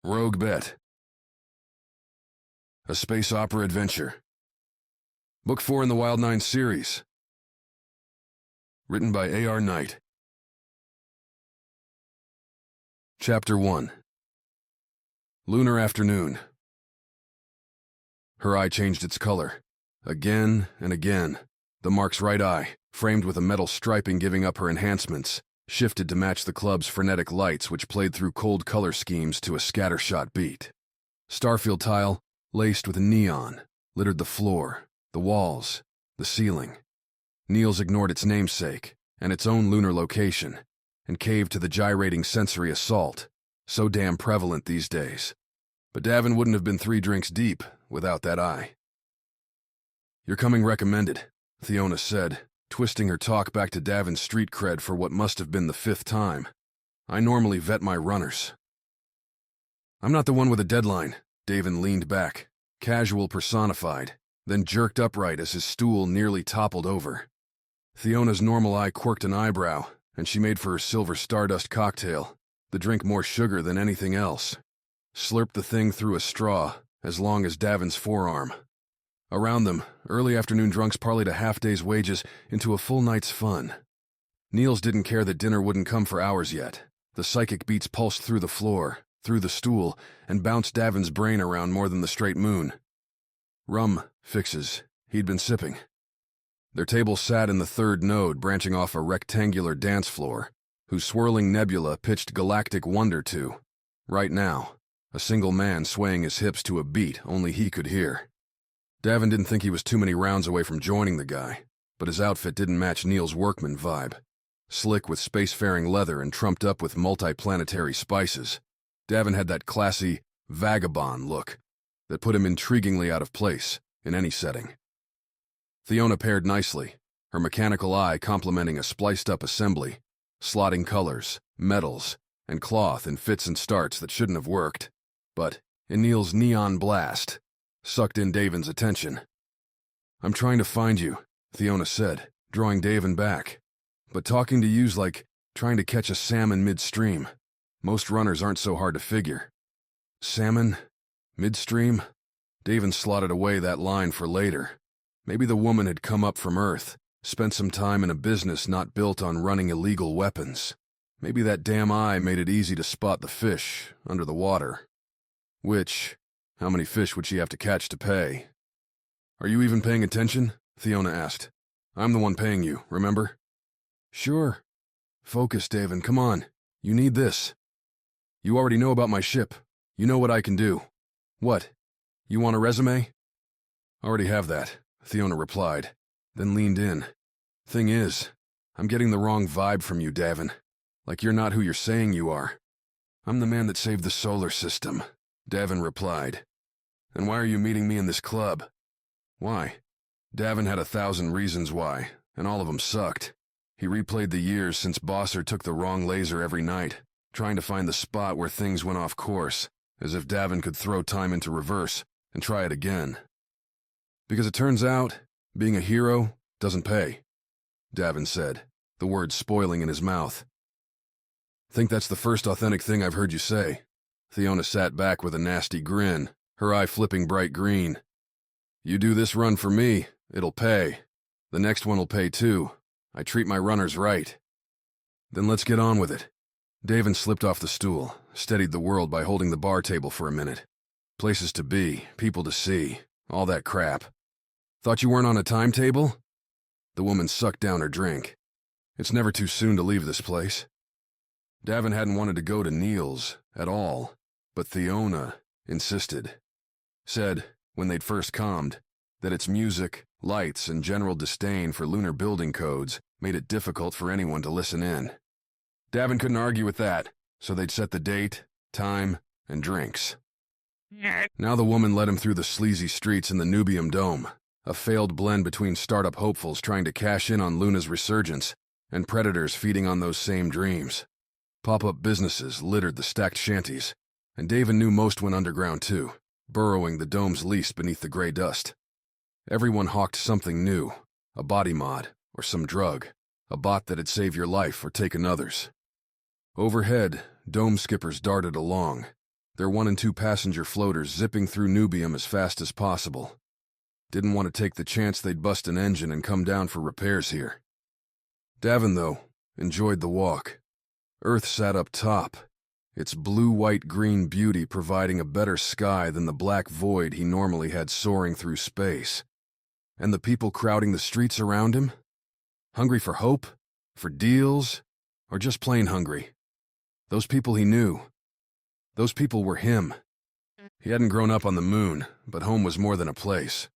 Rogue Bet. A Space Opera Adventure. Book 4 in the Wild 9 series. Written by A.R. Knight. Chapter 1. Lunar afternoon. Her eye changed its color. Again and again. The mark's right eye, framed with a metal striping giving up her enhancements, shifted to match the club's frenetic lights which played through cold color schemes to a scattershot beat. Starfield tile, laced with neon, littered the floor, the walls, the ceiling. Niels ignored its namesake and its own lunar location and caved to the gyrating sensory assault, so damn prevalent these days. But Davin wouldn't have been 3 drinks deep without that eye. "You're coming recommended," Fiona said, twisting her talk back to Davin's street cred for what must have been the 5th time. "I normally vet my runners." "I'm not the one with a deadline." Davin leaned back, casual personified, then jerked upright as his stool nearly toppled over. Fiona's normal eye quirked an eyebrow, and she made for her silver stardust cocktail, the drink more sugar than anything else. Slurped the thing through a straw, as long as Davin's forearm. Around them, early afternoon drunks parlayed a half-day's wages into a full night's fun. Niels didn't care that dinner wouldn't come for hours yet. The psychic beats pulsed through the floor, through the stool, and bounced Davin's brain around more than the straight moon. Rum fixes he'd been sipping. Their table sat in the 3rd node branching off a rectangular dance floor, whose swirling nebula pitched galactic wonder to, right now, a single man swaying his hips to a beat only he could hear. Davin didn't think he was too many rounds away from joining the guy, but his outfit didn't match Niels' workman vibe. Slick with spacefaring leather and trumped up with multi-planetary spices, Davin had that classy, vagabond look that put him intriguingly out of place in any setting. Fiona paired nicely, her mechanical eye complementing a spliced-up assembly, slotting colors, metals, and cloth in fits and starts that shouldn't have worked, but, in Niels' neon blast, sucked in Davin's attention. "I'm trying to find you," Fiona said, drawing Davin back. "But talking to you's like trying to catch a salmon midstream. Most runners aren't so hard to figure." "Salmon? Midstream?" Davin slotted away that line for later. Maybe the woman had come up from Earth, spent some time in a business not built on running illegal weapons. Maybe that damn eye made it easy to spot the fish under the water. Which, how many fish would she have to catch to pay? "Are you even paying attention?" Fiona asked. "I'm the one paying you, remember?" "Sure. Focus, Davin, come on. You need this." "You already know about my ship. You know what I can do." "What? You want a resume?" "Already have that," Fiona replied, then leaned in. "Thing is, I'm getting the wrong vibe from you, Davin. Like you're not who you're saying you are." "I'm the man that saved the solar system," Davin replied. "And why are you meeting me in this club?" "Why?" Davin had 1,000 reasons why, and all of them sucked. He replayed the years since Bosser took the wrong laser every night, trying to find the spot where things went off course, as if Davin could throw time into reverse and try it again. "Because it turns out, being a hero doesn't pay," Davin said, the words spoiling in his mouth. "Think that's the first authentic thing I've heard you say." Fiona sat back with a nasty grin, her eye flipping bright green. "You do this run for me, it'll pay. The next one'll pay too. I treat my runners right." "Then let's get on with it." Davin slipped off the stool, steadied the world by holding the bar table for a minute. Places to be, people to see, all that crap. "Thought you weren't on a timetable?" The woman sucked down her drink. "It's never too soon to leave this place." Davin hadn't wanted to go to Niels at all, but Fiona insisted. Said, when they'd first calmed, that its music, lights, and general disdain for lunar building codes made it difficult for anyone to listen in. Davin couldn't argue with that, so they'd set the date, time, and drinks. Now the woman led him through the sleazy streets in the Nubium Dome, a failed blend between startup hopefuls trying to cash in on Luna's resurgence and predators feeding on those same dreams. Pop-up businesses littered the stacked shanties, and Davin knew most went underground too, burrowing the dome's least beneath the gray dust. Everyone hawked something new, a body mod, or some drug, a bot that'd save your life or take another's. Overhead, dome skippers darted along, their 1- and 2-passenger floaters zipping through Nubium as fast as possible. Didn't want to take the chance they'd bust an engine and come down for repairs here. Davin, though, enjoyed the walk. Earth sat up top, its blue-white-green beauty providing a better sky than the black void he normally had soaring through space. And the people crowding the streets around him? Hungry for hope? For deals? Or just plain hungry? Those people he knew. Those people were him. He hadn't grown up on the moon, but home was more than a place.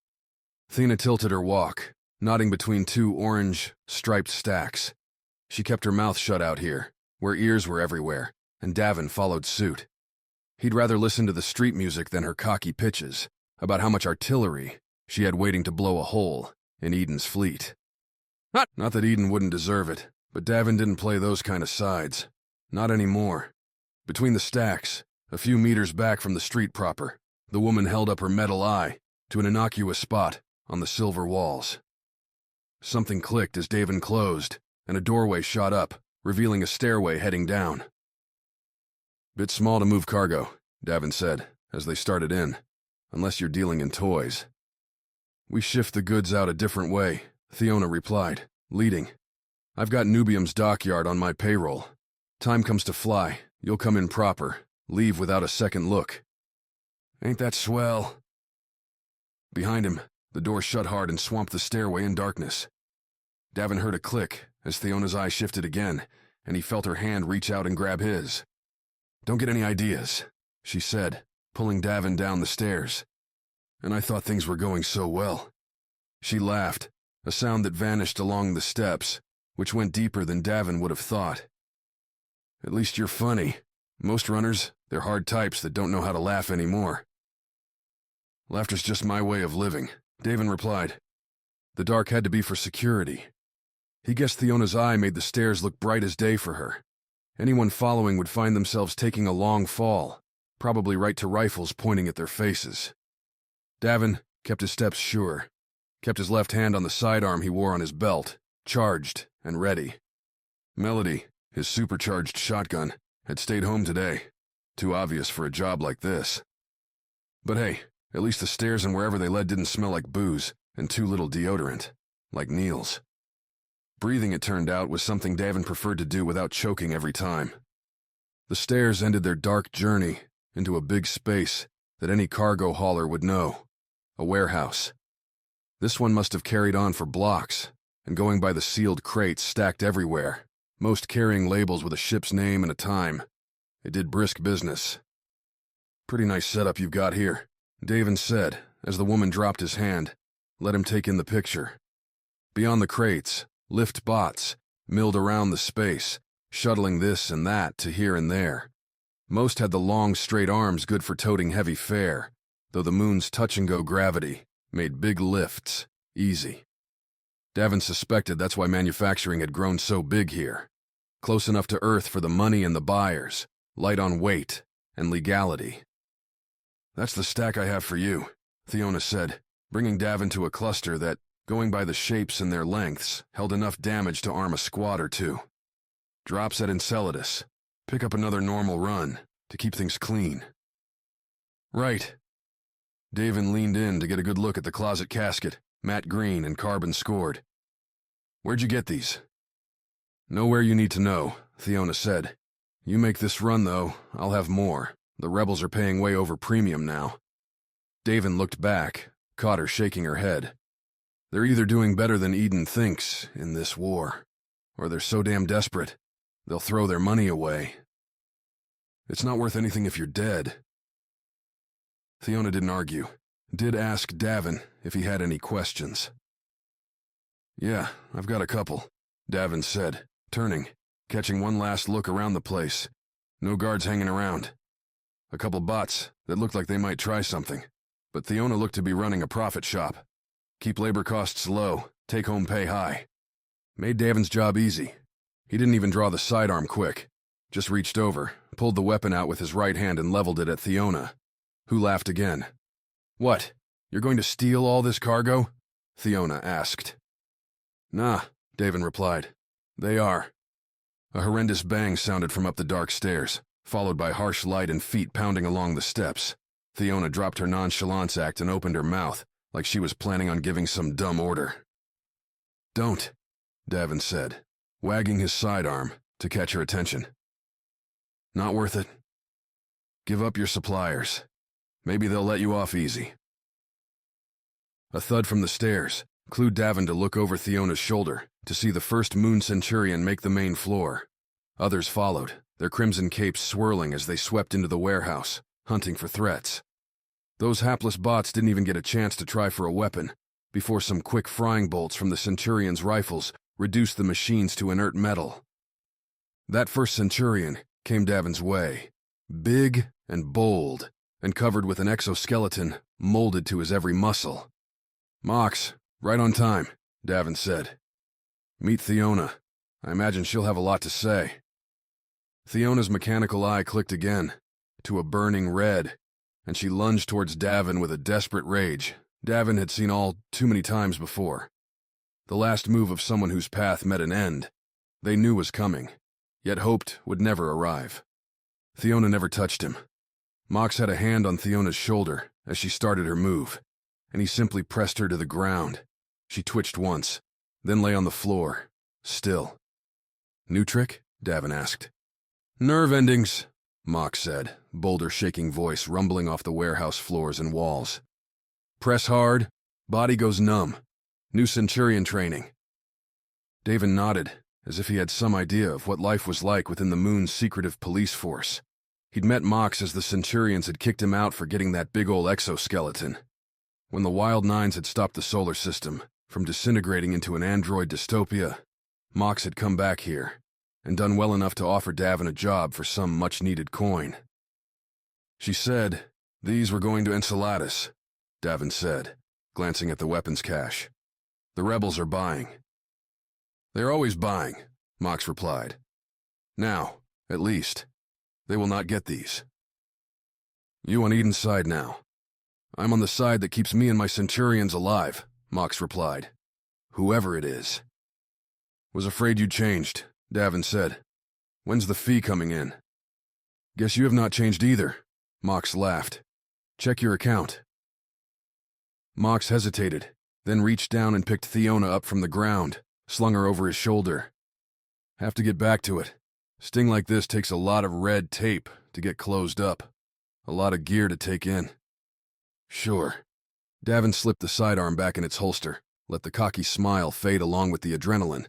Thena tilted her walk, nodding between 2 orange, striped stacks. She kept her mouth shut out here, where ears were everywhere, and Davin followed suit. He'd rather listen to the street music than her cocky pitches about how much artillery she had waiting to blow a hole in Eden's fleet. Not that Eden wouldn't deserve it, but Davin didn't play those kind of sides. Not anymore. Between the stacks, a few meters back from the street proper, the woman held up her metal eye to an innocuous spot on the silver walls. Something clicked as Davin closed, and a doorway shot up, revealing a stairway heading down. "Bit small to move cargo," Davin said, as they started in, "unless you're dealing in toys." "We shift the goods out a different way," Theona replied, leading. "I've got Nubium's dockyard on my payroll. Time comes to fly, you'll come in proper, leave without a second look." "Ain't that swell?" Behind him, the door shut hard and swamped the stairway in darkness. Davin heard a click as Theona's eye shifted again, and he felt her hand reach out and grab his. "Don't get any ideas," she said, pulling Davin down the stairs. "And I thought things were going so well." She laughed, a sound that vanished along the steps, which went deeper than Davin would have thought. "At least you're funny. Most runners, they're hard types that don't know how to laugh anymore." "Laughter's just my way of living," Davin replied. The dark had to be for security. He guessed Theona's eye made the stairs look bright as day for her. Anyone following would find themselves taking a long fall, probably right to rifles pointing at their faces. Davin kept his steps sure, kept his left hand on the sidearm he wore on his belt, charged and ready. Melody, his supercharged shotgun, had stayed home today. Too obvious for a job like this. But hey, at least the stairs and wherever they led didn't smell like booze and too little deodorant, like Neil's. Breathing, it turned out, was something Davin preferred to do without choking every time. The stairs ended their dark journey into a big space that any cargo hauler would know, a warehouse. This one must have carried on for blocks, and going by the sealed crates stacked everywhere, most carrying labels with a ship's name and a time. It did brisk business. "Pretty nice setup you've got here," Davin said, as the woman dropped his hand, let him take in the picture. Beyond the crates, lift bots milled around the space, shuttling this and that to here and there. Most had the long, straight arms good for toting heavy fare, though the moon's touch-and-go gravity made big lifts easy. Davin suspected that's why manufacturing had grown so big here. Close enough to Earth for the money and the buyers, light on weight and legality. "That's the stack I have for you," Theona said, bringing Davin to a cluster that, going by the shapes and their lengths, held enough damage to arm a squad or two. "Drops at Enceladus. Pick up another normal run, to keep things clean." "Right." Davin leaned in to get a good look at the closet casket, matte green and carbon scored. "Where'd you get these?" "Nowhere you need to know," Theona said. "You make this run, though, I'll have more. The rebels are paying way over premium now." Davin looked back, caught her shaking her head. They're either doing better than Eden thinks in this war, or they're so damn desperate, they'll throw their money away. "It's not worth anything if you're dead." Theona didn't argue, did ask Davin if he had any questions. "Yeah, I've got a couple," Davin said, turning, catching one last look around the place. No guards hanging around. A couple bots that looked like they might try something, but Theona looked to be running a profit shop. Keep labor costs low, take-home pay high. Made Davin's job easy. He didn't even draw the sidearm quick, just reached over, pulled the weapon out with his right hand and leveled it at Theona, who laughed again. "What, you're going to steal all this cargo?" Theona asked. "Nah," Davin replied. "They are." A horrendous bang sounded from up the dark stairs, followed by harsh light and feet pounding along the steps. Fiona dropped her nonchalance act and opened her mouth, like she was planning on giving some dumb order. "Don't," Davin said, wagging his sidearm to catch her attention. "Not worth it. Give up your suppliers. Maybe they'll let you off easy." A thud from the stairs clued Davin to look over Fiona's shoulder to see the first Moon Centurion make the main floor. Others followed, their crimson capes swirling as they swept into the warehouse, hunting for threats. Those hapless bots didn't even get a chance to try for a weapon before some quick frying bolts from the Centurion's rifles reduced the machines to inert metal. That first Centurion came Davin's way, big and bold, and covered with an exoskeleton molded to his every muscle. "Mox, right on time," Davin said. "Meet Fiona. I imagine she'll have a lot to say." Fiona's mechanical eye clicked again, to a burning red, and she lunged towards Davin with a desperate rage Davin had seen all too many times before. The last move of someone whose path met an end they knew was coming, yet hoped would never arrive. Fiona never touched him. Mox had a hand on Fiona's shoulder as she started her move, and he simply pressed her to the ground. She twitched once, then lay on the floor, still. "New trick?" Davin asked. "Nerve endings," Mox said, boulder-shaking voice rumbling off the warehouse floors and walls. "Press hard, body goes numb. New Centurion training." Davin nodded, as if he had some idea of what life was like within the Moon's secretive police force. He'd met Mox as the Centurions had kicked him out for getting that big ol' exoskeleton. When the Wild Nines had stopped the solar system from disintegrating into an android dystopia, Mox had come back here and done well enough to offer Davin a job for some much-needed coin. "She said these were going to Enceladus," Davin said, glancing at the weapons cache. "The rebels are buying." "They're always buying," Mox replied. "Now, at least, they will not get these." "You on Eden's side now." "I'm on the side that keeps me and my Centurions alive," Mox replied. "Whoever it is." "Was afraid you changed," Davin said. "When's the fee coming in?" "Guess you have not changed either," Mox laughed. "Check your account." Mox hesitated, then reached down and picked Fiona up from the ground, slung her over his shoulder. "Have to get back to it. Sting like this takes a lot of red tape to get closed up. A lot of gear to take in." "Sure." Davin slipped the sidearm back in its holster, let the cocky smile fade along with the adrenaline,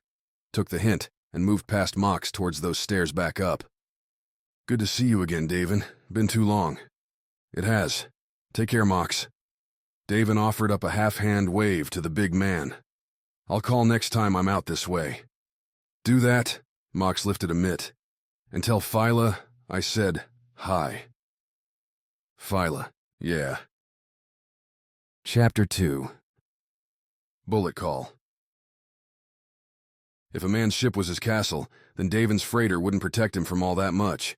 took the hint, and moved past Mox towards those stairs back up. "Good to see you again, Davin. Been too long." "It has. Take care, Mox." Davin offered up a half-hand wave to the big man. "I'll call next time I'm out this way." "Do that," Mox lifted a mitt. "And tell Phyla I said hi." Phyla, yeah. Chapter 2. Bullet Call. If a man's ship was his castle, then Davin's freighter wouldn't protect him from all that much.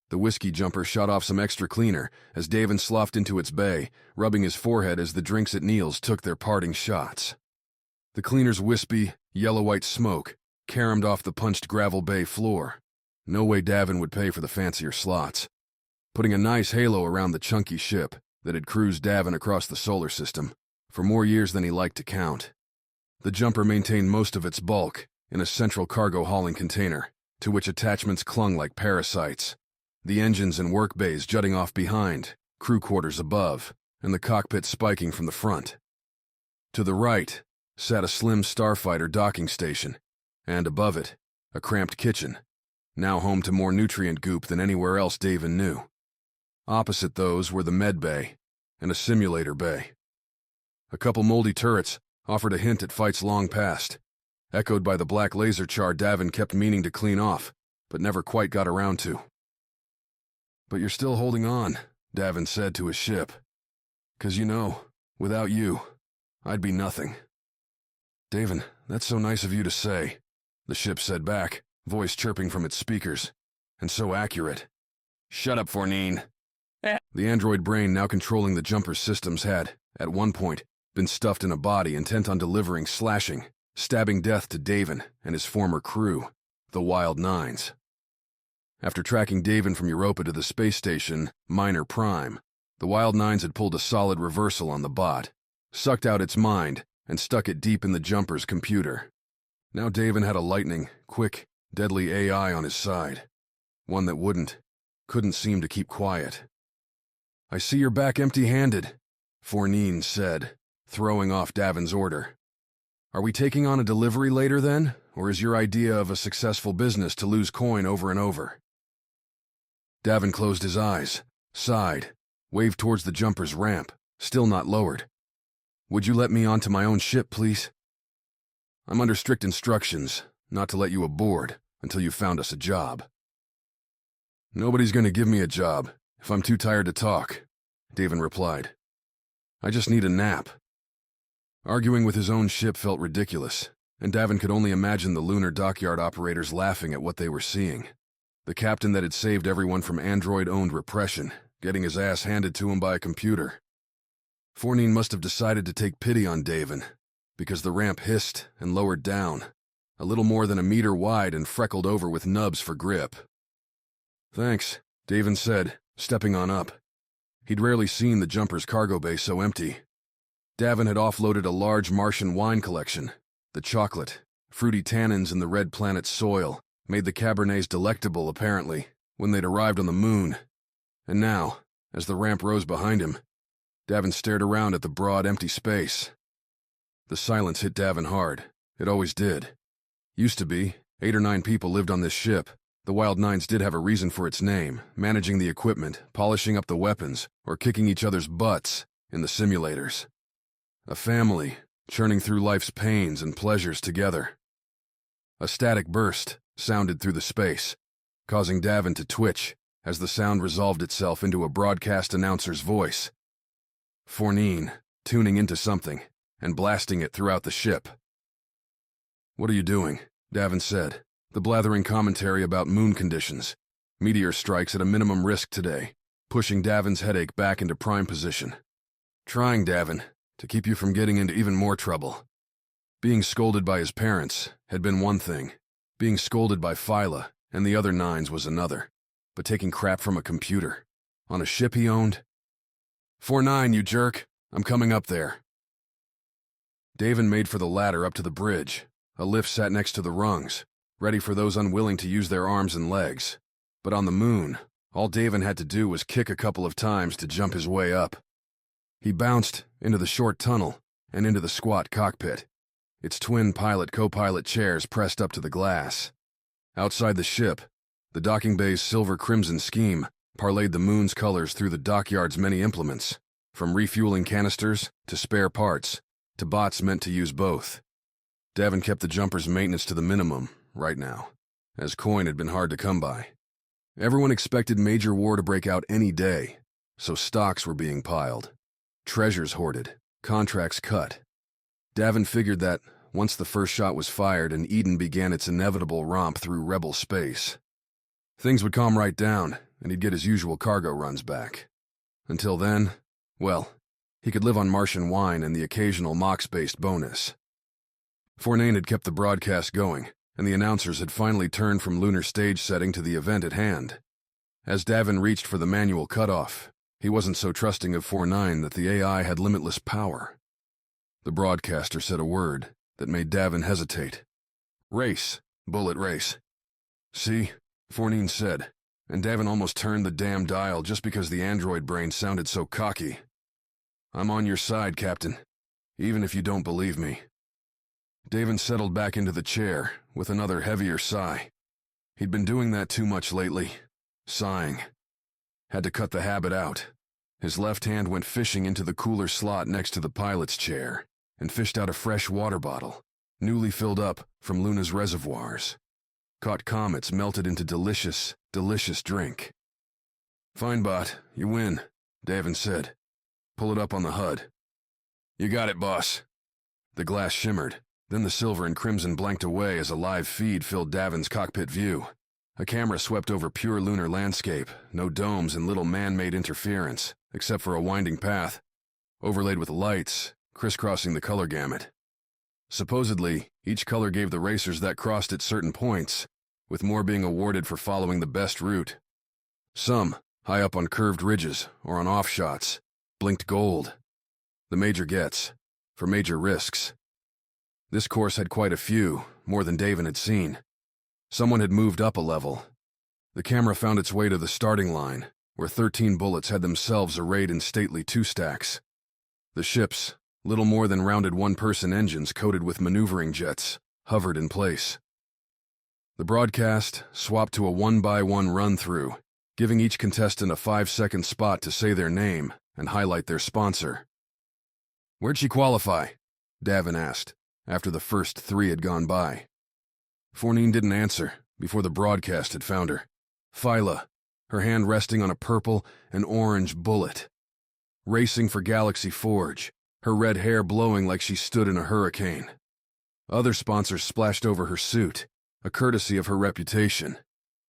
The whiskey jumper shot off some extra cleaner as Davin sloughed into its bay, rubbing his forehead as the drinks at Neil's took their parting shots. The cleaner's wispy, yellow-white smoke caromed off the punched gravel bay floor. No way Davin would pay for the fancier slots. Putting a nice halo around the chunky ship that had cruised Davin across the solar system for more years than he liked to count. The jumper maintained most of its bulk in a central cargo hauling container, to which attachments clung like parasites. The engines and work bays jutting off behind, crew quarters above, and the cockpit spiking from the front. To the right sat a slim starfighter docking station, and above it, a cramped kitchen, now home to more nutrient goop than anywhere else Davin knew. Opposite those were the med bay and a simulator bay. A couple moldy turrets offered a hint at fights long past, echoed by the black laser char Davin kept meaning to clean off, but never quite got around to. "But you're still holding on," Davin said to his ship. "'Cause you know, without you, I'd be nothing." "Davin, that's so nice of you to say," the ship said back, voice chirping from its speakers. "And so accurate." "Shut up, Fornine." The android brain now controlling the jumper's systems had, at one point, been stuffed in a body intent on delivering slashing, stabbing death to Davin and his former crew, the Wild Nines. After tracking Davin from Europa to the space station, Minor Prime, the Wild Nines had pulled a solid reversal on the bot, sucked out its mind, and stuck it deep in the jumper's computer. Now Davin had a lightning, quick, deadly AI on his side. One that couldn't seem to keep quiet. "I see you're back empty-handed," Fournine said, throwing off Davin's order. "Are we taking on a delivery later then, or is your idea of a successful business to lose coin over and over?" Davin closed his eyes, sighed, waved towards the jumper's ramp, still not lowered. "Would you let me onto my own ship, please? I'm under strict instructions not to let you aboard until you've found us a job." "Nobody's going to give me a job if I'm too tired to talk," Davin replied. "I just need a nap." Arguing with his own ship felt ridiculous, and Davin could only imagine the Lunar dockyard operators laughing at what they were seeing. The captain that had saved everyone from android-owned repression, getting his ass handed to him by a computer. Fournine must have decided to take pity on Davin, because the ramp hissed and lowered down, a little more than a meter wide and freckled over with nubs for grip. "Thanks," Davin said, stepping on up. He'd rarely seen the jumper's cargo bay so empty. Davin had offloaded a large Martian wine collection. The chocolate, fruity tannins in the red planet's soil made the Cabernets delectable, apparently, when they'd arrived on the moon. And now, as the ramp rose behind him, Davin stared around at the broad, empty space. The silence hit Davin hard. It always did. Used to be, 8 or 9 people lived on this ship. The Wild Nines did have a reason for its name, managing the equipment, polishing up the weapons, or kicking each other's butts in the simulators. A family, churning through life's pains and pleasures together. A static burst sounded through the space, causing Davin to twitch as the sound resolved itself into a broadcast announcer's voice. Fournine, tuning into something and blasting it throughout the ship. "What are you doing?" Davin said, the blathering commentary about moon conditions. Meteor strikes at a minimum risk today, pushing Davin's headache back into prime position. "Trying, Davin, to keep you from getting into even more trouble." Being scolded by his parents had been one thing. Being scolded by Phyla and the other Nines was another. But taking crap from a computer, on a ship he owned? "4-9, you jerk. I'm coming up there." Davin made for the ladder up to the bridge. A lift sat next to the rungs, ready for those unwilling to use their arms and legs. But on the moon, all Davin had to do was kick a couple of times to jump his way up. He bounced into the short tunnel and into the squat cockpit, its twin pilot-co-pilot chairs pressed up to the glass. Outside the ship, the docking bay's silver-crimson scheme parlayed the moon's colors through the dockyard's many implements, from refueling canisters to spare parts to bots meant to use both. Davin kept the jumper's maintenance to the minimum right now, as coin had been hard to come by. Everyone expected major war to break out any day, so stocks were being piled, treasures hoarded, contracts cut. Davin figured that, once the first shot was fired and Eden began its inevitable romp through rebel space, things would calm right down and he'd get his usual cargo runs back. Until then, well, he could live on Martian wine and the occasional Mox-based bonus. Fournine had kept the broadcast going, and the announcers had finally turned from Lunar stage setting to the event at hand. As Davin reached for the manual cutoff, he wasn't so trusting of 4-9 that the AI had limitless power. The broadcaster said a word that made Davin hesitate. "Race, bullet race." "See," Fournine said, and Davin almost turned the damn dial just because the android brain sounded so cocky. "I'm on your side, Captain, even if you don't believe me." Davin settled back into the chair with another heavier sigh. He'd been doing that too much lately, sighing. Had to cut the habit out. His left hand went fishing into the cooler slot next to the pilot's chair and fished out a fresh water bottle, newly filled up from Luna's reservoirs. Caught comets melted into delicious, delicious drink. "Fine, bot, you win," Davin said. "Pull it up on the HUD." "You got it, boss." The glass shimmered. Then the silver and crimson blanked away as a live feed filled Davin's cockpit view. A camera swept over pure lunar landscape, no domes and little man-made interference, except for a winding path, overlaid with lights, crisscrossing the color gamut. Supposedly, each color gave the racers that crossed at certain points with more being awarded for following the best route. Some, high up on curved ridges or on offshots, blinked gold. The major gets, for major risks. This course had quite a few, more than Davin had seen. Someone had moved up a level. The camera found its way to the starting line, where 13 bullets had themselves arrayed in stately two-stacks. The ships, little more than rounded one-person engines coated with maneuvering jets, hovered in place. The broadcast swapped to a one-by-one run-through, giving each contestant a 5-second spot to say their name and highlight their sponsor. "Where'd she qualify?" Davin asked, after the first 3 had gone by. Fournier didn't answer before the broadcast had found her. Phyla, her hand resting on a purple and orange bullet. Racing for Galaxy Forge, her red hair blowing like she stood in a hurricane. Other sponsors splashed over her suit, a courtesy of her reputation.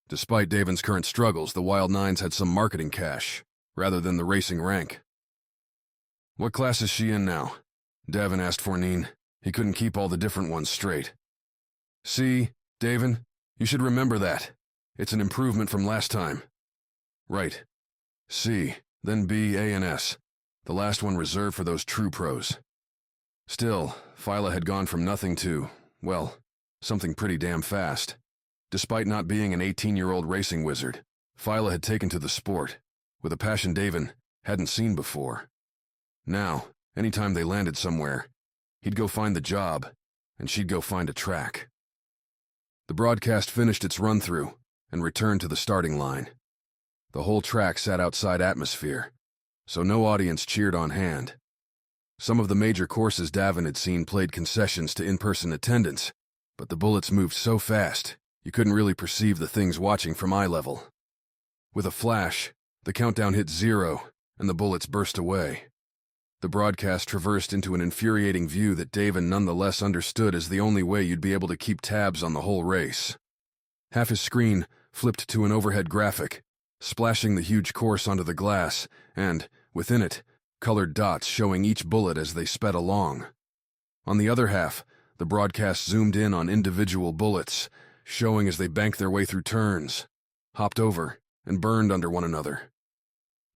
Despite Davin's current struggles, the Wild Nines had some marketing cash, rather than the racing rank. "What class is she in now?" Davin asked Fournier. He couldn't keep all the different ones straight. "C, Davin, you should remember that. It's an improvement from last time." "Right. C, then B, A, and S. The last one reserved for those true pros." Still, Phyla had gone from nothing to, well, something pretty damn fast. Despite not being an 18-year-old racing wizard, Phyla had taken to the sport, with a passion Davin hadn't seen before. Now, anytime they landed somewhere, he'd go find the job, and she'd go find a track. The broadcast finished its run-through and returned to the starting line. The whole track sat outside atmosphere, so no audience cheered on hand. Some of the major courses Davin had seen played concessions to in-person attendance, but the bullets moved so fast, you couldn't really perceive the things watching from eye level. With a flash, the countdown hit 0, and the bullets burst away. The broadcast traversed into an infuriating view that Davin nonetheless understood as the only way you'd be able to keep tabs on the whole race. Half his screen flipped to an overhead graphic, splashing the huge course onto the glass, and, within it, colored dots showing each bullet as they sped along. On the other half, the broadcast zoomed in on individual bullets, showing as they banked their way through turns, hopped over, and burned under one another.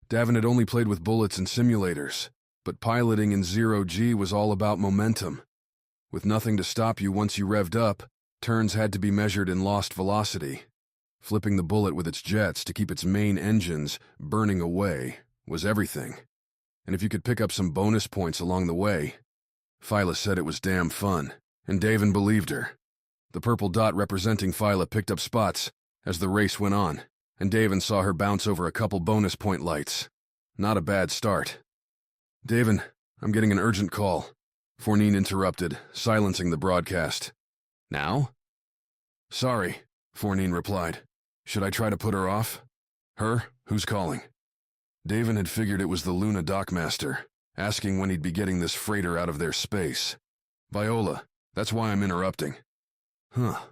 Davin had only played with bullets in simulators, but piloting in 0G was all about momentum. With nothing to stop you once you revved up, turns had to be measured in lost velocity. Flipping the bullet with its jets to keep its main engines burning away was everything. And if you could pick up some bonus points along the way, Phyla said it was damn fun, and Davin believed her. The purple dot representing Phyla picked up spots as the race went on, and Davin saw her bounce over a couple bonus point lights. Not a bad start. "Davin, I'm getting an urgent call," Fournier interrupted, silencing the broadcast. "Now?" "Sorry," Fournier replied. "Should I try to put her off?" "Her? Who's calling?" Davin had figured it was the Lunar dockmaster, asking when he'd be getting this freighter out of their space. "Viola, that's why I'm interrupting." Huh.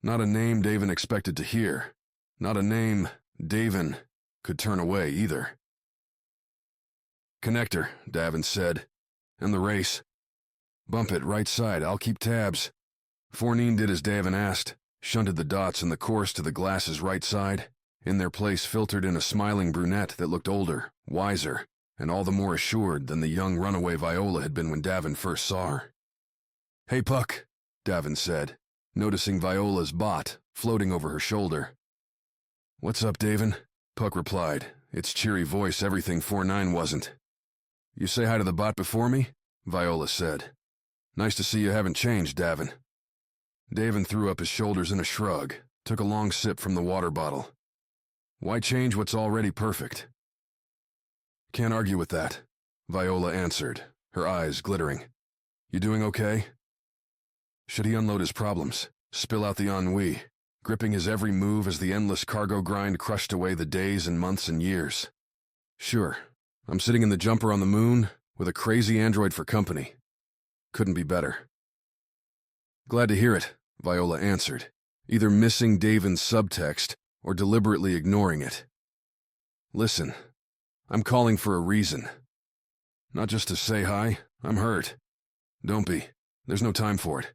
Not a name Davin expected to hear. Not a name Davin could turn away either. "Connector," Davin said. "And the race?" "Bump it right side, I'll keep tabs." Fournier did as Davin asked, shunted the dots in the course to the glass's right side. In their place filtered in a smiling brunette that looked older, wiser, and all the more assured than the young runaway Viola had been when Davin first saw her. "Hey, Puck," Davin said, noticing Viola's bot floating over her shoulder. "What's up, Davin?" Puck replied, its cheery voice everything 4-9 wasn't. "You say hi to the bot before me?" Viola said. "Nice to see you haven't changed, Davin." Davin threw up his shoulders in a shrug, took a long sip from the water bottle. "Why change what's already perfect?" "Can't argue with that," Viola answered, her eyes glittering. "You doing okay?" Should he unload his problems, spill out the ennui, gripping his every move as the endless cargo grind crushed away the days and months and years? "Sure. I'm sitting in the jumper on the moon with a crazy android for company. Couldn't be better." "Glad to hear it," Viola answered, either missing Davin's subtext or deliberately ignoring it. "Listen, I'm calling for a reason. Not just to say hi, I'm hurt. Don't be. There's no time for it."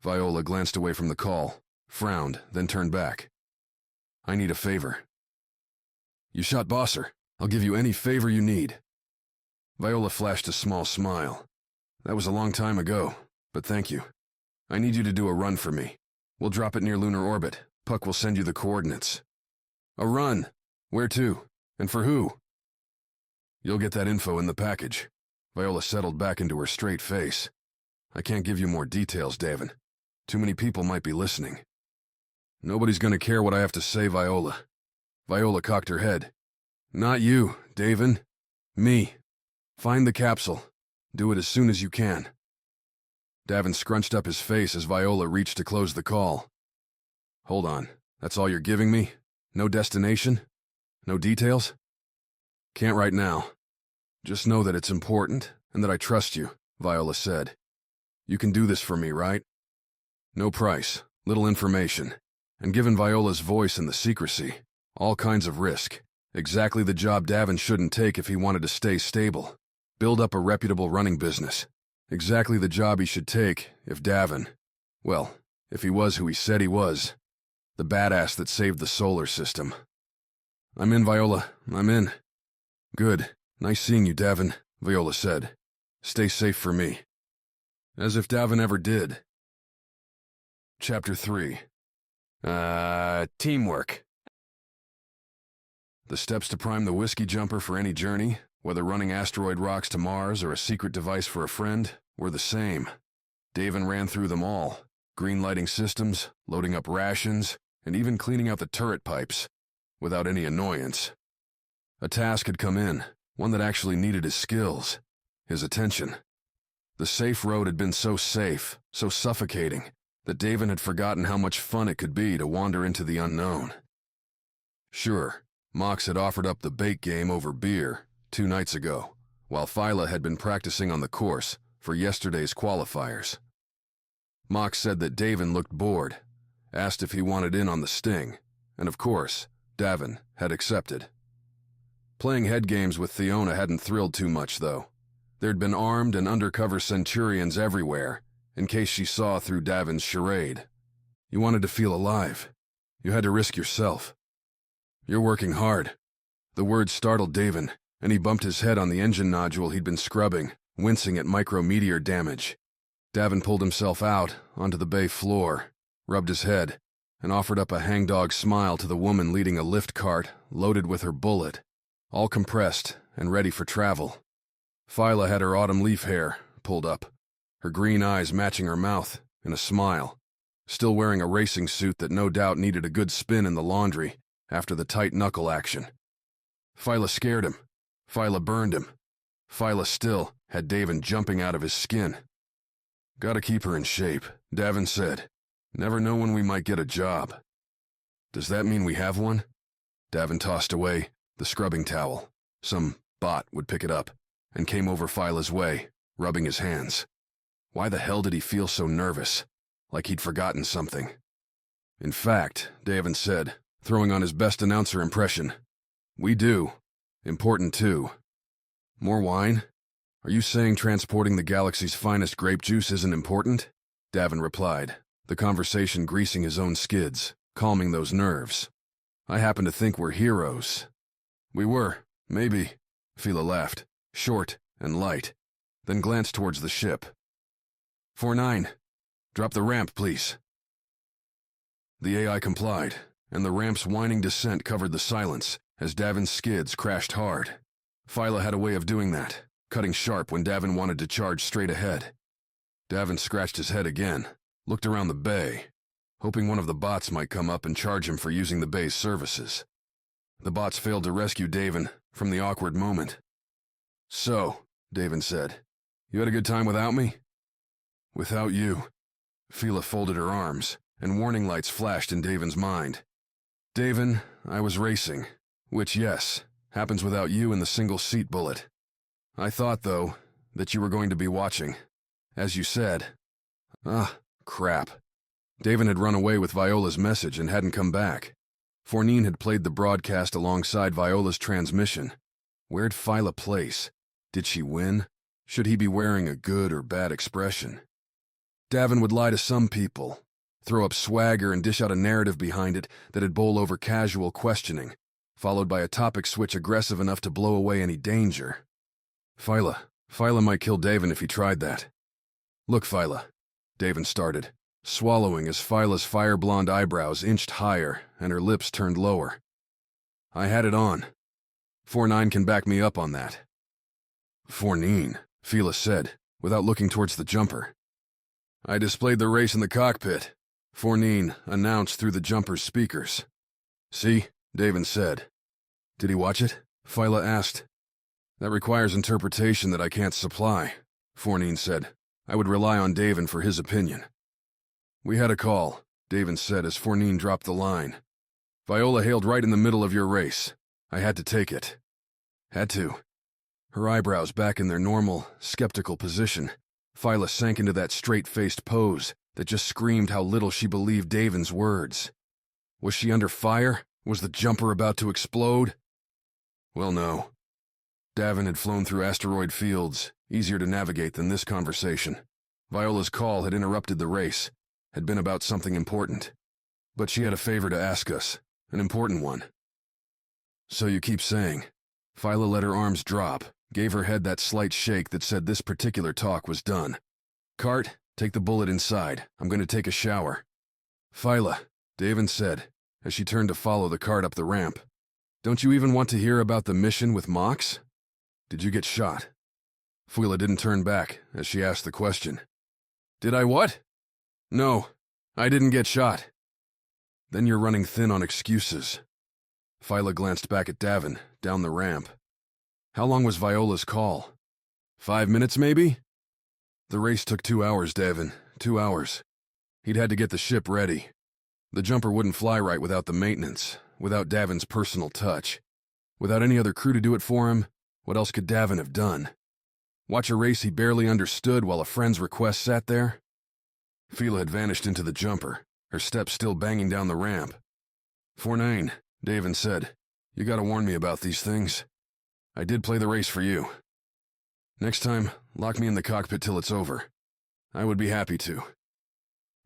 Viola glanced away from the call, frowned, then turned back. I need a favor. You shot Bosser. I'll give you any favor you need. Viola flashed a small smile. That was a long time ago, but thank you. I need you to do a run for me. We'll drop it near lunar orbit. Puck will send you the coordinates. A run? Where to? And for who? You'll get that info in the package. Viola settled back into her straight face. I can't give you more details, Davin. Too many people might be listening. Nobody's gonna care what I have to say, Viola. Viola cocked her head. Not you, Davin. Me. Find the capsule. Do it as soon as you can. Davin scrunched up his face as Viola reached to close the call. Hold on. That's all you're giving me? No destination? No details? Can't right now. Just know that it's important and that I trust you, Viola said. You can do this for me, right? No price, little information, and given Viola's voice and the secrecy, all kinds of risk. Exactly the job Davin shouldn't take if he wanted to stay stable. Build up a reputable running business. Exactly the job he should take if Davin, well, if he was who he said he was. The badass that saved the solar system. I'm in, Viola. I'm in. Good. Nice seeing you, Davin, Viola said. Stay safe for me. As if Davin ever did. Chapter 3. Teamwork. The steps to prime the whiskey jumper for any journey, whether running asteroid rocks to Mars or a secret device for a friend, were the same. Davin ran through them all. Green lighting systems, loading up rations, and even cleaning out the turret pipes, without any annoyance. A task had come in, one that actually needed his skills, his attention. The safe road had been so safe, so suffocating, that Davin had forgotten how much fun it could be to wander into the unknown. Sure, Mox had offered up the bait game over beer 2 nights ago, while Phyla had been practicing on the course for yesterday's qualifiers. Mox said that Davin looked bored, asked if he wanted in on the sting, and of course, Davin had accepted. Playing head games with Theona hadn't thrilled too much, though. There'd been armed and undercover Centurions everywhere, in case she saw through Davin's charade. You wanted to feel alive. You had to risk yourself. You're working hard. The words startled Davin, and he bumped his head on the engine nodule he'd been scrubbing, wincing at micrometeor damage. Davin pulled himself out onto the bay floor, rubbed his head, and offered up a hangdog smile to the woman leading a lift cart loaded with her bullet, all compressed and ready for travel. Phyla had her autumn leaf hair pulled up, her green eyes matching her mouth in a smile, still wearing a racing suit that no doubt needed a good spin in the laundry after the tight knuckle action. Phyla scared him. Phyla burned him. Phyla still had Davin jumping out of his skin. Gotta keep her in shape, Davin said. Never know when we might get a job. Does that mean we have one? Davin tossed away the scrubbing towel. Some bot would pick it up, and came over Phyla's way, rubbing his hands. Why the hell did he feel so nervous? Like he'd forgotten something. In fact, Davin said, throwing on his best announcer impression, we do. Important too. More wine? Are you saying transporting the galaxy's finest grape juice isn't important? Davin replied, the conversation greasing his own skids, calming those nerves. I happen to think we're heroes. We were, maybe, Phyla laughed, short and light, then glanced towards the ship. 4-9, drop the ramp, please. The AI complied, and the ramp's whining descent covered the silence as Davin's skids crashed hard. Phyla had a way of doing that, cutting sharp when Davin wanted to charge straight ahead. Davin scratched his head again, looked around the bay, hoping one of the bots might come up and charge him for using the bay's services. The bots failed to rescue Davin from the awkward moment. So, Davin said, you had a good time without me? Without you. Phyla folded her arms, and warning lights flashed in Davin's mind. Davin, I was racing, which, yes, happens without you and the single-seat bullet. I thought, though, that you were going to be watching. As you said. Crap. Davin had run away with Viola's message and hadn't come back. Fournine had played the broadcast alongside Viola's transmission. Where'd Phyla place? Did she win? Should he be wearing a good or bad expression? Davin would lie to some people. throw up swagger and dish out a narrative behind it that'd bowl over casual questioning, followed by a topic switch aggressive enough to blow away any danger. Phyla might kill Davin if he tried that. Look, Phyla, Davin started, swallowing as Phyla's fire-blonde eyebrows inched higher and her lips turned lower. I had it on. 4-9 can back me up on that. 4-9, Phyla said, without looking towards the jumper. I displayed the race in the cockpit, 4-9 announced through the jumper's speakers. See, Davin said. Did he watch it? Phyla asked. That requires interpretation that I can't supply, 4-9 said. I would rely on Davin for his opinion. We had a call, Davin said as 4-9 dropped the line. Viola hailed right in the middle of your race. I had to take it. Had to. Her eyebrows back in their normal, skeptical position, Phyla sank into that straight-faced pose that just screamed how little she believed Davin's words. Was she under fire? Was the jumper about to explode? Well, no. Davin had flown through asteroid fields, easier to navigate than this conversation. Viola's call had interrupted the race, had been about something important. But she had a favor to ask us, an important one. So you keep saying. Phyla let her arms drop, gave her head that slight shake that said this particular talk was done. Cart, take the bullet inside. I'm going to take a shower. Phyla, Davin said, as she turned to follow the cart up the ramp. Don't you even want to hear about the mission with Mox? Did you get shot? Phyla didn't turn back as she asked the question. Did I what? No, I didn't get shot. Then you're running thin on excuses. Phyla glanced back at Davin, down the ramp. How long was Viola's call? 5 minutes, maybe? The race took 2 hours, Davin. 2 hours. He'd had to get the ship ready. The jumper wouldn't fly right without the maintenance, without Davin's personal touch. Without any other crew to do it for him, what else could Davin have done? Watch a race he barely understood while a friend's request sat there? Phyla had vanished into the jumper, her steps still banging down the ramp. 4-9, Davin said. You gotta warn me about these things. I did play the race for you. Next time, lock me in the cockpit till it's over. I would be happy to.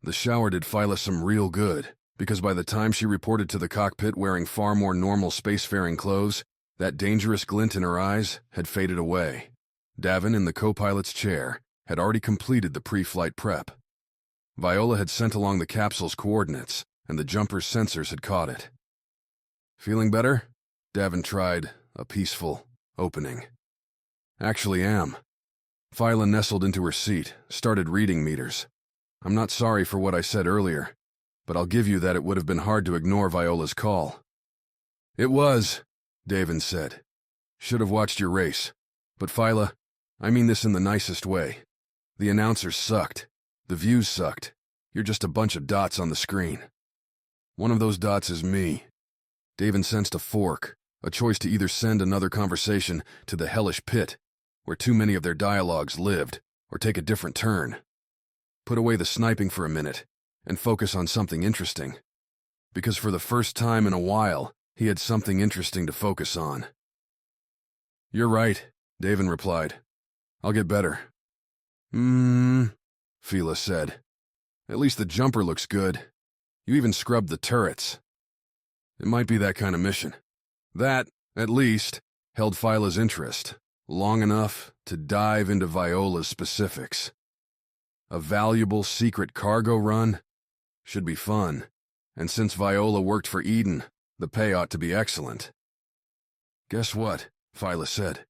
The shower did Phyla some real good, because by the time she reported to the cockpit wearing far more normal spacefaring clothes, that dangerous glint in her eyes had faded away. Davin, in the co-pilot's chair, had already completed the pre-flight prep. Viola had sent along the capsule's coordinates, and the jumper's sensors had caught it. Feeling better? Davin tried a peaceful opening. Actually am. Phyla nestled into her seat, started reading meters. I'm not sorry for what I said earlier, but I'll give you that it would have been hard to ignore Viola's call. It was, Davin said. Should have watched your race. But Phyla, I mean this in the nicest way. The announcers sucked. The views sucked. You're just a bunch of dots on the screen. One of those dots is me. Davin sensed a fork, a choice to either send another conversation to the hellish pit, where too many of their dialogues lived, or take a different turn. Put away the sniping for a minute, and focus on something interesting. Because for the first time in a while, he had something interesting to focus on. You're right, Davin replied. I'll get better. Phyla said. At least the jumper looks good. You even scrubbed the turrets. It might be that kind of mission. That, at least, held Phyla's interest, long enough to dive into Viola's specifics. A valuable secret cargo run? Should be fun. And since Viola worked for Eden, the pay ought to be excellent. Guess what? Phyla said.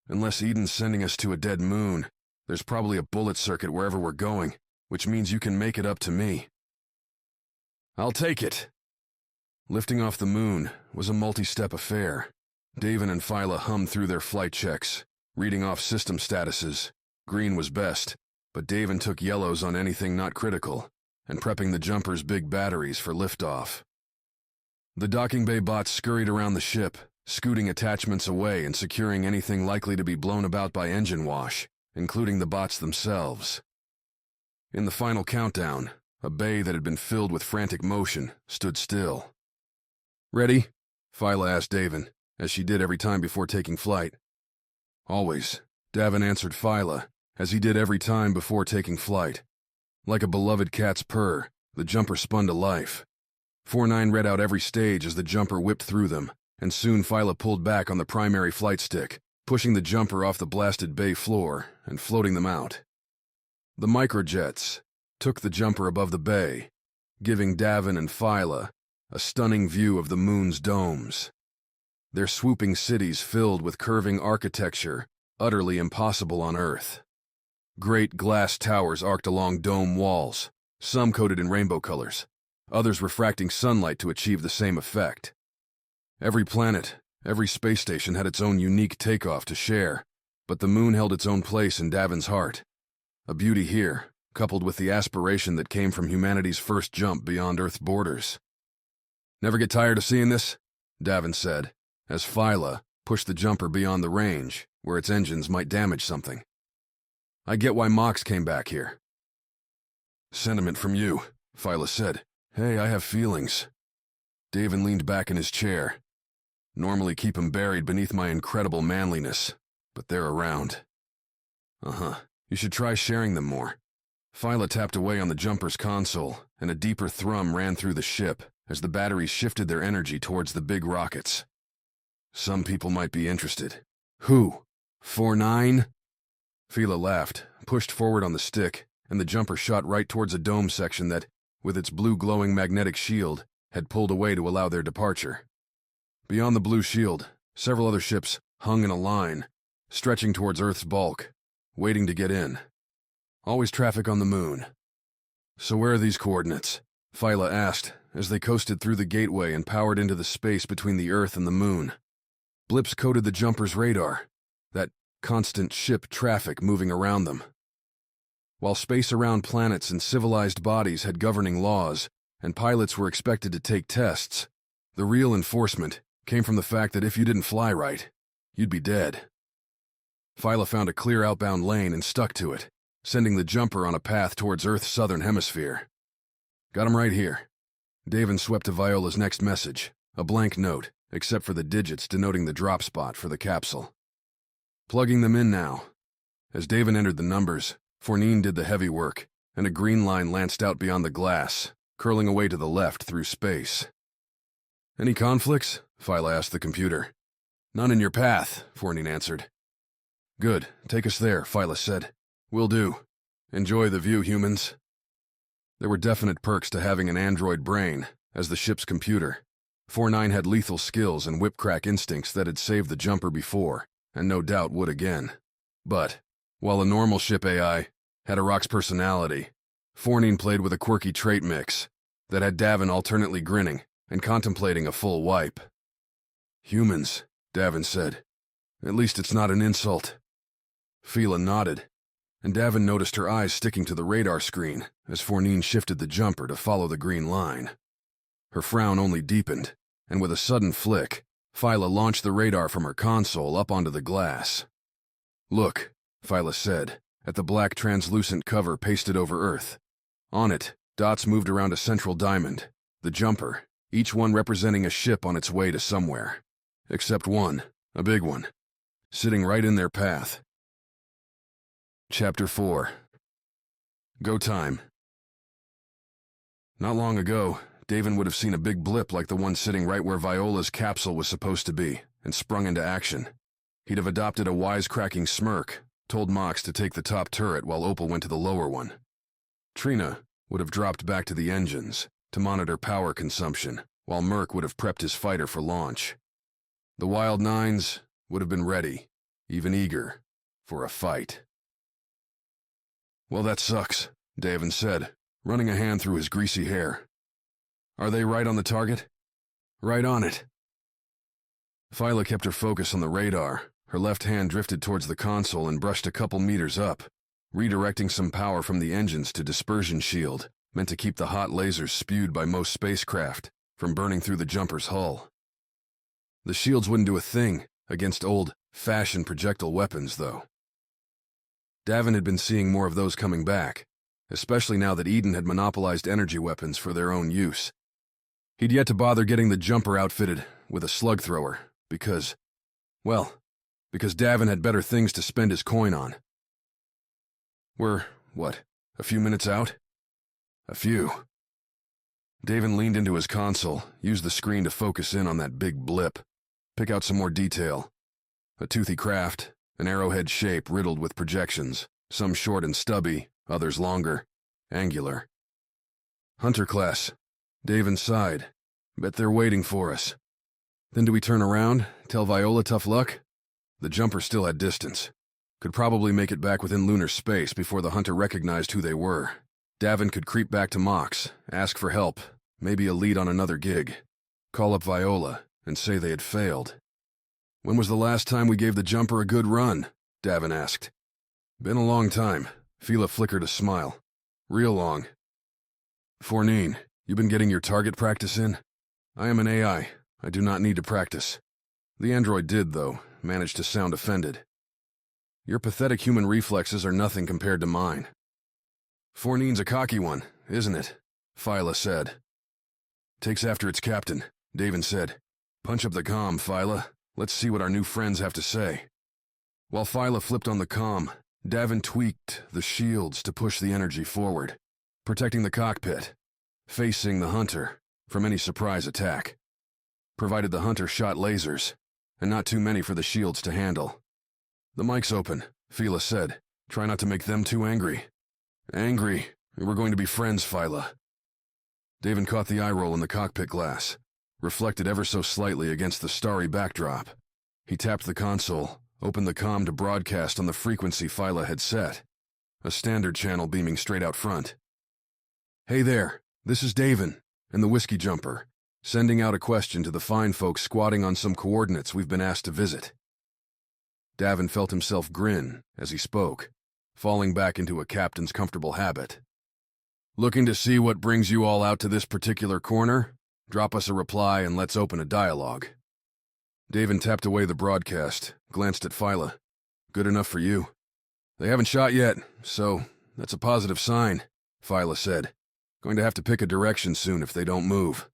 Unless Eden's sending us to a dead moon, there's probably a bullet circuit wherever we're going, which means you can make it up to me. I'll take it. Lifting off the moon was a multi-step affair. Davin and Phyla hummed through their flight checks, reading off system statuses. Green was best, but Davin took yellows on anything not critical, and prepping the jumper's big batteries for liftoff. The docking bay bots scurried around the ship, scooting attachments away and securing anything likely to be blown about by engine wash, including the bots themselves. In the final countdown, a bay that had been filled with frantic motion stood still. Ready? Phyla asked Davin, as she did every time before taking flight. Always, Davin answered Phyla, as he did every time before taking flight. Like a beloved cat's purr, The jumper spun to life. 4-9 read out every stage as the jumper whipped through them, and soon Phyla pulled back on the primary flight stick, pushing the jumper off the blasted bay floor and floating them out. The microjets took the jumper above the bay, giving Davin and Phyla a stunning view of the moon's domes. Their swooping cities filled with curving architecture, utterly impossible on Earth. Great glass towers arced along dome walls, some coated in rainbow colors, others refracting sunlight to achieve the same effect. Every planet, every space station had its own unique takeoff to share, but the moon held its own place in Davin's heart. A beauty here, coupled with the aspiration that came from humanity's first jump beyond Earth's borders. "Never get tired of seeing this?" Davin said, as Phyla pushed the jumper beyond the range, where its engines might damage something. "I get why Mox came back here." "Sentiment from you," Phyla said. "Hey, I have feelings." Davin leaned back in his chair. "Normally keep 'em buried beneath my incredible manliness, but they're around." You should try sharing them more." Phyla tapped away on the jumper's console, and a deeper thrum ran through the ship as the batteries shifted their energy towards the big rockets. "Some people might be interested." "Who? 4-9? Phyla laughed, pushed forward on the stick, and the jumper shot right towards a dome section that, with its blue glowing magnetic shield, had pulled away to allow their departure. Beyond the blue shield, several other ships hung in a line, stretching towards Earth's bulk, waiting to get in. Always traffic on the moon. "So where are these coordinates?" Phyla asked, as they coasted through the gateway and powered into the space between the Earth and the moon. Blips coated the jumper's radar, that constant ship traffic moving around them. While space around planets and civilized bodies had governing laws, and pilots were expected to take tests, the real enforcement came from the fact that if you didn't fly right, you'd be dead. Phyla found a clear outbound lane and stuck to it, sending the jumper on a path towards Earth's southern hemisphere. "Got him right here." Davin swept to Viola's next message, a blank note, except for the digits denoting the drop spot for the capsule. "Plugging them in now." As Davin entered the numbers, 4-9 did the heavy work, and a green line lanced out beyond the glass, curling away to the left through space. "Any conflicts?" Phyla asked the computer. "None in your path," 4-9 answered. "Good, take us there," Phyla said. "Will do. Enjoy the view, humans." There were definite perks to having an android brain, as the ship's computer. 4-9 had lethal skills and whip-crack instincts that had saved the jumper before, and no doubt would again. But, while a normal ship AI had a rock's personality, 4-9 played with a quirky trait mix that had Davin alternately grinning and contemplating a full wipe. "Humans," Davin said. "At least it's not an insult." Phyla nodded, and Davin noticed her eyes sticking to the radar screen as 4-9 shifted the jumper to follow the green line. Her frown only deepened, and with a sudden flick, Phyla launched the radar from her console up onto the glass. "Look," Phyla said, at the black translucent cover pasted over Earth. On it, dots moved around a central diamond, the jumper, each one representing a ship on its way to somewhere. Except one, a big one, sitting right in their path. Chapter 4. Go time. Not long ago, Davin would have seen a big blip like the one sitting right where Viola's capsule was supposed to be, and sprung into action. He'd have adopted a wisecracking smirk, told Mox to take the top turret while Opal went to the lower one. Trina would have dropped back to the engines to monitor power consumption, while Merc would have prepped his fighter for launch. The Wild Nines would have been ready, even eager, for a fight. "Well, that sucks," Davin said, running a hand through his greasy hair. "Are they right on the target?" "Right on it." Phyla kept her focus on the radar. Her left hand drifted towards the console and brushed a couple meters up, redirecting some power from the engines to dispersion shield, meant to keep the hot lasers spewed by most spacecraft from burning through the jumper's hull. The shields wouldn't do a thing against old-fashioned projectile weapons, though. Davin had been seeing more of those coming back, especially now that Eden had monopolized energy weapons for their own use. He'd yet to bother getting the jumper outfitted with a slug thrower, because Davin had better things to spend his coin on. We're, a few minutes out? A few. Davin leaned into his console, used the screen to focus in on that big blip. Pick out some more detail. A toothy craft, an arrowhead shape riddled with projections, some short and stubby, others longer, angular. Hunter class. Davin sighed. Bet they're waiting for us. Then do we turn around, tell Viola tough luck? The jumper still had distance. Could probably make it back within lunar space before the hunter recognized who they were. Davin could creep back to Mox, ask for help, maybe a lead on another gig. Call up Viola and say they had failed. When was the last time we gave the jumper a good run? Davin asked. Been a long time. Phyla flickered a smile. Real long. Fornine, you been getting your target practice in? I am an AI. I do not need to practice. The android did, though, managed to sound offended. Your pathetic human reflexes are nothing compared to mine. Fornine's a cocky one, isn't it? Phyla said. Takes after its captain, Davin said. Punch up the comm, Phyla. Let's see what our new friends have to say. While Phyla flipped on the comm, Davin tweaked the shields to push the energy forward, protecting the cockpit, facing the hunter from any surprise attack. Provided the hunter shot lasers, and not too many for the shields to handle. The mic's open, Phyla said. Try not to make them too angry. Angry? We're going to be friends, Phyla. Davin caught the eye roll in the cockpit glass, reflected ever so slightly against the starry backdrop. He tapped the console, opened the comm to broadcast on the frequency Phyla had set, a standard channel beaming straight out front. Hey there, this is Davin, and the Whiskey Jumper, sending out a question to the fine folks squatting on some coordinates we've been asked to visit. Davin felt himself grin as he spoke, falling back into a captain's comfortable habit. Looking to see what brings you all out to this particular corner? Drop us a reply and let's open a dialogue. Davin tapped away the broadcast, glanced at Phyla. Good enough for you. They haven't shot yet, so that's a positive sign, Phyla said. Going to have to pick a direction soon if they don't move.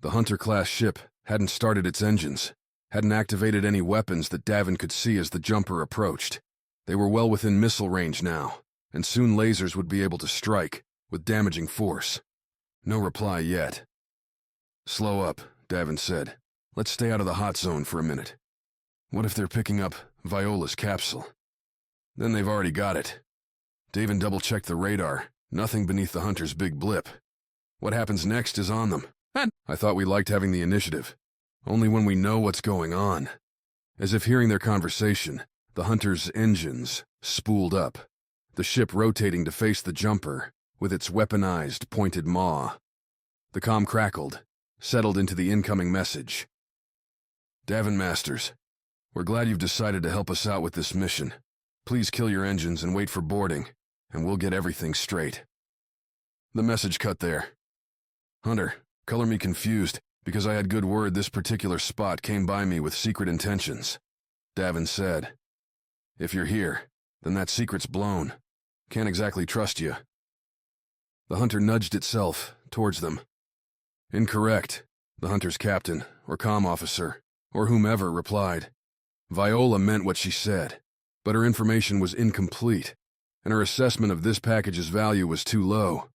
The Hunter-class ship hadn't started its engines, hadn't activated any weapons that Davin could see as the jumper approached. They were well within missile range now, and soon lasers would be able to strike, with damaging force. No reply yet. Slow up, Davin said. Let's stay out of the hot zone for a minute. What if they're picking up Viola's capsule? Then they've already got it. Davin double-checked the radar, nothing beneath the hunter's big blip. What happens next is on them. I thought we liked having the initiative. Only when we know what's going on. As if hearing their conversation, the hunter's engines spooled up, the ship rotating to face the jumper with its weaponized, pointed maw. The comm crackled, settled into the incoming message. Davin Masters, we're glad you've decided to help us out with this mission. Please kill your engines and wait for boarding, and we'll get everything straight. The message cut there. Hunter, color me confused, because I had good word this particular spot came by me with secret intentions. Davin said. If you're here, then that secret's blown. Can't exactly trust you. The hunter nudged itself towards them. Incorrect, the hunter's captain, or comm officer, or whomever replied. Viola meant what she said, but her information was incomplete, and her assessment of this package's value was too low.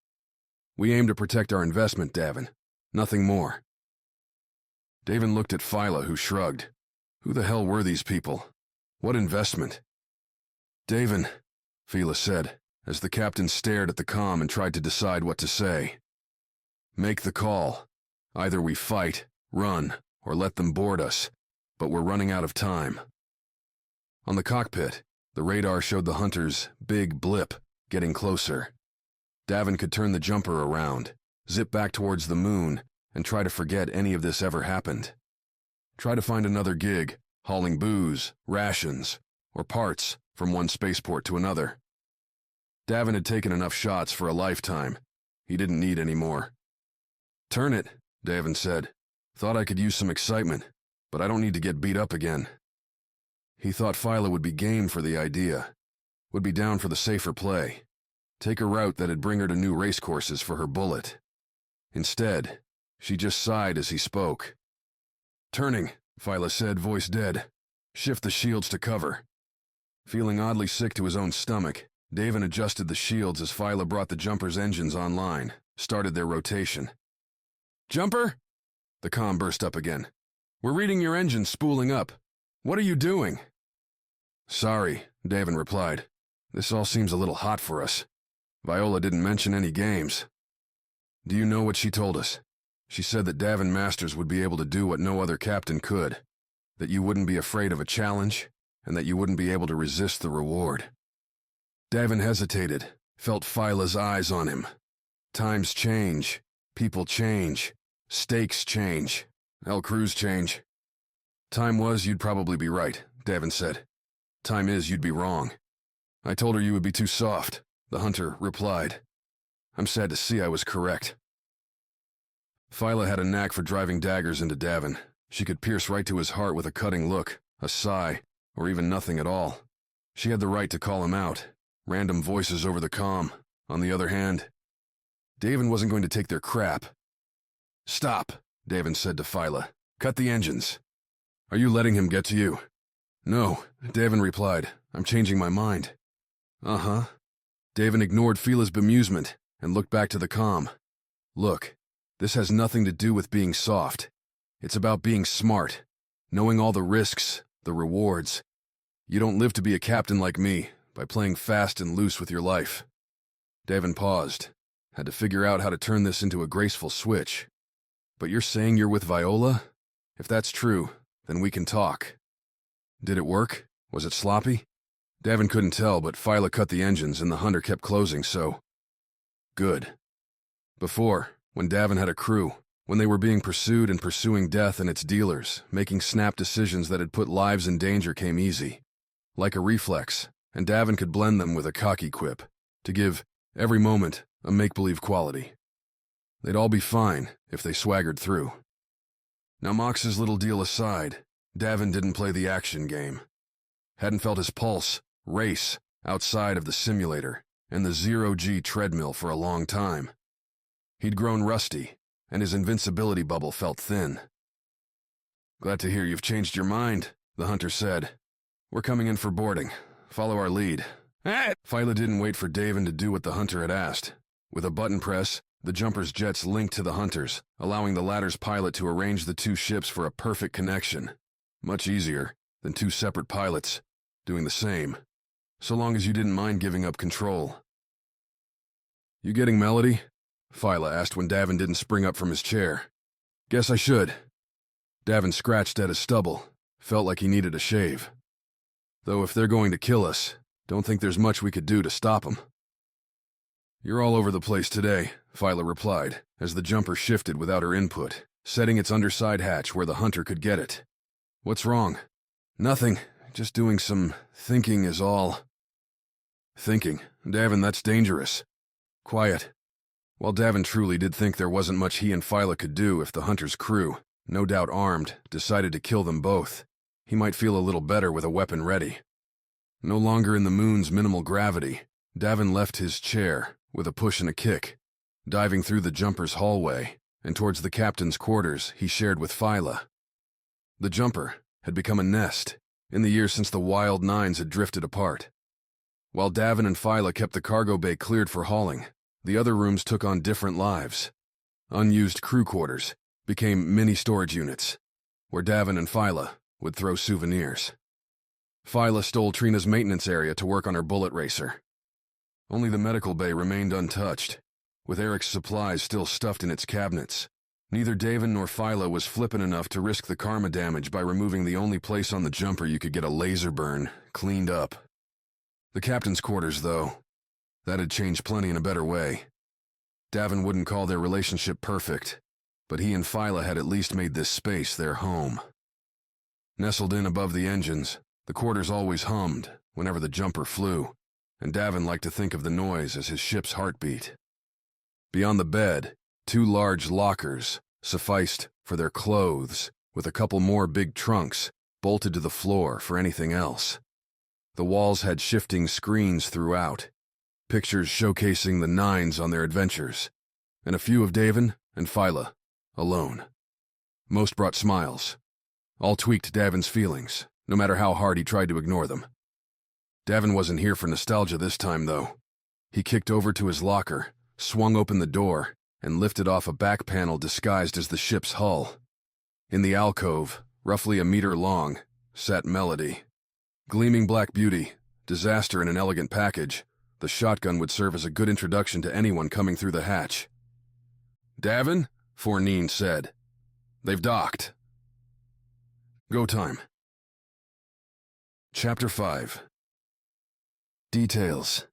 We aim to protect our investment, Davin. Nothing more. Davin looked at Phyla, who shrugged. Who the hell were these people? What investment? Davin, Phyla said, as the captain stared at the comm and tried to decide what to say. Make the call. Either we fight, run, or let them board us, but we're running out of time. On the cockpit, the radar showed the hunter's big blip getting closer. Davin could turn the jumper around, zip back towards the moon, and try to forget any of this ever happened. Try to find another gig, hauling booze, rations, or parts from one spaceport to another. Davin had taken enough shots for a lifetime. He didn't need any more. Turn it, Davin said. Thought I could use some excitement, but I don't need to get beat up again. He thought Phyla would be game for the idea, would be down for the safer play, take a route that'd bring her to new racecourses for her bullet. Instead, she just sighed as he spoke. Turning, Phyla said, voice dead. Shift the shields to cover. Feeling oddly sick to his own stomach, Davin adjusted the shields as Phyla brought the jumper's engines online, started their rotation. Jumper? The comm burst up again. We're reading your engine spooling up. What are you doing? Sorry, Davin replied. This all seems a little hot for us. Viola didn't mention any games. Do you know what she told us? She said that Davin Masters would be able to do what no other captain could, that you wouldn't be afraid of a challenge, and that you wouldn't be able to resist the reward. Davin hesitated, felt Phyla's eyes on him. Times change, people change, stakes change, El crews change. Time was you'd probably be right, Davin said. Time is you'd be wrong. I told her you would be too soft, the hunter replied. I'm sad to see I was correct. Phyla had a knack for driving daggers into Davin. She could pierce right to his heart with a cutting look, a sigh, or even nothing at all. She had the right to call him out. Random voices over the comm. On the other hand, Davin wasn't going to take their crap. Stop, Davin said to Phyla. Cut the engines. Are you letting him get to you? No, Davin replied. I'm changing my mind. Uh-huh. Davin ignored Phyla's bemusement and looked back to the comm. Look, this has nothing to do with being soft. It's about being smart, knowing all the risks, the rewards. You don't live to be a captain like me by playing fast and loose with your life. Davin paused, had to figure out how to turn this into a graceful switch. But you're saying you're with Viola? If that's true, then we can talk. Did it work? Was it sloppy? Davin couldn't tell, but Phyla cut the engines and the hunter kept closing, so... Good. Before, when Davin had a crew, when they were being pursued and pursuing death and its dealers, making snap decisions that had put lives in danger came easy. Like a reflex, and Davin could blend them with a cocky quip, to give every moment a make-believe quality. They'd all be fine if they swaggered through. Now Mox's little deal aside, Davin didn't play the action game. Hadn't felt his pulse race outside of the simulator and the zero-G treadmill for a long time. He'd grown rusty, and his invincibility bubble felt thin. Glad to hear you've changed your mind, the hunter said. We're coming in for boarding. Follow our lead. Phyla didn't wait for Davin to do what the hunter had asked. With a button press, the jumper's jets linked to the hunter's, allowing the latter's pilot to arrange the two ships for a perfect connection. Much easier than two separate pilots doing the same, so long as you didn't mind giving up control. You getting Melody? Phyla asked when Davin didn't spring up from his chair. Guess I should. Davin scratched at his stubble, felt like he needed a shave. Though if they're going to kill us, don't think there's much we could do to stop them. You're all over the place today, Phyla replied, as the jumper shifted without her input, setting its underside hatch where the hunter could get it. What's wrong? Nothing. Just doing some thinking is all. Thinking? Davin, that's dangerous. Quiet. While Davin truly did think there wasn't much he and Phyla could do if the hunter's crew, no doubt armed, decided to kill them both, he might feel a little better with a weapon ready. No longer in the moon's minimal gravity, Davin left his chair with a push and a kick, diving through the jumper's hallway and towards the captain's quarters he shared with Phyla. The jumper had become a nest in the years since the Wild Nines had drifted apart. While Davin and Phyla kept the cargo bay cleared for hauling, the other rooms took on different lives. Unused crew quarters became mini-storage units, where Davin and Phyla would throw souvenirs. Phyla stole Trina's maintenance area to work on her bullet racer. Only the medical bay remained untouched, with Eric's supplies still stuffed in its cabinets. Neither Davin nor Phyla was flippant enough to risk the karma damage by removing the only place on the jumper you could get a laser burn cleaned up. The captain's quarters, though, that had changed plenty in a better way. Davin wouldn't call their relationship perfect, but he and Phyla had at least made this space their home. Nestled in above the engines, the quarters always hummed whenever the jumper flew, and Davin liked to think of the noise as his ship's heartbeat. Beyond the bed, 2 large lockers sufficed for their clothes, with a couple more big trunks bolted to the floor for anything else. The walls had shifting screens throughout, pictures showcasing the Nines on their adventures, and a few of Davin and Phyla, alone. Most brought smiles. All tweaked Davin's feelings, no matter how hard he tried to ignore them. Davin wasn't here for nostalgia this time, though. He kicked over to his locker, swung open the door, and lifted off a back panel disguised as the ship's hull. In the alcove, roughly a meter long, sat Melody. Gleaming black beauty, disaster in an elegant package, the shotgun would serve as a good introduction to anyone coming through the hatch. "Davin," Fournine said. "They've docked. Go time." Chapter 5. Details.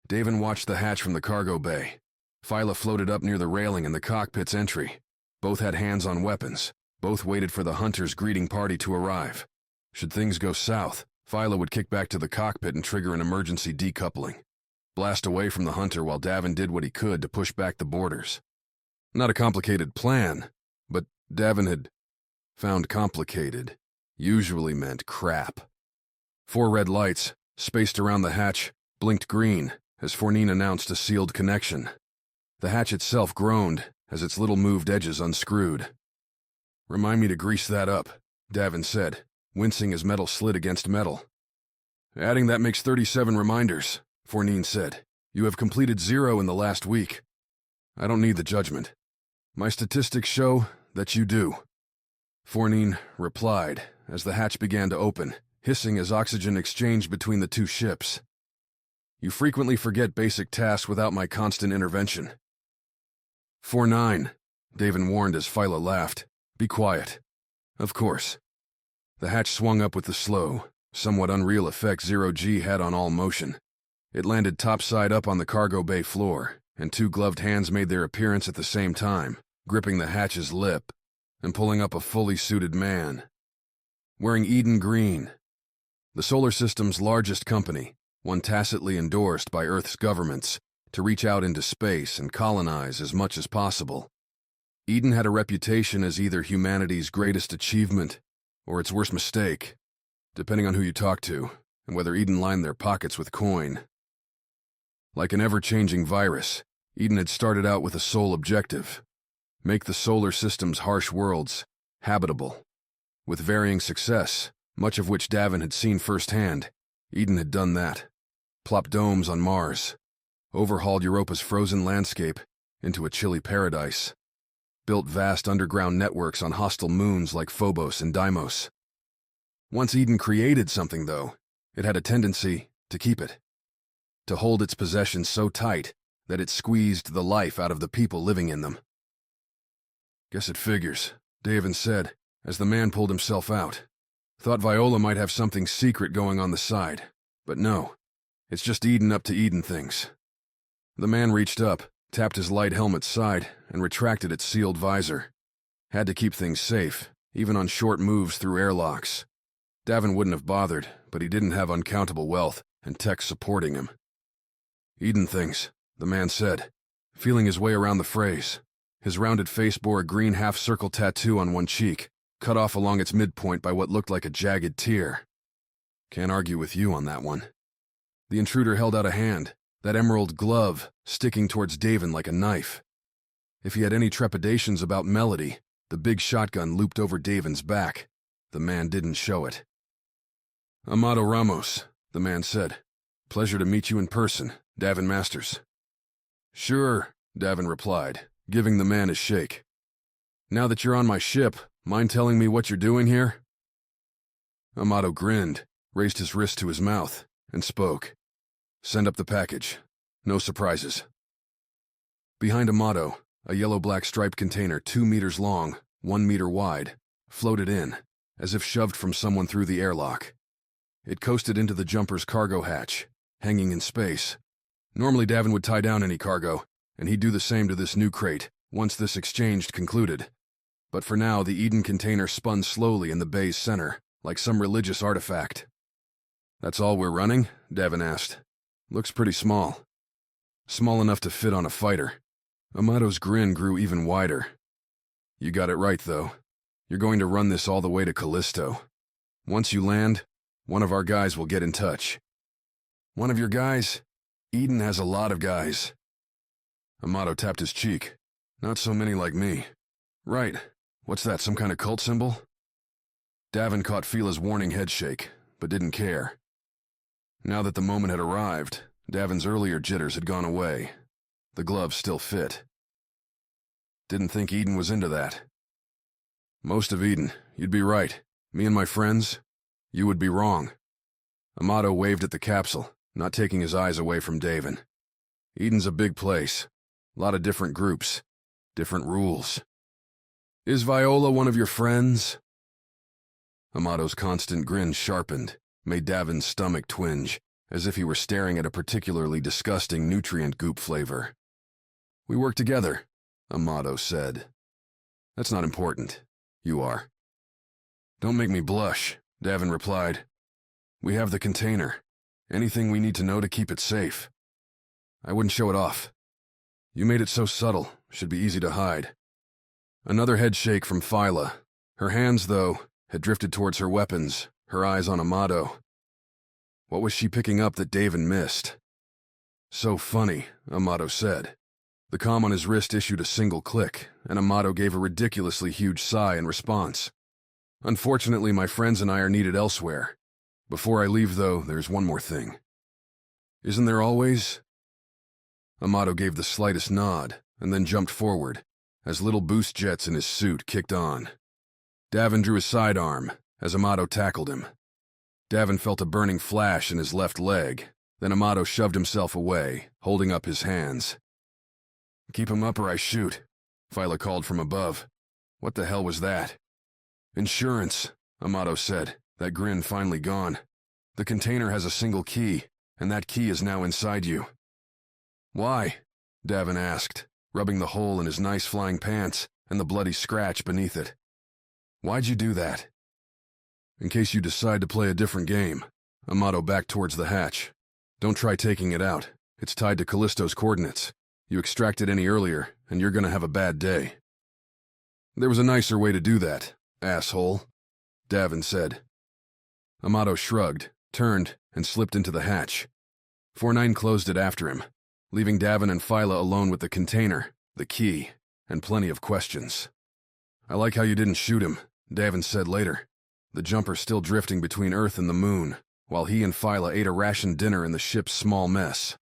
Davin watched the hatch from the cargo bay. Phyla floated up near the railing in the cockpit's entry. Both had hands on weapons. Both waited for the hunter's greeting party to arrive. Should things go south, Phyla would kick back to the cockpit and trigger an emergency decoupling. Blast away from the hunter while Davin did what he could to push back the boarders. Not a complicated plan, but Davin had found complicated usually meant crap. 4 red lights, spaced around the hatch, blinked green as Fournine announced a sealed connection. The hatch itself groaned as its little moved edges unscrewed. "Remind me to grease that up," Davin said, wincing as metal slid against metal. "Adding that makes 37 reminders," Fournine said. "You have completed 0 in the last week. I don't need the judgment. My statistics show that you do." Fournine replied as the hatch began to open, hissing as oxygen exchanged between the 2 ships. "You frequently forget basic tasks without my constant intervention." 4-9, Davin warned as Phyla laughed. "Be quiet." "Of course." The hatch swung up with the slow, somewhat unreal effect 0G had on all motion. It landed topside up on the cargo bay floor, and 2 gloved hands made their appearance at the same time, gripping the hatch's lip and pulling up a fully suited man. Wearing Eden green, the solar system's largest company, one tacitly endorsed by Earth's governments to reach out into space and colonize as much as possible. Eden had a reputation as either humanity's greatest achievement or its worst mistake, depending on who you talk to and whether Eden lined their pockets with coin. Like an ever-changing virus, Eden had started out with a sole objective: make the solar system's harsh worlds habitable. With varying success, much of which Davin had seen firsthand, Eden had done that. Plopped domes on Mars, overhauled Europa's frozen landscape into a chilly paradise, built vast underground networks on hostile moons like Phobos and Deimos. Once Eden created something, though, it had a tendency to keep it, to hold its possessions so tight that it squeezed the life out of the people living in them. "Guess it figures," Davin said, as the man pulled himself out. "Thought Viola might have something secret going on the side, but no, it's just Eden up to Eden things." The man reached up, tapped his light helmet's side, and retracted its sealed visor. Had to keep things safe, even on short moves through airlocks. Davin wouldn't have bothered, but he didn't have uncountable wealth and tech supporting him. "Eden things," the man said, feeling his way around the phrase. His rounded face bore a green half-circle tattoo on one cheek, cut off along its midpoint by what looked like a jagged tear. "Can't argue with you on that one." The intruder held out a hand, that emerald glove sticking towards Davin like a knife. If he had any trepidations about Melody, the big shotgun looped over Davin's back. The man didn't show it. "Amado Ramos," the man said. "Pleasure to meet you in person, Davin Masters." "Sure," Davin replied, giving the man a shake. "Now that you're on my ship, mind telling me what you're doing here?" Amado grinned, raised his wrist to his mouth, and spoke. "Send up the package. No surprises." Behind Amado, a yellow-black striped container 2 meters long, 1 meter wide, floated in, as if shoved from someone through the airlock. It coasted into the jumper's cargo hatch, hanging in space. Normally Davin would tie down any cargo, and he'd do the same to this new crate once this exchange concluded. But for now, the Eden container spun slowly in the bay's center, like some religious artifact. "That's all we're running?" Davin asked. "Looks pretty small." "Small enough to fit on a fighter." Amado's grin grew even wider. "You got it right, though. You're going to run this all the way to Callisto. Once you land, one of our guys will get in touch." "One of your guys? Eden has a lot of guys." Amado tapped his cheek. "Not so many like me." "Right. What's that, some kind of cult symbol?" Davin caught Phyla's warning headshake, but didn't care. Now that the moment had arrived, Davin's earlier jitters had gone away. The gloves still fit. Didn't think Eden was into that. Most of Eden, you'd be right. Me and my friends, you would be wrong. Amato waved at the capsule, not taking his eyes away from Davin. Eden's a big place. A lot of different groups. Different rules. Is Viola one of your friends? Amato's constant grin sharpened, made Davin's stomach twinge, as if he were staring at a particularly disgusting nutrient goop flavor. We work together, Amato said. That's not important. You are. Don't make me blush, Davin replied. We have the container. Anything we need to know to keep it safe. I wouldn't show it off. You made it so subtle, should be easy to hide. Another head shake from Phyla. Her hands, though, had drifted towards her weapons, her eyes on Amato. What was she picking up that Davin missed? So funny, Amato said. The comm on his wrist issued a single click, and Amato gave a ridiculously huge sigh in response. Unfortunately, my friends and I are needed elsewhere. Before I leave, though, there's one more thing. Isn't there always? Amato gave the slightest nod, and then jumped forward, as little boost jets in his suit kicked on. Davin drew his sidearm, as Amato tackled him. Davin felt a burning flash in his left leg, then Amato shoved himself away, holding up his hands. Keep him up or I shoot, Phyla called from above. What the hell was that? Insurance, Amato said, that grin finally gone. The container has a single key, and that key is now inside you. Why? Davin asked, rubbing the hole in his nice flying pants and the bloody scratch beneath it. Why'd you do that? In case you decide to play a different game. Amato backed towards the hatch. Don't try taking it out. It's tied to Callisto's coordinates. You extract it any earlier, and you're gonna have a bad day. There was a nicer way to do that, asshole, Davin said. Amato shrugged, turned, and slipped into the hatch. 4-9 closed it after him, leaving Davin and Phyla alone with the container, the key, and plenty of questions. I like how you didn't shoot him, Davin said later. The jumper still drifting between Earth and the moon, while he and Phyla ate a rationed dinner in the ship's small mess.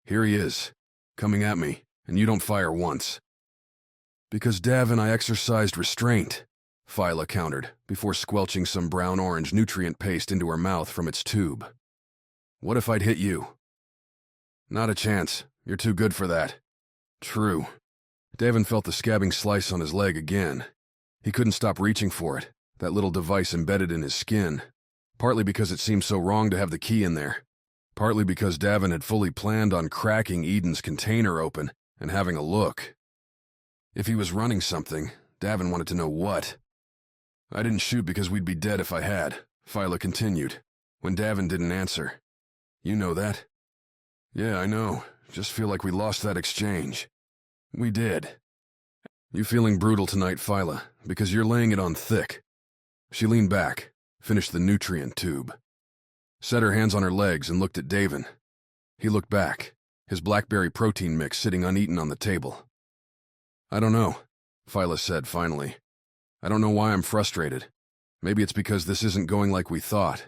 Here he is, coming at me, and you don't fire once. Because Davin, I exercised restraint, Phyla countered, before squelching some brown-orange nutrient paste into her mouth from its tube. What if I'd hit you? Not a chance. You're too good for that. True. Davin felt the scabbing slice on his leg again. He couldn't stop reaching for it, that little device embedded in his skin, partly because it seemed so wrong to have the key in there, partly because Davin had fully planned on cracking Eden's container open and having a look. If he was running something, Davin wanted to know what. I didn't shoot because we'd be dead if I had, Phyla continued, when Davin didn't answer. You know that? Yeah, I know. Just feel like we lost that exchange. We did. You feeling brutal tonight, Phyla, because you're laying it on thick. She leaned back, finished the nutrient tube, set her hands on her legs and looked at Davin. He looked back, his blackberry protein mix sitting uneaten on the table. I don't know, Phyla said finally. I don't know why I'm frustrated. Maybe it's because this isn't going like we thought.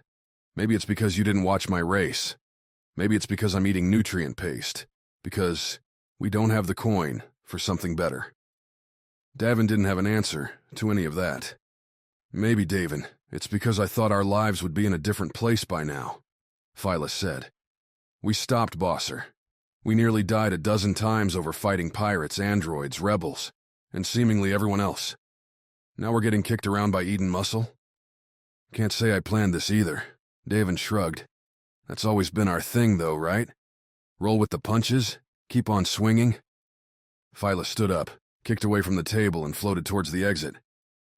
Maybe it's because you didn't watch my race. Maybe it's because I'm eating nutrient paste. Because we don't have the coin for something better. Davin didn't have an answer to any of that. Maybe, Davin, it's because I thought our lives would be in a different place by now, Phyla said. We stopped Bosser. We nearly died a dozen times over fighting pirates, androids, rebels, and seemingly everyone else. Now we're getting kicked around by Eden Muscle? Can't say I planned this either, Davin shrugged. That's always been our thing, though, right? Roll with the punches? Keep on swinging? Phyla stood up, kicked away from the table, and floated towards the exit.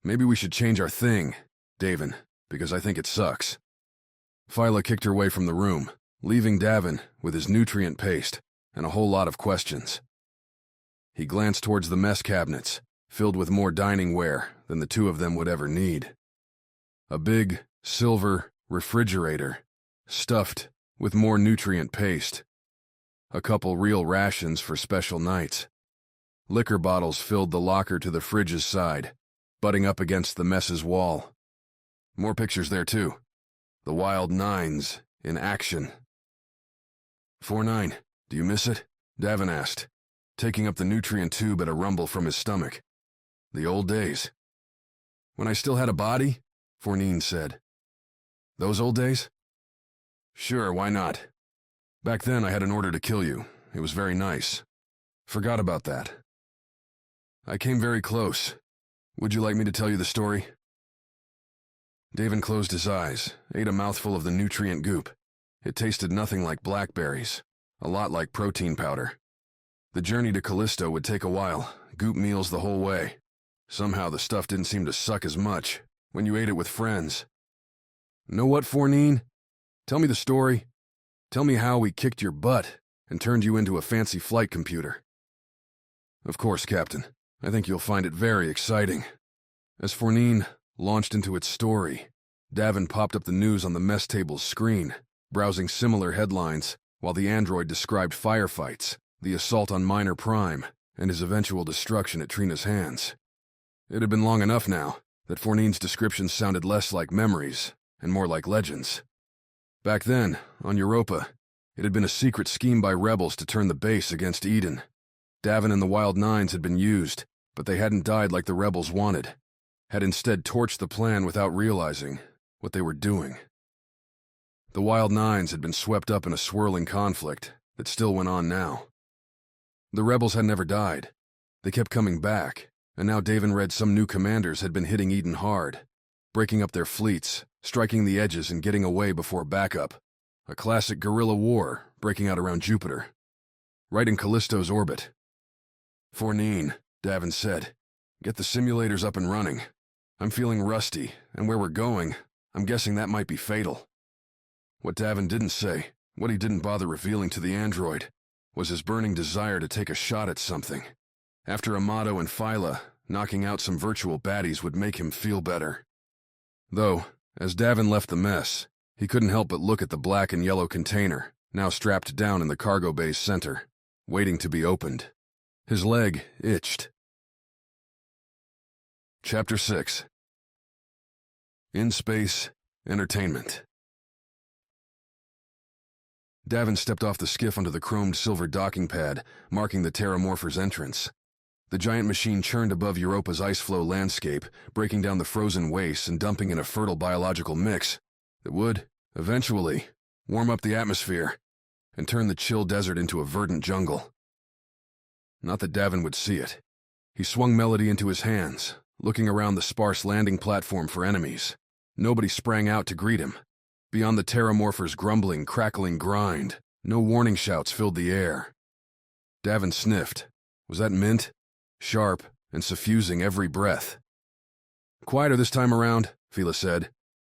Maybe we should change our thing, Davin, because I think it sucks. Phyla kicked her way from the room, leaving Davin with his nutrient paste and a whole lot of questions. He glanced towards the mess cabinets, filled with more dining ware than the two of them would ever need. A big, silver refrigerator, stuffed with more nutrient paste. A couple real rations for special nights. Liquor bottles filled the locker to the fridge's side, butting up against the mess's wall. More pictures there, too. The Wild Nines in action. 4-9, do you miss it? Davin asked, taking up the nutrient tube at a rumble from his stomach. The old days. When I still had a body? 4-9 said. Those old days? Sure, why not? Back then I had an order to kill you. It was very nice. Forgot about that. I came very close. Would you like me to tell you the story? Davin closed his eyes, ate a mouthful of the nutrient goop. It tasted nothing like blackberries, a lot like protein powder. The journey to Callisto would take a while, goop meals the whole way. Somehow the stuff didn't seem to suck as much when you ate it with friends. Know what, 4-9? Tell me the story. Tell me how we kicked your butt and turned you into a fancy flight computer. Of course, Captain. I think you'll find it very exciting. As 4-9 launched into its story, Davin popped up the news on the mess table's screen, browsing similar headlines, while the android described firefights, the assault on Minor Prime, and his eventual destruction at Trina's hands. It had been long enough now that 4-9's descriptions sounded less like memories and more like legends. Back then, on Europa, it had been a secret scheme by rebels to turn the base against Eden. Davin and the Wild Nines had been used, but they hadn't died like the rebels wanted, had instead torched the plan without realizing what they were doing. The Wild Nines had been swept up in a swirling conflict that still went on now. The rebels had never died. They kept coming back, and now Davin read some new commanders had been hitting Eden hard, breaking up their fleets, striking the edges and getting away before backup. A classic guerrilla war breaking out around Jupiter, right in Callisto's orbit. 4-9, Davin said. Get the simulators up and running. I'm feeling rusty, and where we're going, I'm guessing that might be fatal. What Davin didn't say, what he didn't bother revealing to the android, was his burning desire to take a shot at something. After Amato and Phyla, knocking out some virtual baddies would make him feel better. Though, as Davin left the mess, he couldn't help but look at the black and yellow container, now strapped down in the cargo bay's center, waiting to be opened. His leg itched. Chapter 6. In Space, Entertainment. Davin stepped off the skiff onto the chromed silver docking pad, marking the Terramorpher's entrance. The giant machine churned above Europa's ice-flow landscape, breaking down the frozen wastes and dumping in a fertile biological mix that would, eventually, warm up the atmosphere and turn the chill desert into a verdant jungle. Not that Davin would see it. He swung Melody into his hands, looking around the sparse landing platform for enemies. Nobody sprang out to greet him. Beyond the Terramorpher's grumbling, crackling grind, no warning shouts filled the air. Davin sniffed. Was that mint? Sharp and suffusing every breath. Quieter this time around, Phyla said,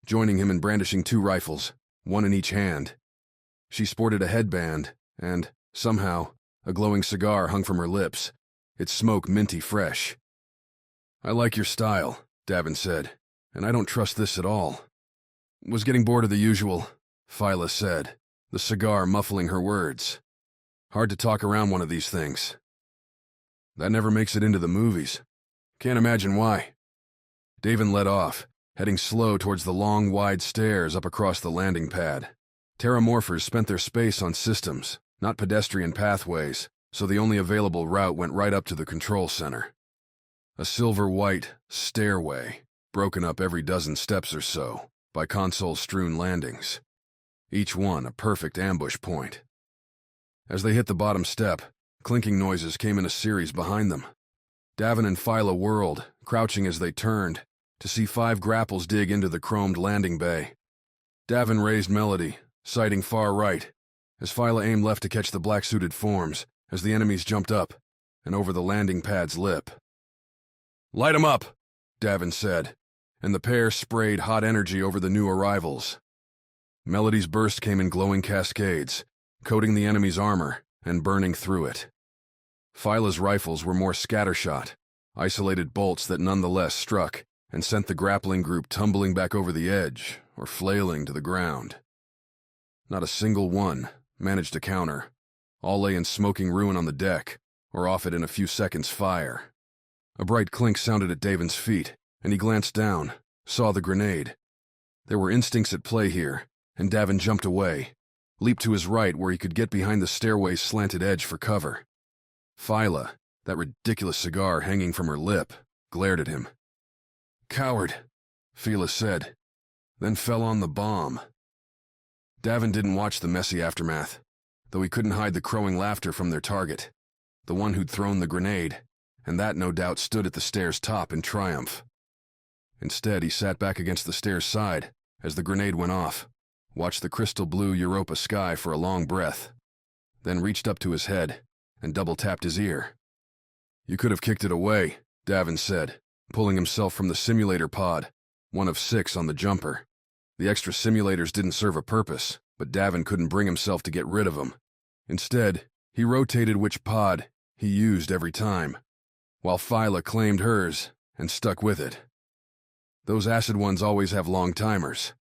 joining him in brandishing 2 rifles, one in each hand. She sported a headband, and, somehow, a glowing cigar hung from her lips, its smoke minty fresh. I like your style, Davin said, and I don't trust this at all. Was getting bored of the usual, Phyla said, the cigar muffling her words. Hard to talk around one of these things. That never makes it into the movies. Can't imagine why. Davin led off, heading slow towards the long, wide stairs up across the landing pad. Terramorphers spent their space on systems, not pedestrian pathways, so the only available route went right up to the control center. A silver-white stairway, broken up every dozen steps or so by console-strewn landings, each one a perfect ambush point. As they hit the bottom step, clinking noises came in a series behind them. Davin and Phyla whirled, crouching as they turned, to see 5 grapples dig into the chromed landing bay. Davin raised Melody, sighting far right, as Phyla aimed left to catch the black-suited forms as the enemies jumped up and over the landing pad's lip. "Light 'em up," Davin said, and the pair sprayed hot energy over the new arrivals. Melody's burst came in glowing cascades, coating the enemy's armor and burning through it. Phyla's rifles were more scattershot, isolated bolts that nonetheless struck and sent the grappling group tumbling back over the edge or flailing to the ground. Not a single one managed to counter. All lay in smoking ruin on the deck, or off it in a few seconds' fire. A bright clink sounded at Davin's feet, and he glanced down, saw the grenade. There were instincts at play here, and Davin jumped away, leaped to his right where he could get behind the stairway's slanted edge for cover. Phyla, that ridiculous cigar hanging from her lip, glared at him. "Coward," Phyla said, then fell on the bomb. Davin didn't watch the messy aftermath, though he couldn't hide the crowing laughter from their target, the one who'd thrown the grenade, and that no doubt stood at the stair's top in triumph. Instead, he sat back against the stair's side as the grenade went off, watched the crystal blue Europa sky for a long breath, then reached up to his head and double-tapped his ear. "You could have kicked it away," Davin said, pulling himself from the simulator pod, one of 6 on the jumper. The extra simulators didn't serve a purpose, but Davin couldn't bring himself to get rid of them. Instead, he rotated which pod he used every time, while Phyla claimed hers and stuck with it. Those acid ones always have long timers.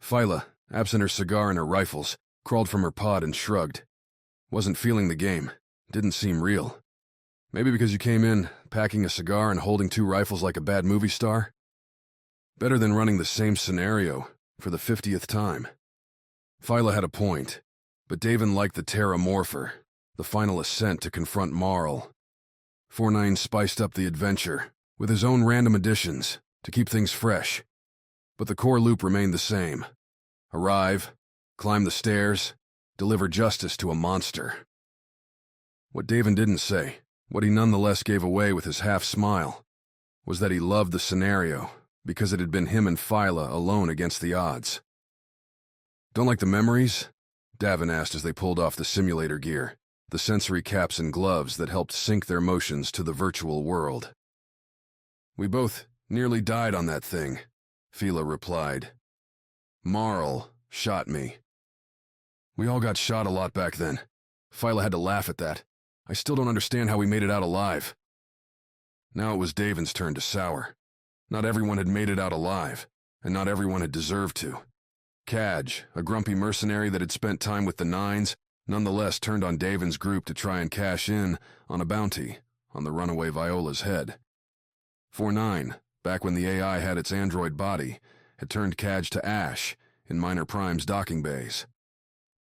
Phyla, absent her cigar and her rifles, crawled from her pod and shrugged. Wasn't feeling the game. Didn't seem real. Maybe because you came in packing a cigar and holding 2 rifles like a bad movie star? Better than running the same scenario for the 50th time. Phyla had a point, but Davin liked the Terra Morpher, the final ascent to confront Marl. 4-9 spiced up the adventure with his own random additions to keep things fresh, but the core loop remained the same. Arrive, climb the stairs, deliver justice to a monster. What Davin didn't say, what he nonetheless gave away with his half-smile, was that he loved the scenario because it had been him and Phyla alone against the odds. "Don't like the memories?" Davin asked as they pulled off the simulator gear, the sensory caps and gloves that helped sync their motions to the virtual world. "We both nearly died on that thing," Phyla replied. "Marl shot me." "We all got shot a lot back then." Phyla had to laugh at that. "I still don't understand how we made it out alive." Now it was Davin's turn to sour. Not everyone had made it out alive, and not everyone had deserved to. Cadge, a grumpy mercenary that had spent time with the Nines, nonetheless turned on Davin's group to try and cash in on a bounty on the runaway Viola's head. 4-9, back when the AI had its android body, had turned Cadge to ash in Minor Prime's docking bays.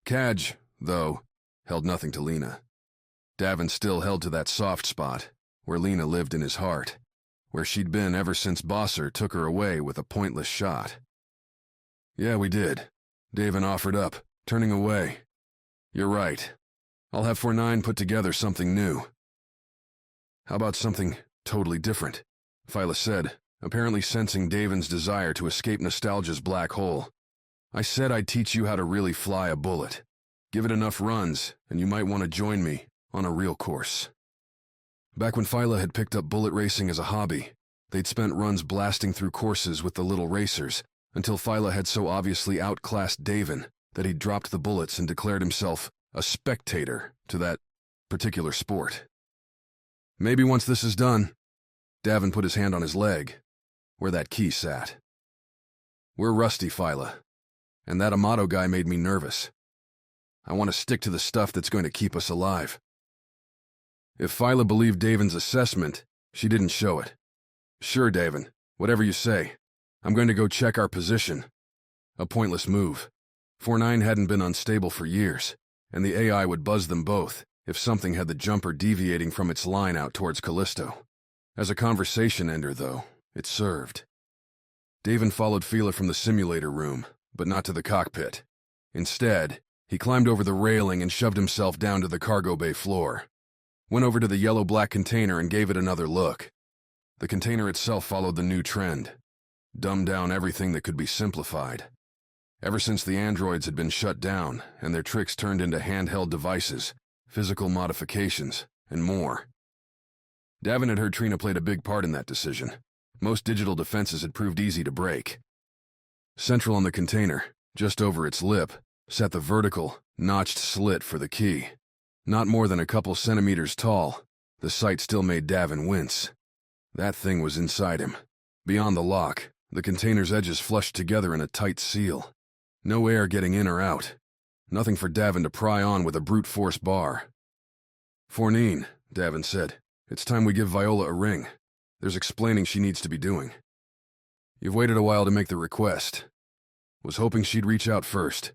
Cadge, though, held nothing to Lena. Davin still held to that soft spot, where Lena lived in his heart, where she'd been ever since Bosser took her away with a pointless shot. "Yeah, we did," Davin offered up, turning away. "You're right. I'll have 4-9 put together something new." "How about something totally different?" Phyla said, apparently sensing Davin's desire to escape nostalgia's black hole. "I said I'd teach you how to really fly a bullet. Give it enough runs, and you might want to join me on a real course." Back when Phyla had picked up bullet racing as a hobby, they'd spent runs blasting through courses with the little racers, until Phyla had so obviously outclassed Davin that he'd dropped the bullets and declared himself a spectator to that particular sport. "Maybe once this is done," Davin put his hand on his leg, where that key sat. "We're rusty, Phyla, and that Amato guy made me nervous. I want to stick to the stuff that's going to keep us alive." If Phyla believed Davin's assessment, she didn't show it. "Sure, Davin, whatever you say. I'm going to go check our position." A pointless move. 4-9 hadn't been unstable for years, and the AI would buzz them both if something had the jumper deviating from its line out towards Callisto. As a conversation ender, though, it served. Davin followed Phyla from the simulator room, but not to the cockpit. Instead, he climbed over the railing and shoved himself down to the cargo bay floor. Went over to the yellow-black container and gave it another look. The container itself followed the new trend. Dumb down everything that could be simplified. Ever since the androids had been shut down and their tricks turned into handheld devices, physical modifications, and more. Davin had heard Trina played a big part in that decision. Most digital defenses had proved easy to break. Central on the container, just over its lip, sat the vertical, notched slit for the key. Not more than a couple centimeters tall, the sight still made Davin wince. That thing was inside him. Beyond the lock, the container's edges flushed together in a tight seal. No air getting in or out. Nothing for Davin to pry on with a brute force bar. 4-9, Davin said. "It's time we give Viola a ring. There's explaining she needs to be doing." "You've waited a while to make the request. Was hoping she'd reach out first."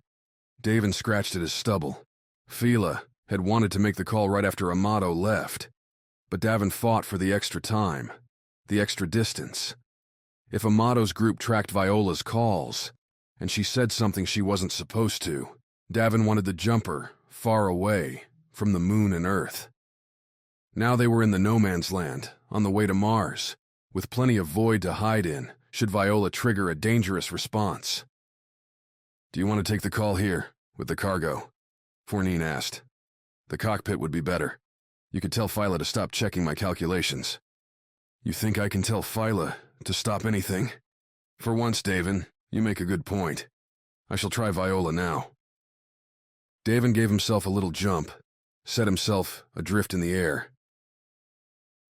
Davin scratched at his stubble. Phyla had wanted to make the call right after Amato left, but Davin fought for the extra time, the extra distance. If Amato's group tracked Viola's calls, and she said something she wasn't supposed to, Davin wanted the jumper far away from the moon and Earth. Now they were in the no man's land, on the way to Mars, with plenty of void to hide in should Viola trigger a dangerous response. "Do you want to take the call here, with the cargo?" Fournine asked. "The cockpit would be better. You could tell Phyla to stop checking my calculations." "You think I can tell Phyla to stop anything?" "For once, Davin, you make a good point. I shall try Viola now." Davin gave himself a little jump, set himself adrift in the air.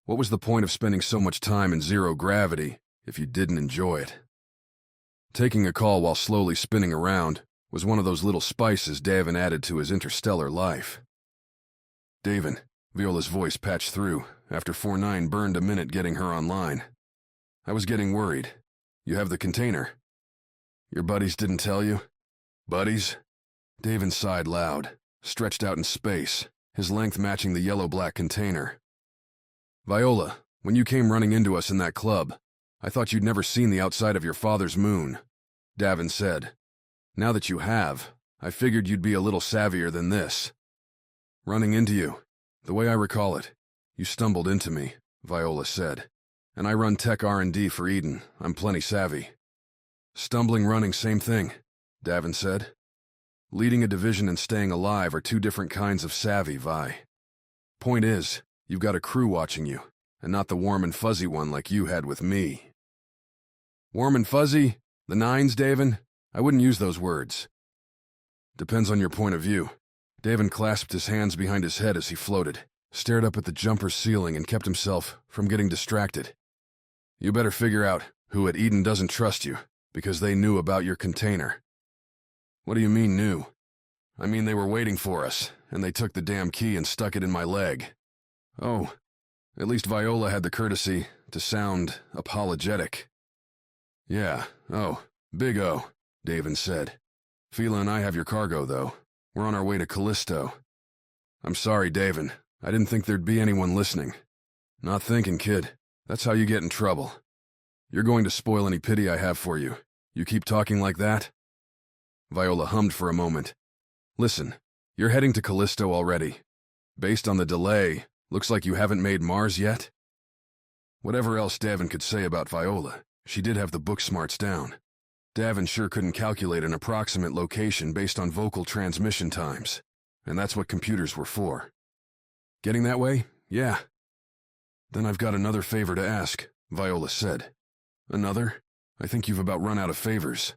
What was the point of spending so much time in zero gravity if you didn't enjoy it? Taking a call while slowly spinning around was one of those little spices Davin added to his interstellar life. "Davin," Viola's voice patched through after 49 burned a minute getting her online. "I was getting worried. You have the container." "Your buddies didn't tell you?" "Buddies?" Davin sighed loud, stretched out in space, his length matching the yellow-black container. "Viola, when you came running into us in that club, I thought you'd never seen the outside of your father's moon," Davin said. "Now that you have, I figured you'd be a little savvier than this." "Running into you. The way I recall it, you stumbled into me," Viola said. "And I run tech R&D for Eden. I'm plenty savvy." "Stumbling, running, same thing," Davin said. "Leading a division and staying alive are two different kinds of savvy, Vi. Point is, you've got a crew watching you, and not the warm and fuzzy one like you had with me." "Warm and fuzzy? The nines, Davin? I wouldn't use those words." "Depends on your point of view." Davin clasped his hands behind his head as he floated, stared up at the jumper's ceiling and kept himself from getting distracted. "You better figure out who at Eden doesn't trust you, because they knew about your container." "What do you mean, knew?" "I mean they were waiting for us, and they took the damn key and stuck it in my leg." "Oh, at least Viola had the courtesy to sound apologetic." "Yeah, oh, big O," Davin said. "Phyla and I have your cargo, though. We're on our way to Callisto." "I'm sorry, Davin. I didn't think there'd be anyone listening." "Not thinking, kid. That's how you get in trouble. You're going to spoil any pity I have for you. You keep talking like that?" Viola hummed for a moment. "Listen, you're heading to Callisto already. Based on the delay, looks like you haven't made Mars yet?" Whatever else Davin could say about Viola, she did have the book smarts down. Davin sure couldn't calculate an approximate location based on vocal transmission times, and that's what computers were for. "Getting that way? Yeah." "Then I've got another favor to ask," Viola said. "Another? I think you've about run out of favors."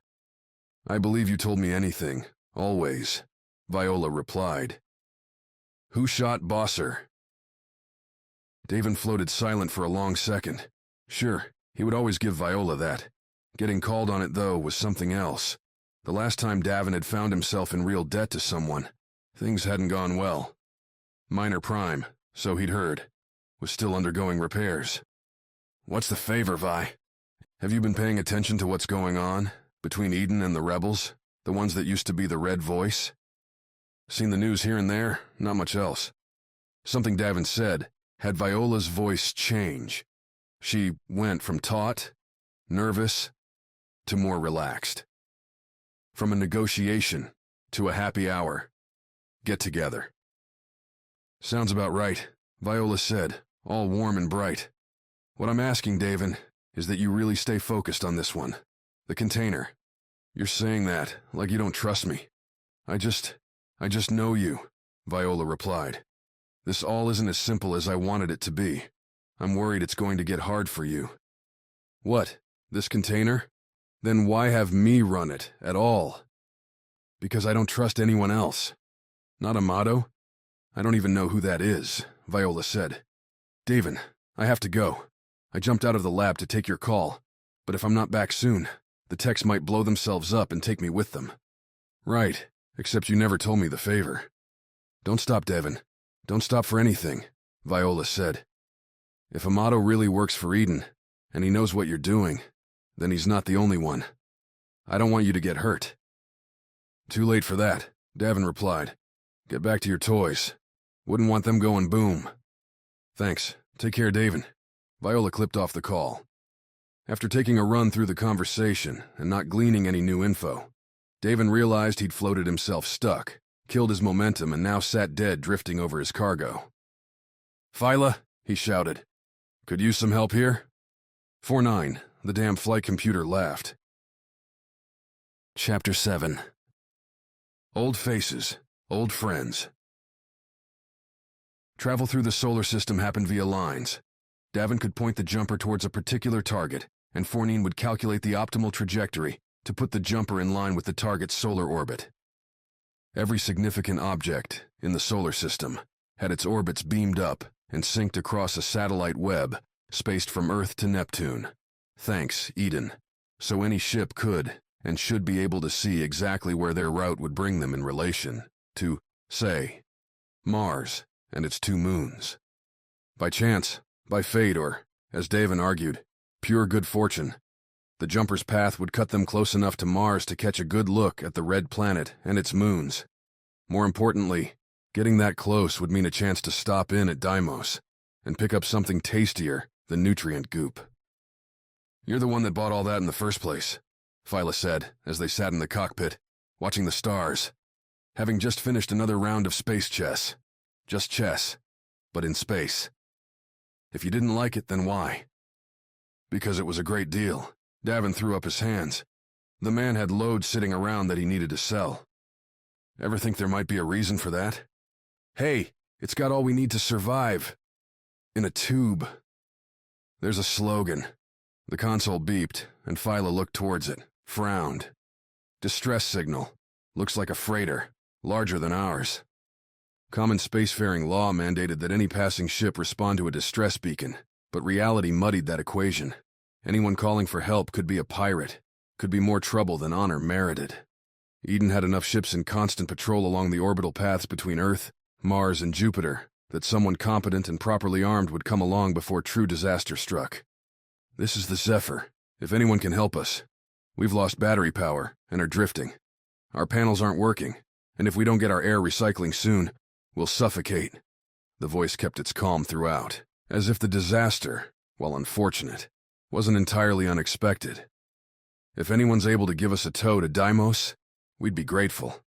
"I believe you told me anything, always," Viola replied. "Who shot Bosser?" Davin floated silent for a long second. Sure, he would always give Viola that. Getting called on it, though, was something else. The last time Davin had found himself in real debt to someone, things hadn't gone well. Minor Prime, so he'd heard, was still undergoing repairs. "What's the favor, Vi? Have you been paying attention to what's going on between Eden and the rebels, the ones that used to be the Red Voice?" "Seen the news here and there, not much else." Something Davin said had Viola's voice change. She went from taut, nervous, to more relaxed. From a negotiation to a happy hour. Get together. "Sounds about right," Viola said, all warm and bright. "What I'm asking, Davin, is that you really stay focused on this one. The container. You're saying that like you don't trust me." I just know you," Viola replied. "This all isn't as simple as I wanted it to be. I'm worried it's going to get hard for you." "What? This container? Then why have me run it at all?" "Because I don't trust anyone else." "Not Amato?" "I don't even know who that is," Viola said. "Davin, I have to go. I jumped out of the lab to take your call, but if I'm not back soon, the techs might blow themselves up and take me with them." "Right, except you never told me the favor." "Don't stop, Davin. Don't stop for anything," Viola said. "If Amato really works for Eden, and he knows what you're doing, then he's not the only one. I don't want you to get hurt." "Too late for that," Davin replied. Get back to your toys. Wouldn't want them going boom. Thanks. Take care, Davin. Viola clipped off the call. After taking a run through the conversation and not gleaning any new info, Davin realized he'd floated himself stuck, killed his momentum, and now sat dead drifting over his cargo. Phyla, he shouted. Could use some help here? 4-9, the damn flight computer laughed. Chapter 7. Old faces, old friends. Travel through the solar system happened via lines. Davin could point the jumper towards a particular target, and 4-9 would calculate the optimal trajectory to put the jumper in line with the target's solar orbit. Every significant object in the solar system had its orbits beamed up and synced across a satellite web spaced from Earth to Neptune. Thanks, Eden. So any ship could and should be able to see exactly where their route would bring them in relation to, say, Mars and its 2 moons. By chance, by fate, or, as Davin argued, pure good fortune, the jumper's path would cut them close enough to Mars to catch a good look at the red planet and its moons. More importantly, getting that close would mean a chance to stop in at Deimos and pick up something tastier than nutrient goop. You're the one that bought all that in the first place, Phyla said as they sat in the cockpit, watching the stars, having just finished another round of space chess. Just chess, but in space. If you didn't like it, then why? Because it was a great deal. Davin threw up his hands. The man had loads sitting around that he needed to sell. Ever think there might be a reason for that? Hey, it's got all we need to survive. In a tube. There's a slogan. The console beeped, and Phyla looked towards it, frowned. Distress signal. Looks like a freighter, larger than ours. Common spacefaring law mandated that any passing ship respond to a distress beacon, but reality muddied that equation. Anyone calling for help could be a pirate, could be more trouble than honor merited. Eden had enough ships in constant patrol along the orbital paths between Earth, Mars, and Jupiter that someone competent and properly armed would come along before true disaster struck. This is the Zephyr. If anyone can help us. We've lost battery power and are drifting. Our panels aren't working, and if we don't get our air recycling soon, we'll suffocate. The voice kept its calm throughout, as if the disaster, while unfortunate, wasn't entirely unexpected. If anyone's able to give us a tow to Deimos, we'd be grateful.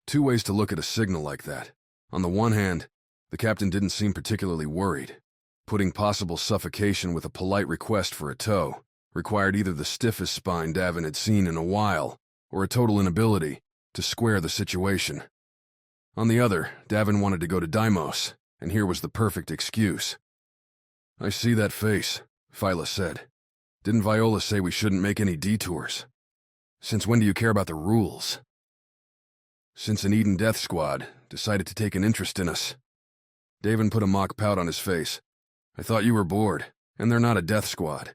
2 ways to look at a signal like that. On the one hand, the captain didn't seem particularly worried. Putting possible suffocation with a polite request for a tow required either the stiffest spine Davin had seen in a while, or a total inability to square the situation. On the other, Davin wanted to go to Deimos, and here was the perfect excuse. I see that face, Phyla said. Didn't Viola say we shouldn't make any detours? Since when do you care about the rules? Since an Eden Death Squad decided to take an interest in us. Davin put a mock pout on his face. I thought you were bored, and they're not a death squad.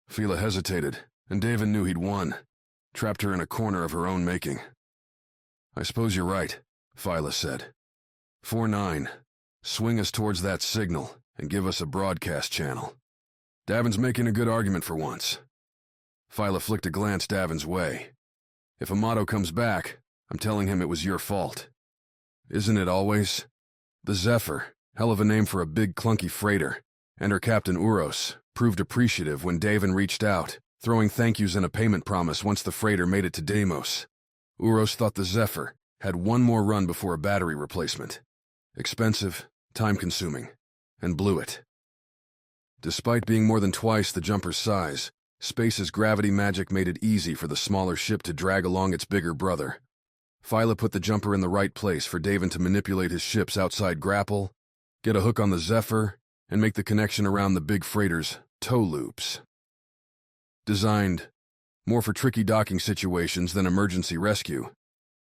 Phyla hesitated, and Davin knew he'd won. Trapped her in a corner of her own making. I suppose you're right, Phyla said. 4-9, swing us towards that signal and give us a broadcast channel. Davin's making a good argument for once. Phyla flicked a glance Davin's way. If Amato comes back, I'm telling him it was your fault. Isn't it always? The Zephyr, hell of a name for a big clunky freighter, and her captain Uros proved appreciative when Davin reached out, throwing thank yous and a payment promise once the freighter made it to Deimos. Uros thought the Zephyr had one more run before a battery replacement. Expensive, time-consuming, and blew it. Despite being more than twice the jumper's size, space's gravity magic made it easy for the smaller ship to drag along its bigger brother. Phyla put the jumper in the right place for Davin to manipulate his ship's outside grapple, get a hook on the Zephyr, and make the connection around the big freighter's tow loops. Designed more for tricky docking situations than emergency rescue,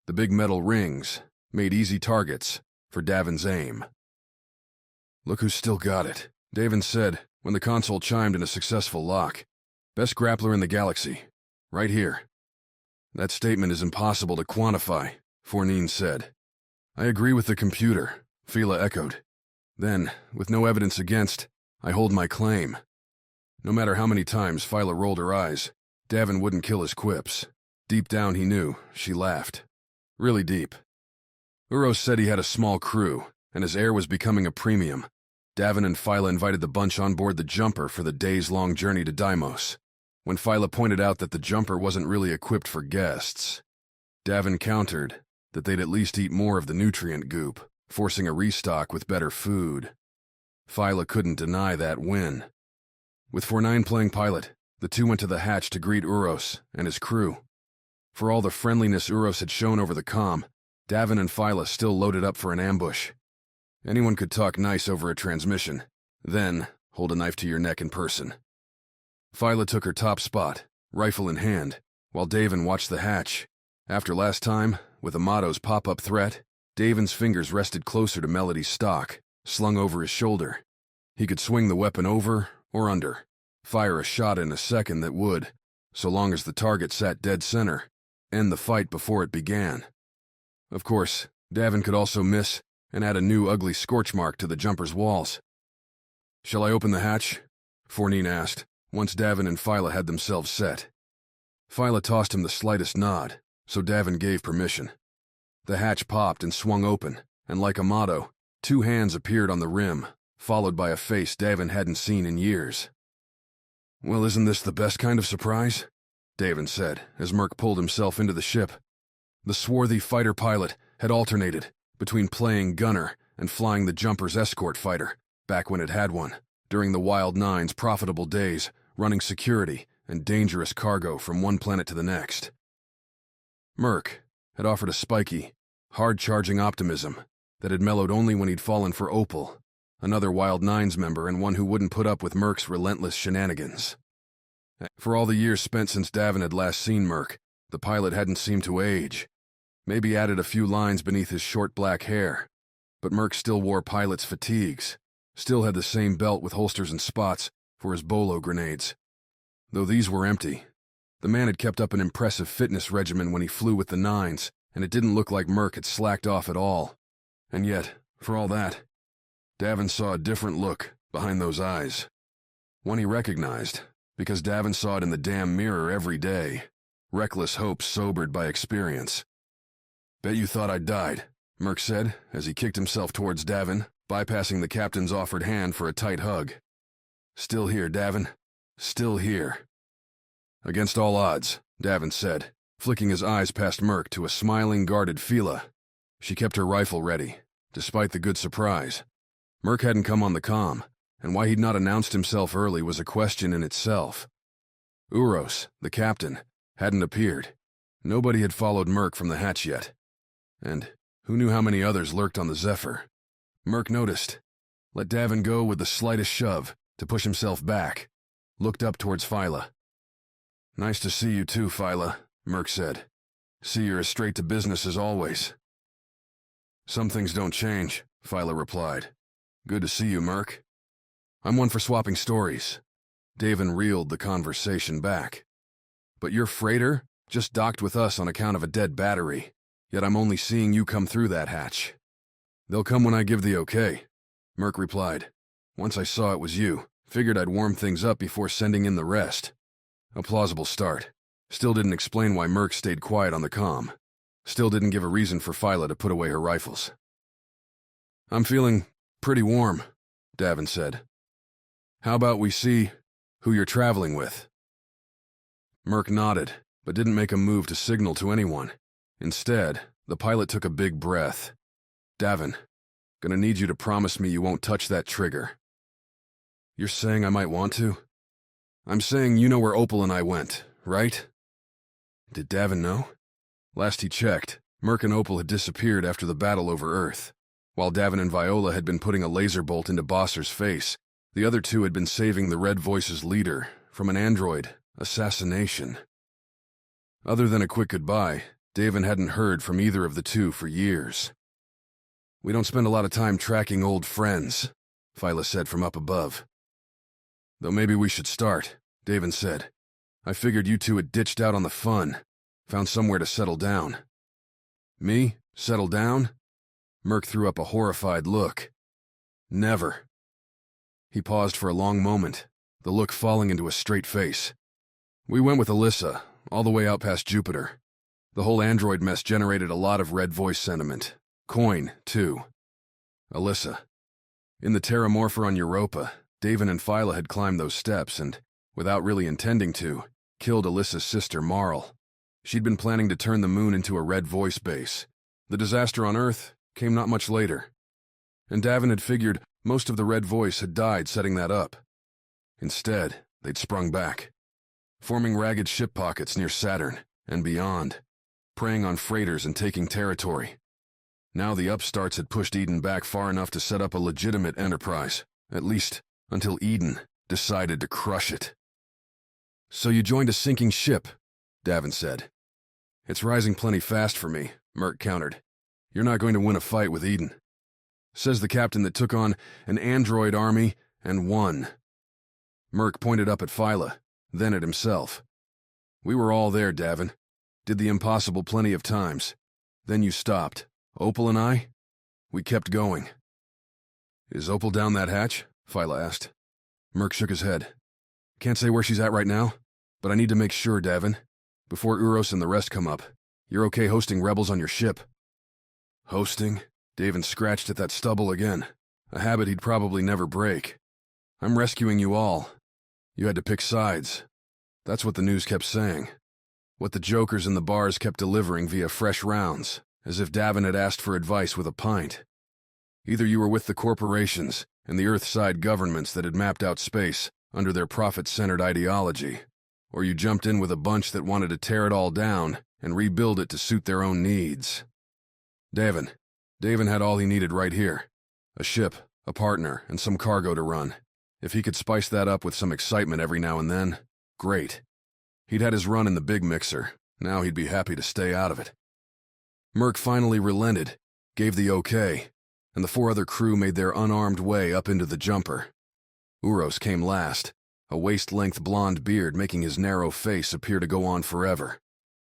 the big metal rings made easy targets for Davin's aim. Look who's still got it, Davin said when the console chimed in a successful lock. Best grappler in the galaxy, right here. That statement is impossible to quantify, 4-9 said. I agree with the computer, Phyla echoed. Then, with no evidence against, I hold my claim. No matter how many times Phyla rolled her eyes, Davin wouldn't kill his quips. Deep down he knew she laughed. really deep. Uros said he had a small crew, and his air was becoming a premium. Davin and Phyla invited the bunch on board the jumper for the days-long journey to Deimos. When Phyla pointed out that the jumper wasn't really equipped for guests, Davin countered that they'd at least eat more of the nutrient goop, forcing a restock with better food. Phyla couldn't deny that win. With 4-9 playing pilot, the two went to the hatch to greet Uros and his crew. For all the friendliness Uros had shown over the comm, Davin and Phyla still loaded up for an ambush. Anyone could talk nice over a transmission, then hold a knife to your neck in person. Phyla took her top spot, rifle in hand, while Davin watched the hatch. After last time, with Amato's pop-up threat, Davin's fingers rested closer to Melody's stock, slung over his shoulder. He could swing the weapon over or under, fire a shot in a second that would, so long as the target sat dead center, end the fight before it began. Of course, Davin could also miss and add a new ugly scorch mark to the jumper's walls. "Shall I open the hatch?" Fourteen asked, once Davin and Phyla had themselves set. Phyla tossed him the slightest nod, so Davin gave permission. The hatch popped and swung open, and like Amato, 2 hands appeared on the rim, followed by a face Davin hadn't seen in years. "Well, isn't this the best kind of surprise?" Davin said, as Merc pulled himself into the ship. The swarthy fighter pilot had alternated between playing gunner and flying the jumper's escort fighter, back when it had one, during the Wild Nine's profitable days, running security and dangerous cargo from one planet to the next. Merc had offered a spiky, hard-charging optimism that had mellowed only when he'd fallen for Opal, another Wild Nine's member and one who wouldn't put up with Merc's relentless shenanigans. For all the years spent since Davin had last seen Merc, the pilot hadn't seemed to age. Maybe added a few lines beneath his short black hair, but Merc still wore pilot's fatigues, still had the same belt with holsters and spots for his bolo grenades. Though these were empty, the man had kept up an impressive fitness regimen when he flew with the Nines, and it didn't look like Merc had slacked off at all. And yet, for all that, Davin saw a different look behind those eyes. One he recognized, because Davin saw it in the damn mirror every day. Reckless hope sobered by experience. "Bet you thought I'd died," Merc said, as he kicked himself towards Davin, bypassing the captain's offered hand for a tight hug. "Still here, Davin. Still here." "Against all odds," Davin said, flicking his eyes past Merc to a smiling, guarded Phyla. She kept her rifle ready, despite the good surprise. Merc hadn't come on the comm, and why he'd not announced himself early was a question in itself. Uros, the captain, hadn't appeared. Nobody had followed Merc from the hatch yet. And who knew how many others lurked on the Zephyr? Merc noticed, let Davin go with the slightest shove to push himself back, looked up towards Phyla. "Nice to see you too, Phyla," Merc said. "See you're as straight to business as always." "Some things don't change," Phyla replied. "Good to see you, Merc." "I'm one for swapping stories." Davin reeled the conversation back. "But your freighter just docked with us on account of a dead battery. Yet I'm only seeing you come through that hatch." "They'll come when I give the okay," Merc replied. "Once I saw it was you, figured I'd warm things up before sending in the rest." A plausible start. Still didn't explain why Merc stayed quiet on the comm. Still didn't give a reason for Phyla to put away her rifles. "I'm feeling pretty warm," Davin said. "How about we see who you're traveling with?" Merc nodded, but didn't make a move to signal to anyone. Instead, the pilot took a big breath. "Davin, gonna need you to promise me you won't touch that trigger." "You're saying I might want to?" "I'm saying you know where Opal and I went, right?" Did Davin know? Last he checked, Merc and Opal had disappeared after the battle over Earth. While Davin and Viola had been putting a laser bolt into Bosser's face, the other two had been saving the Red Voice's leader from an android assassination. Other than a quick goodbye, Davin hadn't heard from either of the two for years. "We don't spend a lot of time tracking old friends," Phyla said from up above. "Though maybe we should start," Davin said. "I figured you two had ditched out on the fun, found somewhere to settle down." "Me? Settle down?" Merc threw up a horrified look. "Never." He paused for a long moment, the look falling into a straight face. "We went with Alyssa, all the way out past Jupiter. The whole android mess generated a lot of red voice sentiment. Coin, too. Alyssa. In the terramorpher on Europa, Davin and Phyla had climbed those steps and, without really intending to, killed Alyssa's sister Marl. She'd been planning to turn the moon into a red voice base. The disaster on Earth came not much later. And Davin had figured most of the red voice had died setting that up. Instead, they'd sprung back, forming ragged ship pockets near Saturn and beyond, preying on freighters and taking territory. Now the upstarts had pushed Eden back far enough to set up a legitimate enterprise, at least until Eden decided to crush it. "So you joined a sinking ship," Davin said. "It's rising plenty fast for me," Merc countered. "You're not going to win a fight with Eden," says the captain that took on an android army and won. Merc pointed up at Phyla, then at himself. "We were all there, Davin. Did the impossible plenty of times. Then you stopped. Opal and I? We kept going." "Is Opal down that hatch?" Phyla asked. Merc shook his head. "Can't say where she's at right now, but I need to make sure, Davin. Before Uros and the rest come up, you're okay hosting rebels on your ship." "Hosting?" Davin scratched at that stubble again, a habit he'd probably never break. "I'm rescuing you all. You had to pick sides." That's what the news kept saying. What the jokers in the bars kept delivering via fresh rounds, as if Davin had asked for advice with a pint. Either you were with the corporations and the Earth-side governments that had mapped out space under their profit-centered ideology, or you jumped in with a bunch that wanted to tear it all down and rebuild it to suit their own needs. Davin had all he needed right here. A ship, a partner, and some cargo to run. If he could spice that up with some excitement every now and then, great. He'd had his run in the big mixer. Now he'd be happy to stay out of it. Merc finally relented, gave the okay, and the 4 other crew made their unarmed way up into the jumper. Uros came last, a waist-length blonde beard making his narrow face appear to go on forever.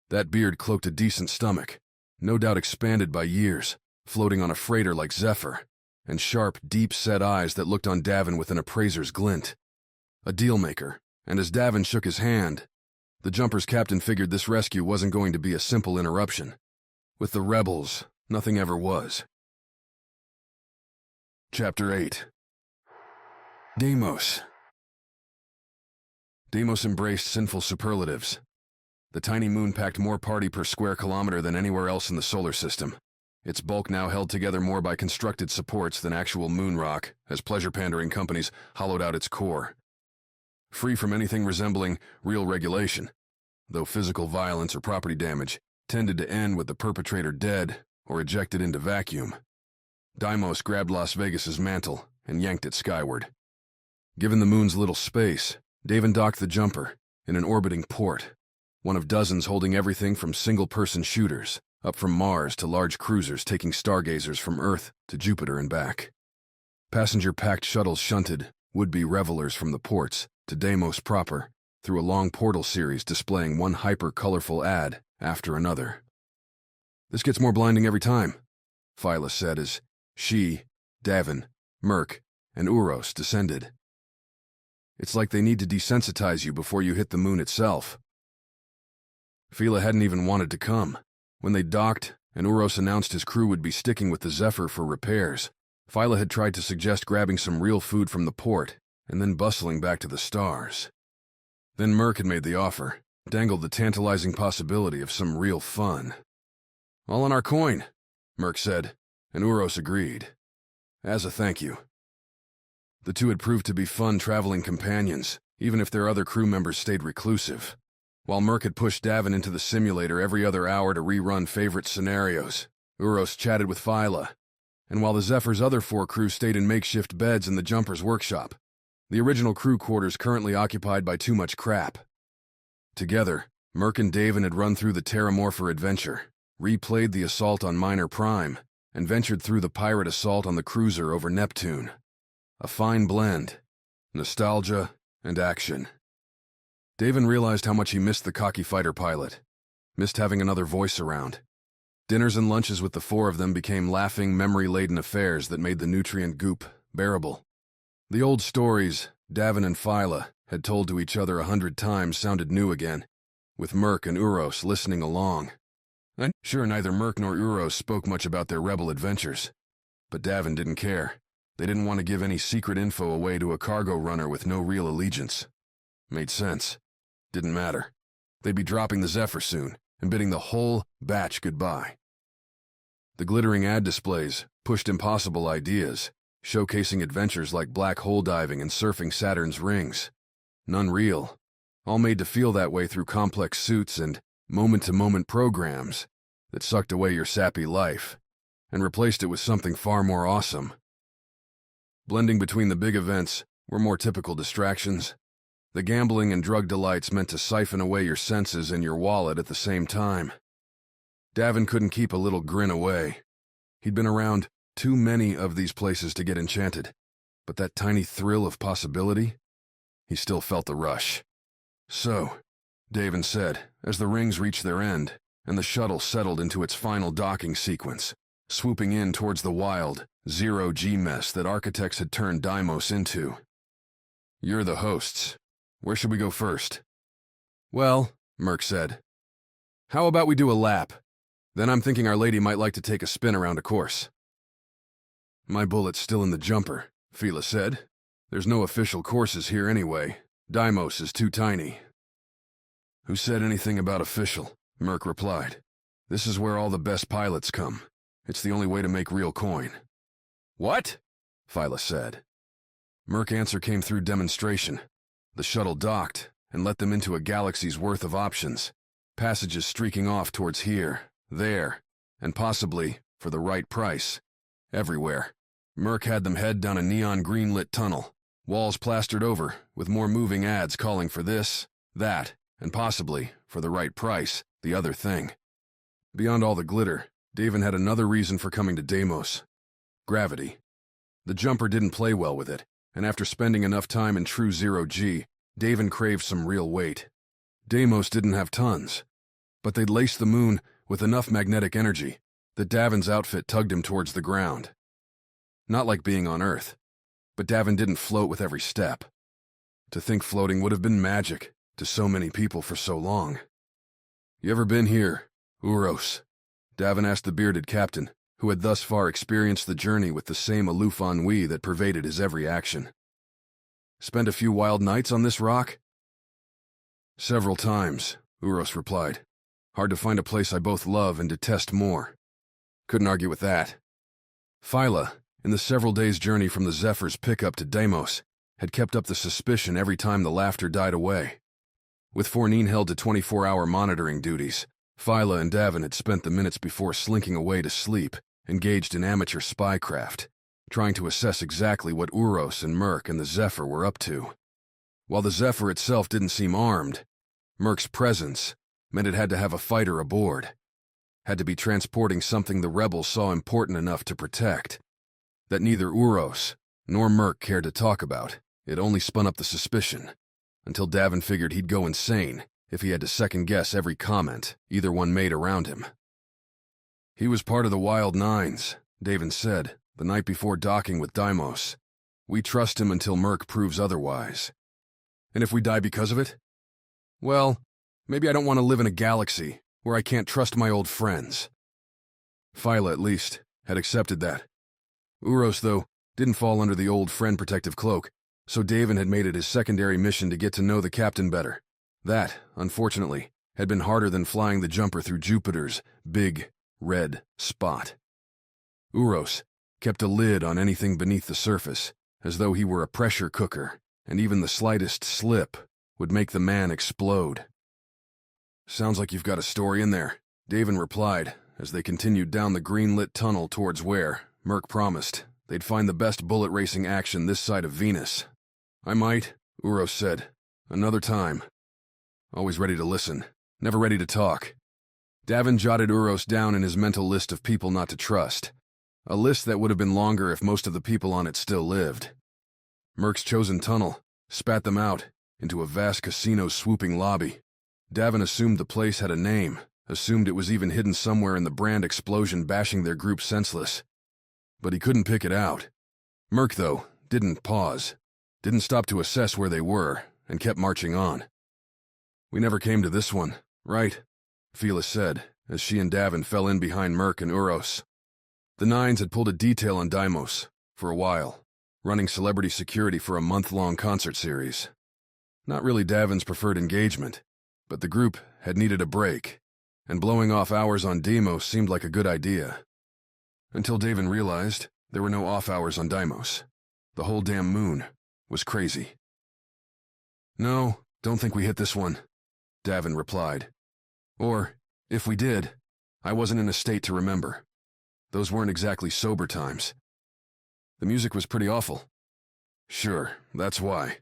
That beard cloaked a decent stomach, no doubt expanded by years, floating on a freighter like Zephyr, and sharp, deep-set eyes that looked on Davin with an appraiser's glint. A deal-maker, and as Davin shook his hand, the jumper's captain figured this rescue wasn't going to be a simple interruption. With the rebels, nothing ever was. Chapter 8. Deimos. Deimos embraced sinful superlatives. The tiny moon packed more party per square kilometer than anywhere else in the solar system. Its bulk now held together more by constructed supports than actual moon rock, as pleasure-pandering companies hollowed out its core. Free from anything resembling real regulation, though physical violence or property damage tended to end with the perpetrator dead or ejected into vacuum. Deimos grabbed Las Vegas's mantle and yanked it skyward. Given the moon's little space, Davin docked the jumper in an orbiting port, one of dozens holding everything from single-person shooters up from Mars to large cruisers taking stargazers from Earth to Jupiter and back. Passenger-packed shuttles shunted would-be revelers from the ports to Deimos proper through a long portal series displaying one hyper-colorful ad after another. "This gets more blinding every time," Phyla said as she, Davin, Merc, and Uros descended. "It's like they need to desensitize you before you hit the moon itself." Phyla hadn't even wanted to come. When they docked and Uros announced his crew would be sticking with the Zephyr for repairs, Phyla had tried to suggest grabbing some real food from the port and then bustling back to the stars. Then Merc had made the offer, dangled the tantalizing possibility of some real fun. "All on our coin," Merc said, and Uros agreed. As a thank you. The two had proved to be fun traveling companions, even if their other crew members stayed reclusive. While Merc had pushed Davin into the simulator every other hour to rerun favorite scenarios, Uros chatted with Phyla, and while the Zephyr's other 4 crew stayed in makeshift beds in the jumper's workshop, the original crew quarters currently occupied by too much crap. Together, Merc and Davin had run through the Terramorpher adventure, replayed the assault on Minor Prime, and ventured through the pirate assault on the cruiser over Neptune. A fine blend, nostalgia and action. Davin realized how much he missed the cocky fighter pilot, missed having another voice around. Dinners and lunches with the 4 of them became laughing, memory-laden affairs that made the nutrient goop bearable. The old stories Davin and Phyla had told to each other 100 times sounded new again, with Merc and Uros listening along, I'm sure neither Merc nor Uros spoke much about their rebel adventures. But Davin didn't care. They didn't want to give any secret info away to a cargo runner with no real allegiance. Made sense. Didn't matter. They'd be dropping the Zephyr soon, and bidding the whole batch goodbye. The glittering ad displays pushed impossible ideas, showcasing adventures like black hole diving and surfing Saturn's rings. None real, all made to feel that way through complex suits and moment-to-moment programs that sucked away your sappy life and replaced it with something far more awesome. Blending between the big events were more typical distractions. The gambling and drug delights meant to siphon away your senses and your wallet at the same time. Davin couldn't keep a little grin away. He'd been around too many of these places to get enchanted, but that tiny thrill of possibility, he still felt the rush. So, Davin said, as the rings reached their end and the shuttle settled into its final docking sequence, swooping in towards the wild, zero-G mess that architects had turned Deimos into. You're the hosts. Where should we go first? Well, Merc said, how about we do a lap? Then I'm thinking Our Lady might like to take a spin around a course. My bullet's still in the jumper, Phyla said. There's no official courses here anyway. Deimos is too tiny. Who said anything about official? Merc replied. This is where all the best pilots come. It's the only way to make real coin. What? Phyla said. Merc answer came through demonstration. The shuttle docked and let them into a galaxy's worth of options. Passages streaking off towards here, there, and possibly, for the right price, everywhere. Merc had them head down a neon green-lit tunnel, walls plastered over, with more moving ads calling for this, that, and possibly, for the right price, the other thing. Beyond all the glitter, Davin had another reason for coming to Deimos. Gravity. The jumper didn't play well with it, and after spending enough time in true zero-G, Davin craved some real weight. Deimos didn't have tons, but they'd laced the moon with enough magnetic energy that Davin's outfit tugged him towards the ground. Not like being on Earth, but Davin didn't float with every step. To think floating would have been magic to so many people for so long. You ever been here, Uros? Davin asked the bearded captain, who had thus far experienced the journey with the same aloof ennui that pervaded his every action. Spent a few wild nights on this rock? Several times, Uros replied. Hard to find a place I both love and detest more. Couldn't argue with that. Phyla, in the several days' journey from the Zephyr's pickup to Deimos, had kept up the suspicion every time the laughter died away. With Fournine held to 24-hour monitoring duties, Phyla and Davin had spent the minutes before slinking away to sleep, engaged in amateur spycraft, trying to assess exactly what Uros and Merc and the Zephyr were up to. While the Zephyr itself didn't seem armed, Merc's presence meant it had to have a fighter aboard, had to be transporting something the rebels saw important enough to protect. That neither Uros nor Merc cared to talk about, it only spun up the suspicion, until Davin figured he'd go insane if he had to second-guess every comment either one made around him. He was part of the Wild Nines, Davin said, the night before docking with Deimos. We trust him until Merc proves otherwise. And if we die because of it? Well, maybe I don't want to live in a galaxy where I can't trust my old friends. Phyla, at least, had accepted that. Uros, though, didn't fall under the old friend protective cloak, so Davin had made it his secondary mission to get to know the captain better. That, unfortunately, had been harder than flying the jumper through Jupiter's big, red spot. Uros kept a lid on anything beneath the surface, as though he were a pressure cooker, and even the slightest slip would make the man explode. Sounds like you've got a story in there, Davin replied, as they continued down the green-lit tunnel towards where, Merc promised, they'd find the best bullet racing action this side of Venus. I might, Uros said. Another time. Always ready to listen, never ready to talk. Davin jotted Uros down in his mental list of people not to trust. A list that would have been longer if most of the people on it still lived. Merc's chosen tunnel spat them out into a vast casino swooping lobby. Davin assumed the place had a name, assumed it was even hidden somewhere in the brand explosion bashing their group senseless. But he couldn't pick it out. Merc, though, didn't pause, didn't stop to assess where they were, and kept marching on. We never came to this one, right? Phyla said, as she and Davin fell in behind Merc and Uros. The Nines had pulled a detail on Deimos for a while, running celebrity security for a month-long concert series. Not really Davin's preferred engagement, but the group had needed a break, and blowing off hours on Deimos seemed like a good idea. Until Davin realized there were no off hours on Deimos. The whole damn moon was crazy. "No, don't think we hit this one," Davin replied. "Or, if we did, I wasn't in a state to remember. Those weren't exactly sober times. The music was pretty awful." "Sure, that's why."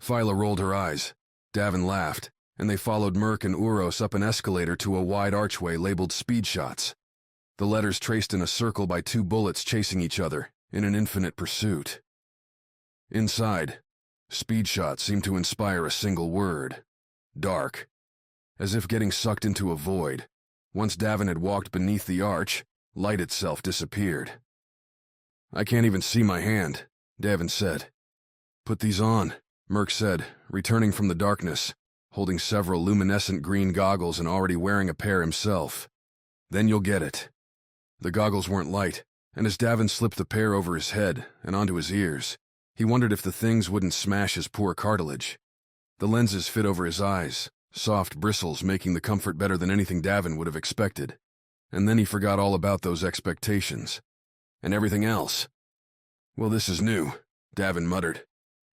Phyla rolled her eyes. Davin laughed, and they followed Merc and Uros up an escalator to a wide archway labeled Speed Shots, the letters traced in a circle by two bullets chasing each other in an infinite pursuit. Inside, Speed Shots seemed to inspire a single word: dark. As if getting sucked into a void, once Davin had walked beneath the arch, light itself disappeared. "I can't even see my hand," Davin said. "Put these on," Merc said, returning from the darkness, holding several luminescent green goggles and already wearing a pair himself. "Then you'll get it." The goggles weren't light, and as Davin slipped the pair over his head and onto his ears, he wondered if the things wouldn't smash his poor cartilage. The lenses fit over his eyes, soft bristles making the comfort better than anything Davin would have expected. And then he forgot all about those expectations. And everything else. "Well, this is new," Davin muttered.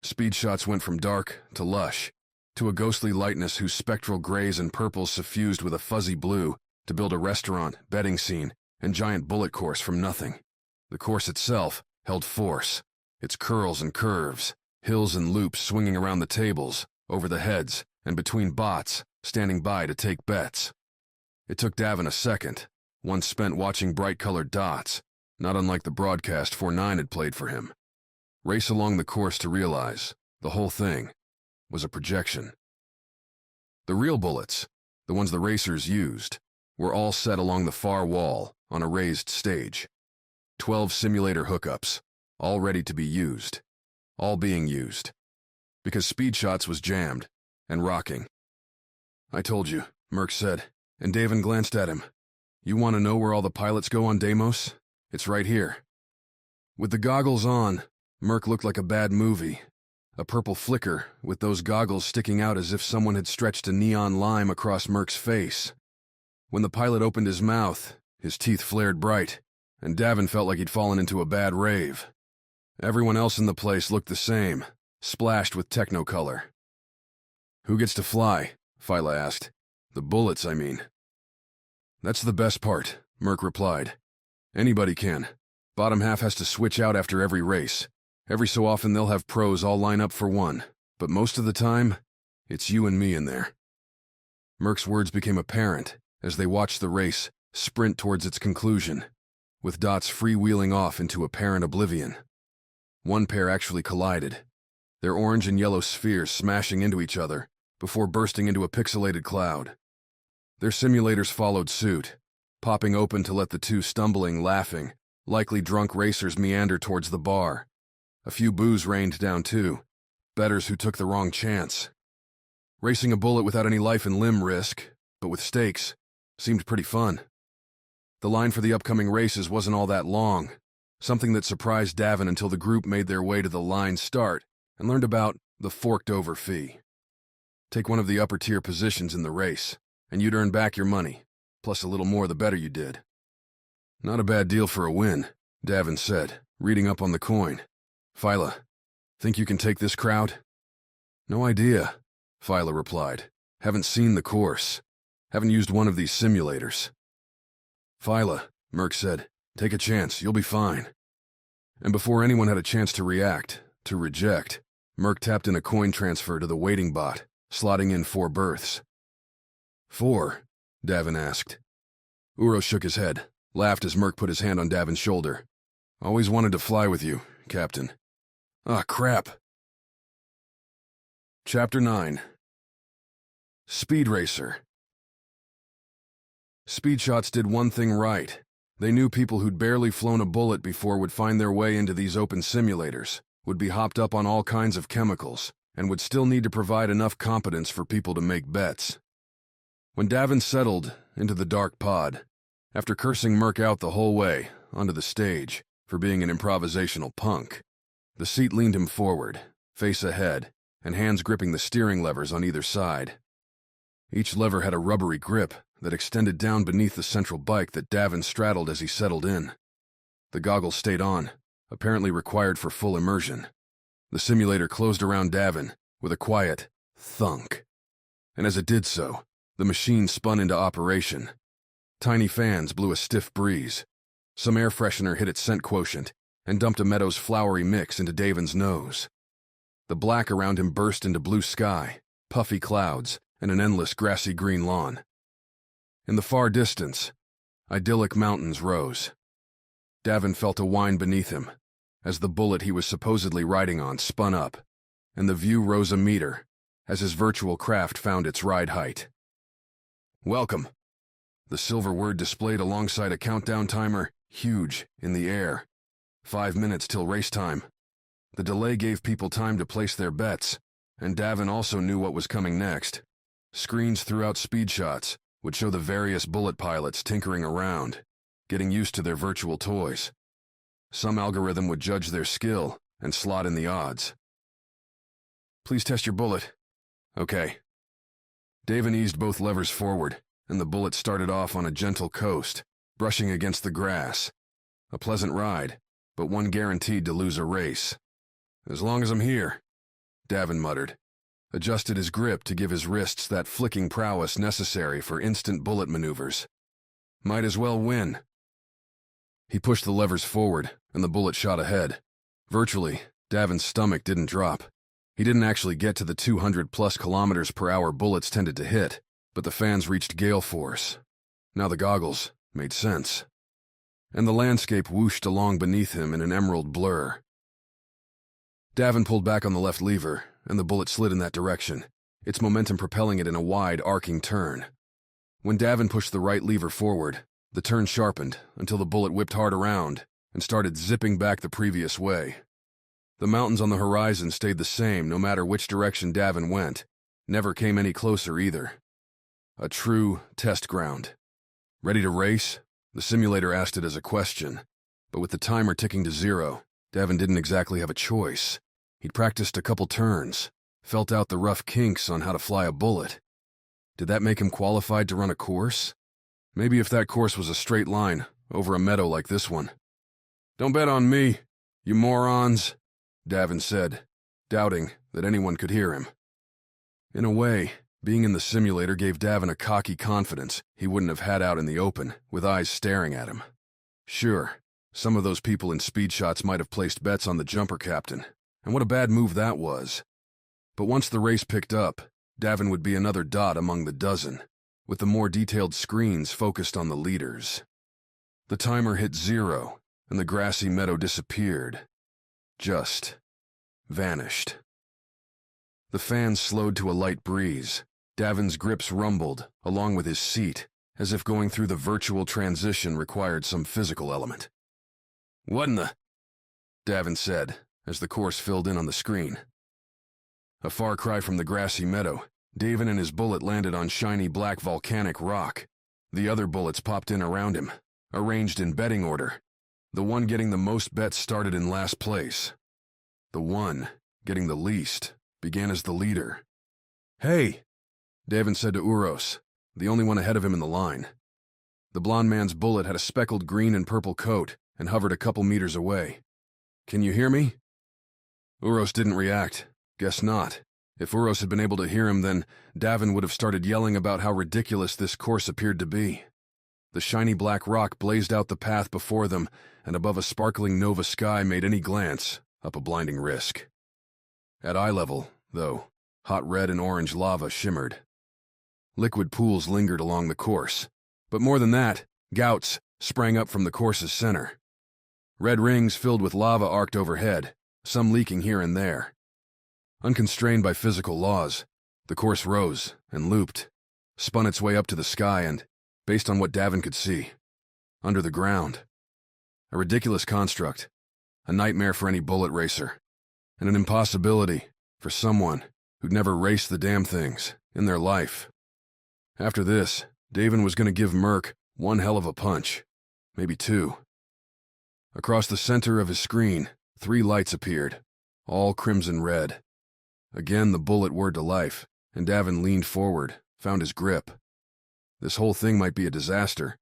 Speed Shots went from dark to lush, to a ghostly lightness whose spectral grays and purples suffused with a fuzzy blue to build a restaurant, betting scene, and giant bullet course from nothing. The course itself held force, its curls and curves, hills and loops swinging around the tables, over the heads, and between bots standing by to take bets. It took Davin a second, one spent watching bright-colored dots, not unlike the broadcast 4-9 had played for him, race along the course to realize the whole thing was a projection. The real bullets, the ones the racers used, were all set along the far wall on a raised stage. 12 simulator hookups, all ready to be used. All being used. Because Speed Shots was jammed and rocking. "I told you," Merc said, and Davin glanced at him. "You want to know where all the pilots go on Deimos? It's right here." With the goggles on, Merc looked like a bad movie. A purple flicker, with those goggles sticking out as if someone had stretched a neon lime across Merc's face. When the pilot opened his mouth, his teeth flared bright, and Davin felt like he'd fallen into a bad rave. Everyone else in the place looked the same, splashed with technicolor. "Who gets to fly?" Phyla asked. "The bullets, I mean." "That's the best part," Merc replied. "Anybody can. Bottom half has to switch out after every race. Every so often they'll have pros all line up for one, but most of the time, it's you and me in there." Merc's words became apparent as they watched the race sprint towards its conclusion, with dots freewheeling off into apparent oblivion. One pair actually collided, their orange and yellow spheres smashing into each other before bursting into a pixelated cloud. Their simulators followed suit, popping open to let the two stumbling, laughing, likely drunk racers meander towards the bar. A few boos rained down too, bettors who took the wrong chance. Racing a bullet without any life and limb risk, but with stakes, seemed pretty fun. The line for the upcoming races wasn't all that long, something that surprised Davin until the group made their way to the line start and learned about the forked-over fee. Take one of the upper-tier positions in the race, and you'd earn back your money, plus a little more the better you did. "Not a bad deal for a win," Davin said, reading up on the coin. "Phyla, think you can take this crowd?" "No idea," Phyla replied. "Haven't seen the course. Haven't used one of these simulators." "Phyla," Merc said, "take a chance, you'll be fine." And before anyone had a chance to react, to reject, Merc tapped in a coin transfer to the waiting bot, slotting in 4 berths. "4?" Davin asked. Uros shook his head, laughed as Merc put his hand on Davin's shoulder. "Always wanted to fly with you, Captain." "Ah, crap." Chapter 9. Speed Racer. Speed Shots did one thing right. They knew people who'd barely flown a bullet before would find their way into these open simulators, would be hopped up on all kinds of chemicals, and would still need to provide enough competence for people to make bets. When Davin settled into the dark pod, after cursing Merc out the whole way onto the stage for being an improvisational punk, the seat leaned him forward, face ahead, and hands gripping the steering levers on either side. Each lever had a rubbery grip that extended down beneath the central bike that Davin straddled as he settled in. The goggles stayed on, apparently required for full immersion. The simulator closed around Davin with a quiet thunk, and as it did so, the machine spun into operation. Tiny fans blew a stiff breeze. Some air freshener hit its scent quotient and dumped a meadow's flowery mix into Davin's nose. The black around him burst into blue sky, puffy clouds, and an endless grassy green lawn. In the far distance, idyllic mountains rose. Davin felt a whine beneath him as the bullet he was supposedly riding on spun up, and the view rose a meter as his virtual craft found its ride height. "Welcome," the silver word displayed alongside a countdown timer, huge in the air. 5 minutes till race time. The delay gave people time to place their bets, and Davin also knew what was coming next. Screens throughout speed shots would show the various bullet pilots tinkering around, getting used to their virtual toys. Some algorithm would judge their skill and slot in the odds. "Please test your bullet." "Okay." Davin eased both levers forward, and the bullet started off on a gentle coast, brushing against the grass. A pleasant ride, but one guaranteed to lose a race. "As long as I'm here," Davin muttered, adjusted his grip to give his wrists that flicking prowess necessary for instant bullet maneuvers. Might as well win. He pushed the levers forward, and the bullet shot ahead. Virtually, Davin's stomach didn't drop. He didn't actually get to the 200+ kilometers per hour bullets tended to hit, but the fans reached gale force. Now the goggles made sense. And the landscape whooshed along beneath him in an emerald blur. Davin pulled back on the left lever, and the bullet slid in that direction, its momentum propelling it in a wide, arcing turn. When Davin pushed the right lever forward, the turn sharpened until the bullet whipped hard around and started zipping back the previous way. The mountains on the horizon stayed the same no matter which direction Davin went, never came any closer either. A true test ground. Ready to race? The simulator asked it as a question, but with the timer ticking to 0, Davin didn't exactly have a choice. He'd practiced a couple turns, felt out the rough kinks on how to fly a bullet. Did that make him qualified to run a course? Maybe if that course was a straight line over a meadow like this one. "Don't bet on me, you morons," Davin said, doubting that anyone could hear him. In a way, being in the simulator gave Davin a cocky confidence he wouldn't have had out in the open, with eyes staring at him. Sure, some of those people in speed shots might have placed bets on the jumper captain, and what a bad move that was. But once the race picked up, Davin would be another dot among the dozen, with the more detailed screens focused on the leaders. The timer hit 0, and the grassy meadow disappeared. Just vanished. The fans slowed to a light breeze. Davin's grips rumbled, along with his seat, as if going through the virtual transition required some physical element. "What in the?" Davin said, as the course filled in on the screen. A far cry from the grassy meadow, Davin and his bullet landed on shiny black volcanic rock. The other bullets popped in around him, arranged in betting order. The one getting the most bets started in last place. The one getting the least began as the leader. "Hey," Davin said to Uros, the only one ahead of him in the line. The blond man's bullet had a speckled green and purple coat and hovered a couple meters away. "Can you hear me?" Uros didn't react. Guess not. If Uros had been able to hear him, then Davin would have started yelling about how ridiculous this course appeared to be. The shiny black rock blazed out the path before them, and above a sparkling nova sky made any glance up a blinding risk. At eye level, though, hot red and orange lava shimmered. Liquid pools lingered along the course, but more than that, gouts sprang up from the course's center. Red rings filled with lava arced overhead, some leaking here and there. Unconstrained by physical laws, the course rose and looped, spun its way up to the sky and, based on what Davin could see, under the ground. A ridiculous construct, a nightmare for any bullet racer, and an impossibility for someone who'd never raced the damn things in their life. After this, Davin was going to give Merc one hell of a punch. Maybe two. Across the center of his screen, 3 lights appeared, all crimson red. Again the bullet whirred to life, and Davin leaned forward, found his grip. This whole thing might be a disaster,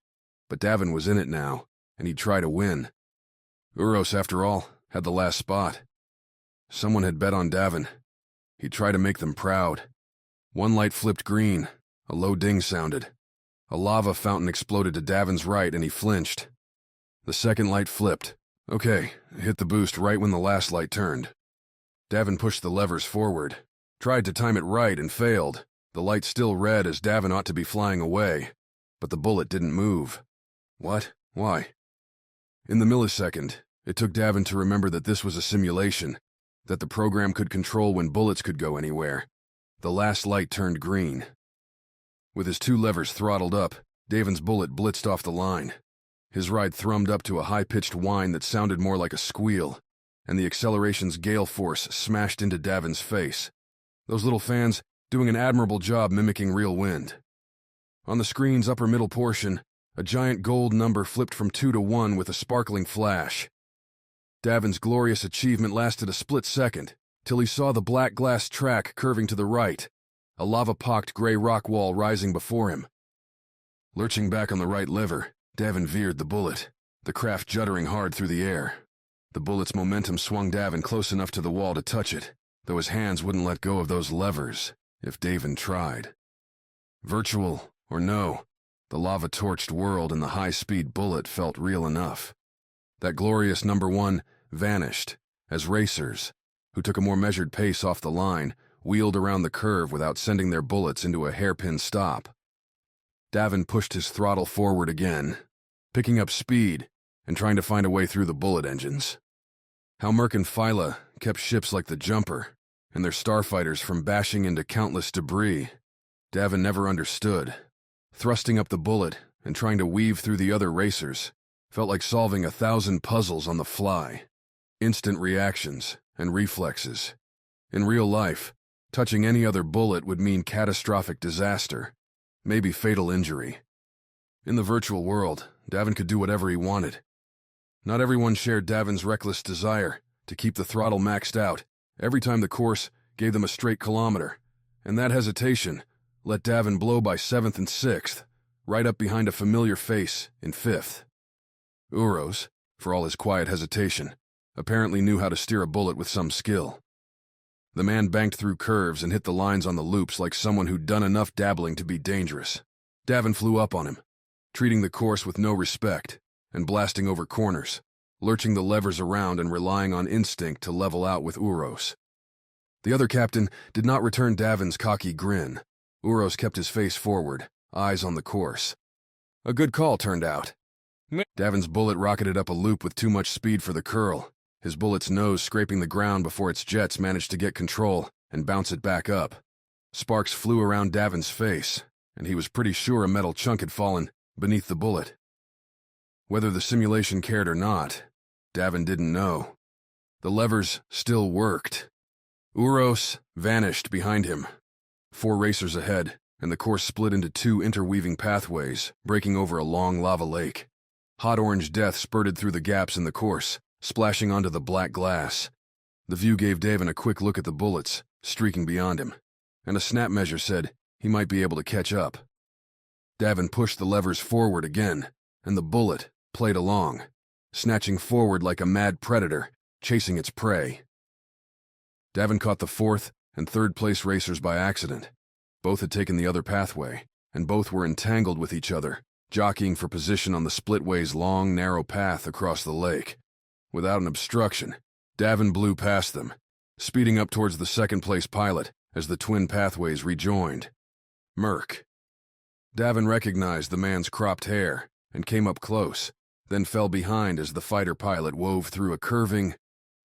but Davin was in it now, and he'd try to win. Uros, after all, had the last spot. Someone had bet on Davin. He'd try to make them proud. One light flipped green. A low ding sounded. A lava fountain exploded to Davin's right, and he flinched. The second light flipped. Okay, hit the boost right when the last light turned. Davin pushed the levers forward. Tried to time it right and failed. The light still red as Davin ought to be flying away. But the bullet didn't move. What? Why? In the millisecond, it took Davin to remember that this was a simulation, that the program could control when bullets could go anywhere. The last light turned green. With his 2 levers throttled up, Davin's bullet blitzed off the line. His ride thrummed up to a high-pitched whine that sounded more like a squeal, and the acceleration's gale force smashed into Davin's face. Those little fans doing an admirable job mimicking real wind. On the screen's upper middle portion, a giant gold number flipped from 2 to 1 with a sparkling flash. Davin's glorious achievement lasted a split second, till he saw the black glass track curving to the right, a lava-pocked gray rock wall rising before him. Lurching back on the right lever, Davin veered the bullet, the craft juddering hard through the air. The bullet's momentum swung Davin close enough to the wall to touch it, though his hands wouldn't let go of those levers, if Davin tried. Virtual or no, the lava-torched world and the high-speed bullet felt real enough. That glorious number 1 vanished, as racers, who took a more measured pace off the line, wheeled around the curve without sending their bullets into a hairpin stop. Davin pushed his throttle forward again, picking up speed and trying to find a way through the bullet engines. How Merc and Phyla kept ships like the Jumper and their starfighters from bashing into countless debris, Davin never understood. Thrusting up the bullet and trying to weave through the other racers felt like solving 1,000 puzzles on the fly. Instant reactions and reflexes. In real life, touching any other bullet would mean catastrophic disaster, maybe fatal injury. In the virtual world, Davin could do whatever he wanted. Not everyone shared Davin's reckless desire to keep the throttle maxed out every time the course gave them a straight kilometer, and that hesitation let Davin blow by 7th and 6th, right up behind a familiar face in 5th. Uros, for all his quiet hesitation, apparently knew how to steer a bullet with some skill. The man banked through curves and hit the lines on the loops like someone who'd done enough dabbling to be dangerous. Davin flew up on him, treating the course with no respect, and blasting over corners, lurching the levers around and relying on instinct to level out with Uros. The other captain did not return Davin's cocky grin. Uros kept his face forward, eyes on the course. A good call turned out. Davin's bullet rocketed up a loop with too much speed for the curl, his bullet's nose scraping the ground before its jets managed to get control and bounce it back up. Sparks flew around Davin's face, and he was pretty sure a metal chunk had fallen beneath the bullet. Whether the simulation cared or not, Davin didn't know. The levers still worked. Uros vanished behind him. 4 racers ahead, and the course split into 2 interweaving pathways, breaking over a long lava lake. Hot orange death spurted through the gaps in the course, splashing onto the black glass. The view gave Davin a quick look at the bullets, streaking beyond him, and a snap measure said he might be able to catch up. Davin pushed the levers forward again, and the bullet played along, snatching forward like a mad predator, chasing its prey. Davin caught the 4th and 3rd place racers by accident. Both had taken the other pathway, and both were entangled with each other, jockeying for position on the splitway's long, narrow path across the lake. Without an obstruction, Davin blew past them, speeding up towards the 2nd place pilot as the twin pathways rejoined. Merc. Davin recognized the man's cropped hair and came up close, then fell behind as the fighter pilot wove through a curving,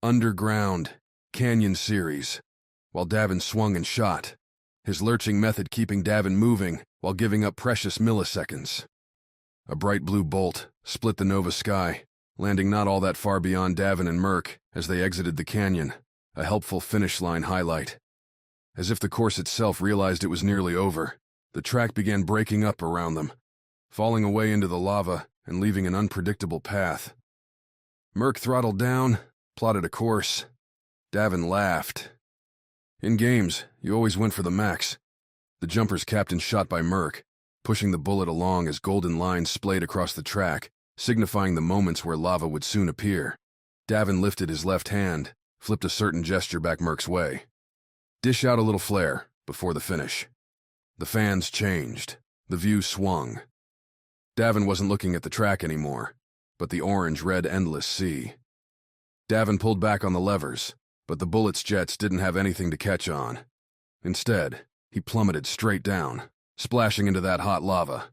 underground canyon series, while Davin swung and shot, his lurching method keeping Davin moving while giving up precious milliseconds. A bright blue bolt split the Nova sky, landing not all that far beyond Davin and Merc as they exited the canyon, a helpful finish line highlight. As if the course itself realized it was nearly over, the track began breaking up around them, falling away into the lava and leaving an unpredictable path. Merc throttled down, plotted a course. Davin laughed. In games, you always went for the max. The jumper's captain shot by Merc, pushing the bullet along as golden lines splayed across the track, signifying the moments where lava would soon appear. Davin lifted his left hand, flipped a certain gesture back Merc's way. Dish out a little flare before the finish. The fans changed. The view swung. Davin wasn't looking at the track anymore, but the orange-red endless sea. Davin pulled back on the levers, but the bullet's jets didn't have anything to catch on. Instead, he plummeted straight down, splashing into that hot lava.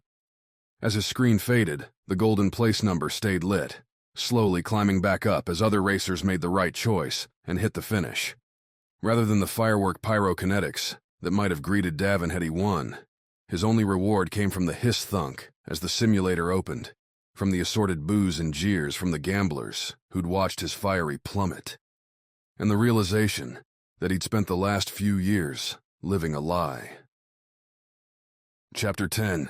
As his screen faded, the golden place number stayed lit, slowly climbing back up as other racers made the right choice and hit the finish. Rather than the firework pyrokinetics that might have greeted Davin had he won, his only reward came from the hiss thunk as the simulator opened, from the assorted boos and jeers from the gamblers who'd watched his fiery plummet, and the realization that he'd spent the last few years living a lie. Chapter 10.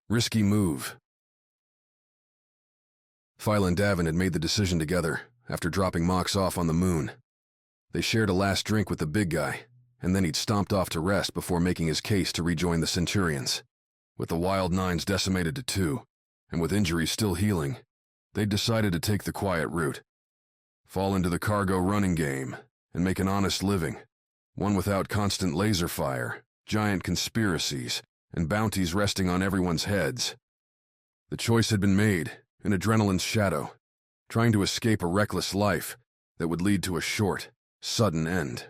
Risky Move. Phyla and Davin had made the decision together after dropping Mox off on the moon. They shared a last drink with the big guy, and then he'd stomped off to rest before making his case to rejoin the Centurions. With the Wild Nines decimated to 2, and with injuries still healing, they'd decided to take the quiet route. Fall into the cargo running game and make an honest living, one without constant laser fire, giant conspiracies, and bounties resting on everyone's heads. The choice had been made in adrenaline's shadow, trying to escape a reckless life that would lead to a short, sudden end.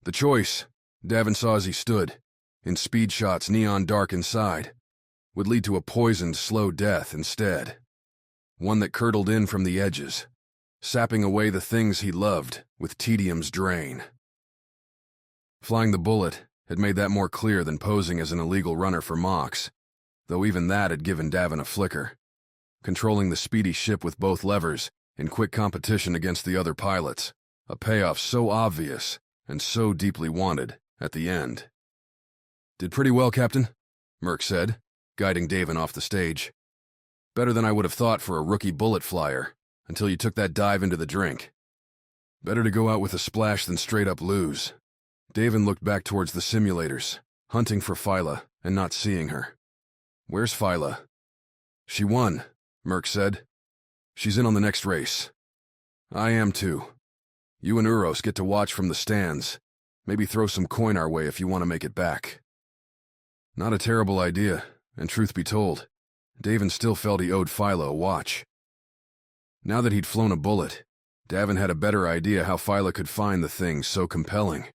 The choice, Davin saw as he stood, in speed shots neon dark inside, would lead to a poisoned, slow death instead. One that curdled in from the edges, sapping away the things he loved with tedium's drain. Flying the bullet had made that more clear than posing as an illegal runner for Mox, though even that had given Davin a flicker. Controlling the speedy ship with both levers in quick competition against the other pilots, a payoff so obvious and so deeply wanted at the end. "Did pretty well, Captain," Merc said, guiding Davin off the stage. "Better than I would have thought for a rookie bullet flyer, until you took that dive into the drink. Better to go out with a splash than straight up lose." Davin looked back towards the simulators, hunting for Phyla and not seeing her. "Where's Phyla?" "She won," Merc said. "She's in on the next race." "I am too. You and Uros get to watch from the stands. Maybe throw some coin our way if you want to make it back." Not a terrible idea, and truth be told, Davin still felt he owed Phyla a watch. Now that he'd flown a bullet, Davin had a better idea how Phyla could find the thing so compelling.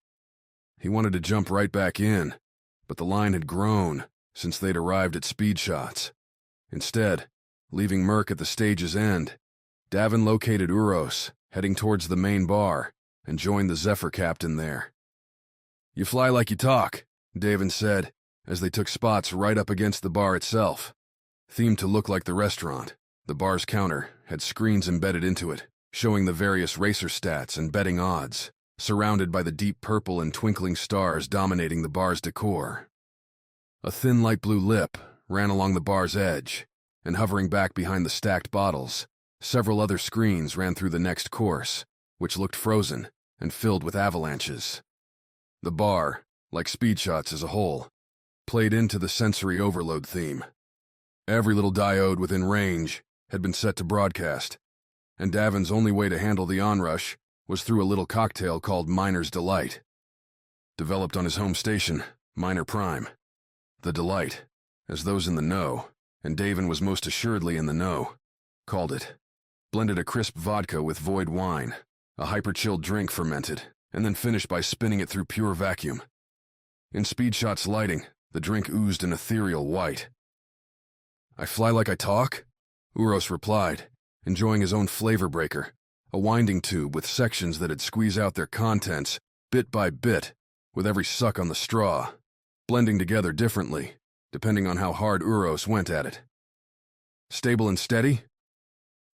He wanted to jump right back in, but the line had grown since they'd arrived at speed shots. Instead, leaving Merc at the stage's end, Davin located Uros, heading towards the main bar, and joined the Zephyr captain there. "You fly like you talk," Davin said, as they took spots right up against the bar itself. Themed to look like the restaurant, the bar's counter had screens embedded into it, showing the various racer stats and betting odds, surrounded by the deep purple and twinkling stars dominating the bar's decor. A thin light blue lip ran along the bar's edge, and hovering back behind the stacked bottles, several other screens ran through the next course, which looked frozen and filled with avalanches. The bar, like speed shots as a whole, played into the sensory overload theme. Every little diode within range had been set to broadcast, and Davin's only way to handle the onrush was through a little cocktail called Miner's Delight. Developed on his home station, Miner Prime. The Delight, as those in the know, and Davin was most assuredly in the know, called it. Blended a crisp vodka with void wine, a hyper-chilled drink fermented, and then finished by spinning it through pure vacuum. In Speed Shot's lighting, the drink oozed an ethereal white. "I fly like I talk?" Uros replied, enjoying his own flavor breaker, a winding tube with sections that'd squeeze out their contents, bit by bit, with every suck on the straw, blending together differently, depending on how hard Uros went at it. "Stable and steady?"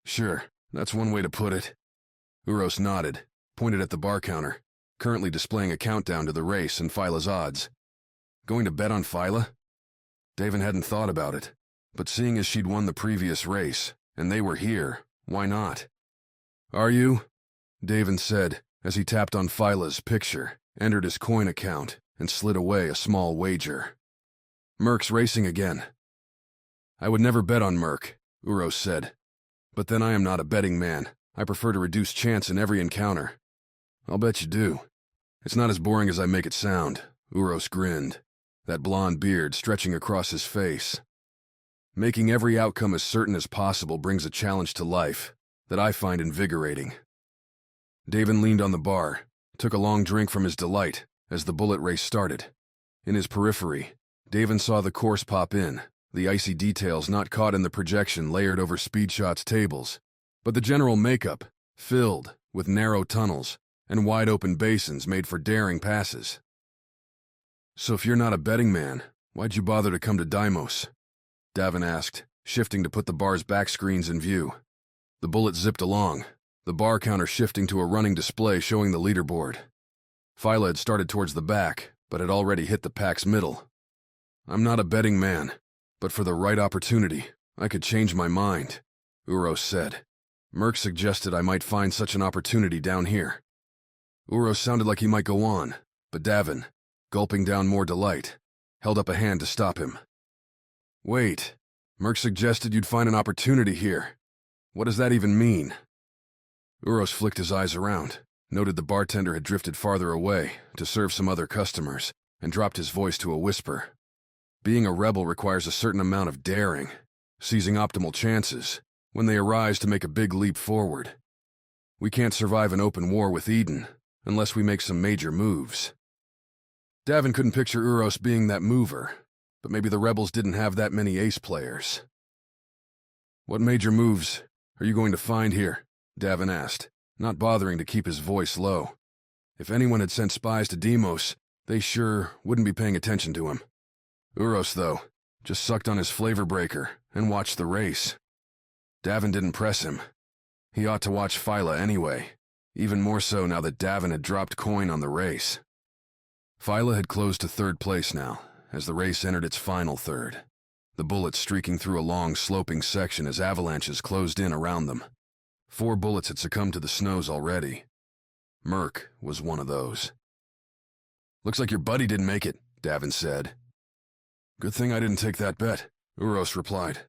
"Sure, that's one way to put it." Uros nodded, pointed at the bar counter, currently displaying a countdown to the race and Phyla's odds. Going to bet on Phyla? Davin hadn't thought about it, but seeing as she'd won the previous race, and they were here, why not? Are you? Davin said, as he tapped on Phyla's picture, entered his coin account, and slid away a small wager. Merc's racing again. I would never bet on Merc, Uros said. But then I am not a betting man. I prefer to reduce chance in every encounter. I'll bet you do. It's not as boring as I make it sound, Uros grinned, that blonde beard stretching across his face. Making every outcome as certain as possible brings a challenge to life that I find invigorating. Davin leaned on the bar, took a long drink from his delight as the bullet race started. In his periphery, Davin saw the course pop in, the icy details not caught in the projection layered over Speedshot's tables, but the general makeup, filled with narrow tunnels and wide-open basins made for daring passes. So if you're not a betting man, why'd you bother to come to Deimos? Davin asked, shifting to put the bar's back screens in view. The bullet zipped along, the bar counter shifting to a running display showing the leaderboard. Phyla had started towards the back, but had already hit the pack's middle. I'm not a betting man, but for the right opportunity, I could change my mind, Uros said. Merc suggested I might find such an opportunity down here. Uros sounded like he might go on, but Davin, gulping down more delight, held up a hand to stop him. Wait, Merc suggested you'd find an opportunity here. What does that even mean? Uros flicked his eyes around, noted the bartender had drifted farther away to serve some other customers, and dropped his voice to a whisper. Being a rebel requires a certain amount of daring, seizing optimal chances when they arise to make a big leap forward. We can't survive an open war with Eden unless we make some major moves. Davin couldn't picture Uros being that mover, but maybe the rebels didn't have that many ace players. What major moves are you going to find here? Davin asked, not bothering to keep his voice low. If anyone had sent spies to Deimos, they sure wouldn't be paying attention to him. Uros, though, just sucked on his flavor breaker and watched the race. Davin didn't press him. He ought to watch Phyla anyway, even more so now that Davin had dropped coin on the race. Phyla had closed to third place now, as the race entered its final third, the bullets streaking through a long, sloping section as avalanches closed in around them. 4 bullets had succumbed to the snows already. Merc was one of those. Looks like your buddy didn't make it, Davin said. Good thing I didn't take that bet, Uros replied.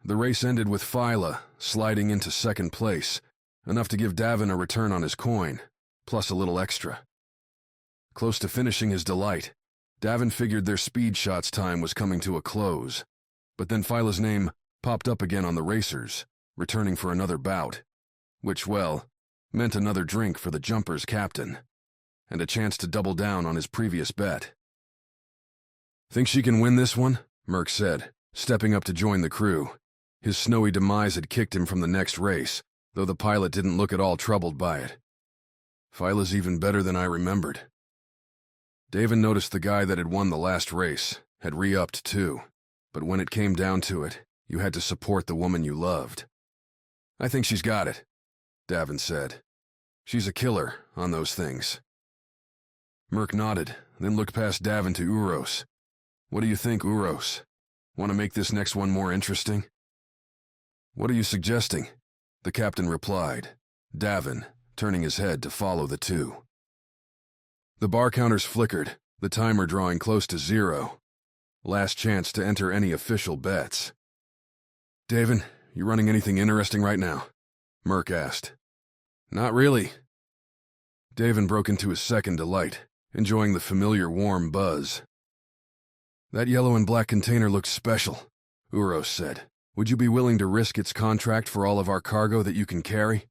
The race ended with Phyla sliding into second place, enough to give Davin a return on his coin, plus a little extra. Close to finishing his delight, Davin figured their speed shots time was coming to a close, but then Phyla's name popped up again on the racers, returning for another bout, which, well, meant another drink for the Jumpers' captain, and a chance to double down on his previous bet. Think she can win this one? Merc said, stepping up to join the crew. His snowy demise had kicked him from the next race, though the pilot didn't look at all troubled by it. Phyla's even better than I remembered. Davin noticed the guy that had won the last race had re-upped too, but when it came down to it, you had to support the woman you loved. I think she's got it, Davin said. She's a killer on those things. Merc nodded, then looked past Davin to Uros. What do you think, Uros? Want to make this next one more interesting? What are you suggesting? The captain replied, Davin turning his head to follow the two. The bar counters flickered, the timer drawing close to 0. Last chance to enter any official bets. Davin, you running anything interesting right now? Merc asked. Not really. Davin broke into his second delight, enjoying the familiar warm buzz. That yellow and black container looks special, Uros said. Would you be willing to risk its contract for all of our cargo that you can carry?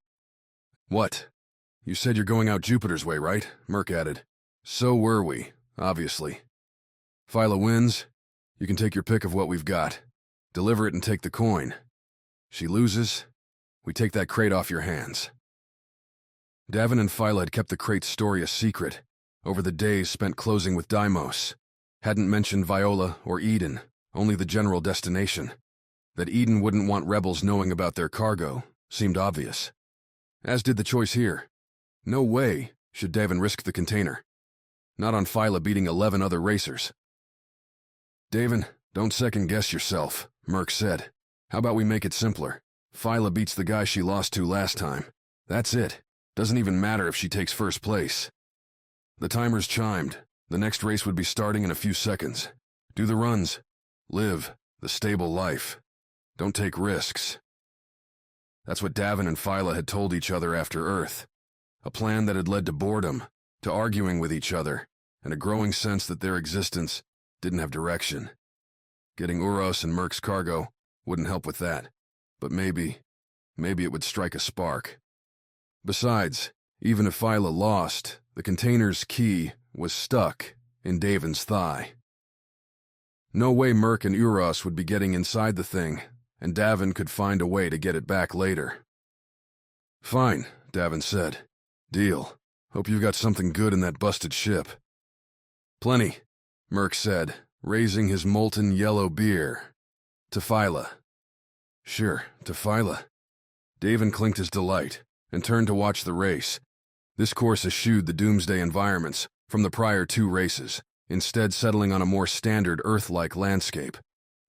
What? You said you're going out Jupiter's way, right? Merc added. So were we, obviously. Phyla wins, you can take your pick of what we've got. Deliver it and take the coin. She loses, we take that crate off your hands. Davin and Phyla had kept the crate's story a secret over the days spent closing with Deimos. Hadn't mentioned Viola or Eden, only the general destination. That Eden wouldn't want rebels knowing about their cargo seemed obvious. As did the choice here. No way should Davin risk the container. Not on Phyla beating 11 other racers. Davin, don't second-guess yourself, Merc said. How about we make it simpler? Phyla beats the guy she lost to last time. That's it. Doesn't even matter if she takes first place. The timers chimed. The next race would be starting in a few seconds. Do the runs. Live the stable life. Don't take risks. That's what Davin and Phyla had told each other after Earth. A plan that had led to boredom, to arguing with each other, and a growing sense that their existence didn't have direction. Getting Uros and Merc's cargo wouldn't help with that, but maybe it would strike a spark. Besides, even if Phyla lost, the container's key was stuck in Davin's thigh. No way Merc and Uros would be getting inside the thing, and Davin could find a way to get it back later. Fine, Davin said. Deal. Hope you've got something good in that busted ship. Plenty, Merc said, raising his molten yellow beer. To Phyla. Sure, to Phyla. Davin clinked his delight and turned to watch the race. This course eschewed the doomsday environments from the prior two races, instead settling on a more standard Earth-like landscape,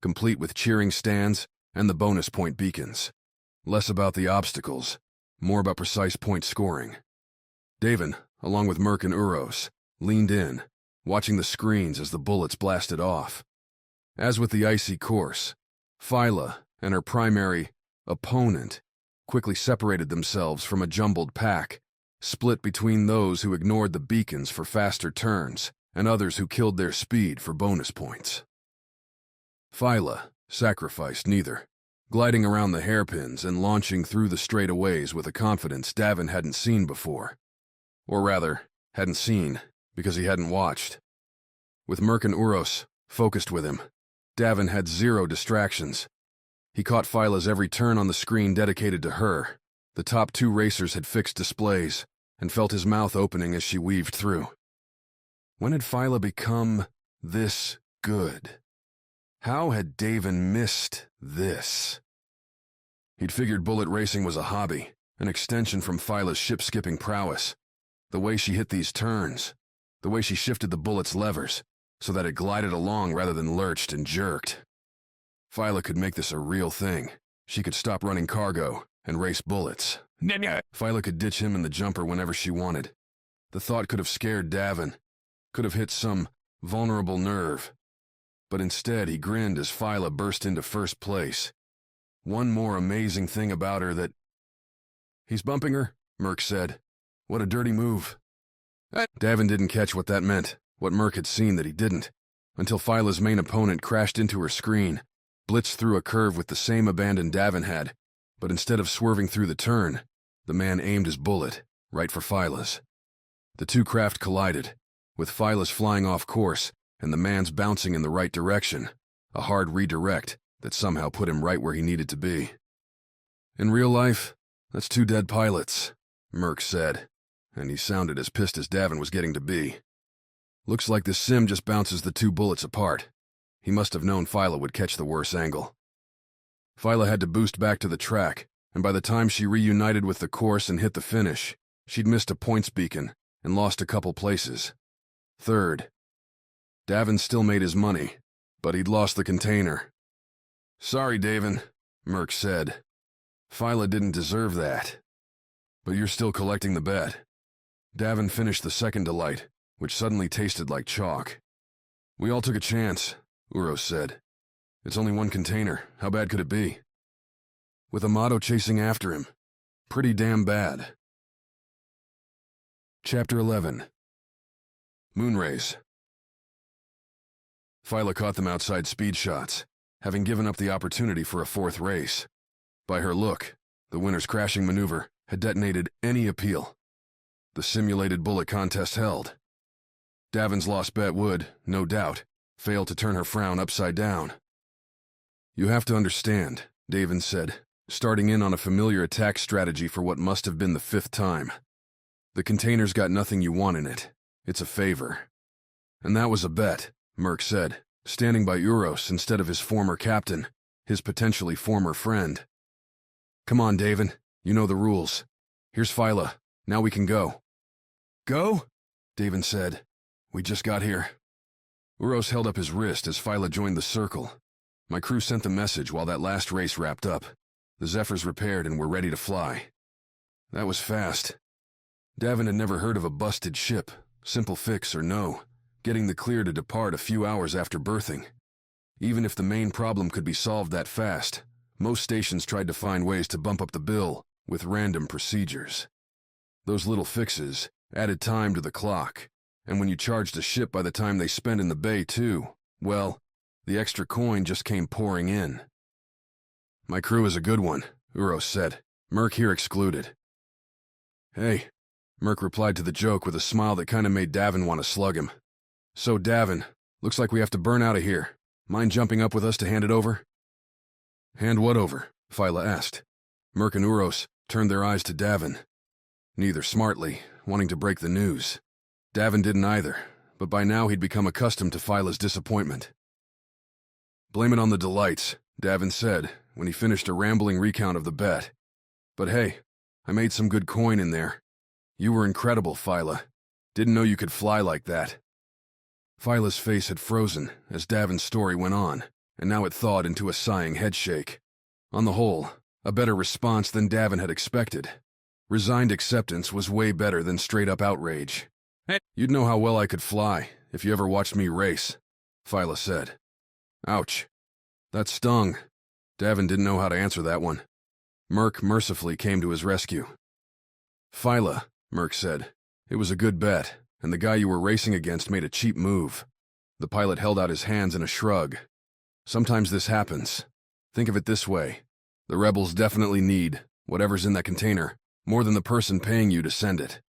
complete with cheering stands and the bonus point beacons. Less about the obstacles, more about precise point scoring. Davin, along with Merc and Uros, leaned in, watching the screens as the bullets blasted off. As with the icy course, Phyla and her primary opponent quickly separated themselves from a jumbled pack, split between those who ignored the beacons for faster turns and others who killed their speed for bonus points. Phyla sacrificed neither, gliding around the hairpins and launching through the straightaways with a confidence Davin hadn't seen before. Or rather, hadn't seen because he hadn't watched. With Merc and Uros focused with him, Davin had zero distractions. He caught Phyla's every turn on the screen dedicated to her. The top two racers had fixed displays, and felt his mouth opening as she weaved through. When had Phyla become this good? How had Davin missed this? He'd figured bullet racing was a hobby, an extension from Phyla's ship-skipping prowess. The way she hit these turns, the way she shifted the bullet's levers, so that it glided along rather than lurched and jerked. Phyla could make this a real thing. She could stop running cargo and race bullets. Phyla could ditch him in the jumper whenever she wanted. The thought could have scared Davin, could have hit some vulnerable nerve. But instead he grinned as Phyla burst into first place. One more amazing thing about her that... He's bumping her, Merc said. What a dirty move. Davin didn't catch what that meant, what Merc had seen that he didn't, until Phyla's main opponent crashed into her screen, blitzed through a curve with the same abandon Davin had, but instead of swerving through the turn, the man aimed his bullet right for Phyla's. The two craft collided, with Phyla's flying off course and the man's bouncing in the right direction, a hard redirect that somehow put him right where he needed to be. In real life, that's two dead pilots, Merc said, and he sounded as pissed as Davin was getting to be. Looks like this sim just bounces the two bullets apart. He must have known Phyla would catch the worse angle. Phyla had to boost back to the track, and by the time she reunited with the course and hit the finish, she'd missed a points beacon and lost a couple places. Third. Davin still made his money, but he'd lost the container. Sorry, Davin, Merc said. Phyla didn't deserve that. But you're still collecting the bet. Davin finished the second delight, which suddenly tasted like chalk. We all took a chance, Uros said. It's only one container. How bad could it be? With Amato chasing after him. Pretty damn bad. Chapter 11. Moonrays. Phyla caught them outside speed shots, having given up the opportunity for a fourth race. By her look, the winner's crashing maneuver had detonated any appeal. The simulated bullet contest held. Davin's lost bet would, no doubt, fail to turn her frown upside down. You have to understand, Davin said, starting in on a familiar attack strategy for what must have been the fifth time. The container's got nothing you want in it. It's a favor. And that was a bet, Merc said, standing by Uros instead of his former captain, his potentially former friend. Come on, Davin. You know the rules. Here's Phyla. Now we can go. Go? Davin said. We just got here. Uros held up his wrist as Phyla joined the circle. My crew sent the message while that last race wrapped up. The Zephyrs repaired and were ready to fly. That was fast. Davin had never heard of a busted ship, simple fix or no, getting the clear to depart a few hours after berthing. Even if the main problem could be solved that fast, most stations tried to find ways to bump up the bill with random procedures. Those little fixes added time to the clock, and when you charged a ship by the time they spent in the bay too, well, the extra coin just came pouring in. My crew is a good one, Uros said, Merc here excluded. Hey, Merc replied to the joke with a smile that kinda made Davin want to slug him. So Davin, looks like we have to burn out of here. Mind jumping up with us to hand it over? Hand what over? Phyla asked. Merc and Uros turned their eyes to Davin. Neither smartly, wanting to break the news. Davin didn't either, but by now he'd become accustomed to Phyla's disappointment. Blame it on the delights, Davin said, when he finished a rambling recount of the bet. But hey, I made some good coin in there. You were incredible, Phyla. Didn't know you could fly like that. Phyla's face had frozen as Davin's story went on, and now it thawed into a sighing headshake. On the whole, a better response than Davin had expected. Resigned acceptance was way better than straight-up outrage. Hey. You'd know how well I could fly if you ever watched me race, Phyla said. Ouch. That stung. Davin didn't know how to answer that one. Merc mercifully came to his rescue. Phyla, Merc said, it was a good bet, and the guy you were racing against made a cheap move. The pilot held out his hands in a shrug. Sometimes this happens. Think of it this way. The rebels definitely need whatever's in that container more than the person paying you to send it.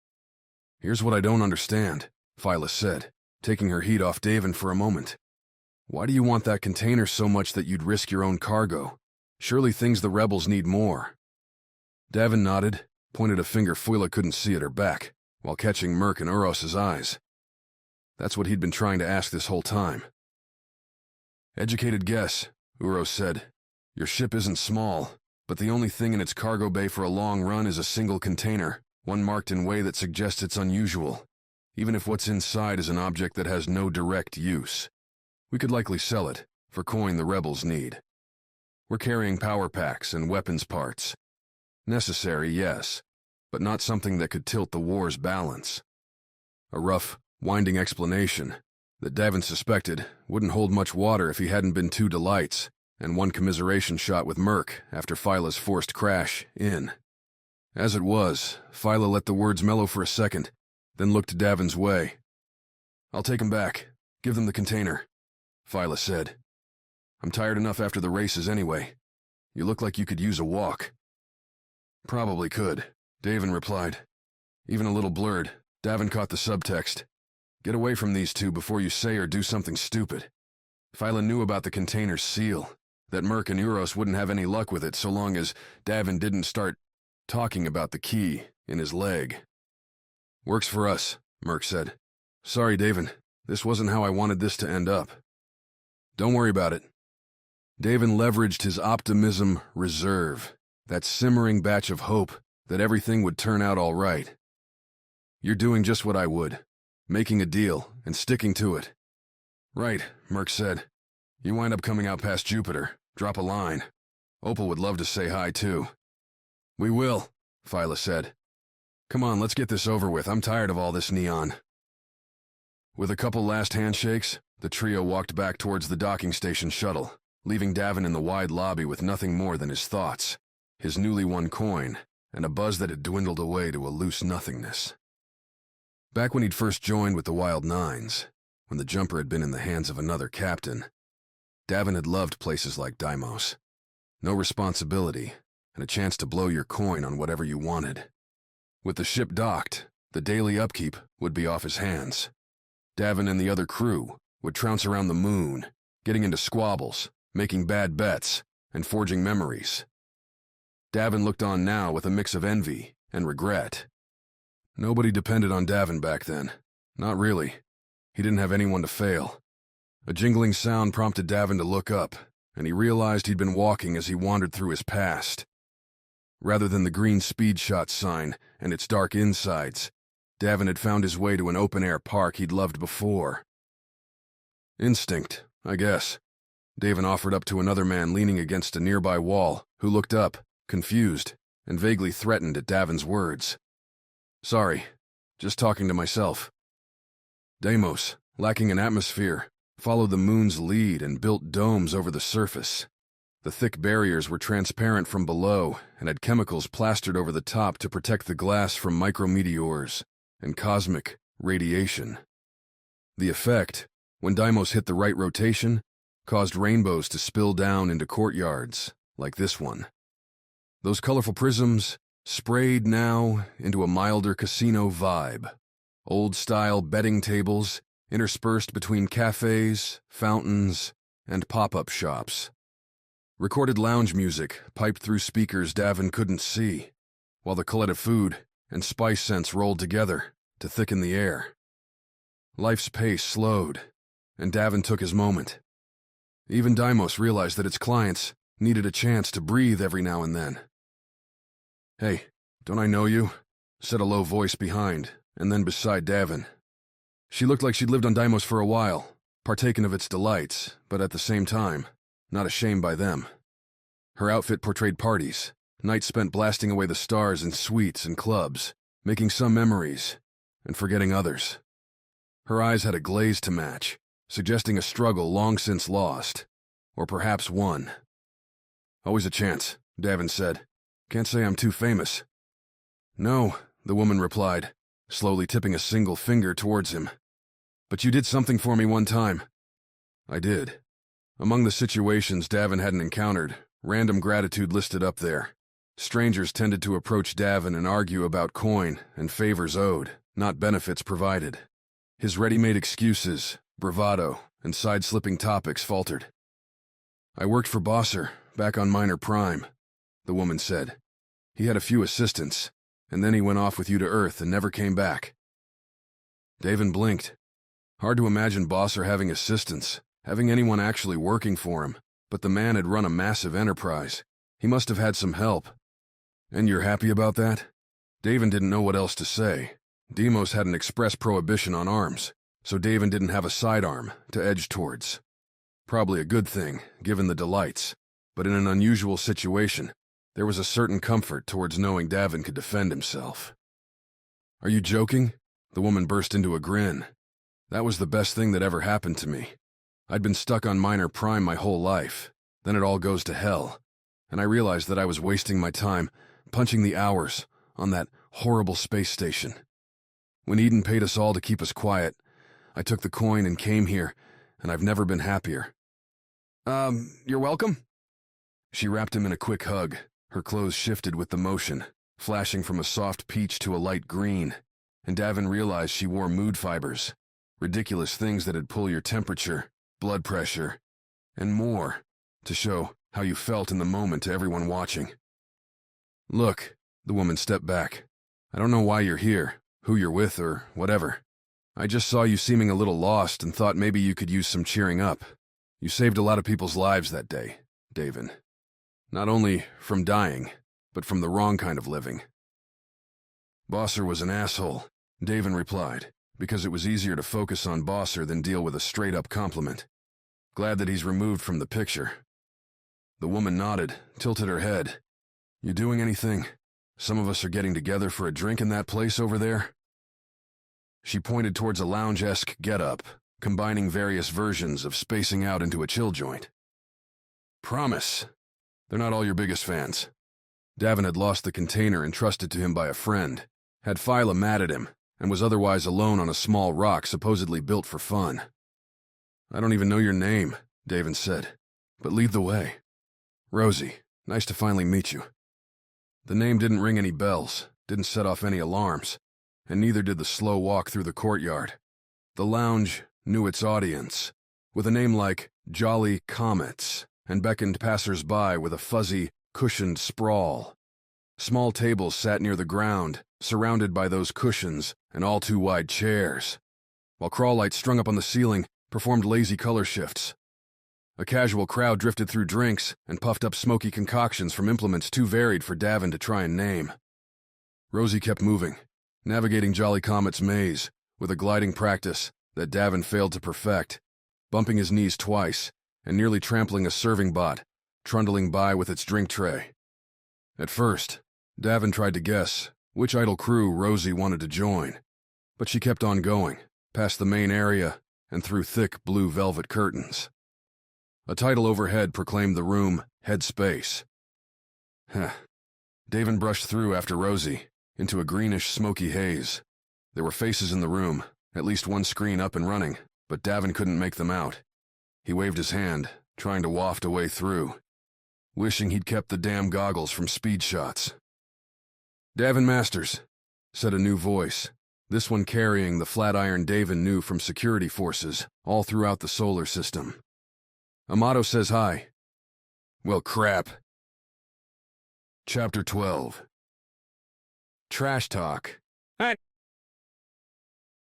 Here's what I don't understand, Phyla said, taking her heat off Davin for a moment. Why do you want that container so much that you'd risk your own cargo? Surely things the rebels need more. Davin nodded, pointed a finger Phyla couldn't see at her back, while catching Merc and Uros's eyes. That's what he'd been trying to ask this whole time. Educated guess, Uros said. Your ship isn't small, but the only thing in its cargo bay for a long run is a single container, one marked in a way that suggests it's unusual, even if what's inside is an object that has no direct use. We could likely sell it for coin the rebels need. We're carrying power packs and weapons parts. Necessary, yes, but not something that could tilt the war's balance. A rough, winding explanation that Davin suspected wouldn't hold much water if he hadn't been two delights and one commiseration shot with Merc after Phyla's forced crash in. As it was, Phyla let the words mellow for a second, then looked Davin's way. I'll take him back. Give them the container, Phyla said. I'm tired enough after the races anyway. You look like you could use a walk. Probably could, Davin replied. Even a little blurred, Davin caught the subtext. Get away from these two before you say or do something stupid. Phyla knew about the container's seal, that Merc and Uros wouldn't have any luck with it so long as Davin didn't start talking about the key in his leg. Works for us, Merc said. Sorry, Davin. This wasn't how I wanted this to end up. Don't worry about it. Davin leveraged his optimism reserve, that simmering batch of hope that everything would turn out all right. You're doing just what I would, making a deal and sticking to it. Right, Merc said. You wind up coming out past Jupiter, drop a line. Opal would love to say hi too. We will, Phyla said. Come on, let's get this over with. I'm tired of all this neon. With a couple last handshakes, the trio walked back towards the docking station shuttle, leaving Davin in the wide lobby with nothing more than his thoughts, his newly won coin, and a buzz that had dwindled away to a loose nothingness. Back when he'd first joined with the Wild Nines, when the jumper had been in the hands of another captain, Davin had loved places like Deimos. No responsibility, and a chance to blow your coin on whatever you wanted. With the ship docked, the daily upkeep would be off his hands. Davin and the other crew would trounce around the moon, getting into squabbles, making bad bets, and forging memories. Davin looked on now with a mix of envy and regret. Nobody depended on Davin back then. Not really. He didn't have anyone to fail. A jingling sound prompted Davin to look up, and he realized he'd been walking as he wandered through his past. Rather than the green speed shot sign and its dark insides, Davin had found his way to an open-air park he'd loved before. Instinct, I guess. Davin offered up to another man leaning against a nearby wall, who looked up, confused, and vaguely threatened at Davin's words. Sorry, just talking to myself. Deimos, lacking an atmosphere, followed the moon's lead and built domes over the surface. The thick barriers were transparent from below and had chemicals plastered over the top to protect the glass from micrometeors and cosmic radiation. The effect, when Deimos hit the right rotation, caused rainbows to spill down into courtyards, like this one. Those colorful prisms sprayed now into a milder casino vibe. Old-style betting tables interspersed between cafes, fountains, and pop-up shops. Recorded lounge music piped through speakers Davin couldn't see, while the collective food and spice scents rolled together to thicken the air. Life's pace slowed, and Davin took his moment. Even Deimos realized that its clients needed a chance to breathe every now and then. "Hey, don't I know you?" said a low voice behind, and then beside Davin. She looked like she'd lived on Deimos for a while, partaken of its delights, but at the same time, not ashamed by them. Her outfit portrayed parties, nights spent blasting away the stars in suites and clubs, making some memories, and forgetting others. Her eyes had a glaze to match, suggesting a struggle long since lost, or perhaps won. "Always a chance," Davin said. "Can't say I'm too famous." "No," the woman replied, slowly tipping a single finger towards him. "But you did something for me one time." "I did." Among the situations Davin hadn't encountered, random gratitude listed up there. Strangers tended to approach Davin and argue about coin and favors owed, not benefits provided. His ready-made excuses, bravado, and side-slipping topics faltered. "I worked for Bosser, back on Minor Prime," the woman said. "He had a few assistants, and then he went off with you to Earth and never came back." Davin blinked. Hard to imagine Bosser having assistants, having anyone actually working for him, but the man had run a massive enterprise. He must have had some help. "And you're happy about that?" Davin didn't know what else to say. Deimos had an express prohibition on arms, so Davin didn't have a sidearm to edge towards. Probably a good thing, given the delights, but in an unusual situation, there was a certain comfort towards knowing Davin could defend himself. "Are you joking?" The woman burst into a grin. "That was the best thing that ever happened to me. I'd been stuck on Minor Prime my whole life, then it all goes to hell, and I realized that I was wasting my time punching the hours on that horrible space station. When Eden paid us all to keep us quiet, I took the coin and came here, and I've never been happier." You're welcome?" She wrapped him in a quick hug. Her clothes shifted with the motion, flashing from a soft peach to a light green, and Davin realized she wore mood fibers, ridiculous things that'd pull your temperature, blood pressure, and more, to show how you felt in the moment to everyone watching. "Look," the woman stepped back. "I don't know why you're here, who you're with, or whatever. I just saw you seeming a little lost and thought maybe you could use some cheering up. You saved a lot of people's lives that day, Davin. Not only from dying, but from the wrong kind of living." "Bosser was an asshole," Davin replied, because it was easier to focus on Bosser than deal with a straight-up compliment. "Glad that he's removed from the picture." The woman nodded, tilted her head. "You doing anything? Some of us are getting together for a drink in that place over there." She pointed towards a lounge-esque get-up, combining various versions of spacing out into a chill joint. "Promise. They're not all your biggest fans." Davin had lost the container entrusted to him by a friend, had Phyla mad at him, and was otherwise alone on a small rock supposedly built for fun. "I don't even know your name," Davin said, "but lead the way." "Rosie, nice to finally meet you." The name didn't ring any bells, didn't set off any alarms, and neither did the slow walk through the courtyard. The lounge knew its audience, with a name like Jolly Comets, and beckoned passers-by with a fuzzy, cushioned sprawl. Small tables sat near the ground, surrounded by those cushions and all-too-wide chairs, while crawl lights strung up on the ceiling performed lazy color shifts. A casual crowd drifted through drinks and puffed up smoky concoctions from implements too varied for Davin to try and name. Rosie kept moving, navigating Jolly Comet's maze with a gliding practice that Davin failed to perfect, bumping his knees twice and nearly trampling a serving bot, trundling by with its drink tray. At first, Davin tried to guess which idle crew Rosie wanted to join, but she kept on going, past the main area and through thick blue velvet curtains. A title overhead proclaimed the room Headspace. Davin brushed through after Rosie, into a greenish, smoky haze. There were faces in the room, at least one screen up and running, but Davin couldn't make them out. He waved his hand, trying to waft a way through, wishing he'd kept the damn goggles from speed shots. "Davin Masters," said a new voice, this one carrying the flatiron Davin knew from security forces all throughout the solar system. "Amato says hi." "Well, crap." Chapter 12. Trash Talk.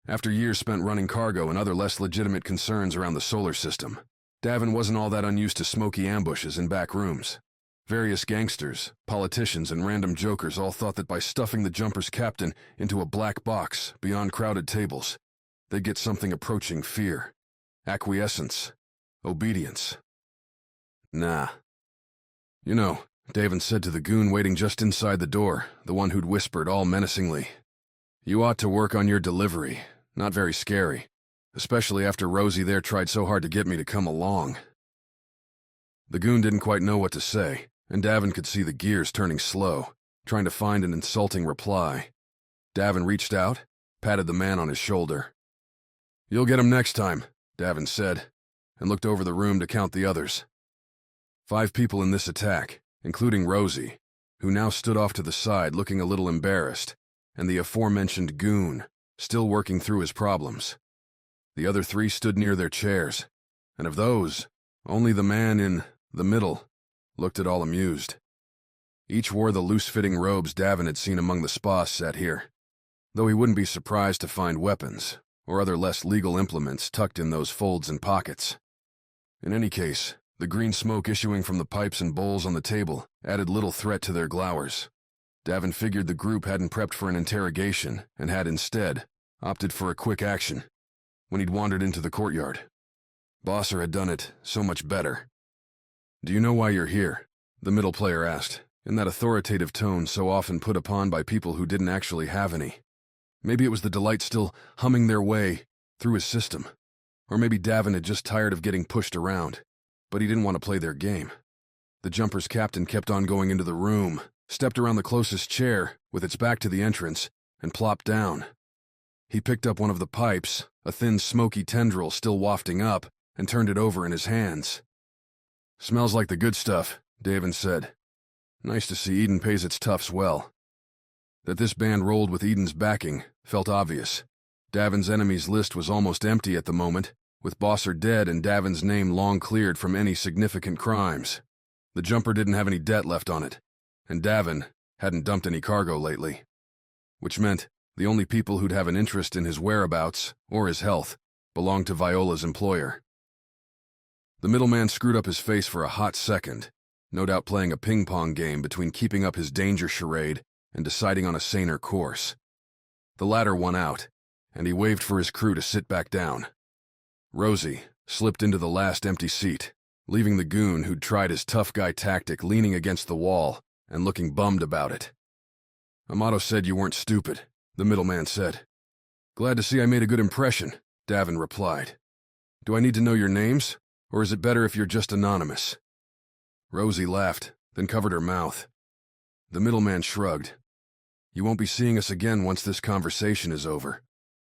After years spent running cargo and other less legitimate concerns around the solar system, Davin wasn't all that unused to smoky ambushes in back rooms. Various gangsters, politicians, and random jokers all thought that by stuffing the jumper's captain into a black box beyond crowded tables, they'd get something approaching fear, acquiescence, obedience. Nah. "You know," Davin said to the goon waiting just inside the door, the one who'd whispered all menacingly, "you ought to work on your delivery. Not very scary, especially after Rosie there tried so hard to get me to come along." The goon didn't quite know what to say, and Davin could see the gears turning slow, trying to find an insulting reply. Davin reached out, patted the man on his shoulder. "You'll get him next time," Davin said, and looked over the room to count the others. 5 people in this attack, including Rosie, who now stood off to the side looking a little embarrassed, and the aforementioned goon, still working through his problems. The other 3 stood near their chairs, and of those, only the man in the middle looked at all amused. Each wore the loose-fitting robes Davin had seen among the spas set here, though he wouldn't be surprised to find weapons or other less legal implements tucked in those folds and pockets. In any case, the green smoke issuing from the pipes and bowls on the table added little threat to their glowers. Davin figured the group hadn't prepped for an interrogation and had instead opted for a quick action when he'd wandered into the courtyard. Bosser had done it so much better. "Do you know why you're here?" the middle player asked, in that authoritative tone so often put upon by people who didn't actually have any. Maybe it was the delight still humming their way through his system, or maybe Davin had just tired of getting pushed around, but he didn't want to play their game. The jumper's captain kept on going into the room, stepped around the closest chair with its back to the entrance, and plopped down. He picked up one of the pipes, a thin smoky tendril still wafting up, and turned it over in his hands. "Smells like the good stuff," Davin said. Nice to see Eden pays its toughs well. That this band rolled with Eden's backing felt obvious. Davin's enemies list was almost empty at the moment, with Bosser dead and Davin's name long cleared from any significant crimes. The jumper didn't have any debt left on it, and Davin hadn't dumped any cargo lately, which meant the only people who'd have an interest in his whereabouts or his health belonged to Viola's employer. The middleman screwed up his face for a hot second, no doubt playing a ping-pong game between keeping up his danger charade and deciding on a saner course. The latter won out, and he waved for his crew to sit back down. Rosie slipped into the last empty seat, leaving the goon who'd tried his tough guy tactic leaning against the wall and looking bummed about it. "Amato said you weren't stupid," the middleman said. "Glad to see I made a good impression," Davin replied. "Do I need to know your names, or is it better if you're just anonymous?" Rosie laughed, then covered her mouth. The middleman shrugged. "You won't be seeing us again once this conversation is over.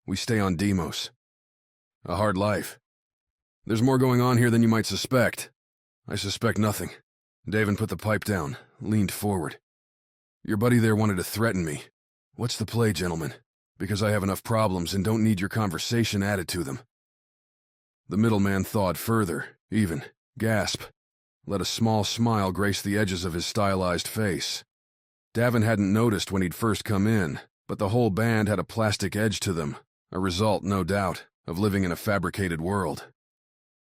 We stay on Deimos. A hard life. There's more going on here than you might suspect." "I suspect nothing." Davin put the pipe down, leaned forward. "Your buddy there wanted to threaten me. What's the play, gentlemen? Because I have enough problems and don't need your conversation added to them." The middleman thawed further, even, gasp. Let a small smile grace the edges of his stylized face. Davin hadn't noticed when he'd first come in, but the whole band had a plastic edge to them, a result, no doubt, of living in a fabricated world.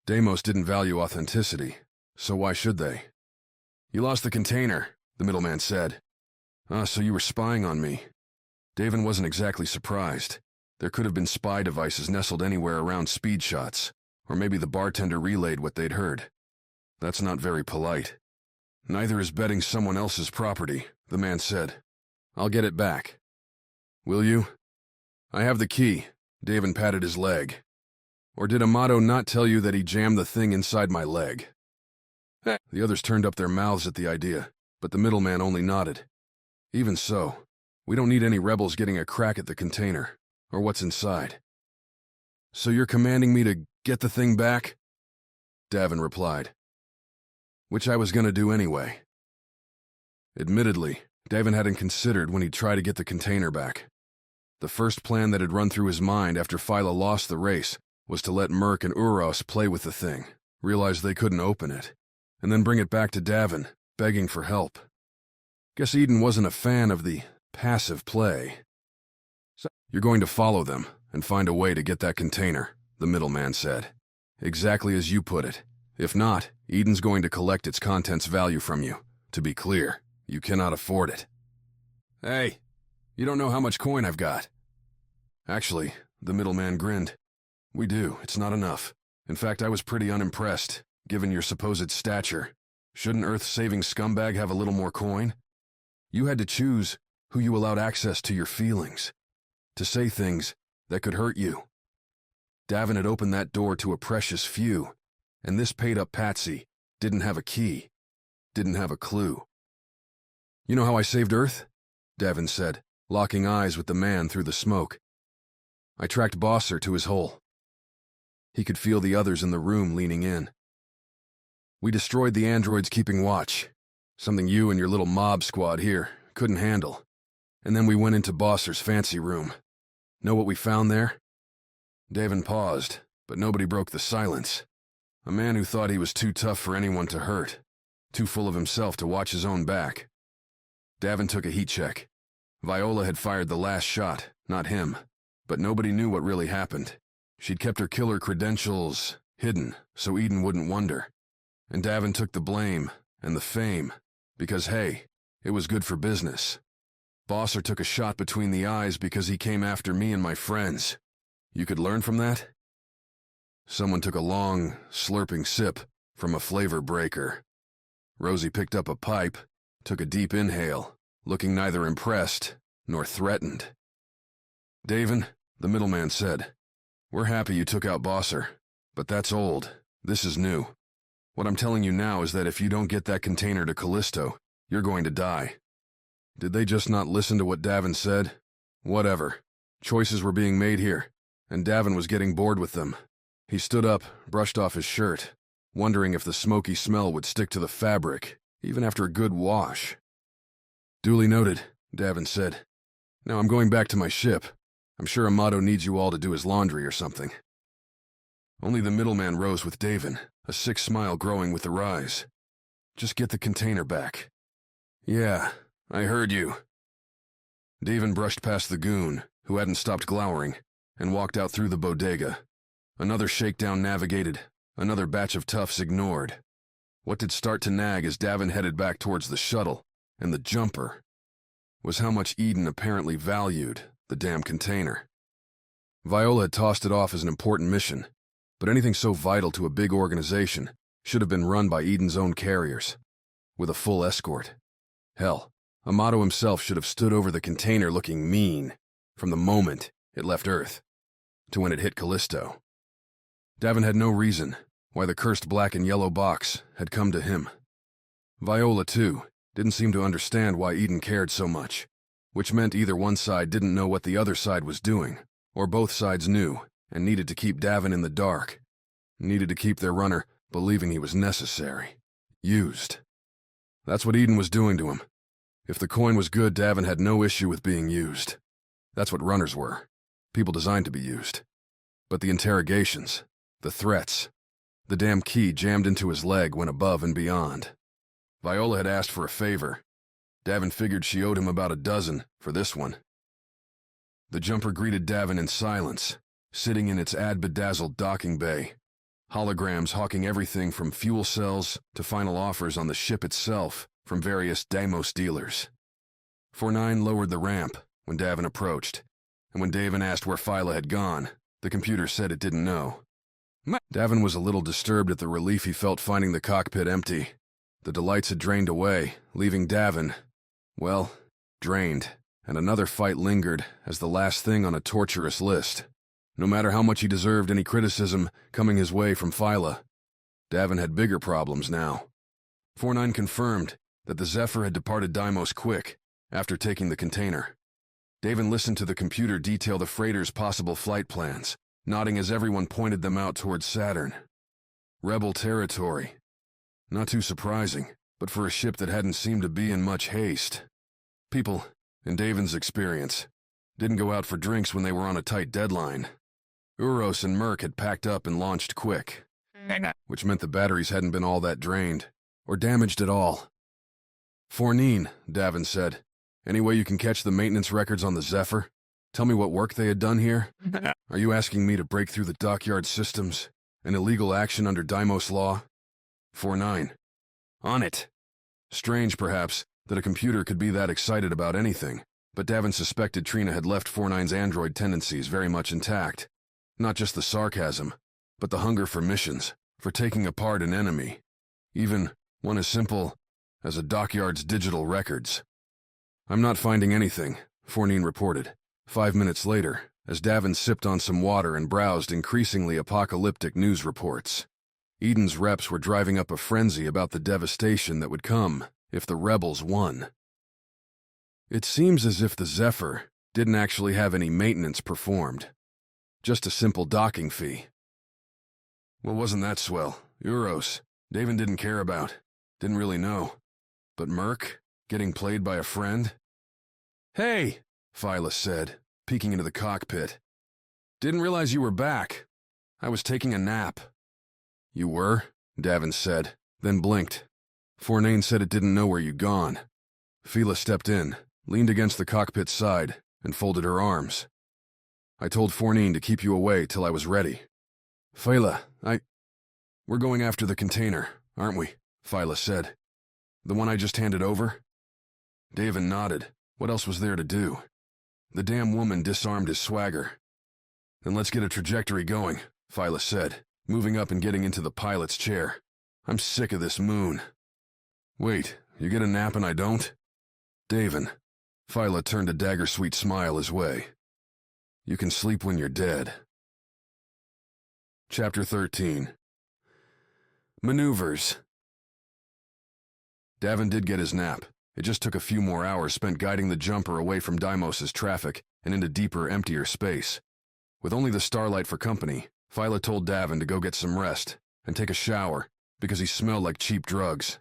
Deimos didn't value authenticity, so why should they? "You lost the container," the middleman said. "Ah, so you were spying on me." Davin wasn't exactly surprised. There could have been spy devices nestled anywhere around speed shots, Or maybe the bartender relayed what they'd heard. That's not very polite. Neither is betting someone else's property, the man said. I'll get it back. Will you? I have the key. Davin patted his leg. Or did Amato not tell you that he jammed the thing inside my leg? The others turned up their mouths at the idea, but the middleman only nodded. Even so, we don't need any rebels getting a crack at the container, or what's inside. So you're commanding me to get the thing back? Davin replied. Which I was gonna do anyway. Admittedly, Davin hadn't considered when he'd try to get the container back. The first plan that had run through his mind after Phyla lost the race was to let Merc and Uros play with the thing, realize they couldn't open it, and then bring it back to Davin, begging for help. Guess Eden wasn't a fan of the passive play. So, you're going to follow them and find a way to get that container, the middleman said. Exactly as you put it. If not, Eden's going to collect its contents value from you. To be clear, you cannot afford it. Hey, you don't know how much coin I've got. Actually, the middleman grinned. We do, it's not enough. In fact, I was pretty unimpressed, given your supposed stature. Shouldn't Earth-saving scumbag have a little more coin? You had to choose who you allowed access to your feelings, to say things that could hurt you. Davin had opened that door to a precious few, and this paid-up patsy didn't have a key, didn't have a clue. You know how I saved Earth? Davin said, locking eyes with the man through the smoke. I tracked Bosser to his hole. He could feel the others in the room leaning in. We destroyed the androids keeping watch, something you and your little mob squad here couldn't handle. And then we went into Bosser's fancy room. Know what we found there? Davin paused, but nobody broke the silence. A man who thought he was too tough for anyone to hurt, too full of himself to watch his own back. Davin took a heat check. Viola had fired the last shot, not him, but nobody knew what really happened. She'd kept her killer credentials hidden, so Eden wouldn't wonder. And Davin took the blame and the fame, because hey, it was good for business. Bosser took a shot between the eyes because he came after me and my friends. You could learn from that? Someone took a long, slurping sip from a flavor breaker. Rosie picked up a pipe, took a deep inhale, looking neither impressed nor threatened. Davin, the middleman said, we're happy you took out Bosser, but that's old. This is new. What I'm telling you now is that if you don't get that container to Callisto, you're going to die. Did they just not listen to what Davin said? Whatever. Choices were being made here, and Davin was getting bored with them. He stood up, brushed off his shirt, wondering if the smoky smell would stick to the fabric, even after a good wash. Duly noted, Davin said. Now I'm going back to my ship. I'm sure Amato needs you all to do his laundry or something. Only the middleman rose with Davin, a sick smile growing with the rise. Just get the container back. Yeah, I heard you. Davin brushed past the goon, who hadn't stopped glowering, and walked out through the bodega. Another shakedown navigated, another batch of toughs ignored. What did start to nag as Davin headed back towards the shuttle, and the jumper, was how much Eden apparently valued the damn container. Viola had tossed it off as an important mission, but anything so vital to a big organization should have been run by Eden's own carriers, with a full escort. Hell, Amato himself should have stood over the container looking mean from the moment it left Earth to when it hit Callisto. Davin had no reason why the cursed black and yellow box had come to him. Viola, too, didn't seem to understand why Eden cared so much, which meant either one side didn't know what the other side was doing, or both sides knew and needed to keep Davin in the dark, needed to keep their runner believing he was necessary, used. That's what Eden was doing to him. If the coin was good, Davin had no issue with being used. That's what runners were, people designed to be used. But the interrogations, the threats, the damn key jammed into his leg went above and beyond. Viola had asked for a favor. Davin figured she owed him about a dozen for this one. The jumper greeted Davin in silence, sitting in its ad-bedazzled docking bay, holograms hawking everything from fuel cells to final offers on the ship itself from various Deimos dealers. 49 lowered the ramp when Davin approached, and when Davin asked where Phyla had gone, the computer said it didn't know. Davin was a little disturbed at the relief he felt finding the cockpit empty. The delights had drained away, leaving Davin, well, drained, and another fight lingered as the last thing on a torturous list. No matter how much he deserved any criticism coming his way from Phyla, Davin had bigger problems now. 49 confirmed that the Zephyr had departed Deimos quick after taking the container. Davin listened to the computer detail the freighter's possible flight plans, nodding as everyone pointed them out towards Saturn. Rebel territory. Not too surprising, but for a ship that hadn't seemed to be in much haste. People, in Davin's experience, didn't go out for drinks when they were on a tight deadline. Uros and Merc had packed up and launched quick, which meant the batteries hadn't been all that drained, or damaged at all. "Fornine," Davin said, "any way you can catch the maintenance records on the Zephyr? Tell me what work they had done here? Are you asking me to break through the dockyard systems? An illegal action under Deimos law?" 49. On it. Strange, perhaps, that a computer could be that excited about anything, but Davin suspected Trina had left 49's android tendencies very much intact. Not just the sarcasm, but the hunger for missions, for taking apart an enemy. Even one as simple as a dockyard's digital records. "I'm not finding anything," Fornine reported. 5 minutes later, as Davin sipped on some water and browsed increasingly apocalyptic news reports. Eden's reps were driving up a frenzy about the devastation that would come if the rebels won. It seems as if the Zephyr didn't actually have any maintenance performed. Just a simple docking fee. Well, wasn't that swell? Uros, Davin didn't care about. Didn't really know. But Merc, getting played by a friend? "Hey," Phyla said, peeking into the cockpit. "Didn't realize you were back. I was taking a nap." "You were?" Davin said, then blinked. Fornane said it didn't know where you'd gone. Phyla stepped in, leaned against the cockpit's side, and folded her arms. "I told Fornine to keep you away till I was ready." "Phyla, We're going after the container, aren't we?" Phyla said. "The one I just handed over?" Davin nodded. What else was there to do? The damn woman disarmed his swagger. "Then let's get a trajectory going," Phyla said, moving up and getting into the pilot's chair. "I'm sick of this moon." "Wait, you get a nap and I don't?" "Davin." Phyla turned a dagger-sweet smile his way. "You can sleep when you're dead." Chapter 13. Maneuvers. Davin did get his nap. It just took a few more hours spent guiding the jumper away from Deimos' traffic and into deeper, emptier space. With only the starlight for company, Phyla told Davin to go get some rest and take a shower because he smelled like cheap drugs.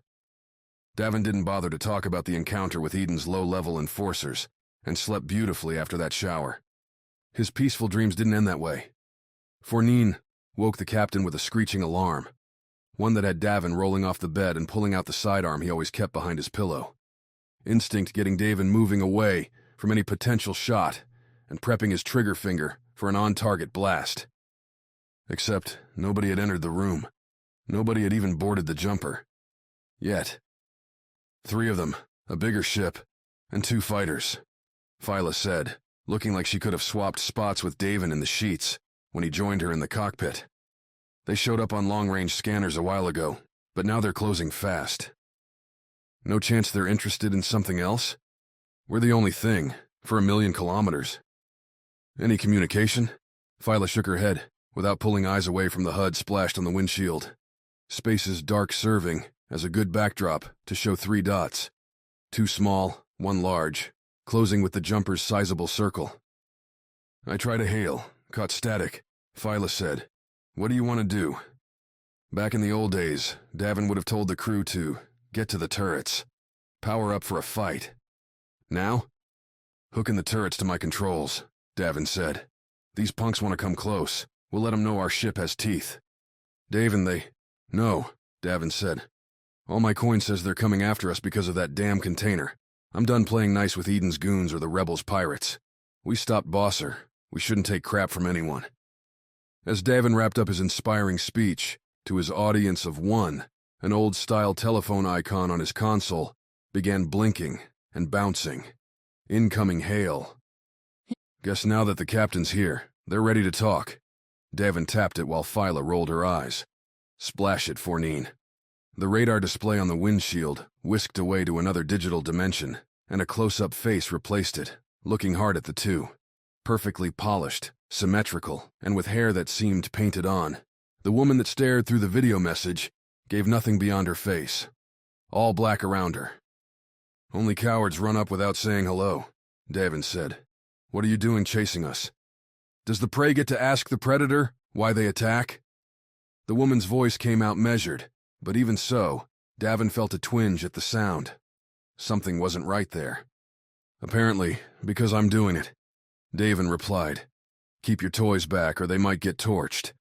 Davin didn't bother to talk about the encounter with Eden's low-level enforcers and slept beautifully after that shower. His peaceful dreams didn't end that way. Fornine woke the captain with a screeching alarm, one that had Davin rolling off the bed and pulling out the sidearm he always kept behind his pillow. Instinct getting Davin moving away from any potential shot and prepping his trigger finger for an on-target blast. Except nobody had entered the room. Nobody had even boarded the jumper. Yet. 3 of them, a bigger ship, and 2 fighters, Phyla said, looking like she could have swapped spots with Davin in the sheets when he joined her in the cockpit. They showed up on long-range scanners a while ago, but now they're closing fast. No chance they're interested in something else? We're the only thing, for 1,000,000 kilometers. Any communication? Phyla shook her head, without pulling eyes away from the HUD splashed on the windshield. Space's dark serving as a good backdrop to show 3 dots. 2 small, 1 large, closing with the jumper's sizable circle. I tried to hail, caught static, Phyla said. What do you want to do? Back in the old days, Davin would have told the crew to get to the turrets. Power up for a fight. Now? Hooking the turrets to my controls, Davin said. These punks want to come close. We'll let them know our ship has teeth. Davin, they... No, Davin said. All my coin says they're coming after us because of that damn container. I'm done playing nice with Eden's goons or the rebels' pirates. We stopped Bosser. We shouldn't take crap from anyone. As Davin wrapped up his inspiring speech, to his audience of 1, an old-style telephone icon on his console began blinking and bouncing. Incoming hail. Guess now that the captain's here, they're ready to talk. Davin tapped it while Phyla rolled her eyes. Splash it, Fornine. The radar display on the windshield whisked away to another digital dimension, and a close-up face replaced it, looking hard at the two. Perfectly polished, symmetrical, and with hair that seemed painted on. The woman that stared through the video message gave nothing beyond her face. All black around her. Only cowards run up without saying hello, Davin said. What are you doing chasing us? Does the prey get to ask the predator why they attack? The woman's voice came out measured, but even so, Davin felt a twinge at the sound. Something wasn't right there. Apparently, because I'm doing it, Davin replied. Keep your toys back or they might get torched.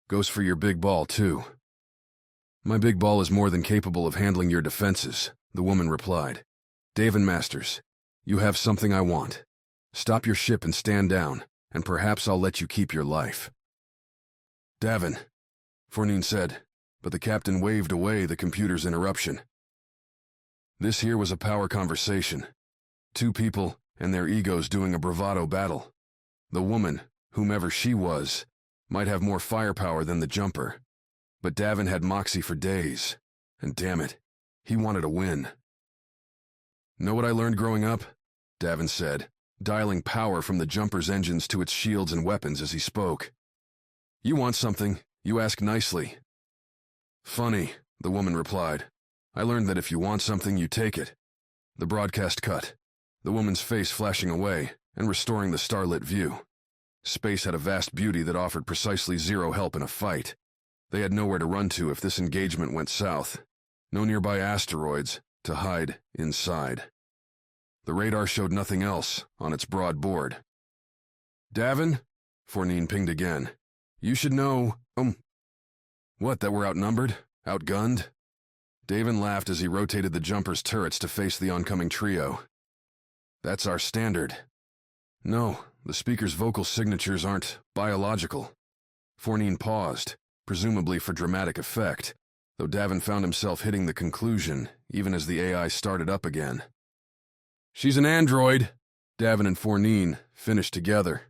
Goes for your big ball, too. My big ball is more than capable of handling your defenses, the woman replied. Davin Masters, you have something I want. Stop your ship and stand down, and perhaps I'll let you keep your life. Davin, Fornine said, but the captain waved away the computer's interruption. This here was a power conversation. Two people and their egos doing a bravado battle. The woman, whomever she was, might have more firepower than the jumper. But Davin had moxie for days, and damn it, he wanted to win. Know what I learned growing up? Davin said, dialing power from the jumper's engines to its shields and weapons as he spoke. You want something, you ask nicely. Funny, the woman replied. I learned that if you want something, you take it. The broadcast cut, the woman's face flashing away and restoring the starlit view. Space had a vast beauty that offered precisely zero help in a fight. They had nowhere to run to if this engagement went south. No nearby asteroids to hide inside. The radar showed nothing else on its broad board. Davin? Fornine pinged again. You should know, what, that we're outnumbered? Outgunned? Davin laughed as he rotated the jumper's turrets to face the oncoming trio. That's our standard. No, the speaker's vocal signatures aren't biological. Fornine paused, presumably for dramatic effect, though Davin found himself hitting the conclusion even as the AI started up again. She's an android, Davin and Fornine finished together.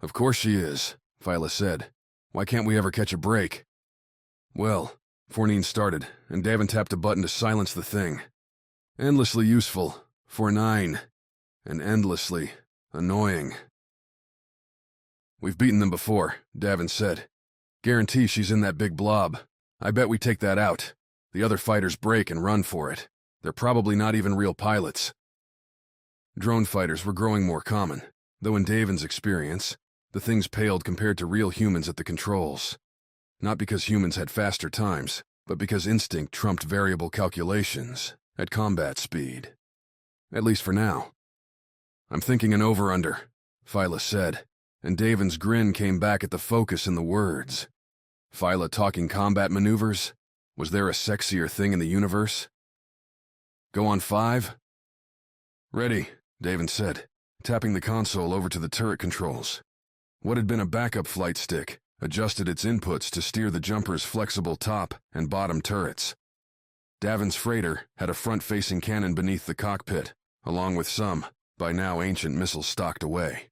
Of course she is, Phyla said. Why can't we ever catch a break? Well, Fornine started, and Davin tapped a button to silence the thing. Endlessly useful, Fornine, and endlessly annoying. We've beaten them before, Davin said. Guarantee she's in that big blob. I bet we take that out. The other fighters break and run for it. They're probably not even real pilots. Drone fighters were growing more common, though in Davin's experience, the things paled compared to real humans at the controls. Not because humans had faster times, but because instinct trumped variable calculations at combat speed. At least for now. I'm thinking an over-under, Phyla said, and Davin's grin came back at the focus in the words. Phyla talking combat maneuvers? Was there a sexier thing in the universe? Go on 5? Ready, Davin said, tapping the console over to the turret controls. What had been a backup flight stick adjusted its inputs to steer the jumper's flexible top and bottom turrets. Davin's freighter had a front-facing cannon beneath the cockpit, along with some, by now ancient missiles stocked away.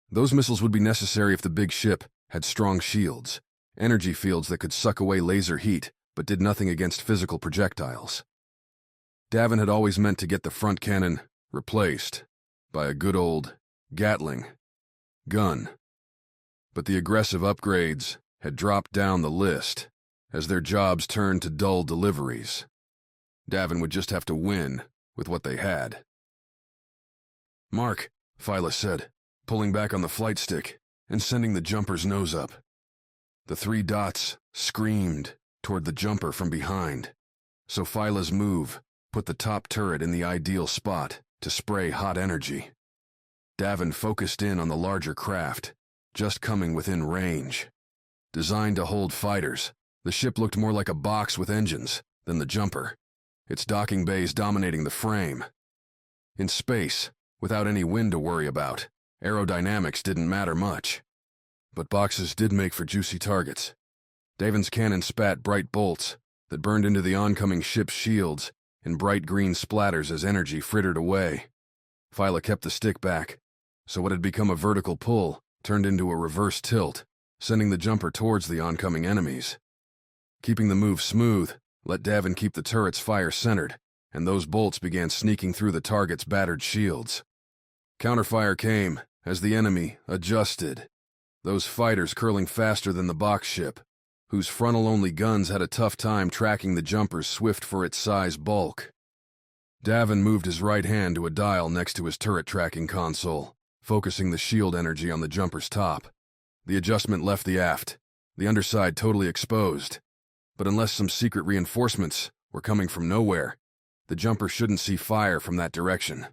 Those missiles would be necessary if the big ship had strong shields, energy fields that could suck away laser heat but did nothing against physical projectiles. Davin had always meant to get the front cannon replaced by a good old Gatling gun. But the aggressive upgrades had dropped down the list as their jobs turned to dull deliveries. Davin would just have to win with what they had. Mark, Phyla said, pulling back on the flight stick and sending the jumper's nose up. The 3 dots screamed toward the jumper from behind, so Phyla's move put the top turret in the ideal spot to spray hot energy. Davin focused in on the larger craft, just coming within range. Designed to hold fighters, the ship looked more like a box with engines than the jumper, its docking bays dominating the frame. In space, without any wind to worry about, aerodynamics didn't matter much. But boxes did make for juicy targets. Davin's cannon spat bright bolts that burned into the oncoming ship's shields in bright green splatters as energy frittered away. Phyla kept the stick back, so what had become a vertical pull turned into a reverse tilt, sending the jumper towards the oncoming enemies. Keeping the move smooth, let Davin keep the turret's fire centered, and those bolts began sneaking through the target's battered shields. Counterfire came as the enemy adjusted, those fighters curling faster than the box ship, whose frontal-only guns had a tough time tracking the jumper's swift for its size bulk. Davin moved his right hand to a dial next to his turret tracking console, focusing the shield energy on the jumper's top. The adjustment left the aft, the underside totally exposed. But unless some secret reinforcements were coming from nowhere, the jumper shouldn't see fire from that direction.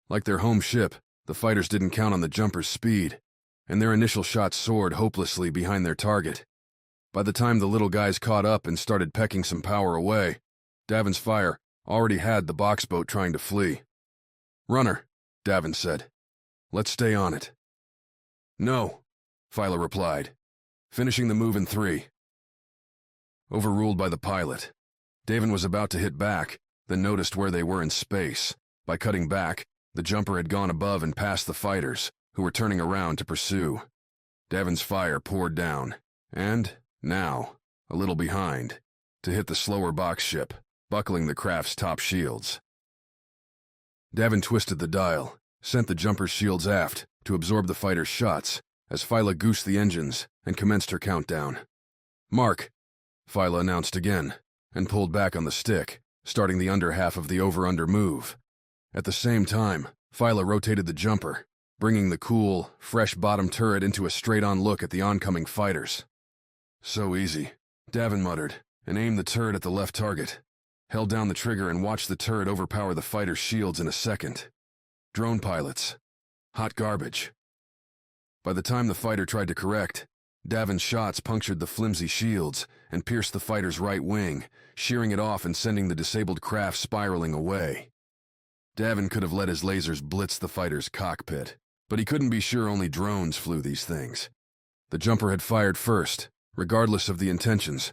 Like their home ship, the fighters didn't count on the jumper's speed, and their initial shots soared hopelessly behind their target. By the time the little guys caught up and started pecking some power away, Davin's fire already had the box boat trying to flee. "Runner," Davin said. "Let's stay on it." "No," Phyla replied, finishing the move in 3. Overruled by the pilot, Davin was about to hit back, then noticed where they were in space. By cutting back, the jumper had gone above and past the fighters, who were turning around to pursue. Davin's fire poured down, and, now, a little behind, to hit the slower box ship, buckling the craft's top shields. Davin twisted the dial, sent the jumper's shields aft to absorb the fighter's shots, as Phyla goosed the engines and commenced her countdown. "Mark," Phyla announced again, and pulled back on the stick, starting the under half of the over-under move. At the same time, Phyla rotated the jumper, bringing the cool, fresh-bottom turret into a straight-on look at the oncoming fighters. "So easy," Davin muttered, and aimed the turret at the left target. Held down the trigger and watched the turret overpower the fighter's shields in a second. Drone pilots. Hot garbage. By the time the fighter tried to correct, Davin's shots punctured the flimsy shields and pierced the fighter's right wing, shearing it off and sending the disabled craft spiraling away. Davin could have let his lasers blitz the fighter's cockpit, but he couldn't be sure only drones flew these things. The jumper had fired first, regardless of the intentions,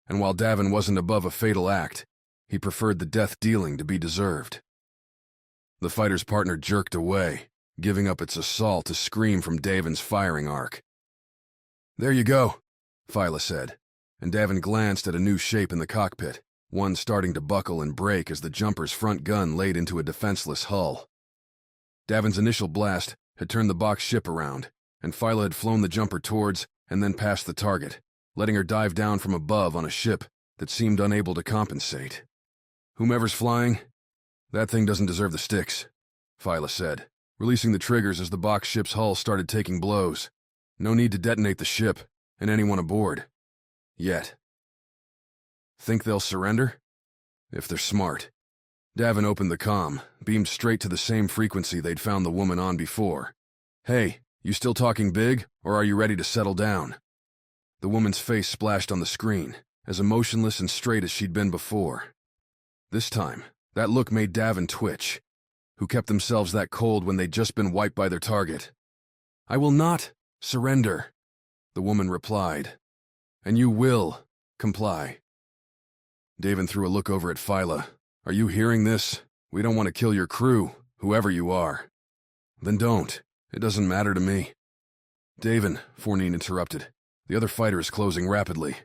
and while Davin wasn't above a fatal act, he preferred the death dealing to be deserved. The fighter's partner jerked away, giving up its assault to scream from Davin's firing arc. "There you go," Phyla said, and Davin glanced at a new shape in the cockpit, one starting to buckle and break as the jumper's front gun laid into a defenseless hull. Davin's initial blast had turned the box ship around, and Phyla had flown the jumper towards and then past the target, letting her dive down from above on a ship that seemed unable to compensate. "Whomever's flying, that thing doesn't deserve the sticks," Phyla said, releasing the triggers as the box ship's hull started taking blows. "No need to detonate the ship and anyone aboard. Yet. Think they'll surrender? If they're smart." Davin opened the comm, beamed straight to the same frequency they'd found the woman on before. "Hey, you still talking big, or are you ready to settle down?" The woman's face splashed on the screen, as emotionless and straight as she'd been before. This time, that look made Davin twitch. Who kept themselves that cold when they'd just been wiped by their target? "I will not surrender," the woman replied. "And you will comply." Davin threw a look over at Phyla. "Are you hearing this? We don't want to kill your crew, whoever you are." "Then don't. It doesn't matter to me." "Davin," Fournine interrupted. "The other fighter is closing rapidly."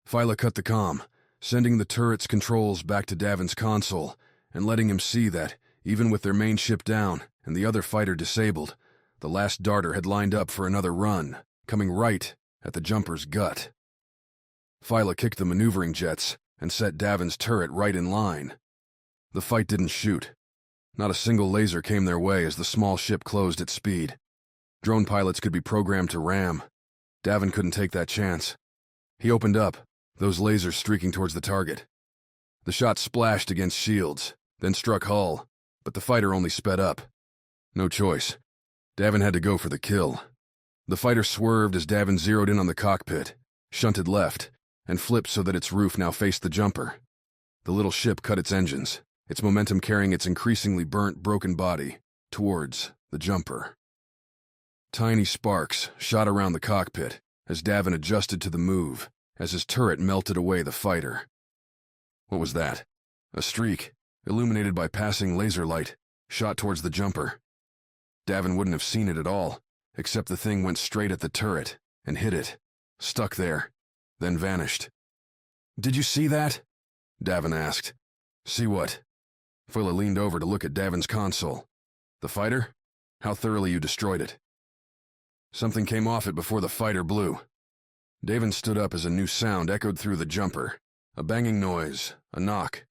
Phyla cut the comm, sending the turret's controls back to Davin's console and letting him see that, even with their main ship down and the other fighter disabled, the last darter had lined up for another run, coming right at the jumper's gut. Phyla kicked the maneuvering jets and set Davin's turret right in line. The fight didn't shoot. Not a single laser came their way as the small ship closed at speed. Drone pilots could be programmed to ram. Davin couldn't take that chance. He opened up, those lasers streaking towards the target. The shot splashed against shields, then struck hull, but the fighter only sped up. No choice. Davin had to go for the kill. The fighter swerved as Davin zeroed in on the cockpit, shunted left, and flipped so that its roof now faced the jumper. The little ship cut its engines, its momentum carrying its increasingly burnt, broken body towards the jumper. Tiny sparks shot around the cockpit as Davin adjusted to the move, as his turret melted away the fighter. What was that? A streak, illuminated by passing laser light, shot towards the jumper. Davin wouldn't have seen it at all, except the thing went straight at the turret and hit it. Stuck there, then vanished. "Did you see that?" Davin asked. "See what?" Phyla leaned over to look at Davin's console. "The fighter? How thoroughly you destroyed it." "Something came off it before the fighter blew." Davin stood up as a new sound echoed through the jumper. A banging noise, a knock.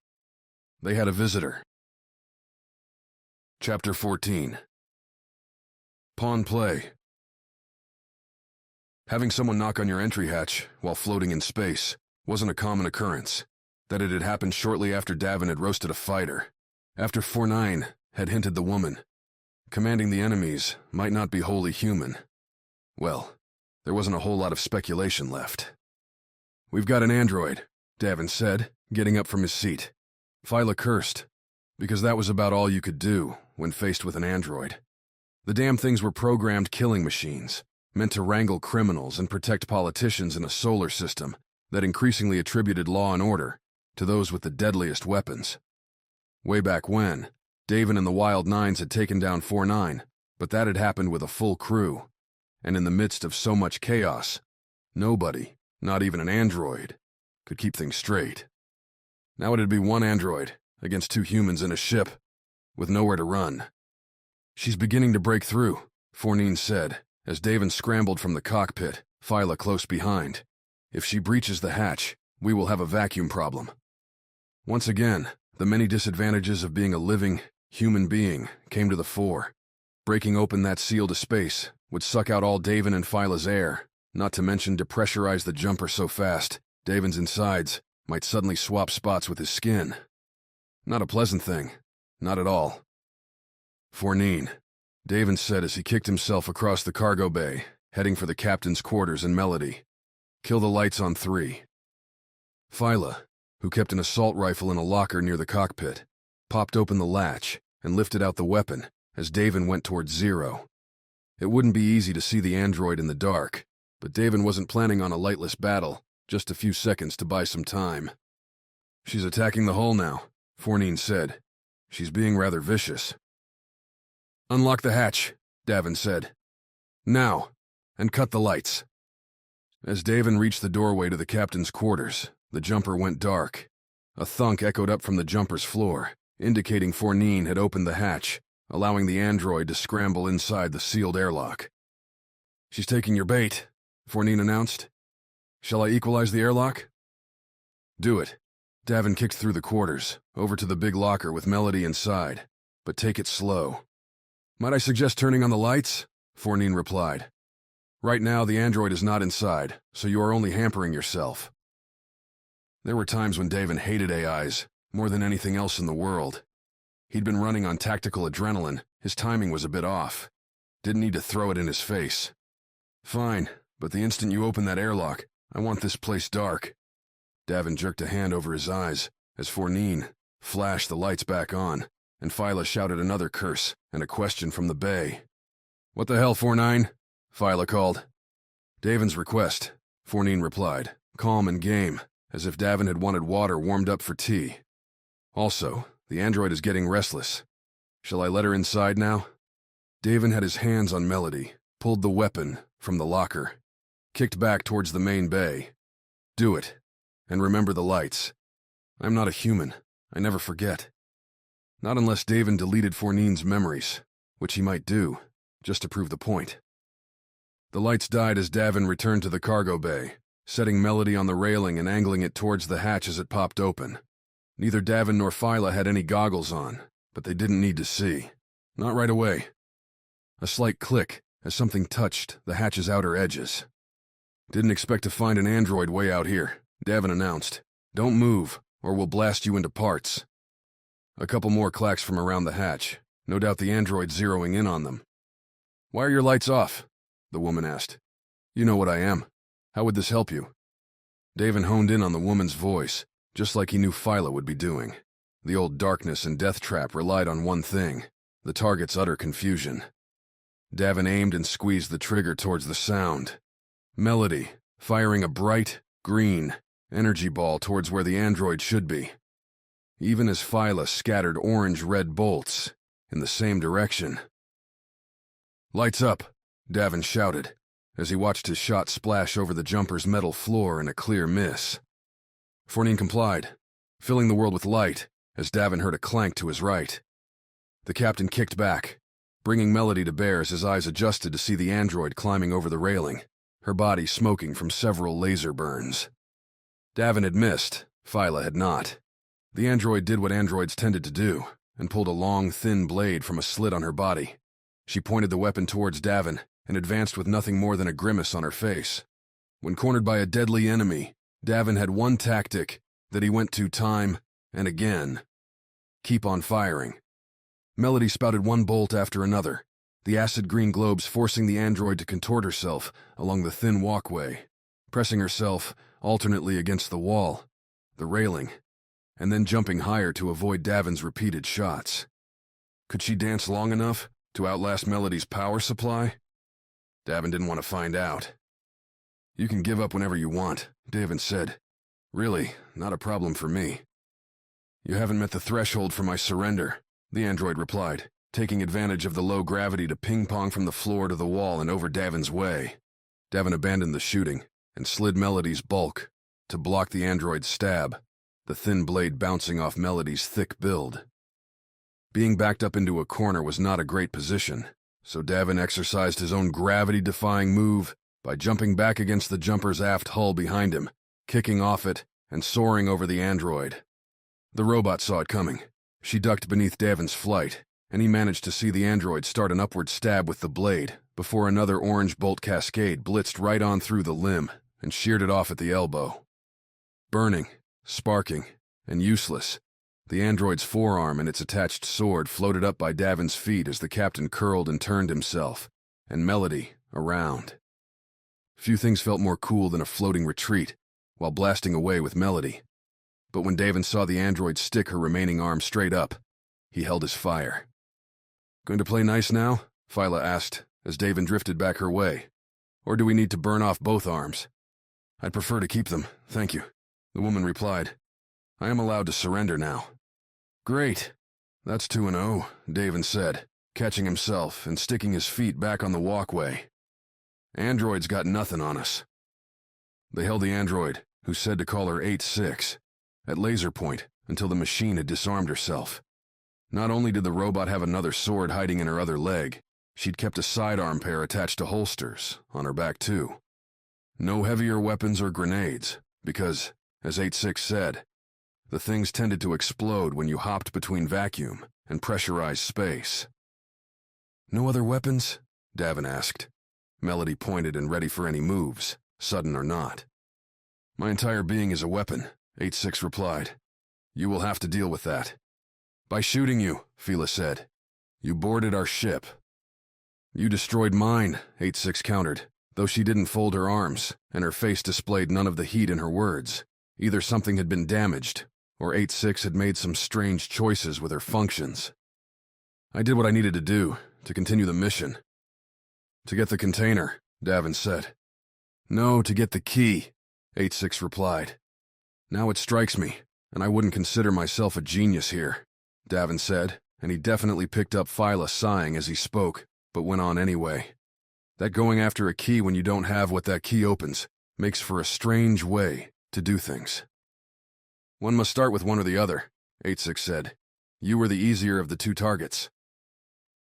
They had a visitor. Chapter 14. Pawn Play. Having someone knock on your entry hatch while floating in space wasn't a common occurrence. That it had happened shortly after Davin had roasted a fighter, after 4-9 had hinted the woman commanding the enemies might not be wholly human. Well, there wasn't a whole lot of speculation left. "We've got an android," Davin said, getting up from his seat. Phyla cursed, because that was about all you could do when faced with an android. The damn things were programmed killing machines, meant to wrangle criminals and protect politicians in a solar system that increasingly attributed law and order to those with the deadliest weapons. Way back when, Davin and the Wild Nines had taken down 4-9, but that had happened with a full crew, and in the midst of so much chaos, nobody, not even an android, could keep things straight. Now it'd be one android against 2 humans in a ship, with nowhere to run. "She's beginning to break through," 4-9 said, as Davin scrambled from the cockpit, Phyla close behind. "If she breaches the hatch, we will have a vacuum problem." Once again, the many disadvantages of being a living, human being came to the fore. Breaking open that seal to space would suck out all Davin and Phyla's air, not to mention depressurize the jumper so fast Davin's insides might suddenly swap spots with his skin. Not a pleasant thing. Not at all. 4-9, Davin said as he kicked himself across the cargo bay, heading for the captain's quarters and Melody. "Kill the lights on 3. Phyla, who kept an assault rifle in a locker near the cockpit, popped open the latch and lifted out the weapon as Davin went towards 0. It wouldn't be easy to see the android in the dark, but Davin wasn't planning on a lightless battle, just a few seconds to buy some time. "She's attacking the hull now," 4-9 said. "She's being rather vicious." "Unlock the hatch," Davin said. "Now, and cut the lights." As Davin reached the doorway to the captain's quarters, the jumper went dark. A thunk echoed up from the jumper's floor, indicating 4-9 had opened the hatch, allowing the android to scramble inside the sealed airlock. "She's taking your bait," 4-9 announced. "Shall I equalize the airlock?" "Do it." Davin kicked through the quarters, over to the big locker with Melody inside, "but take it slow." "Might I suggest turning on the lights?" 4-9 replied. "Right now the android is not inside, so you are only hampering yourself." There were times when Davin hated AIs more than anything else in the world. He'd been running on tactical adrenaline, his timing was a bit off. Didn't need to throw it in his face. "Fine, but the instant you open that airlock, I want this place dark." Davin jerked a hand over his eyes as 4-9 flashed the lights back on, and Phyla shouted another curse and a question from the bay. "What the hell, 4-9? Phyla called. "Davin's request," 4-9 replied, calm and game, as if Davin had wanted water warmed up for tea. "Also, the android is getting restless. Shall I let her inside now?" Davin had his hands on Melody, pulled the weapon from the locker, kicked back towards the main bay. "Do it, and remember the lights. I'm not a human. I never forget." Not unless Davin deleted 4-9's memories, which he might do, just to prove the point. The lights died as Davin returned to the cargo bay, setting Melody on the railing and angling it towards the hatch as it popped open. Neither Davin nor Phyla had any goggles on, but they didn't need to see. Not right away. A slight click as something touched the hatch's outer edges. "Didn't expect to find an android way out here," Davin announced. "Don't move, or we'll blast you into parts." A couple more clacks from around the hatch, no doubt the android zeroing in on them. "Why are your lights off?" the woman asked. "You know what I am. How would this help you?" Davin honed in on the woman's voice, just like he knew Phyla would be doing. The old darkness and death trap relied on one thing, the target's utter confusion. Davin aimed and squeezed the trigger towards the sound. Melody, firing a bright, green, energy ball towards where the android should be. Even as Phyla scattered orange-red bolts in the same direction. "Lights up," Davin shouted, as he watched his shot splash over the jumper's metal floor in a clear miss. Fournier complied, filling the world with light as Davin heard a clank to his right. The captain kicked back, bringing Melody to bear as his eyes adjusted to see the android climbing over the railing, her body smoking from several laser burns. Davin had missed, Phyla had not. The android did what androids tended to do, and pulled a long, thin blade from a slit on her body. She pointed the weapon towards Davin and advanced with nothing more than a grimace on her face. When cornered by a deadly enemy, Davin had one tactic that he went to time and again. Keep on firing. Melody spouted one bolt after another, the acid-green globes forcing the android to contort herself along the thin walkway, pressing herself alternately against the wall, the railing, and then jumping higher to avoid Davin's repeated shots. Could she dance long enough to outlast Melody's power supply? Davin didn't want to find out. "You can give up whenever you want," Davin said. "Really, not a problem for me." "You haven't met the threshold for my surrender," the android replied, taking advantage of the low gravity to ping-pong from the floor to the wall and over Davin's way. Davin abandoned the shooting and slid Melody's bulk to block the android's stab, the thin blade bouncing off Melody's thick build. Being backed up into a corner was not a great position, so Davin exercised his own gravity-defying move by jumping back against the jumper's aft hull behind him, kicking off it, and soaring over the android. The robot saw it coming. She ducked beneath Davin's flight, and he managed to see the android start an upward stab with the blade before another orange bolt cascade blitzed right on through the limb and sheared it off at the elbow. Burning, sparking, and useless, the android's forearm and its attached sword floated up by Davin's feet as the captain curled and turned himself, and Melody around. Few things felt more cool than a floating retreat while blasting away with Melody. But when Davin saw the android stick her remaining arm straight up, he held his fire. "Going to play nice now?" Phyla asked as Davin drifted back her way. "Or do we need to burn off both arms?" "I'd prefer to keep them, thank you," the woman replied. "I am allowed to surrender now." "Great. That's 2-0, Davin said, catching himself and sticking his feet back on the walkway. "Android's got nothing on us." They held the android, who said to call her 8-6, at laser point until the machine had disarmed herself. Not only did the robot have another sword hiding in her other leg, she'd kept a sidearm pair attached to holsters on her back too. No heavier weapons or grenades, because, as 8-6 said, the things tended to explode when you hopped between vacuum and pressurized space. "No other weapons?" Davin asked. Melody pointed and ready for any moves, sudden or not. "My entire being is a weapon," 8-6 replied. "You will have to deal with that." "By shooting you," Phyla said. "You boarded our ship." "You destroyed mine," 8-6 countered, though she didn't fold her arms, and her face displayed none of the heat in her words. Either something had been damaged, or 8-6 had made some strange choices with her functions. "I did what I needed to do, to continue the mission." "To get the container," Davin said. "No, to get the key," 8-6 replied. "Now it strikes me, and I wouldn't consider myself a genius here," Davin said, and he definitely picked up Phyla sighing as he spoke, but went on anyway. "That going after a key when you don't have what that key opens makes for a strange way to do things." "One must start with one or the other," 8-6 said. "You were the easier of the two targets."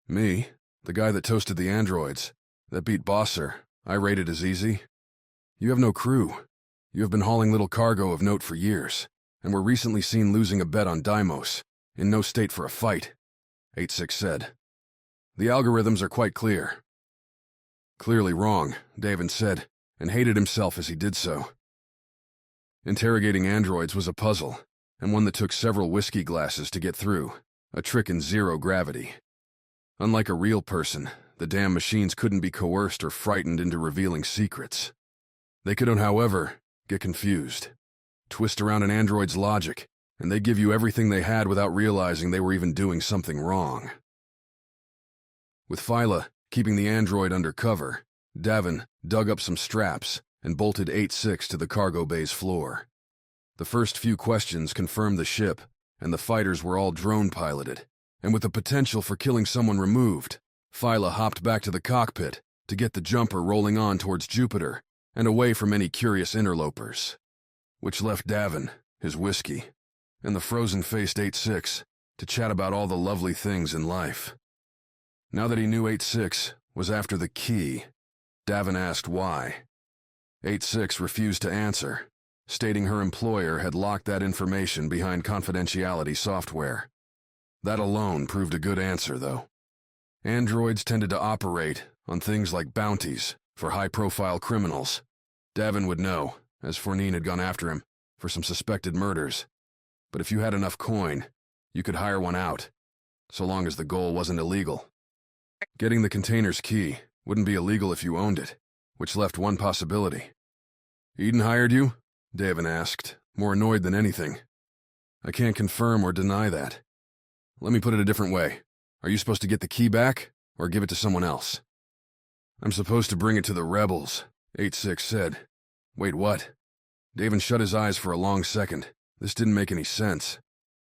"Me? The guy that toasted the androids. That beat Bosser. I rate it as easy." "You have no crew. You have been hauling little cargo of note for years, and were recently seen losing a bet on Deimos, in no state for a fight," 8-6 said. "The algorithms are quite clear." "Clearly wrong," Davin said, and hated himself as he did so. Interrogating androids was a puzzle, and one that took several whiskey glasses to get through, a trick in zero gravity. Unlike a real person, the damn machines couldn't be coerced or frightened into revealing secrets. They could, however, get confused, twist around an android's logic, and they'd give you everything they had without realizing they were even doing something wrong. With Phyla keeping the android under cover, Davin dug up some straps and bolted 8-6 to the cargo bay's floor. The first few questions confirmed the ship, and the fighters were all drone-piloted, and with the potential for killing someone removed, Phyla hopped back to the cockpit to get the jumper rolling on towards Jupiter and away from any curious interlopers. Which left Davin, his whiskey, and the frozen-faced 8-6 to chat about all the lovely things in life. Now that he knew 8-6 was after the key, Davin asked why. 8-6 refused to answer, stating her employer had locked that information behind confidentiality software. That alone proved a good answer, though. Androids tended to operate on things like bounties for high-profile criminals. Davin would know, as Fournier had gone after him for some suspected murders. But if you had enough coin, you could hire one out, so long as the goal wasn't illegal. Getting the container's key wouldn't be illegal if you owned it, which left one possibility. Eden hired you? Davin asked, more annoyed than anything. I can't confirm or deny that. Let me put it a different way. Are you supposed to get the key back, or give it to someone else? I'm supposed to bring it to the rebels, 8-6 said. Wait, what? Davin shut his eyes for a long second. This didn't make any sense.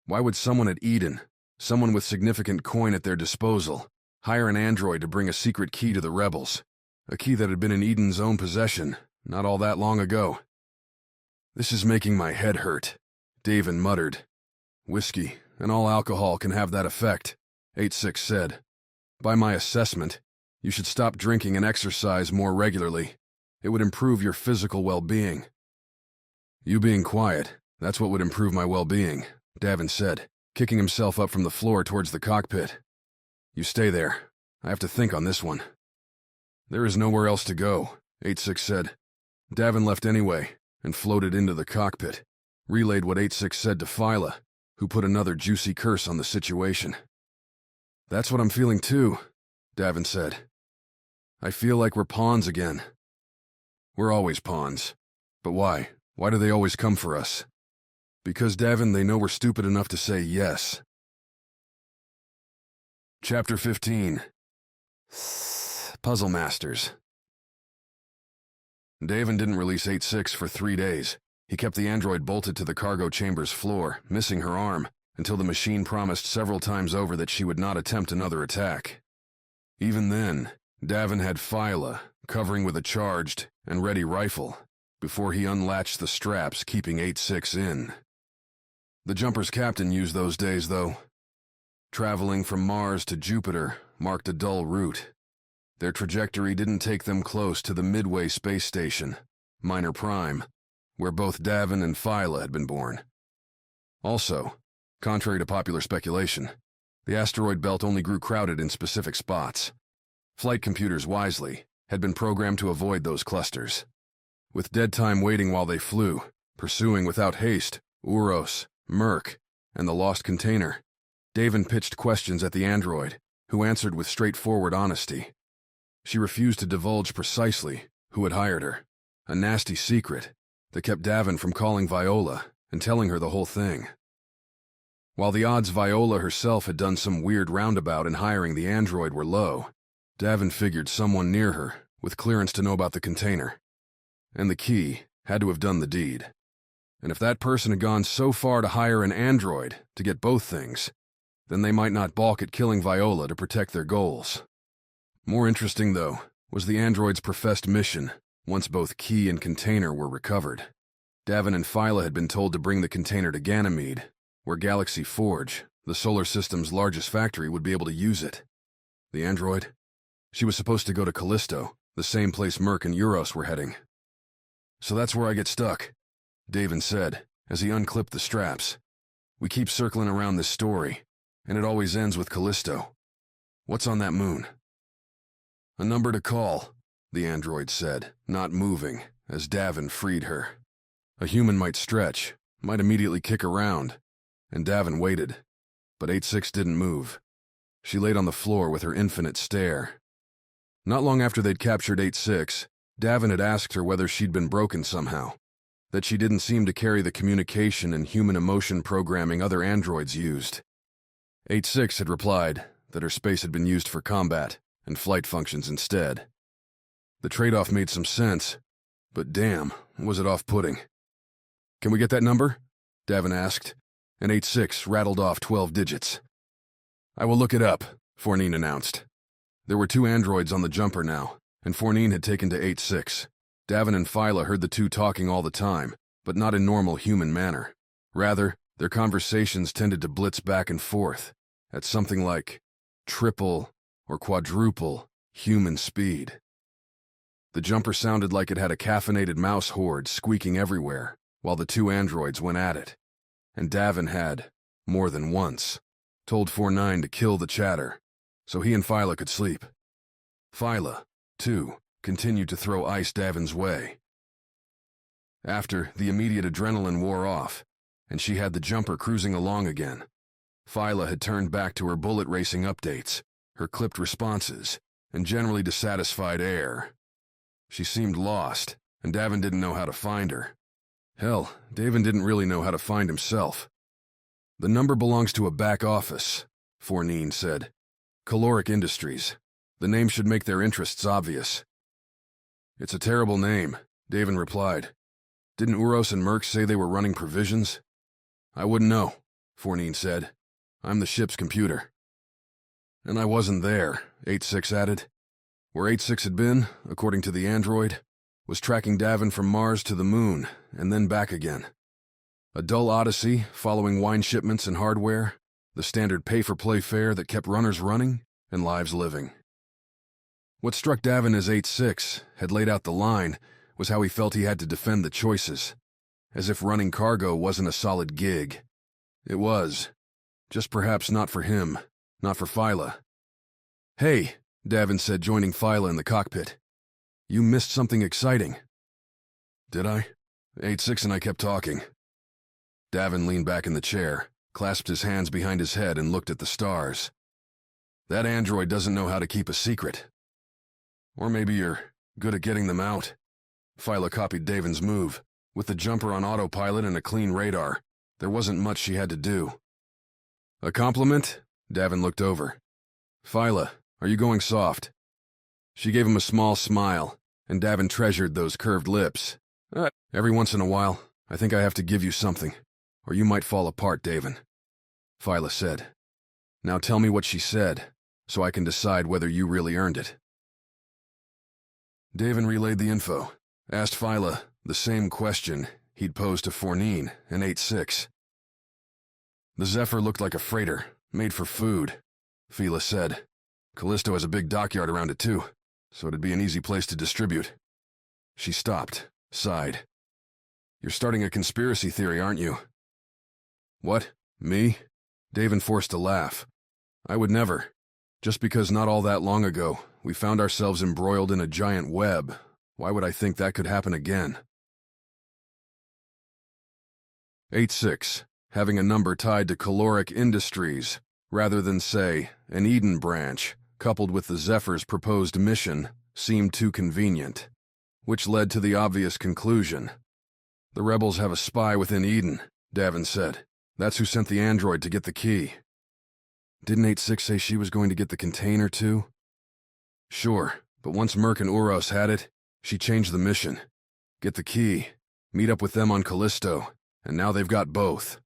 Why would someone at Eden, someone with significant coin at their disposal, hire an android to bring a secret key to the rebels? A key that had been in Eden's own possession not all that long ago. This is making my head hurt, Davin muttered. Whiskey and all alcohol can have that effect, 8-6 said. By my assessment, you should stop drinking and exercise more regularly. It would improve your physical well-being. You being quiet, that's what would improve my well-being, Davin said, kicking himself up from the floor towards the cockpit. You stay there. I have to think on this one. There is nowhere else to go, 8-6 said. Davin left anyway and floated into the cockpit, relayed what 8-6 said to Phyla, who put another juicy curse on the situation. That's what I'm feeling too, Davin said. I feel like we're pawns again. We're always pawns. But why? Why do they always come for us? Because, Davin, they know we're stupid enough to say yes. Chapter 15. Puzzle Masters. Davin didn't release 8-6 for 3 days. He kept the android bolted to the cargo chamber's floor, missing her arm, until the machine promised several times over that she would not attempt another attack. Even then, Davin had Phyla covering with a charged and ready rifle before he unlatched the straps keeping 8-6 in. The jumper's captain used those days, though. Traveling from Mars to Jupiter marked a dull route. Their trajectory didn't take them close to the Midway space station, Minor Prime, where both Davin and Phyla had been born. Also, contrary to popular speculation, the asteroid belt only grew crowded in specific spots. Flight computers, wisely, had been programmed to avoid those clusters. With dead time waiting while they flew, pursuing without haste Uros, Merc, and the lost container, Davin pitched questions at the android, who answered with straightforward honesty. She refused to divulge precisely who had hired her, a nasty secret that kept Davin from calling Viola and telling her the whole thing. While the odds Viola herself had done some weird roundabout in hiring the android were low, Davin figured someone near her, with clearance to know about the container. And the key had to have done the deed. And if that person had gone so far to hire an android to get both things, then they might not balk at killing Viola to protect their goals. More interesting, though, was the android's professed mission once both key and container were recovered. Davin and Phyla had been told to bring the container to Ganymede, where Galaxy Forge, the solar system's largest factory, would be able to use it. The android? She was supposed to go to Callisto, the same place Merc and Uros were heading. So that's where I get stuck, Davin said, as he unclipped the straps. We keep circling around this story, and it always ends with Callisto. What's on that moon? A number to call, the android said, not moving, as Davin freed her. A human might stretch, might immediately kick around, and Davin waited. But 8-6 didn't move. She laid on the floor with her infinite stare. Not long after they'd captured 8-6, Davin had asked her whether she'd been broken somehow, that she didn't seem to carry the communication and human emotion programming other androids used. 8-6 had replied that her space had been used for combat and flight functions instead. The trade-off made some sense, but damn, was it off-putting. Can we get that number? Davin asked, and 8-6 rattled off 12 digits. I will look it up, Fournier announced. There were 2 androids on the jumper now, and Fournine had taken to 8-6. Davin and Phyla heard the two talking all the time, but not in normal human manner. Rather, their conversations tended to blitz back and forth at something like triple or quadruple human speed. The jumper sounded like it had a caffeinated mouse horde squeaking everywhere while the two androids went at it. And Davin had, more than once, told Fournine to kill the chatter so he and Phyla could sleep. Phyla, too, continued to throw ice Davin's way. After the immediate adrenaline wore off, and she had the jumper cruising along again, Phyla had turned back to her bullet racing updates, her clipped responses, and generally dissatisfied air. She seemed lost, and Davin didn't know how to find her. Hell, Davin didn't really know how to find himself. The number belongs to a back office, Fournine said. Caloric Industries. The name should make their interests obvious. It's a terrible name, Davin replied. Didn't Uros and Merc say they were running provisions? I wouldn't know, Fournine said. I'm the ship's computer. And I wasn't there, 8-6 added. Where 8-6 had been, according to the android, was tracking Davin from Mars to the moon, and then back again. A dull odyssey following wine shipments and hardware, the standard pay-for-play fare that kept runners running and lives living. What struck Davin as 8-6 had laid out the line was how he felt he had to defend the choices, as if running cargo wasn't a solid gig. It was. Just perhaps not for him, not for Phyla. Hey, Davin said, joining Phyla in the cockpit. You missed something exciting. Did I? 8-6 and I kept talking. Davin leaned back in the chair, clasped his hands behind his head and looked at the stars. That android doesn't know how to keep a secret. Or maybe you're good at getting them out. Phyla copied Davin's move. With the jumper on autopilot and a clean radar, there wasn't much she had to do. A compliment? Davin looked over. Phyla, are you going soft? She gave him a small smile, and Davin treasured those curved lips. Every once in a while, I think I have to give you something, or you might fall apart, Davin. Phyla said. Now tell me what she said, so I can decide whether you really earned it. Davin relayed the info, asked Phyla the same question he'd posed to Fournine and 8-6. The Zephyr looked like a freighter, made for food, Phyla said. Callisto has a big dockyard around it too, so it'd be an easy place to distribute. She stopped, sighed. You're starting a conspiracy theory, aren't you? What? Me? Davin forced a laugh. I would never. Just because not all that long ago, we found ourselves embroiled in a giant web, why would I think that could happen again? 8-6, having a number tied to Caloric Industries, rather than, say, an Eden branch, coupled with the Zephyr's proposed mission, seemed too convenient, which led to the obvious conclusion. The rebels have a spy within Eden, Davin said. That's who sent the android to get the key. Didn't 8-6 say she was going to get the container too? Sure, but once Merc and Uros had it, she changed the mission. Get the key, meet up with them on Callisto, and now they've got both.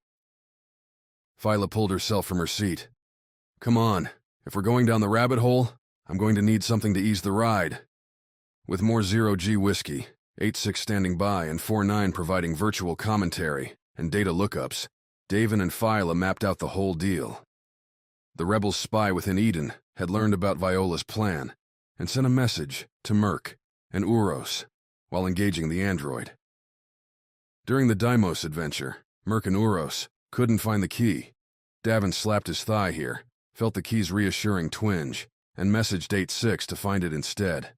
Phyla pulled herself from her seat. Come on, if we're going down the rabbit hole, I'm going to need something to ease the ride. With more 0G whiskey, 8-6 standing by and 4-9 providing virtual commentary and data lookups, Davin and Phyla mapped out the whole deal. The rebels' spy within Eden had learned about Viola's plan and sent a message to Merc and Uros while engaging the android. During the Deimos adventure, Merc and Uros couldn't find the key. Davin slapped his thigh here, felt the key's reassuring twinge, and messaged 8-6 to find it instead.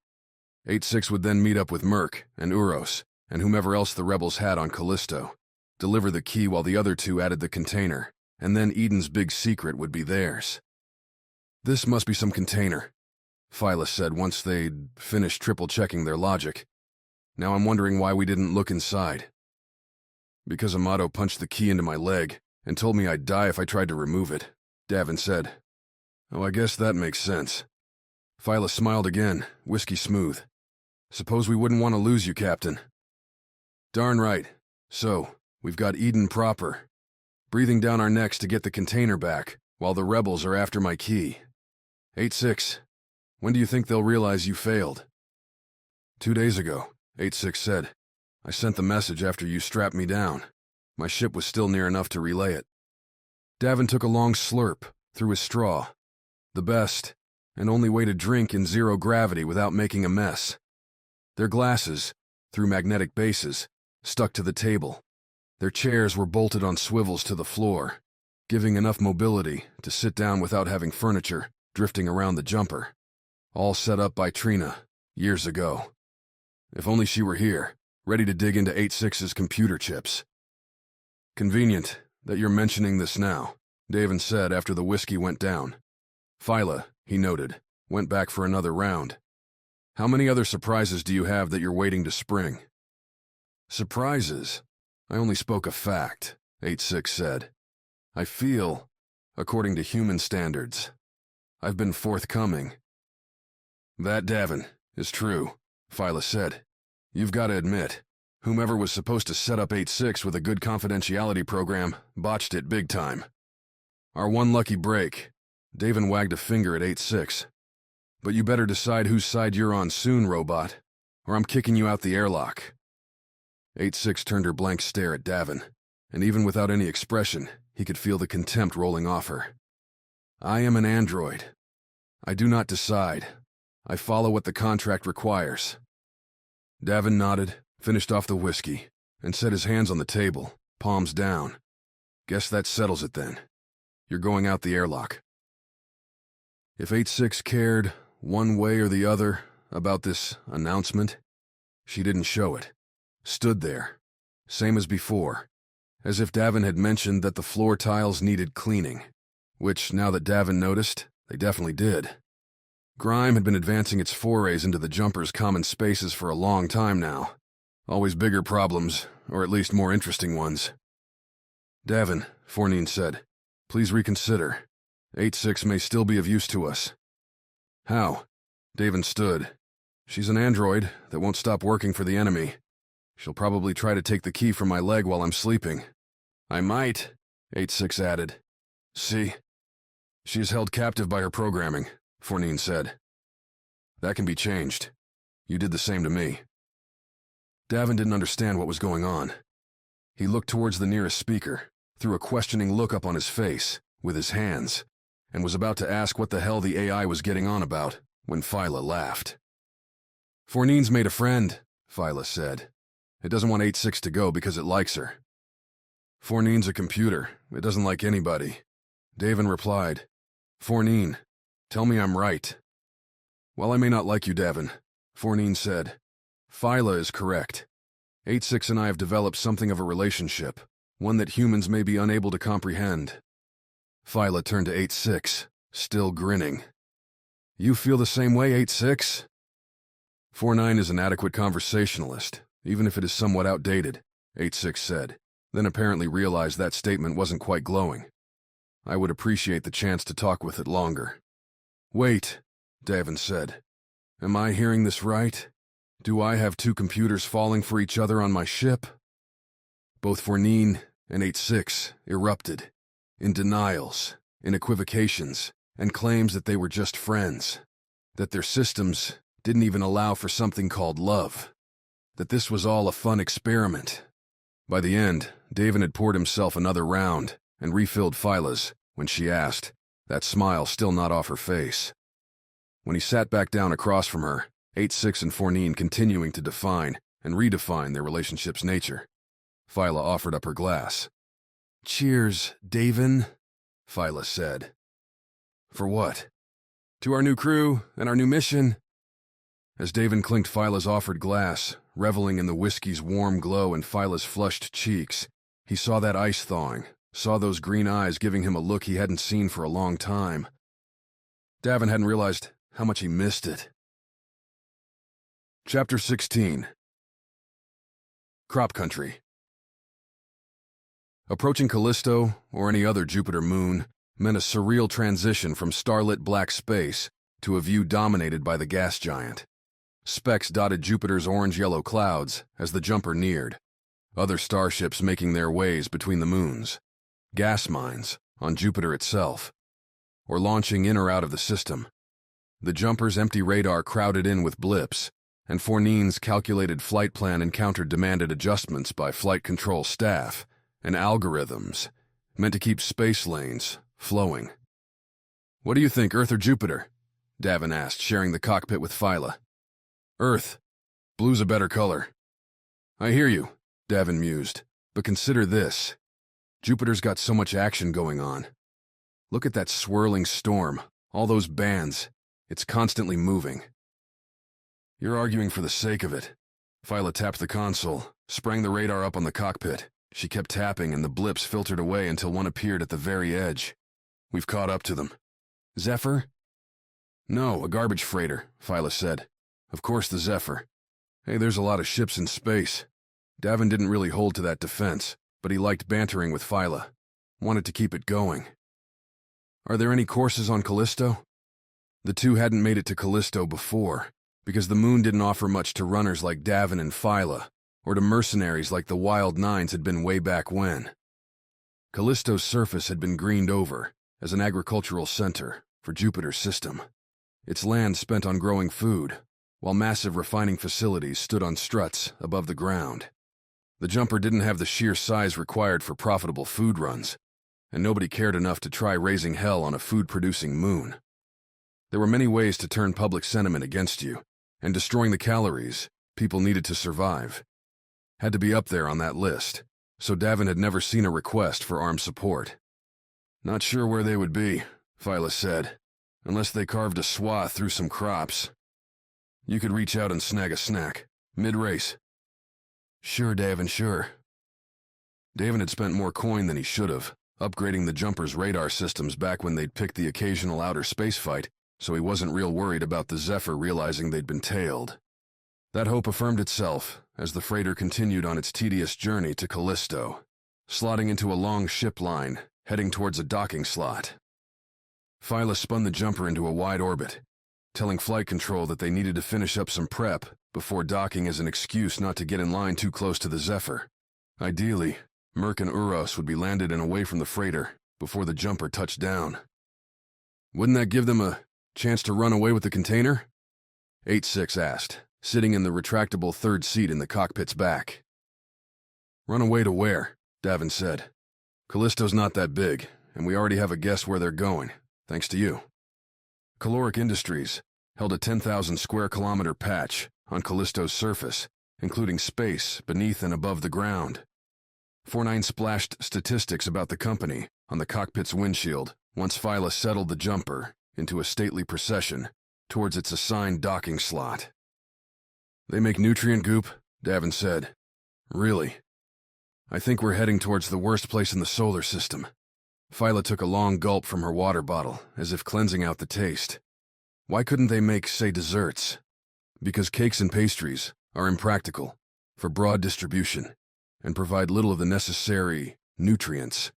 8-6 would then meet up with Merc and Uros and whomever else the rebels had on Callisto, deliver the key while the other two added the container, and then Eden's big secret would be theirs. This must be some container, Phyla said once they'd finished triple-checking their logic. Now I'm wondering why we didn't look inside. Because Amato punched the key into my leg and told me I'd die if I tried to remove it, Davin said. Oh, I guess that makes sense. Phyla smiled again, whiskey smooth. Suppose we wouldn't want to lose you, Captain. Darn right. So, we've got Eden proper, breathing down our necks to get the container back, while the rebels are after my key. 8-6, when do you think they'll realize you failed? 2 days ago, 8-6 said. I sent the message after you strapped me down. My ship was still near enough to relay it. Davin took a long slurp through his straw. The best and only way to drink in zero gravity without making a mess. Their glasses, through magnetic bases, stuck to the table. Their chairs were bolted on swivels to the floor, giving enough mobility to sit down without having furniture drifting around the jumper. All set up by Trina, years ago. If only she were here, ready to dig into 8-6's computer chips. Convenient that you're mentioning this now, Davin said after the whiskey went down. Phyla, he noted, went back for another round. How many other surprises do you have that you're waiting to spring? Surprises? I only spoke a fact, 8-6 said. I feel, according to human standards, I've been forthcoming. That, Davin, is true, Phyla said. You've got to admit, whomever was supposed to set up 8-6 with a good confidentiality program botched it big time. Our one lucky break. Davin wagged a finger at 8-6. But you better decide whose side you're on soon, robot, or I'm kicking you out the airlock. 8-6 turned her blank stare at Davin, and even without any expression, he could feel the contempt rolling off her. I am an android. I do not decide. I follow what the contract requires. Davin nodded, finished off the whiskey, and set his hands on the table, palms down. Guess that settles it then. You're going out the airlock. If 8-6 cared, one way or the other, about this announcement, she didn't show it. Stood there, same as before, as if Davin had mentioned that the floor tiles needed cleaning, which, now that Davin noticed, they definitely did. Grime had been advancing its forays into the jumper's common spaces for a long time now. Always bigger problems, or at least more interesting ones. Davin, Fournine said, please reconsider. 8-6 may still be of use to us. How? Davin stood. She's an android that won't stop working for the enemy. She'll probably try to take the key from my leg while I'm sleeping. I might, 8-6 added. See? She is held captive by her programming, Fournine said. That can be changed. You did the same to me. Davin didn't understand what was going on. He looked towards the nearest speaker, threw a questioning look up on his face, with his hands, and was about to ask what the hell the AI was getting on about, when Phyla laughed. Fournine's made a friend, Phyla said. It doesn't want 8-6 to go because it likes her. Fournine's a computer. It doesn't like anybody. Davin replied, Fournine, tell me I'm right. While I may not like you, Davin, Fournine said, Phyla is correct. 8-6 and I have developed something of a relationship, one that humans may be unable to comprehend. Phyla turned to 8-6, still grinning. You feel the same way, 8-6? 4-9 is an adequate conversationalist, even if it is somewhat outdated, 8-6 said, then apparently realized that statement wasn't quite glowing. I would appreciate the chance to talk with it longer. Wait, Davin said. Am I hearing this right? Do I have two computers falling for each other on my ship? Both Fournine and 8-6 erupted, in denials, in equivocations, and claims that they were just friends, that their systems didn't even allow for something called love, that this was all a fun experiment. By the end, Davin had poured himself another round and refilled Phyla's when she asked, that smile still not off her face. When he sat back down across from her, 8-6 and Fournine continuing to define and redefine their relationship's nature, Phyla offered up her glass. Cheers, Davin, Phyla said. For what? To our new crew and our new mission. As Davin clinked Phyla's offered glass, reveling in the whiskey's warm glow and Phyla's flushed cheeks, he saw that ice thawing, saw those green eyes giving him a look he hadn't seen for a long time. Davin hadn't realized how much he missed it. Chapter 16. Crop Country. Approaching Callisto, or any other Jupiter moon, meant a surreal transition from starlit black space to a view dominated by the gas giant. Specks dotted Jupiter's orange-yellow clouds as the jumper neared, other starships making their ways between the moons, gas mines on Jupiter itself, or launching in or out of the system. The jumper's empty radar crowded in with blips, and Fournine's calculated flight plan encountered demanded adjustments by flight control staff and algorithms meant to keep space lanes flowing. "What do you think, Earth or Jupiter?" Davin asked, sharing the cockpit with Phyla. "Earth. Blue's a better color." "I hear you," Davin mused, "but consider this. Jupiter's got so much action going on. Look at that swirling storm, all those bands. It's constantly moving." "You're arguing for the sake of it." Phyla tapped the console, sprang the radar up on the cockpit. She kept tapping, and the blips filtered away until one appeared at the very edge. "We've caught up to them." "Zephyr?" "No, a garbage freighter," Phyla said. "Of course the Zephyr. Hey, there's a lot of ships in space." Davin didn't really hold to that defense, but he liked bantering with Phyla. Wanted to keep it going. "Are there any courses on Callisto?" The two hadn't made it to Callisto before, because the moon didn't offer much to runners like Davin and Phyla, or to mercenaries like the Wild Nines had been way back when. Callisto's surface had been greened over as an agricultural center for Jupiter's system. Its land spent on growing food, while massive refining facilities stood on struts above the ground. The jumper didn't have the sheer size required for profitable food runs, and nobody cared enough to try raising hell on a food-producing moon. There were many ways to turn public sentiment against you, and destroying the calories people needed to survive had to be up there on that list, so Davin had never seen a request for armed support. "Not sure where they would be," Phyla said, "unless they carved a swath through some crops. You could reach out and snag a snack, mid-race." "Sure, Davin, sure." Davin had spent more coin than he should have, upgrading the jumper's radar systems back when they'd picked the occasional outer space fight, so he wasn't real worried about the Zephyr realizing they'd been tailed. That hope affirmed itself as the freighter continued on its tedious journey to Callisto, slotting into a long ship line, heading towards a docking slot. Phyla spun the jumper into a wide orbit, telling flight control that they needed to finish up some prep before docking as an excuse not to get in line too close to the Zephyr. Ideally, Merc and Uros would be landed and away from the freighter before the jumper touched down. "Wouldn't that give them a chance to run away with the container?" 8-6 asked, sitting in the retractable third seat in the cockpit's back. "Run away to where?" Davin said. "Callisto's not that big, and we already have a guess where they're going, thanks to you." Caloric Industries held a 10,000 square kilometer patch on Callisto's surface, including space beneath and above the ground. 49 splashed statistics about the company on the cockpit's windshield once Phyla settled the jumper into a stately procession towards its assigned docking slot. "They make nutrient goop," Davin said. "Really? I think we're heading towards the worst place in the solar system." Phyla took a long gulp from her water bottle, as if cleansing out the taste. "Why couldn't they make, say, desserts?" "Because cakes and pastries are impractical for broad distribution and provide little of the necessary nutrients.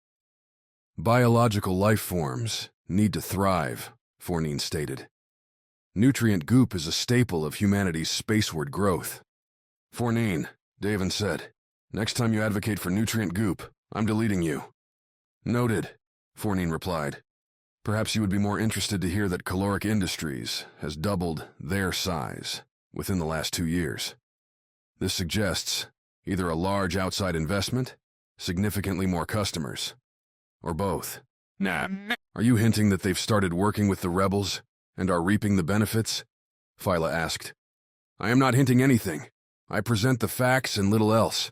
Biological life forms need to thrive," Fournine stated. "Nutrient goop is a staple of humanity's spaceward growth." "Fournine," Davin said, "next time you advocate for nutrient goop, I'm deleting you." "Noted," Fournine replied. "Perhaps you would be more interested to hear that Caloric Industries has doubled their size within the last 2 years. This suggests either a large outside investment, significantly more customers, or both." "Nah." "Are you hinting that they've started working with the rebels and are reaping the benefits?" Phyla asked. "I am not hinting anything. I present the facts and little else."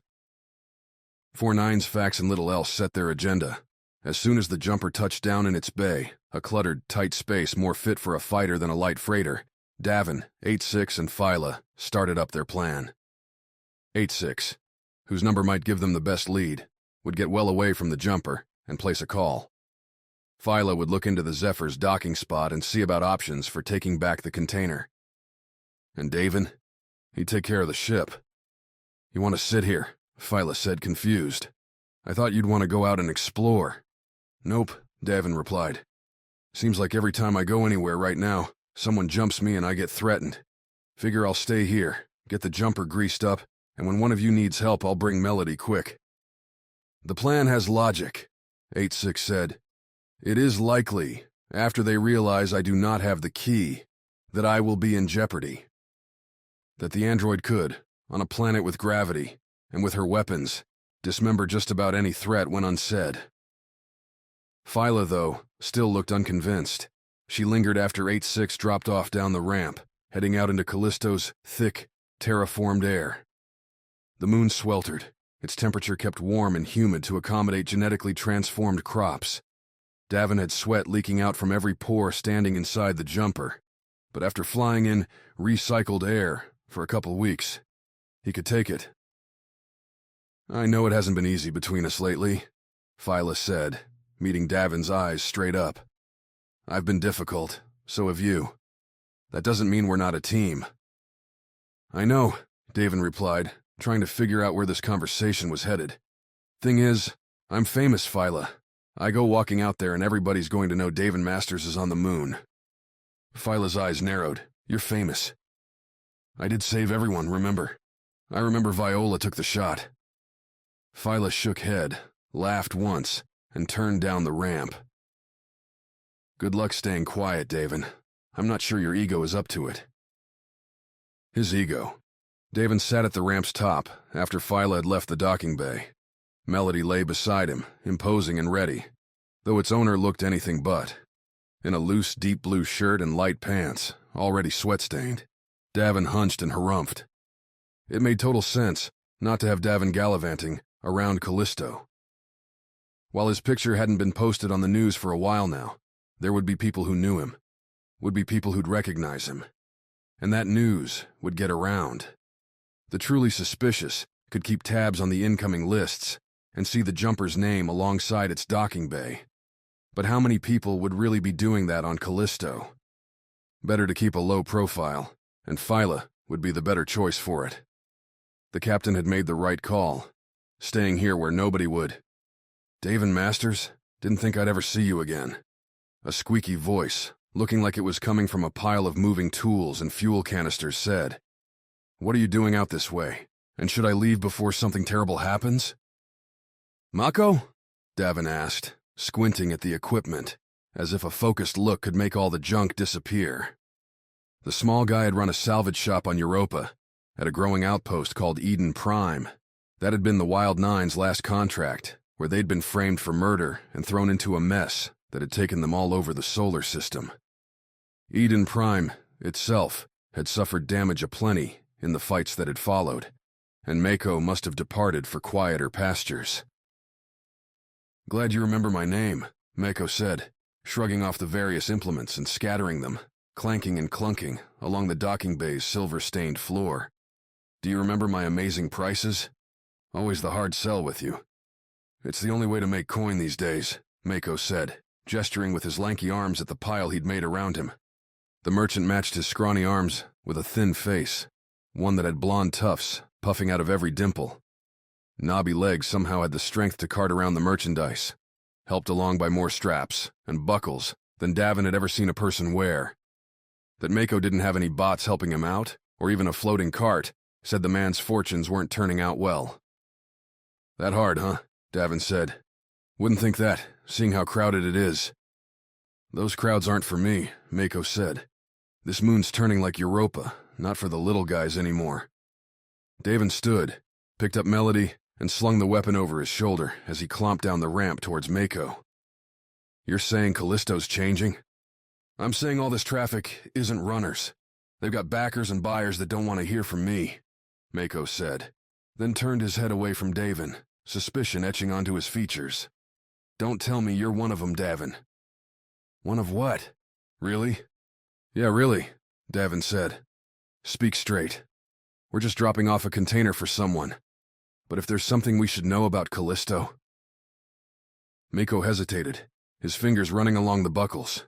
49's facts and little else set their agenda. As soon as the jumper touched down in its bay, a cluttered, tight space more fit for a fighter than a light freighter, Davin, 8-6, and Phyla started up their plan. 8-6, whose number might give them the best lead, would get well away from the jumper and place a call. Phyla would look into the Zephyr's docking spot and see about options for taking back the container. And Davin? He'd take care of the ship. "You want to sit here?" Phyla said, confused. "I thought you'd want to go out and explore." "Nope," Davin replied. "Seems like every time I go anywhere right now, someone jumps me and I get threatened. Figure I'll stay here, get the jumper greased up, and when one of you needs help, I'll bring Melody quick." "The plan has logic," 8-6 said. "It is likely, after they realize I do not have the key, that I will be in jeopardy." That the android could, on a planet with gravity, and with her weapons, dismember just about any threat went unsaid. Phyla, though, still looked unconvinced. She lingered after 8-6 dropped off down the ramp, heading out into Callisto's thick, terraformed air. The moon sweltered. Its temperature kept warm and humid to accommodate genetically transformed crops. Davin had sweat leaking out from every pore standing inside the jumper, but after flying in recycled air for a couple weeks, he could take it. "I know it hasn't been easy between us lately," Phyla said, meeting Davin's eyes straight up. "I've been difficult, so have you. That doesn't mean we're not a team." "I know," Davin replied, trying to figure out where this conversation was headed. "Thing is, I'm famous, Phyla. I go walking out there and everybody's going to know Davin Masters is on the moon." Phyla's eyes narrowed. "You're famous." "I did save everyone, remember? I remember Viola took the shot." Phyla shook head, laughed once, and turned down the ramp. "Good luck staying quiet, Davin. I'm not sure your ego is up to it." His ego. Davin sat at the ramp's top after Phyla had left the docking bay. Melody lay beside him, imposing and ready, though its owner looked anything but. In a loose, deep blue shirt and light pants, already sweat-stained, Davin hunched and harumphed. It made total sense not to have Davin gallivanting around Callisto. While his picture hadn't been posted on the news for a while now, there would be people who knew him, would be people who'd recognize him, and that news would get around. The truly suspicious could keep tabs on the incoming lists and see the jumper's name alongside its docking bay. But how many people would really be doing that on Callisto? Better to keep a low profile, and Phyla would be the better choice for it. The captain had made the right call, staying here where nobody would. "Davin Masters, didn't think I'd ever see you again." A squeaky voice, looking like it was coming from a pile of moving tools and fuel canisters, said, "What are you doing out this way? And should I leave before something terrible happens?" "Mako?" Davin asked, squinting at the equipment, as if a focused look could make all the junk disappear. The small guy had run a salvage shop on Europa, at a growing outpost called Eden Prime. That had been the Wild Nine's last contract, where they'd been framed for murder and thrown into a mess that had taken them all over the solar system. Eden Prime, itself, had suffered damage aplenty in the fights that had followed, and Mako must have departed for quieter pastures. "Glad you remember my name," Mako said, shrugging off the various implements and scattering them, clanking and clunking, along the docking bay's silver-stained floor. "Do you remember my amazing prices? Always the hard sell with you." "It's the only way to make coin these days," Mako said, gesturing with his lanky arms at the pile he'd made around him. The merchant matched his scrawny arms with a thin face, one that had blonde tufts puffing out of every dimple. Knobby legs somehow had the strength to cart around the merchandise, helped along by more straps and buckles than Davin had ever seen a person wear. That Mako didn't have any bots helping him out, or even a floating cart, said the man's fortunes weren't turning out well. "That hard, huh?" Davin said. "Wouldn't think that, seeing how crowded it is." "Those crowds aren't for me," Mako said. "This moon's turning like Europa, not for the little guys anymore." Davin stood, picked up Melody, and slung the weapon over his shoulder as he clomped down the ramp towards Mako. "You're saying Callisto's changing?" "I'm saying all this traffic isn't runners. They've got backers and buyers that don't want to hear from me," Mako said, then turned his head away from Davin, suspicion etching onto his features. "Don't tell me you're one of them, Davin." "One of what? Really?" "Yeah, really," Davin said. "Speak straight. We're just dropping off a container for someone. But if there's something we should know about Callisto..." Mako hesitated, his fingers running along the buckles.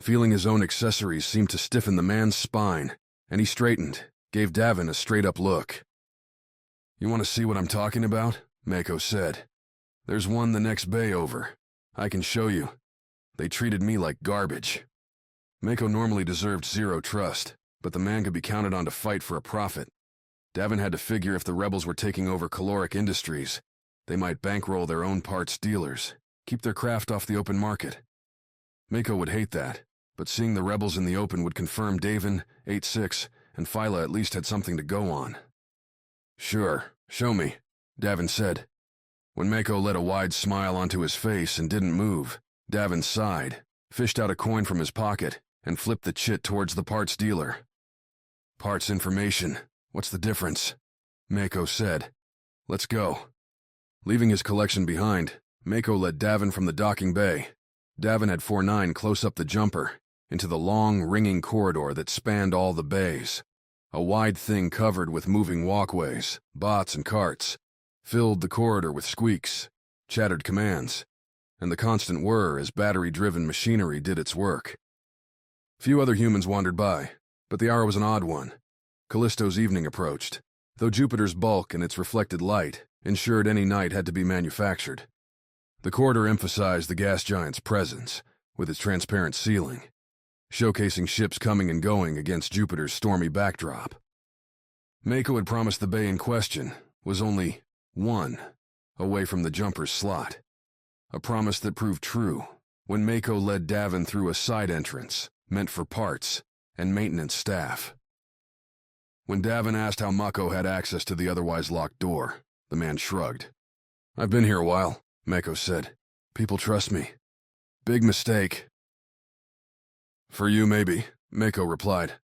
Feeling his own accessories seemed to stiffen the man's spine, and he straightened, gave Davin a straight-up look. "You want to see what I'm talking about?" Mako said. "There's one the next bay over. I can show you. They treated me like garbage." Mako normally deserved zero trust, but the man could be counted on to fight for a profit. Davin had to figure if the rebels were taking over caloric industries, they might bankroll their own parts dealers, keep their craft off the open market. Mako would hate that, but seeing the rebels in the open would confirm Davin, 8-6, and Phyla at least had something to go on. "Sure, show me," Davin said. When Mako let a wide smile onto his face and didn't move, Davin sighed, fished out a coin from his pocket, and flipped the chit towards the parts dealer. "Parts information. What's the difference?" Mako said. "Let's go." Leaving his collection behind, Mako led Davin from the docking bay. Davin had 4-9 close up the jumper, into the long, ringing corridor that spanned all the bays. A wide thing covered with moving walkways, bots and carts, filled the corridor with squeaks, chattered commands, and the constant whir as battery-driven machinery did its work. Few other humans wandered by, but the hour was an odd one. Callisto's evening approached, though Jupiter's bulk and its reflected light ensured any night had to be manufactured. The corridor emphasized the gas giant's presence, with its transparent ceiling, showcasing ships coming and going against Jupiter's stormy backdrop. Mako had promised the bay in question was only one away from the jumper's slot. A promise that proved true when Mako led Davin through a side entrance meant for parts and maintenance staff. When Davin asked how Mako had access to the otherwise locked door, the man shrugged. "I've been here a while," Mako said. "People trust me." "Big mistake." "For you, maybe," Mako replied.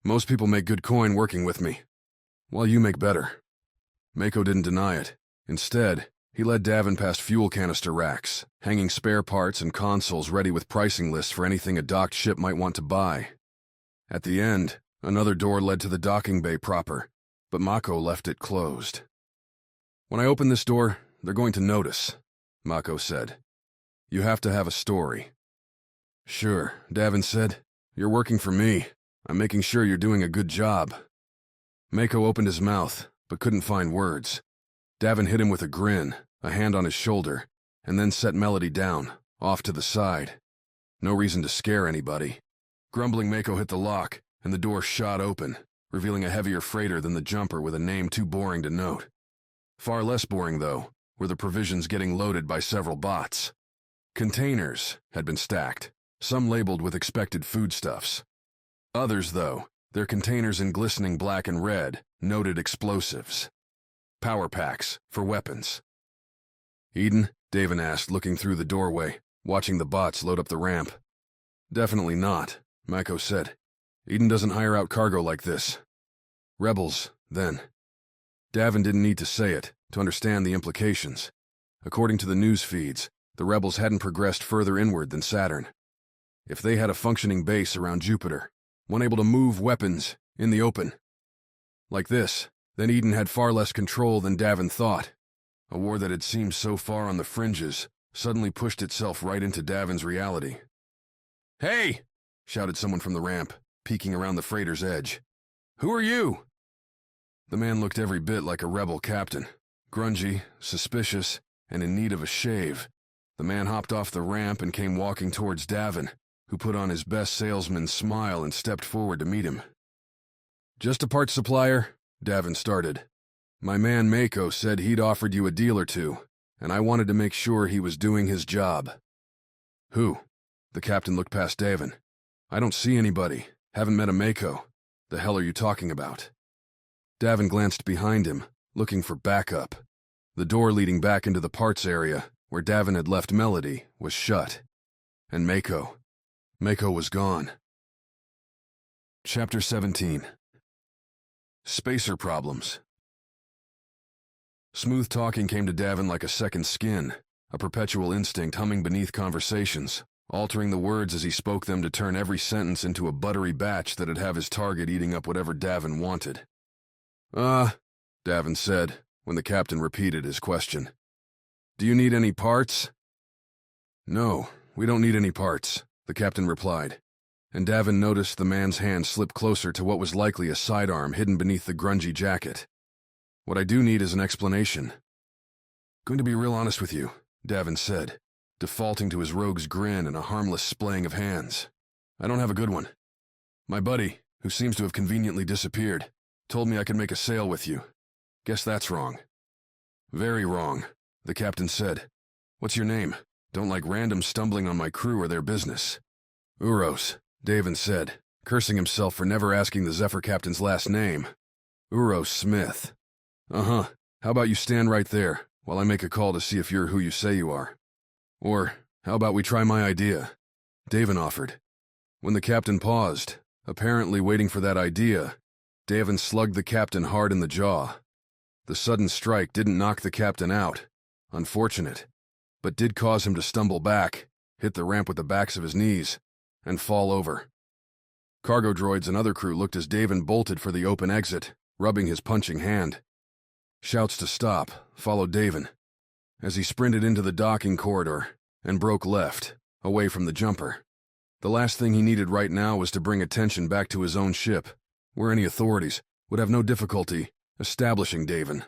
"Most people make good coin working with me, while you make better." Mako didn't deny it. Instead, he led Davin past fuel canister racks, hanging spare parts and consoles ready with pricing lists for anything a docked ship might want to buy. At the end, another door led to the docking bay proper, but Mako left it closed. "When I open this door, they're going to notice," Mako said. "You have to have a story." "Sure," Davin said. "You're working for me. I'm making sure you're doing a good job." Mako opened his mouth, but couldn't find words. Davin hit him with a grin, a hand on his shoulder, and then set Melody down, off to the side. No reason to scare anybody. Grumbling, Mako hit the lock, and the door shot open, revealing a heavier freighter than the jumper with a name too boring to note. Far less boring, though, were the provisions getting loaded by several bots. Containers had been stacked, some labeled with expected foodstuffs. Others, though, their containers in glistening black and red, noted explosives. Power packs for weapons. "Eden?" Davin asked, looking through the doorway, watching the bots load up the ramp. "Definitely not," Mako said. "Eden doesn't hire out cargo like this." "Rebels, then." Davin didn't need to say it to understand the implications. According to the news feeds, the rebels hadn't progressed further inward than Saturn. If they had a functioning base around Jupiter, one able to move weapons in the open like this, then Eden had far less control than Davin thought. A war that had seemed so far on the fringes suddenly pushed itself right into Davin's reality. "Hey!" shouted someone from the ramp, peeking around the freighter's edge. "Who are you?" The man looked every bit like a rebel captain, grungy, suspicious, and in need of a shave. The man hopped off the ramp and came walking towards Davin, who put on his best salesman's smile and stepped forward to meet him. "Just a parts supplier," Davin started. "My man Mako said he'd offered you a deal or two, and I wanted to make sure he was doing his job." "Who?" The captain looked past Davin. "I don't see anybody. Haven't met a Mako. The hell are you talking about?" Davin glanced behind him, looking for backup. The door leading back into the parts area, where Davin had left Melody, was shut. And Mako was gone. Chapter 17. Spacer Problems. Smooth talking came to Davin like a second skin, a perpetual instinct humming beneath conversations, altering the words as he spoke them to turn every sentence into a buttery batch that'd have his target eating up whatever Davin wanted. Davin said, when the captain repeated his question. "Do you need any parts?" "No, we don't need any parts," the captain replied, and Davin noticed the man's hand slip closer to what was likely a sidearm hidden beneath the grungy jacket. "What I do need is an explanation." "Going to be real honest with you," Davin said, defaulting to his rogue's grin and a harmless splaying of hands. "I don't have a good one. My buddy, who seems to have conveniently disappeared, told me I could make a sale with you. Guess that's wrong." "Very wrong," the captain said. "What's your name? Don't like random stumbling on my crew or their business." "Uros," Davin said, cursing himself for never asking the Zephyr captain's last name. Uro Smith. Uh-huh. How about you stand right there while I make a call to see if you're who you say you are? Or, how about we try my idea? Davin offered. When the captain paused, apparently waiting for that idea, Davin slugged the captain hard in the jaw. The sudden strike didn't knock the captain out. Unfortunate. But did cause him to stumble back, hit the ramp with the backs of his knees, and fall over. Cargo droids and other crew looked as Davin bolted for the open exit, rubbing his punching hand. Shouts to stop followed Davin as he sprinted into the docking corridor and broke left, away from the jumper. The last thing he needed right now was to bring attention back to his own ship, where any authorities would have no difficulty establishing Davin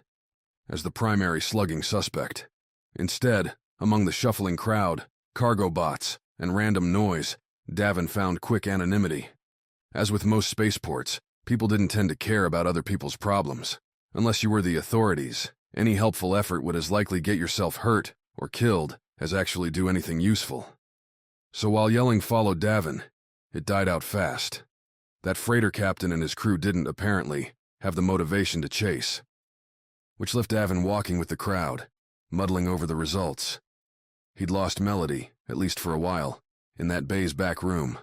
as the primary slugging suspect. Instead, among the shuffling crowd, cargo bots, and random noise, Davin found quick anonymity. As with most spaceports, people didn't tend to care about other people's problems. Unless you were the authorities, any helpful effort would as likely get yourself hurt or killed as actually do anything useful. So while yelling followed Davin, it died out fast. That freighter captain and his crew didn't, apparently, have the motivation to chase. Which left Davin walking with the crowd, muddling over the results. He'd lost Melody, at least for a while, in that bay's back room.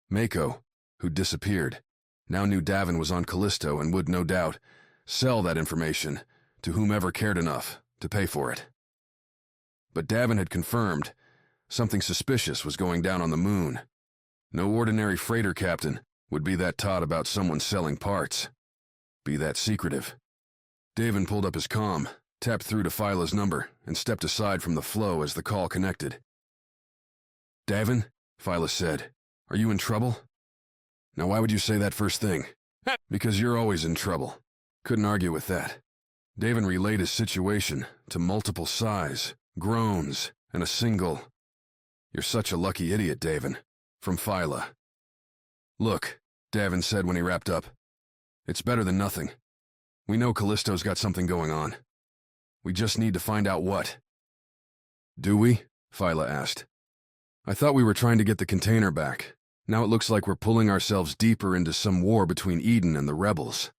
Mako, who'd disappeared, now knew Davin was on Callisto and would, no doubt, sell that information to whomever cared enough to pay for it. But Davin had confirmed something suspicious was going down on the moon. No ordinary freighter captain would be that taut about someone selling parts. Be that secretive. Davin pulled up his comm, tapped through to Phyla's number, and stepped aside from the flow as the call connected. "Davin," Phyla said, "are you in trouble?" "Now why would you say that first thing?" "Because you're always in trouble." Couldn't argue with that. Davin relayed his situation to multiple sighs, groans, and a single, "You're such a lucky idiot, Davin," from Phyla. "Look," Davin said when he wrapped up, "it's better than nothing. We know Callisto's got something going on. We just need to find out what." "Do we?" Phyla asked. "I thought we were trying to get the container back. Now it looks like we're pulling ourselves deeper into some war between Eden and the rebels."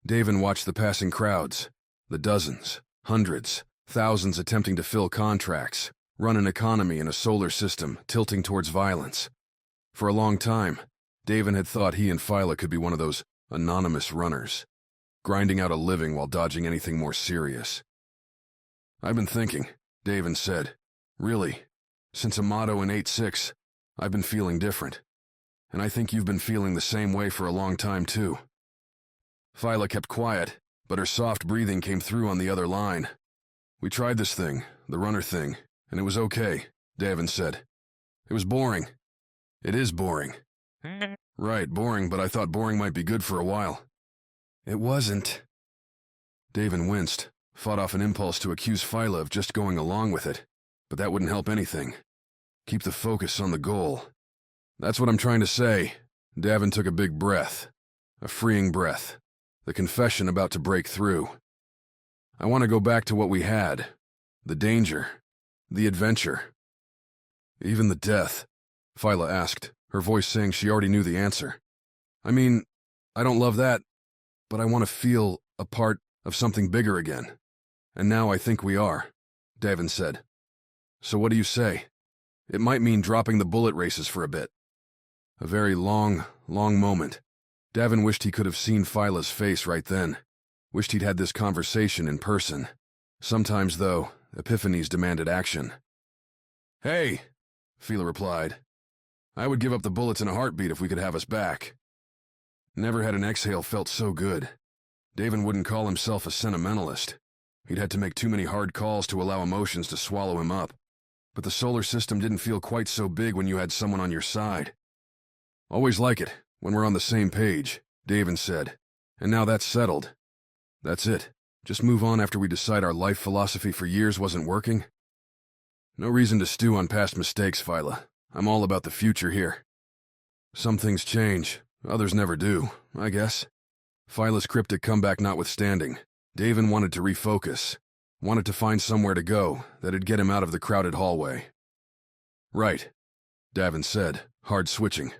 Davin watched the passing crowds, the dozens, hundreds, thousands attempting to fill contracts, run an economy in a solar system tilting towards violence. For a long time, Davin had thought he and Phyla could be one of those anonymous runners, grinding out a living while dodging anything more serious. "I've been thinking," Davin said. "Really, since Amato in 8-6, I've been feeling different. And I think you've been feeling the same way for a long time, too." Phyla kept quiet, but her soft breathing came through on the other line. "We tried this thing, the runner thing, and it was okay," Davin said. "It was boring." "It is boring." "Right, boring, but I thought boring might be good for a while." "It wasn't." Davin winced, fought off an impulse to accuse Phyla of just going along with it, but that wouldn't help anything. Keep the focus on the goal. "That's what I'm trying to say." Davin took a big breath, a freeing breath, the confession about to break through. "I want to go back to what we had. The danger. The adventure. Even the death," Phyla asked, her voice saying she already knew the answer. "I mean, I don't love that, but I want to feel a part of something bigger again. And now I think we are," Davin said. "So what do you say? It might mean dropping the bullet races for a bit." A very long, long moment. Davin wished he could have seen Phyla's face right then. Wished he'd had this conversation in person. Sometimes, though, epiphanies demanded action. "Hey," Phyla replied. "I would give up the bullets in a heartbeat if we could have us back." Never had an exhale felt so good. Davin wouldn't call himself a sentimentalist. He'd had to make too many hard calls to allow emotions to swallow him up. But the solar system didn't feel quite so big when you had someone on your side. "Always like it, when we're on the same page," Davin said. "And now that's settled. That's it. Just move on after we decide our life philosophy for years wasn't working." "No reason to stew on past mistakes, Phyla. I'm all about the future here." "Some things change, others never do, I guess." Phyla's cryptic comeback notwithstanding, Davin wanted to refocus, wanted to find somewhere to go that'd get him out of the crowded hallway. "Right," Davin said, hard switching.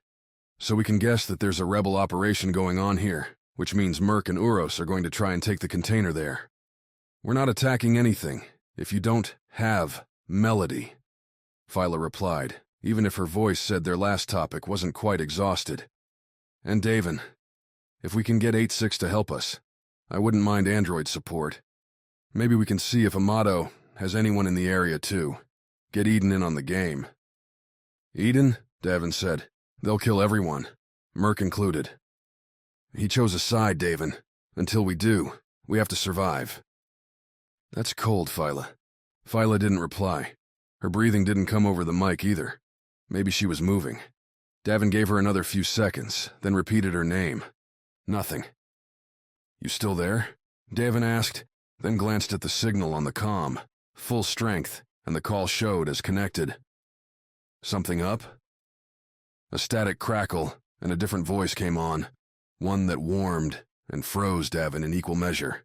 So we can guess that there's a rebel operation going on here, which means Merc and Uros are going to try and take the container there. We're not attacking anything if you don't have Melody, Phyla replied, even if her voice said their last topic wasn't quite exhausted. And Davin, if we can get 8-6 to help us, I wouldn't mind android support. Maybe we can see if Amato has anyone in the area too. Get Eden in on the game. Eden? Davin said. They'll kill everyone, Merc included. He chose a side, Davin. Until we do, we have to survive. That's cold, Phyla. Phyla didn't reply. Her breathing didn't come over the mic either. Maybe she was moving. Davin gave her another few seconds, then repeated her name. Nothing. You still there? Davin asked, then glanced at the signal on the comm. Full strength, and the call showed as connected. Something up? A static crackle, and a different voice came on. One that warmed and froze Davin in equal measure.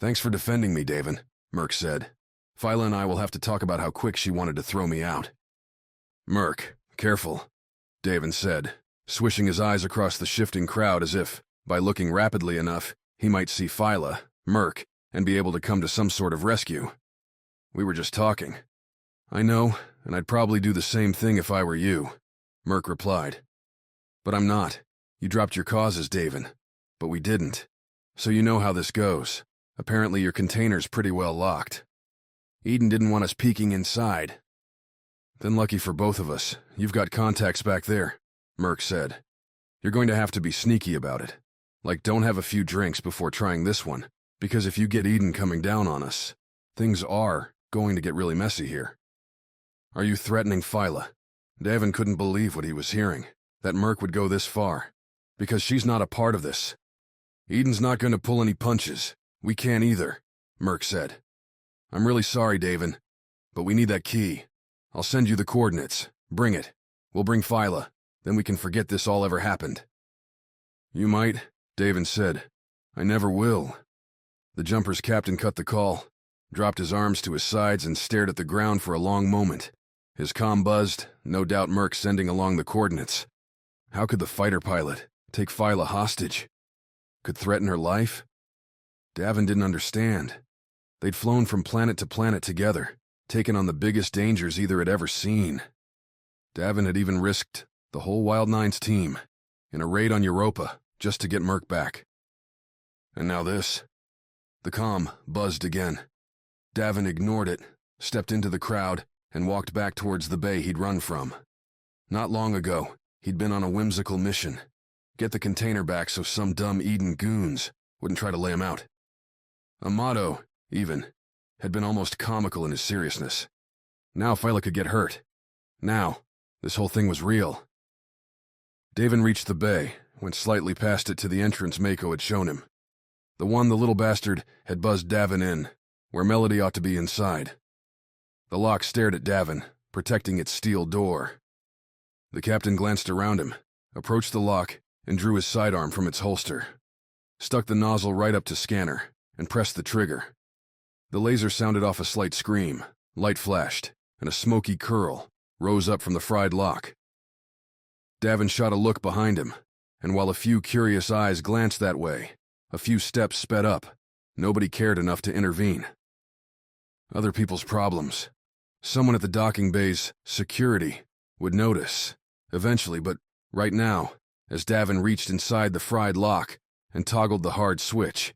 Thanks for defending me, Davin, Merc said. Phyla and I will have to talk about how quick she wanted to throw me out. Merc, careful, Davin said, swishing his eyes across the shifting crowd as if, by looking rapidly enough, he might see Phyla, Merc, and be able to come to some sort of rescue. We were just talking. I know, and I'd probably do the same thing if I were you, Merc replied. But I'm not. You dropped your causes, Davin. But we didn't. So you know how this goes. Apparently your container's pretty well locked. Eden didn't want us peeking inside. Then lucky for both of us, you've got contacts back there, Merc said. You're going to have to be sneaky about it. Like, don't have a few drinks before trying this one, because if you get Eden coming down on us, things are going to get really messy here. Are you threatening Phyla? Davin couldn't believe what he was hearing, that Merc would go this far, because she's not a part of this. Eden's not going to pull any punches. We can't either, Merc said. I'm really sorry, Davin, but we need that key. I'll send you the coordinates. Bring it. We'll bring Phyla. Then we can forget this all ever happened. You might, Davin said. I never will. The jumper's captain cut the call, dropped his arms to his sides and stared at the ground for a long moment. His comm buzzed, no doubt Merc sending along the coordinates. How could the fighter pilot take Phyla hostage? Could threaten her life? Davin didn't understand. They'd flown from planet to planet together, taken on the biggest dangers either had ever seen. Davin had even risked the whole Wild Nines team in a raid on Europa just to get Merc back. And now this. The comm buzzed again. Davin ignored it, stepped into the crowd, and walked back towards the bay he'd run from. Not long ago, he'd been on a whimsical mission. Get the container back so some dumb Eden goons wouldn't try to lay him out. Amato, even, had been almost comical in his seriousness. Now Phyla could get hurt. Now, this whole thing was real. Davin reached the bay, went slightly past it to the entrance Mako had shown him. The one the little bastard had buzzed Davin in, where Melody ought to be inside. The lock stared at Davin, protecting its steel door. The captain glanced around him, approached the lock, and drew his sidearm from its holster. Stuck the nozzle right up to scanner, and pressed the trigger. The laser sounded off a slight scream, light flashed, and a smoky curl rose up from the fried lock. Davin shot a look behind him, and while a few curious eyes glanced that way, a few steps sped up. Nobody cared enough to intervene. Other people's problems. Someone at the docking bay's security would notice, eventually, but right now, as Davin reached inside the fried lock and toggled the hard switch,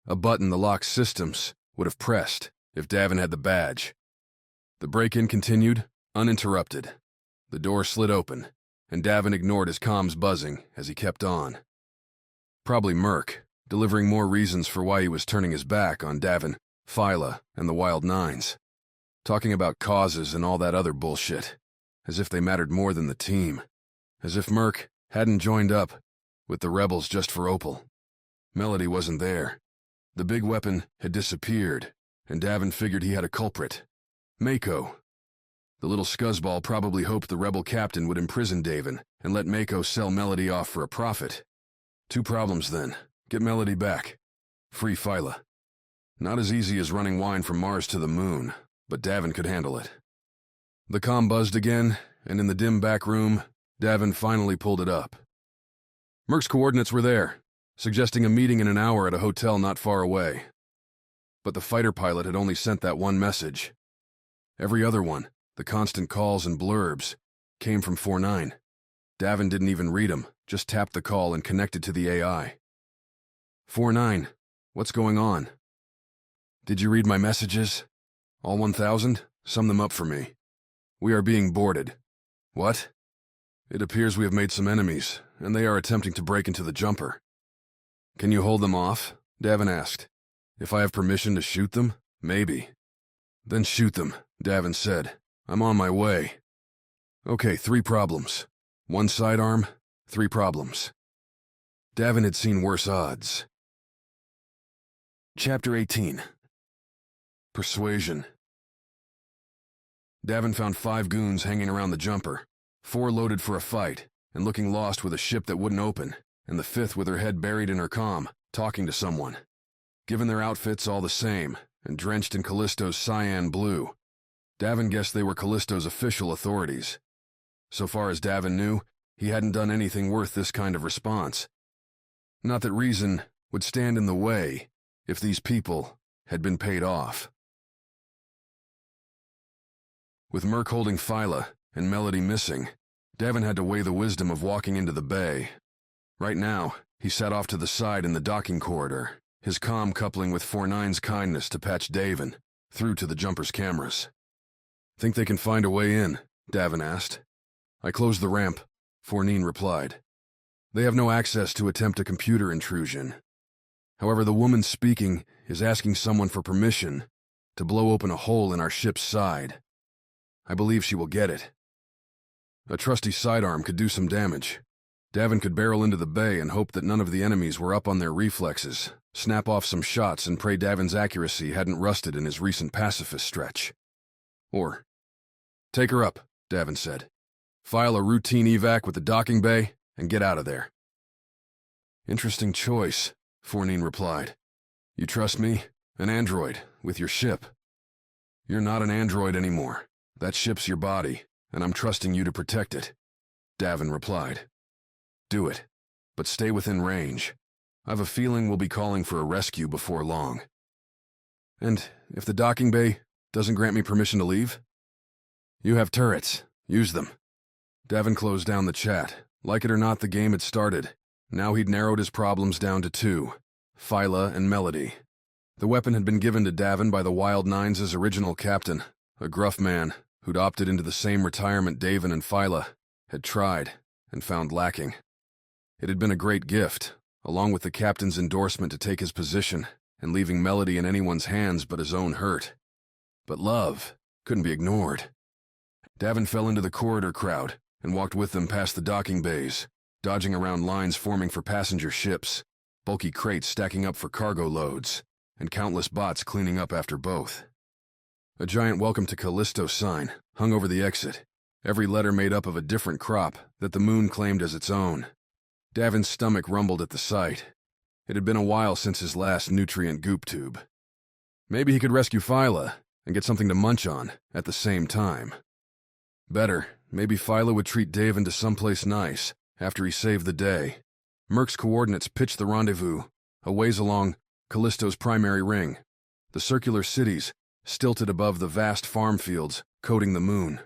a button the lock's systems would have pressed if Davin had the badge. The break-in continued, uninterrupted. The door slid open, and Davin ignored his comms buzzing as he kept on. Probably Merc, delivering more reasons for why he was turning his back on Davin, Phyla, and the Wild Nines. Talking about causes and all that other bullshit, as if they mattered more than the team. As if Merc hadn't joined up with the rebels just for Opal. Melody wasn't there. The big weapon had disappeared, and Davin figured he had a culprit. Mako. The little scuzzball probably hoped the rebel captain would imprison Davin and let Mako sell Melody off for a profit. Two problems then. Get Melody back. Free Phyla. Not as easy as running wine from Mars to the moon, but Davin could handle it. The comm buzzed again, and in the dim back room, Davin finally pulled it up. Merc's coordinates were there, suggesting a meeting in an hour at a hotel not far away. But the fighter pilot had only sent that one message. Every other one, the constant calls and blurbs, came from 49. Davin didn't even read them, just tapped the call and connected to the AI. 49, what's going on? Did you read my messages? All 1,000? Sum them up for me. We are being boarded. What? It appears we have made some enemies, and they are attempting to break into the jumper. Can you hold them off? Davin asked. If I have permission to shoot them? Maybe. Then shoot them, Davin said. I'm on my way. Okay, 3 problems. 1 sidearm, 3 problems. Davin had seen worse odds. Chapter 18. Persuasion. Davin found 5 goons hanging around the jumper, 4 loaded for a fight, and looking lost with a ship that wouldn't open, and the 5th with her head buried in her comm, talking to someone. Given their outfits all the same, and drenched in Callisto's cyan blue, Davin guessed they were Callisto's official authorities. So far as Davin knew, he hadn't done anything worth this kind of response. Not that reason would stand in the way if these people had been paid off. With Merc holding Phyla and Melody missing, Davin had to weigh the wisdom of walking into the bay. Right now, he sat off to the side in the docking corridor, his comm coupling with 49's kindness to patch Davin through to the jumper's cameras. Think they can find a way in? Davin asked. I closed the ramp, 49 replied. They have no access to attempt a computer intrusion. However, the woman speaking is asking someone for permission to blow open a hole in our ship's side. I believe she will get it. A trusty sidearm could do some damage. Davin could barrel into the bay and hope that none of the enemies were up on their reflexes, snap off some shots and pray Davin's accuracy hadn't rusted in his recent pacifist stretch. Or, take her up, Davin said. File a routine evac with the docking bay and get out of there. Interesting choice, 49 replied. You trust me, an android, with your ship. You're not an android anymore. That ship's your body, and I'm trusting you to protect it, Davin replied. Do it, but stay within range. I've a feeling we'll be calling for a rescue before long. And if the docking bay doesn't grant me permission to leave? You have turrets. Use them. Davin closed down the chat. Like it or not, the game had started. Now he'd narrowed his problems down to 2, Phyla and Melody. The weapon had been given to Davin by the Wild Nines' original captain, a gruff man who'd opted into the same retirement Davin and Phyla had tried and found lacking. It had been a great gift, along with the captain's endorsement to take his position and leaving Melody in anyone's hands but his own hurt. But love couldn't be ignored. Davin fell into the corridor crowd and walked with them past the docking bays, dodging around lines forming for passenger ships, bulky crates stacking up for cargo loads, and countless bots cleaning up after both. A giant welcome to Callisto sign hung over the exit, every letter made up of a different crop that the moon claimed as its own. Davin's stomach rumbled at the sight. It had been a while since his last nutrient goop tube. Maybe he could rescue Phyla and get something to munch on at the same time. Better, maybe Phyla would treat Davin to someplace nice after he saved the day. Merc's coordinates pitched the rendezvous a ways along Callisto's primary ring, the circular cities stilted above the vast farm fields coating the moon.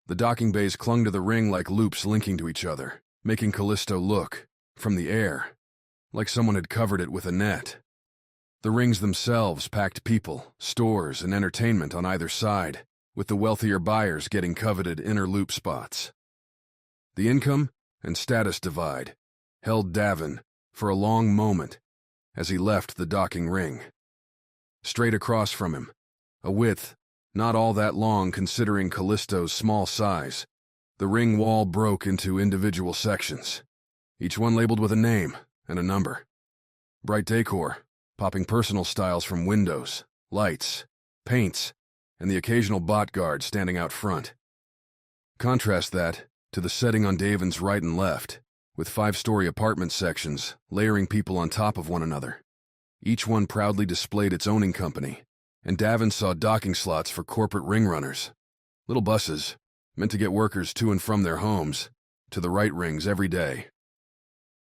The docking bays clung to the ring like loops linking to each other, making Callisto look, from the air, like someone had covered it with a net. The rings themselves packed people, stores, and entertainment on either side, with the wealthier buyers getting coveted inner loop spots. The income and status divide held Davin for a long moment as he left the docking ring. Straight across from him, a width not all that long considering Callisto's small size, the ring wall broke into individual sections, each one labeled with a name and a number. Bright decor, popping personal styles from windows, lights, paints, and the occasional bot guard standing out front. Contrast that to the setting on Davin's right and left, with 5-story apartment sections layering people on top of one another. Each one proudly displayed its owning company, and Davin saw docking slots for corporate ring runners. Little buses, meant to get workers to and from their homes, to the right rings every day.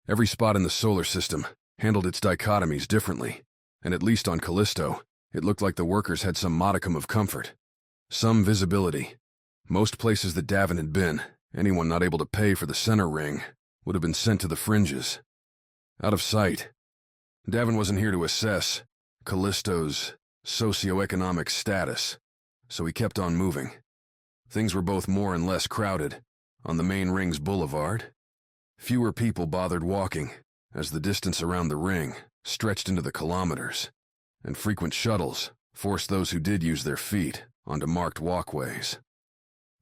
Every spot in the solar system handled its dichotomies differently, and at least on Callisto, it looked like the workers had some modicum of comfort. Some visibility. Most places that Davin had been, anyone not able to pay for the center ring would have been sent to the fringes. Out of sight. Davin wasn't here to assess Callisto's socioeconomic status, so he kept on moving. Things were both more and less crowded. On the main ring's boulevard, fewer people bothered walking, as the distance around the ring stretched into the kilometers, and frequent shuttles forced those who did use their feet onto marked walkways.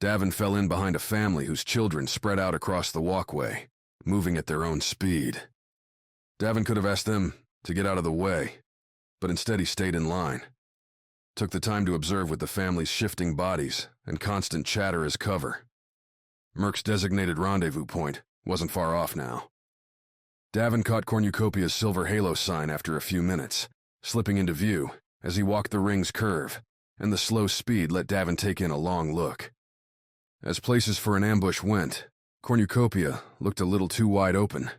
Davin fell in behind a family whose children spread out across the walkway, moving at their own speed. Davin could have asked them to get out of the way, but instead he stayed in line. Took the time to observe with the family's shifting bodies and constant chatter as cover. Merc's designated rendezvous point wasn't far off now. Davin caught Cornucopia's silver halo sign after a few minutes, slipping into view as he walked the ring's curve, and the slow speed let Davin take in a long look. As places for an ambush went, Cornucopia looked a little too wide open.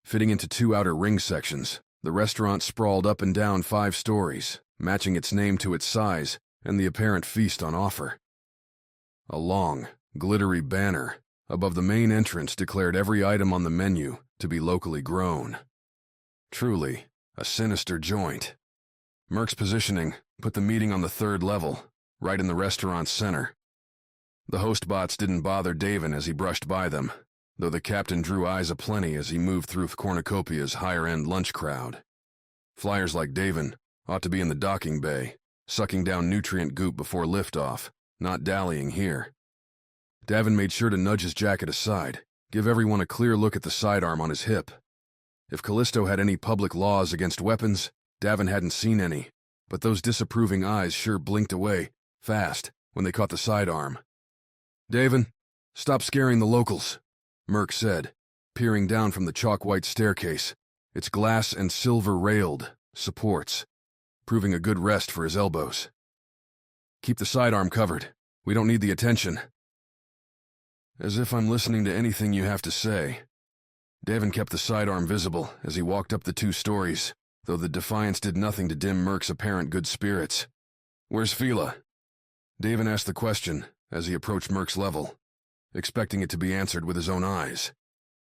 Fitting into two outer ring sections, the restaurant sprawled up and down 5 stories, matching its name to its size and the apparent feast on offer. A long, glittery banner above the main entrance declared every item on the menu to be locally grown. Truly, a sinister joint. Merc's positioning put the meeting on the 3rd level, right in the restaurant's center. The host bots didn't bother Davin as he brushed by them, though the captain drew eyes aplenty as he moved through Cornucopia's higher-end lunch crowd. Flyers like Davin ought to be in the docking bay, sucking down nutrient goop before liftoff, not dallying here. Davin made sure to nudge his jacket aside, give everyone a clear look at the sidearm on his hip. If Callisto had any public laws against weapons, Davin hadn't seen any, but those disapproving eyes sure blinked away, fast, when they caught the sidearm. "Davin, stop scaring the locals," Merc said, peering down from the chalk-white staircase, its glass and silver-railed supports, proving a good rest for his elbows. "Keep the sidearm covered. We don't need the attention." As if I'm listening to anything you have to say. Davin kept the sidearm visible as he walked up the 2 stories, though the defiance did nothing to dim Merc's apparent good spirits. "Where's Phyla?" Davin asked the question as he approached Merc's level, expecting it to be answered with his own eyes.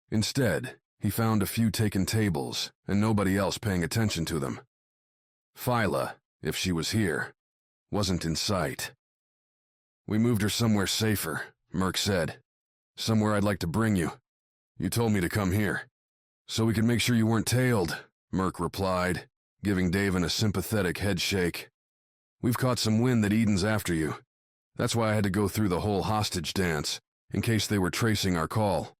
Instead, he found a few taken tables and nobody else paying attention to them. Phyla, if she was here, wasn't in sight. "We moved her somewhere safer," Merc said. "Somewhere I'd like to bring you. You told me to come here." "So we could make sure you weren't tailed," Merc replied, giving Davin a sympathetic head shake. "We've caught some wind that Eden's after you. That's why I had to go through the whole hostage dance, in case they were tracing our call."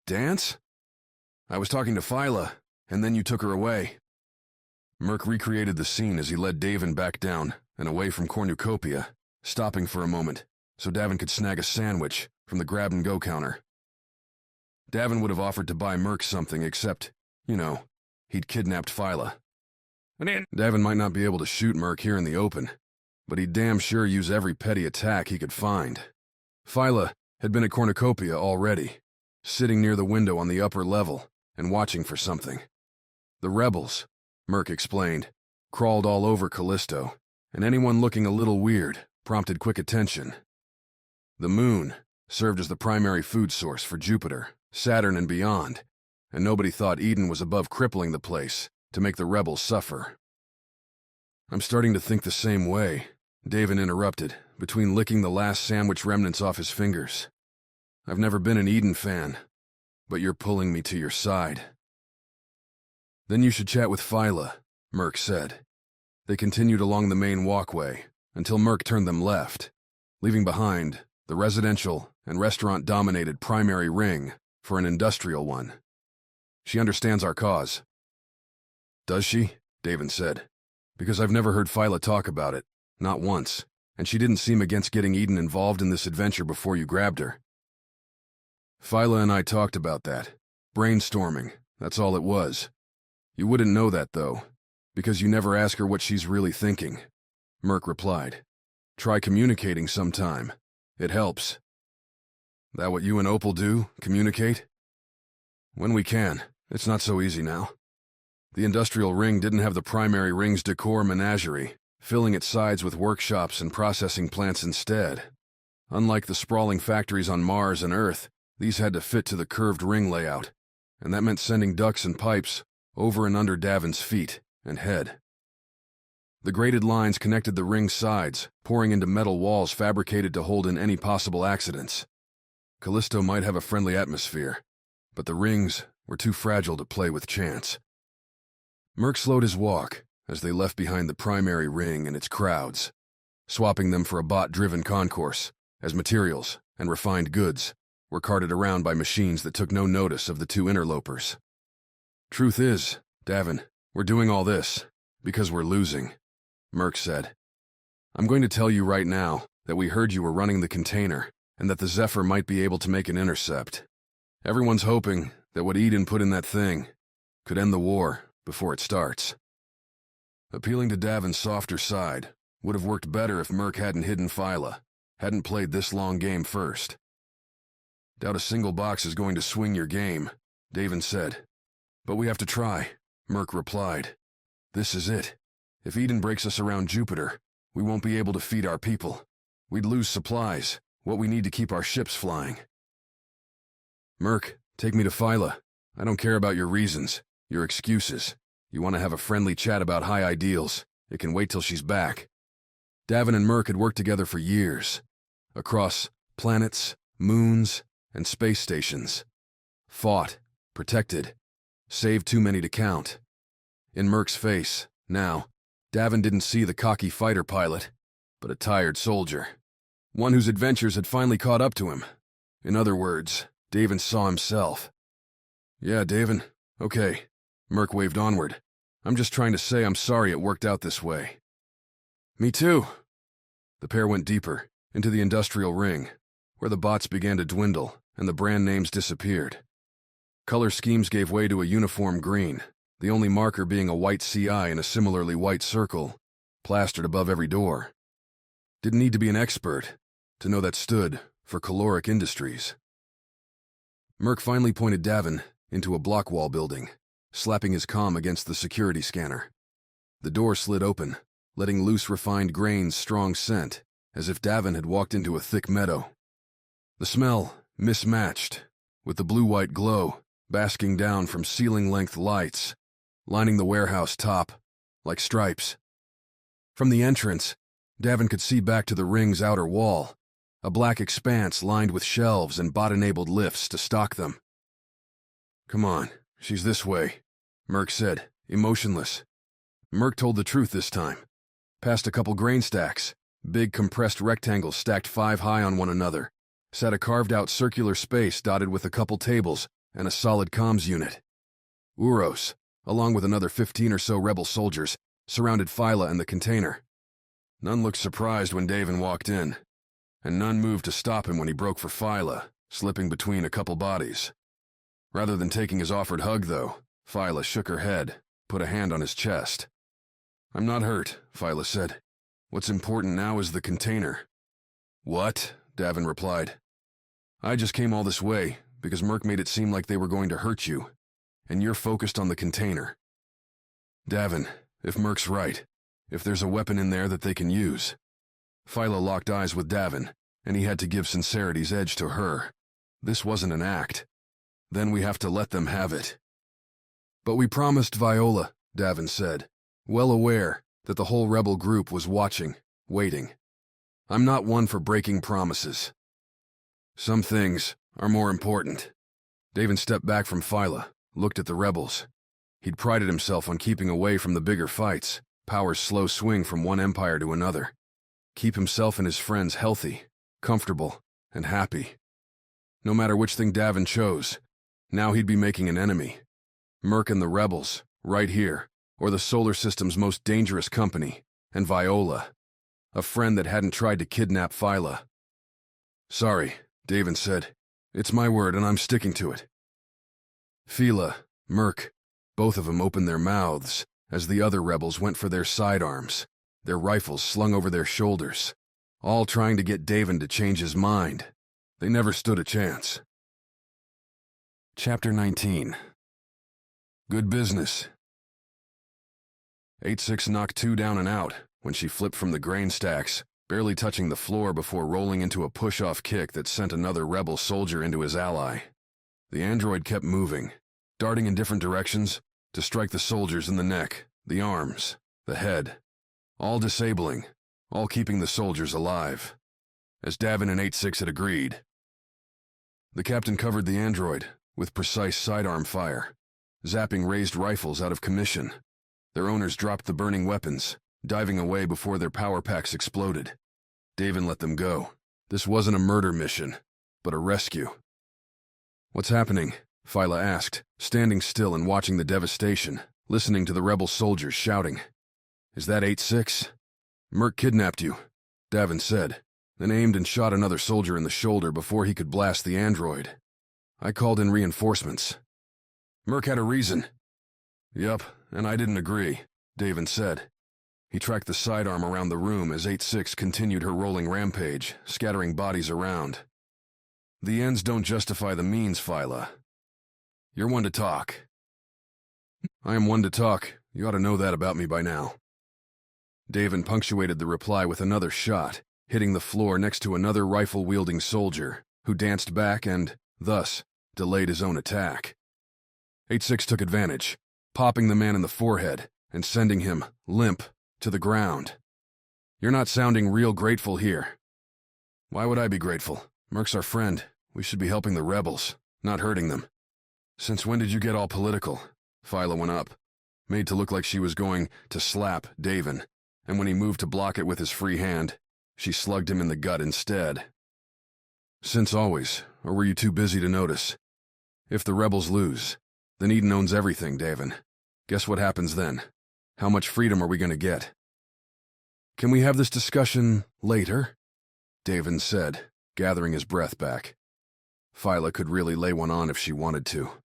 "Dance? I was talking to Phyla, and then you took her away." Merc recreated the scene as he led Davin back down and away from Cornucopia, stopping for a moment so Davin could snag a sandwich from the grab-and-go counter. Davin would have offered to buy Merc something except, he'd kidnapped Phyla. Davin might not be able to shoot Merc here in the open, but he'd damn sure use every petty attack he could find. Phyla had been at Cornucopia already, sitting near the window on the upper level and watching for something. The rebels, Merc explained, crawled all over Callisto, and anyone looking a little weird prompted quick attention. The moon served as the primary food source for Jupiter, Saturn, and beyond, and nobody thought Eden was above crippling the place to make the rebels suffer. "I'm starting to think the same way," Davin interrupted, between licking the last sandwich remnants off his fingers. "I've never been an Eden fan, but you're pulling me to your side." "Then you should chat with Phyla," Merc said. They continued along the main walkway until Merc turned them left, leaving behind the residential and restaurant-dominated primary ring for an industrial one. "She understands our cause." "Does she?" Davin said. "Because I've never heard Phyla talk about it, not once, and she didn't seem against getting Eden involved in this adventure before you grabbed her." "Phyla and I talked about that. Brainstorming, that's all it was. You wouldn't know that, though, because you never ask her what she's really thinking, Merc replied. Try communicating sometime. It helps. That what you and Opal do? Communicate? When we can. It's not so easy now. The industrial ring didn't have the primary ring's decor menagerie, filling its sides with workshops and processing plants instead. Unlike the sprawling factories on Mars and Earth, these had to fit to the curved ring layout, and that meant sending ducts and pipes over and under Davin's feet and head. The graded lines connected the ring's sides, pouring into metal walls fabricated to hold in any possible accidents. Callisto might have a friendly atmosphere, but the rings were too fragile to play with chance. Merc slowed his walk as they left behind the primary ring and its crowds, swapping them for a bot-driven concourse, as materials and refined goods were carted around by machines that took no notice of the two interlopers. Truth is, Davin, we're doing all this because we're losing, Merc said. I'm going to tell you right now that we heard you were running the container and that the Zephyr might be able to make an intercept. Everyone's hoping that what Eden put in that thing could end the war before it starts. Appealing to Davin's softer side would have worked better if Merc hadn't hidden Phyla, hadn't played this long game first. Doubt a single box is going to swing your game, Davin said. But we have to try, Merc replied. This is it. If Eden breaks us around Jupiter, we won't be able to feed our people. We'd lose supplies, what we need to keep our ships flying. Merc, take me to Phyla. I don't care about your reasons, your excuses. You want to have a friendly chat about high ideals. It can wait till she's back. Davin and Merc had worked together for years, across planets, moons, and space stations. Fought, protected, saved too many to count. In Merc's face, now, Davin didn't see the cocky fighter pilot, but a tired soldier. One whose adventures had finally caught up to him. In other words, Davin saw himself. Yeah, Davin, okay. Merc waved onward. I'm just trying to say I'm sorry it worked out this way. Me too. The pair went deeper, into the industrial ring, where the bots began to dwindle and the brand names disappeared. Color schemes gave way to a uniform green, the only marker being a white CI in a similarly white circle, plastered above every door. Didn't need to be an expert to know that stood for caloric industries. Merc finally pointed Davin into a block wall building, slapping his comm against the security scanner. The door slid open, letting loose refined grain's strong scent, as if Davin had walked into a thick meadow. The smell mismatched, with the blue-white glow basking down from ceiling-length lights, lining the warehouse top, like stripes. From the entrance, Davin could see back to the ring's outer wall, a black expanse lined with shelves and bot-enabled lifts to stock them. Come on, she's this way, Merc said, emotionless. Merc told the truth this time. Past a couple grain stacks, big compressed rectangles stacked 5 high on one another, sat a carved-out circular space dotted with a couple tables and a solid comms unit. Uros, along with another 15 or so rebel soldiers, surrounded Phyla and the container. None looked surprised when Davin walked in, and none moved to stop him when he broke for Phyla, slipping between a couple bodies. Rather than taking his offered hug, though, Phyla shook her head, put a hand on his chest. I'm not hurt, Phyla said. What's important now is the container. What? Davin replied. I just came all this way because Merc made it seem like they were going to hurt you, and you're focused on the container. Davin, if Merc's right, if there's a weapon in there that they can use. Phyla locked eyes with Davin, and he had to give sincerity's edge to her. This wasn't an act. Then we have to let them have it. But we promised Viola, Davin said, well aware that the whole rebel group was watching, waiting. I'm not one for breaking promises. Some things are more important. Davin stepped back from Phyla, looked at the rebels. He'd prided himself on keeping away from the bigger fights, power's slow swing from one empire to another. Keep himself and his friends healthy, comfortable, and happy. No matter which thing Davin chose, now he'd be making an enemy. Merc and the rebels, right here, or the solar system's most dangerous company, and Viola, a friend that hadn't tried to kidnap Phyla. Sorry, Davin said. It's my word and I'm sticking to it. Phyla, Merc, both of them opened their mouths as the other rebels went for their sidearms, their rifles slung over their shoulders, all trying to get Davin to change his mind. They never stood a chance. Chapter 19. Good business. 8-6 knocked 2 down and out when she flipped from the grain stacks, barely touching the floor before rolling into a push-off kick that sent another rebel soldier into his ally. The android kept moving, darting in different directions to strike the soldiers in the neck, the arms, the head, all disabling, all keeping the soldiers alive, as Davin and 8-6 had agreed. The captain covered the android with precise sidearm fire, zapping raised rifles out of commission. Their owners dropped the burning weapons, diving away before their power packs exploded. Davin let them go. This wasn't a murder mission, but a rescue. "What's happening?" Phyla asked, standing still and watching the devastation, listening to the rebel soldiers shouting. "Is that 8-6? Merc kidnapped you," Davin said, then aimed and shot another soldier in the shoulder before he could blast the android. "I called in reinforcements." "Merc had a reason." "Yup, and I didn't agree," Davin said. He tracked the sidearm around the room as 8-6 continued her rolling rampage, scattering bodies around. "The ends don't justify the means, Phyla. You're one to talk." "I am one to talk. You ought to know that about me by now." Davin punctuated the reply with another shot, hitting the floor next to another rifle-wielding soldier, who danced back and, thus, delayed his own attack. 8-6 took advantage, popping the man in the forehead and sending him, limp, to the ground. "You're not sounding real grateful here." "Why would I be grateful? Merc's our friend. We should be helping the rebels, not hurting them." "Since when did you get all political?" Phyla went up, made to look like she was going to slap Davin, and when he moved to block it with his free hand, she slugged him in the gut instead. "Since always, or were you too busy to notice? If the rebels lose, then Eden owns everything, Davin. Guess what happens then? How much freedom are we going to get?" "Can we have this discussion later?" Davin said, gathering his breath back. Phyla could really lay one on if she wanted to.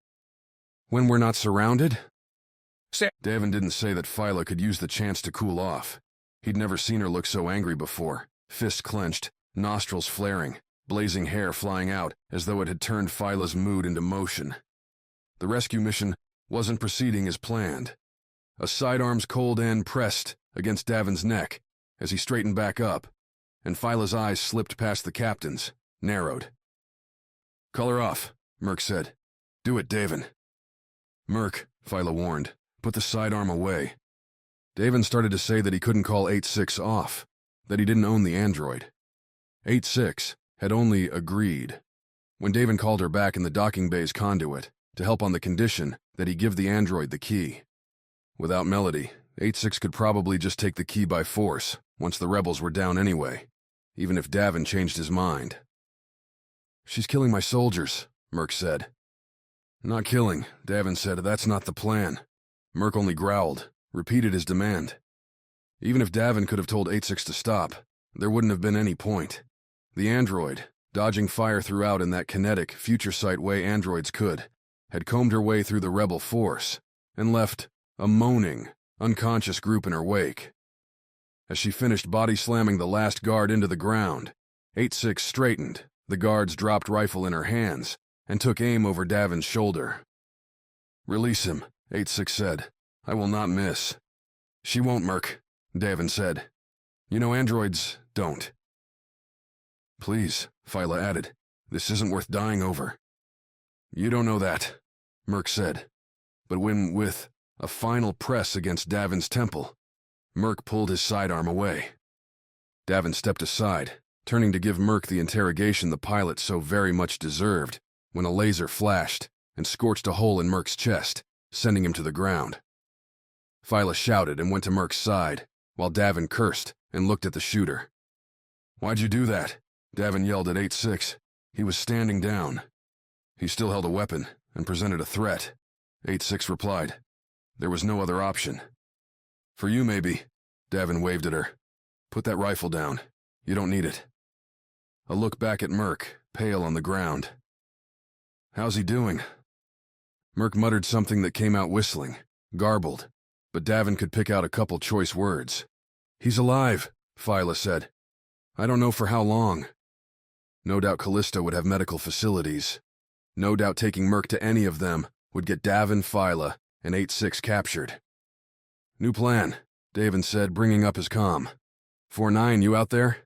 "When we're not surrounded?" Davin didn't say that Phyla could use the chance to cool off. He'd never seen her look so angry before, fists clenched, nostrils flaring, blazing hair flying out as though it had turned Phyla's mood into motion. The rescue mission wasn't proceeding as planned. A sidearm's cold end pressed against Davin's neck as he straightened back up, and Phyla's eyes slipped past the captain's, narrowed. "Call her off," Merc said. "Do it, Davin." "Merc," Phyla warned, "put the sidearm away." Davin started to say that he couldn't call 8-6 off, that he didn't own the android. 8-6 had only agreed. When Davin called her back in the docking bay's conduit to help on the condition that he give the android the key. Without Melody, 8-6 could probably just take the key by force once the rebels were down anyway, even if Davin changed his mind. "She's killing my soldiers," Merc said. "Not killing," Davin said. "That's not the plan." Merc only growled, repeated his demand. Even if Davin could have told 8-6 to stop, there wouldn't have been any point. The android, dodging fire throughout in that kinetic, future sight way androids could, had combed her way through the rebel force and left a moaning, unconscious group in her wake. As she finished body-slamming the last guard into the ground, 8-6 straightened, the guard's dropped rifle in her hands, and took aim over Davin's shoulder. "Release him," 8-6 said. "I will not miss." "She won't, Merc," Davin said. "You know androids don't." "Please," Phyla added. "This isn't worth dying over." "You don't know that," Merc said. But when, with a final press against Davin's temple, Merc pulled his sidearm away. Davin stepped aside, turning to give Merc the interrogation the pilot so very much deserved, when a laser flashed and scorched a hole in Merc's chest, sending him to the ground. Phyla shouted and went to Merc's side, while Davin cursed and looked at the shooter. "Why'd you do that?" Davin yelled at 8-6. He was standing down. He still held a weapon and presented a threat. 8-6 replied. There was no other option. "For you, maybe," Davin waved at her. "Put that rifle down. You don't need it." A look back at Merc, pale on the ground. "How's he doing?" Merc muttered something that came out whistling, garbled, but Davin could pick out a couple choice words. He's alive, Phyla said. I don't know for how long. No doubt Callisto would have medical facilities. No doubt taking Merc to any of them would get Davin, Phyla, and 8-6 captured. New plan, Davin said, bringing up his comm. 4-9, you out there?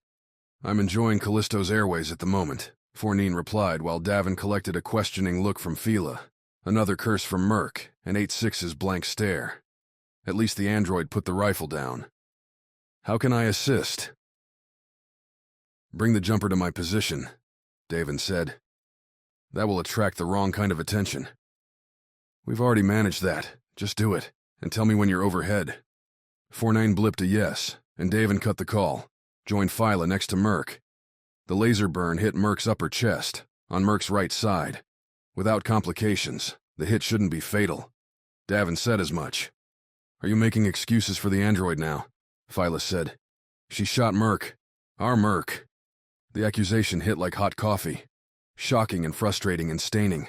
I'm enjoying Callisto's airways at the moment, 4-9 replied while Davin collected a questioning look from Phyla, another curse from Merc, and 8-6's blank stare. At least the android put the rifle down. How can I assist? Bring the jumper to my position, Davin said. That will attract the wrong kind of attention. We've already managed that. Just do it, and tell me when you're overhead. 4-9 blipped a yes, and Davin cut the call, joined Phyla next to Merc. The laser burn hit Merc's upper chest, on Merc's right side. Without complications, the hit shouldn't be fatal. Davin said as much. Are you making excuses for the android now? Phyla said. She shot Merc. Our Merc. The accusation hit like hot coffee. Shocking and frustrating and staining.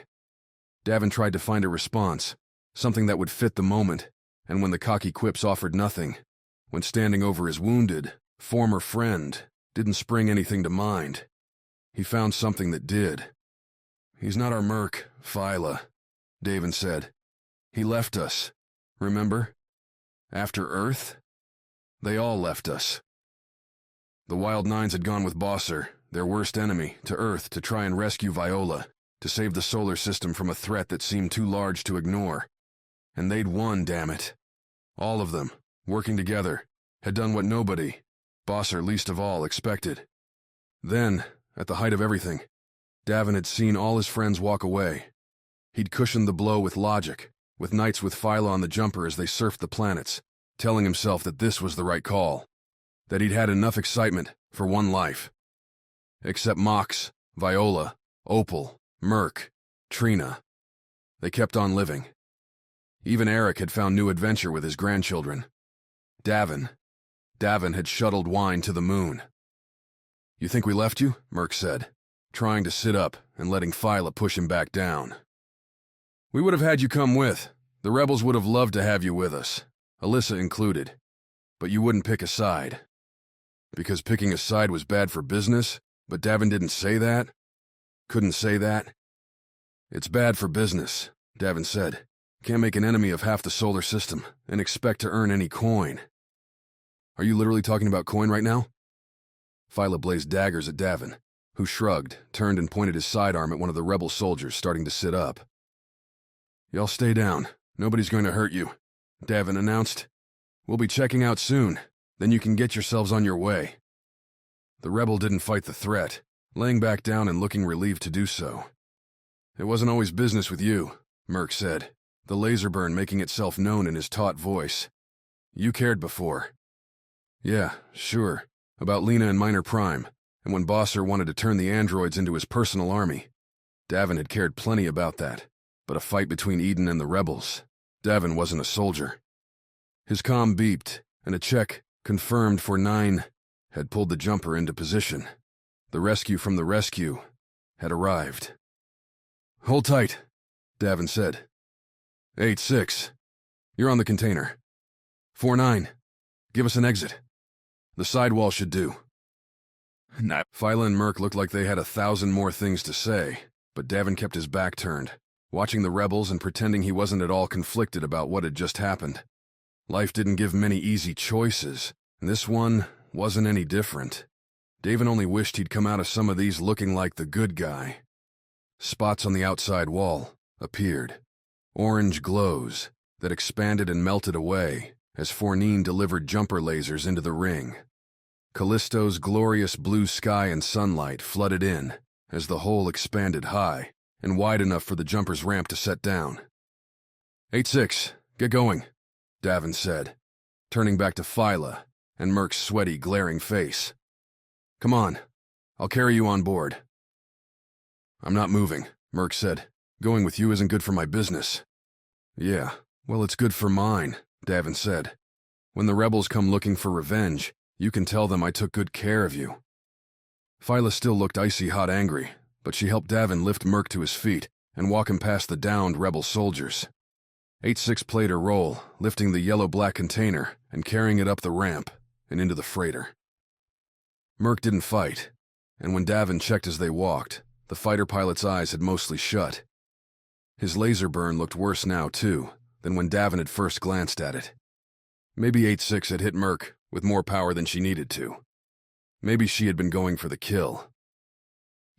Davin tried to find a response, something that would fit the moment, and when the cocky quips offered nothing, when standing over his wounded, former friend didn't spring anything to mind, he found something that did. He's not our Merc, Phyla, Davin said. He left us, remember? After Earth? They all left us. The Wild Nines had gone with Bosser, their worst enemy, to Earth to try and rescue Viola, to save the solar system from a threat that seemed too large to ignore. And they'd won, damn it. All of them, working together, had done what nobody, Bosser least of all, expected. Then, at the height of everything, Davin had seen all his friends walk away. He'd cushioned the blow with logic, with nights with Phyla on the jumper as they surfed the planets, telling himself that this was the right call, that he'd had enough excitement for one life. Except Mox, Viola, Opal, Merc, Trina. They kept on living. Even Eric had found new adventure with his grandchildren. Davin had shuttled wine to the moon. You think we left you? Merc said, trying to sit up and letting Phyla push him back down. We would have had you come with. The rebels would have loved to have you with us, Alyssa included. But you wouldn't pick a side. Because picking a side was bad for business, but Davin didn't say that? Couldn't say that? It's bad for business, Davin said. Can't make an enemy of half the solar system and expect to earn any coin. Are you literally talking about coin right now? Phyla blazed daggers at Davin, who shrugged, turned and pointed his sidearm at one of the rebel soldiers starting to sit up. Y'all stay down. Nobody's going to hurt you, Davin announced. We'll be checking out soon, then you can get yourselves on your way. The rebel didn't fight the threat, laying back down and looking relieved to do so. It wasn't always business with you, Merc said, the laser burn making itself known in his taut voice. You cared before. Yeah, sure, about Lena and Minor Prime, and when Bosser wanted to turn the androids into his personal army. Davin had cared plenty about that, but a fight between Eden and the rebels. Davin wasn't a soldier. His comm beeped, and a check, confirmed for 9, had pulled the jumper into position. The rescue from the rescue had arrived. Hold tight, Davin said. 8-6, you're on the container. 4-9, give us an exit. The sidewall should do. Phyla and Merc looked like they had 1,000 more things to say, but Davin kept his back turned, watching the rebels and pretending he wasn't at all conflicted about what had just happened. Life didn't give many easy choices, and this one wasn't any different. Davin only wished he'd come out of some of these looking like the good guy. Spots on the outside wall appeared, orange glows that expanded and melted away as 4-9 delivered jumper lasers into the ring. Callisto's glorious blue sky and sunlight flooded in as the hole expanded high and wide enough for the jumper's ramp to set down. 8-6, get going, Davin said, turning back to Phyla and Merc's sweaty, glaring face. Come on, I'll carry you on board. I'm not moving, Merc said. Going with you isn't good for my business. Yeah, well, it's good for mine, Davin said. When the rebels come looking for revenge, you can tell them I took good care of you. Phyla still looked icy hot angry, but she helped Davin lift Merc to his feet and walk him past the downed rebel soldiers. 8-6 played her role, lifting the yellow-black container and carrying it up the ramp, and into the freighter. Merc didn't fight, and when Davin checked as they walked, the fighter pilot's eyes had mostly shut. His laser burn looked worse now, too, than when Davin had first glanced at it. Maybe 8-6 had hit Merc with more power than she needed to. Maybe she had been going for the kill.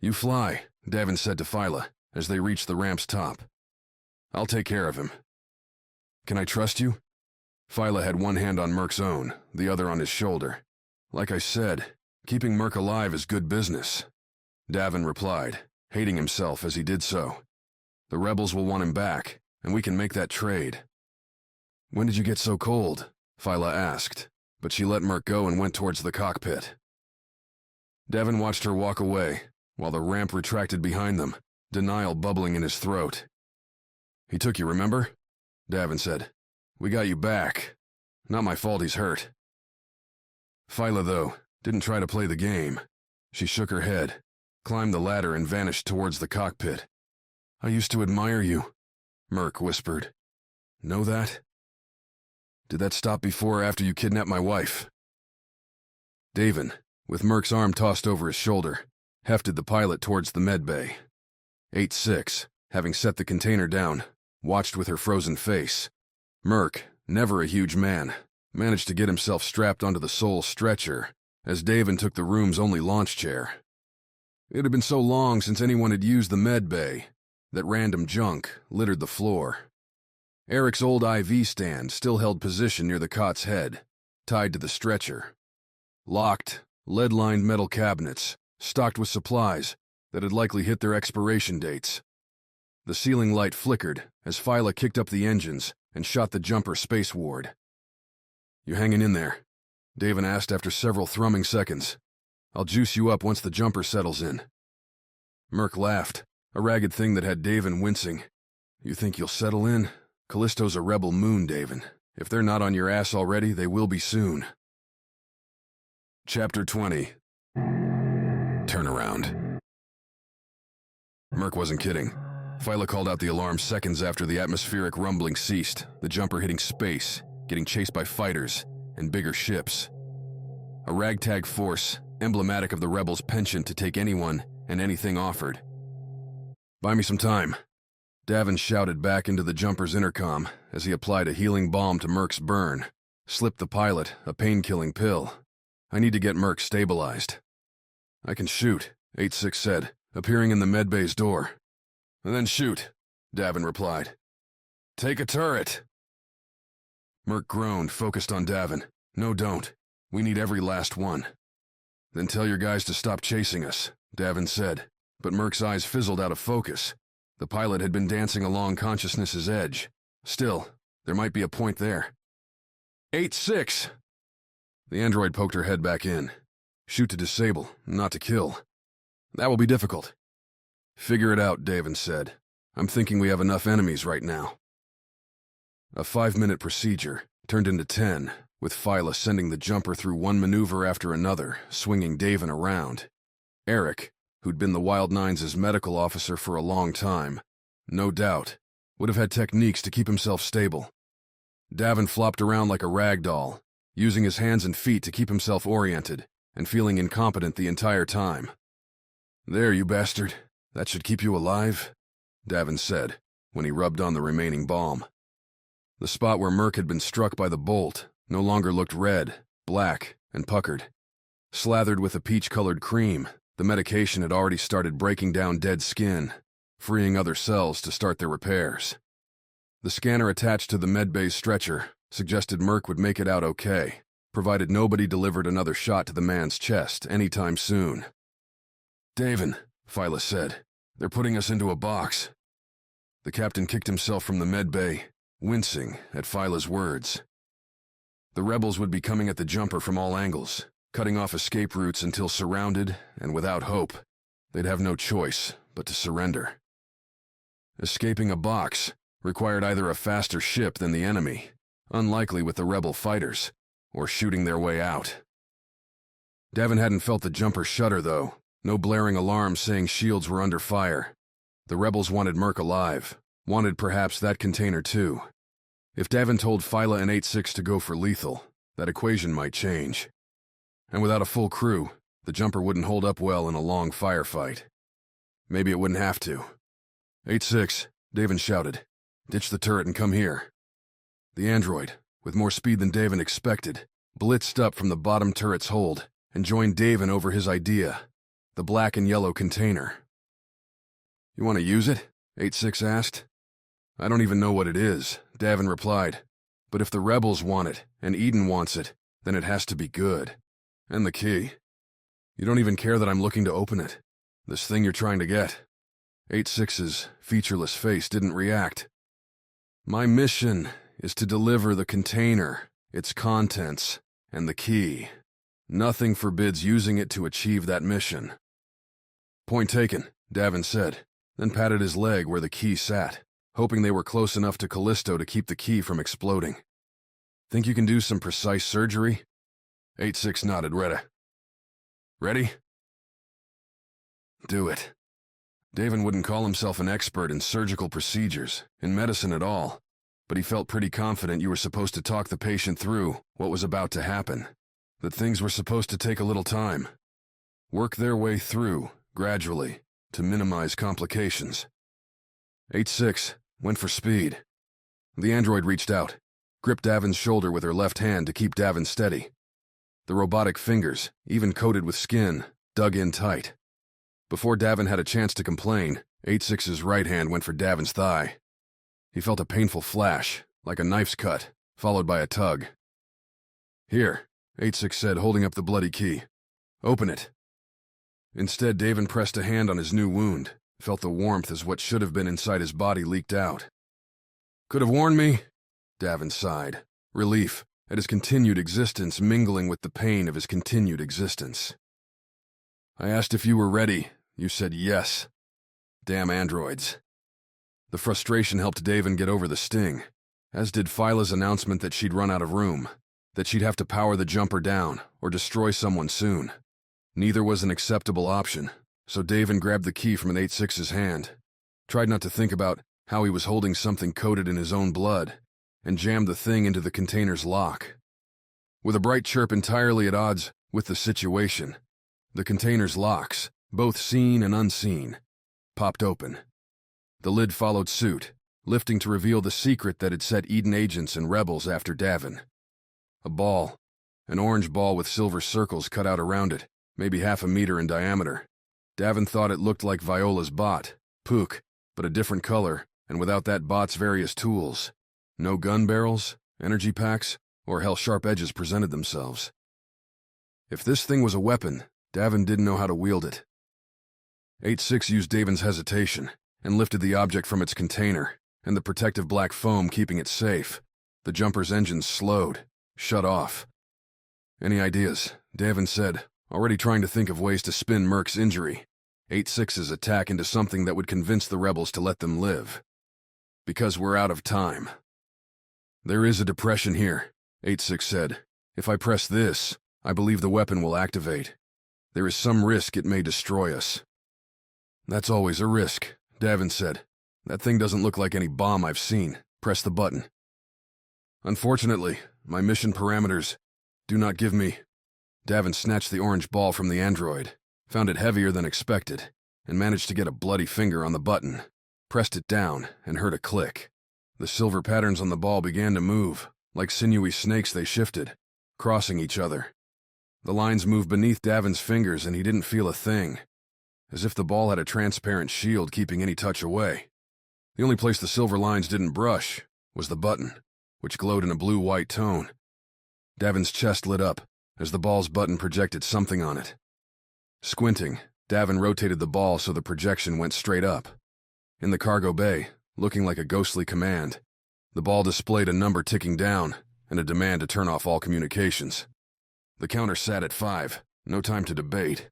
"You fly," Davin said to Phyla as they reached the ramp's top. "I'll take care of him." "Can I trust you?" Phyla had one hand on Merc's own, the other on his shoulder. "Like I said, keeping Merc alive is good business," Davin replied, hating himself as he did so. "The rebels will want him back, and we can make that trade." "When did you get so cold?" Phyla asked, but she let Merc go and went towards the cockpit. Davin watched her walk away, while the ramp retracted behind them, denial bubbling in his throat. "He took you, remember?" Davin said. "We got you back. Not my fault he's hurt." Phyla, though, didn't try to play the game. She shook her head, climbed the ladder, and vanished towards the cockpit. "I used to admire you," Merc whispered. "Know that?" "Did that stop before or after you kidnapped my wife?" Davin, with Merc's arm tossed over his shoulder, hefted the pilot towards the medbay. 8-6, having set the container down, watched with her frozen face. Merc, never a huge man, managed to get himself strapped onto the sole stretcher as Davin took the room's only launch chair. It had been so long since anyone had used the medbay that random junk littered the floor. Eric's old IV stand still held position near the cot's head, tied to the stretcher. Locked, lead-lined metal cabinets, stocked with supplies that had likely hit their expiration dates. The ceiling light flickered as Phyla kicked up the engines and shot the jumper spaceward. "You hanging in there?" Davin asked after several thrumming seconds. "I'll juice you up once the jumper settles in." Merc laughed, a ragged thing that had Davin wincing. "You think you'll settle in? Callisto's a rebel moon, Davin. If they're not on your ass already, they will be soon." Chapter 20. Turnaround. Merc wasn't kidding. Phyla called out the alarm seconds after the atmospheric rumbling ceased, the jumper hitting space, getting chased by fighters and bigger ships. A ragtag force, emblematic of the rebels' penchant to take anyone and anything offered. "Buy me some time," Davin shouted back into the jumper's intercom as he applied a healing balm to Merc's burn, slipped the pilot a pain-killing pill. "I need to get Merc stabilized." "I can shoot," 8-6 said, appearing in the medbay's door. "Then shoot," Davin replied. "Take a turret." Merc groaned, focused on Davin. "No, don't. We need every last one." "Then tell your guys to stop chasing us," Davin said, but Merc's eyes fizzled out of focus. The pilot had been dancing along consciousness's edge. Still, there might be a point there. 8-6! The android poked her head back in. "Shoot to disable, not to kill." "That will be difficult." "Figure it out," Davin said. "I'm thinking we have enough enemies right now." A 5-minute procedure turned into 10, with Phyla sending the jumper through one maneuver after another, swinging Davin around. Eric, who'd been the Wild Nines' medical officer for a long time, no doubt, would have had techniques to keep himself stable. Davin flopped around like a rag doll, using his hands and feet to keep himself oriented, and feeling incompetent the entire time. "There, you bastard. That should keep you alive," Davin said, when he rubbed on the remaining balm. The spot where Merc had been struck by the bolt no longer looked red, black, and puckered. Slathered with a peach-colored cream, the medication had already started breaking down dead skin, freeing other cells to start their repairs. The scanner attached to the medbay's stretcher suggested Merc would make it out okay, provided nobody delivered another shot to the man's chest anytime soon. "Davin," Phyla said, "they're putting us into a box." The captain kicked himself from the medbay, wincing at Phyla's words. The rebels would be coming at the jumper from all angles, cutting off escape routes until surrounded and without hope. They'd have no choice but to surrender. Escaping a box required either a faster ship than the enemy, unlikely with the rebel fighters, or shooting their way out. Davin hadn't felt the jumper shudder, though. No blaring alarms saying shields were under fire. The rebels wanted Merc alive, wanted perhaps that container too. If Davin told Phyla and 8-6 to go for lethal, that equation might change. And without a full crew, the jumper wouldn't hold up well in a long firefight. Maybe it wouldn't have to. 8-6, Davin shouted. Ditch the turret and come here. The android, with more speed than Davin expected, blitzed up from the bottom turret's hold and joined Davin over his idea, the black and yellow container. You want to use it? 8-6 asked. I don't even know what it is, Davin replied. But if the rebels want it, and Eden wants it, then it has to be good. And the key. You don't even care that I'm looking to open it. This thing you're trying to get. 8-6's featureless face didn't react. My mission is to deliver the container, its contents, and the key. Nothing forbids using it to achieve that mission. Point taken, Davin said, then patted his leg where the key sat, hoping they were close enough to Callisto to keep the key from exploding. Think you can do some precise surgery? 8-6 nodded. Ready? Do it. Davin wouldn't call himself an expert in surgical procedures, in medicine at all, but he felt pretty confident you were supposed to talk the patient through what was about to happen, that things were supposed to take a little time, work their way through, gradually, to minimize complications. 8-6 went for speed. The android reached out, gripped Davin's shoulder with her left hand to keep Davin steady. The robotic fingers, even coated with skin, dug in tight. Before Davin had a chance to complain, 8-6's right hand went for Davin's thigh. He felt a painful flash, like a knife's cut, followed by a tug. Here, 8-6 said, holding up the bloody key. Open it. Instead, Davin pressed a hand on his new wound, felt the warmth as what should have been inside his body leaked out. Could have warned me? Davin sighed, relief at his continued existence mingling with the pain of his continued existence. I asked if you were ready. You said yes. Damn androids. The frustration helped Davin get over the sting, as did Phyla's announcement that she'd run out of room, that she'd have to power the jumper down or destroy someone soon. Neither was an acceptable option, so Davin grabbed the key from an 8-6's hand, tried not to think about how he was holding something coated in his own blood, and jammed the thing into the container's lock. With a bright chirp entirely at odds with the situation, the container's locks, both seen and unseen, popped open. The lid followed suit, lifting to reveal the secret that had set Eden agents and rebels after Davin. A ball, an orange ball with silver circles cut out around it, maybe half a meter in diameter. Davin thought it looked like Viola's bot, Pook, but a different color, and without that bot's various tools. No gun barrels, energy packs, or hell-sharp edges presented themselves. If this thing was a weapon, Davin didn't know how to wield it. 8-6 used Davin's hesitation and lifted the object from its container, and the protective black foam keeping it safe. The jumper's engines slowed, shut off. Any ideas? Davin said, already trying to think of ways to spin Merc's injury, 8-6's attack into something that would convince the rebels to let them live. Because we're out of time. There is a depression here, 8-6 said. If I press this, I believe the weapon will activate. There is some risk it may destroy us. That's always a risk, Davin said. That thing doesn't look like any bomb I've seen. Press the button. Unfortunately, my mission parameters do not give me. Davin snatched the orange ball from the android, found it heavier than expected, and managed to get a bloody finger on the button. Pressed it down and heard a click. The silver patterns on the ball began to move. Like sinewy snakes they shifted, crossing each other. The lines moved beneath Davin's fingers and he didn't feel a thing, as if the ball had a transparent shield keeping any touch away. The only place the silver lines didn't brush was the button, which glowed in a blue-white tone. Davin's chest lit up as the ball's button projected something on it. Squinting, Davin rotated the ball so the projection went straight up. In the cargo bay, looking like a ghostly command, the ball displayed a number ticking down and a demand to turn off all communications. The counter sat at 5, no time to debate.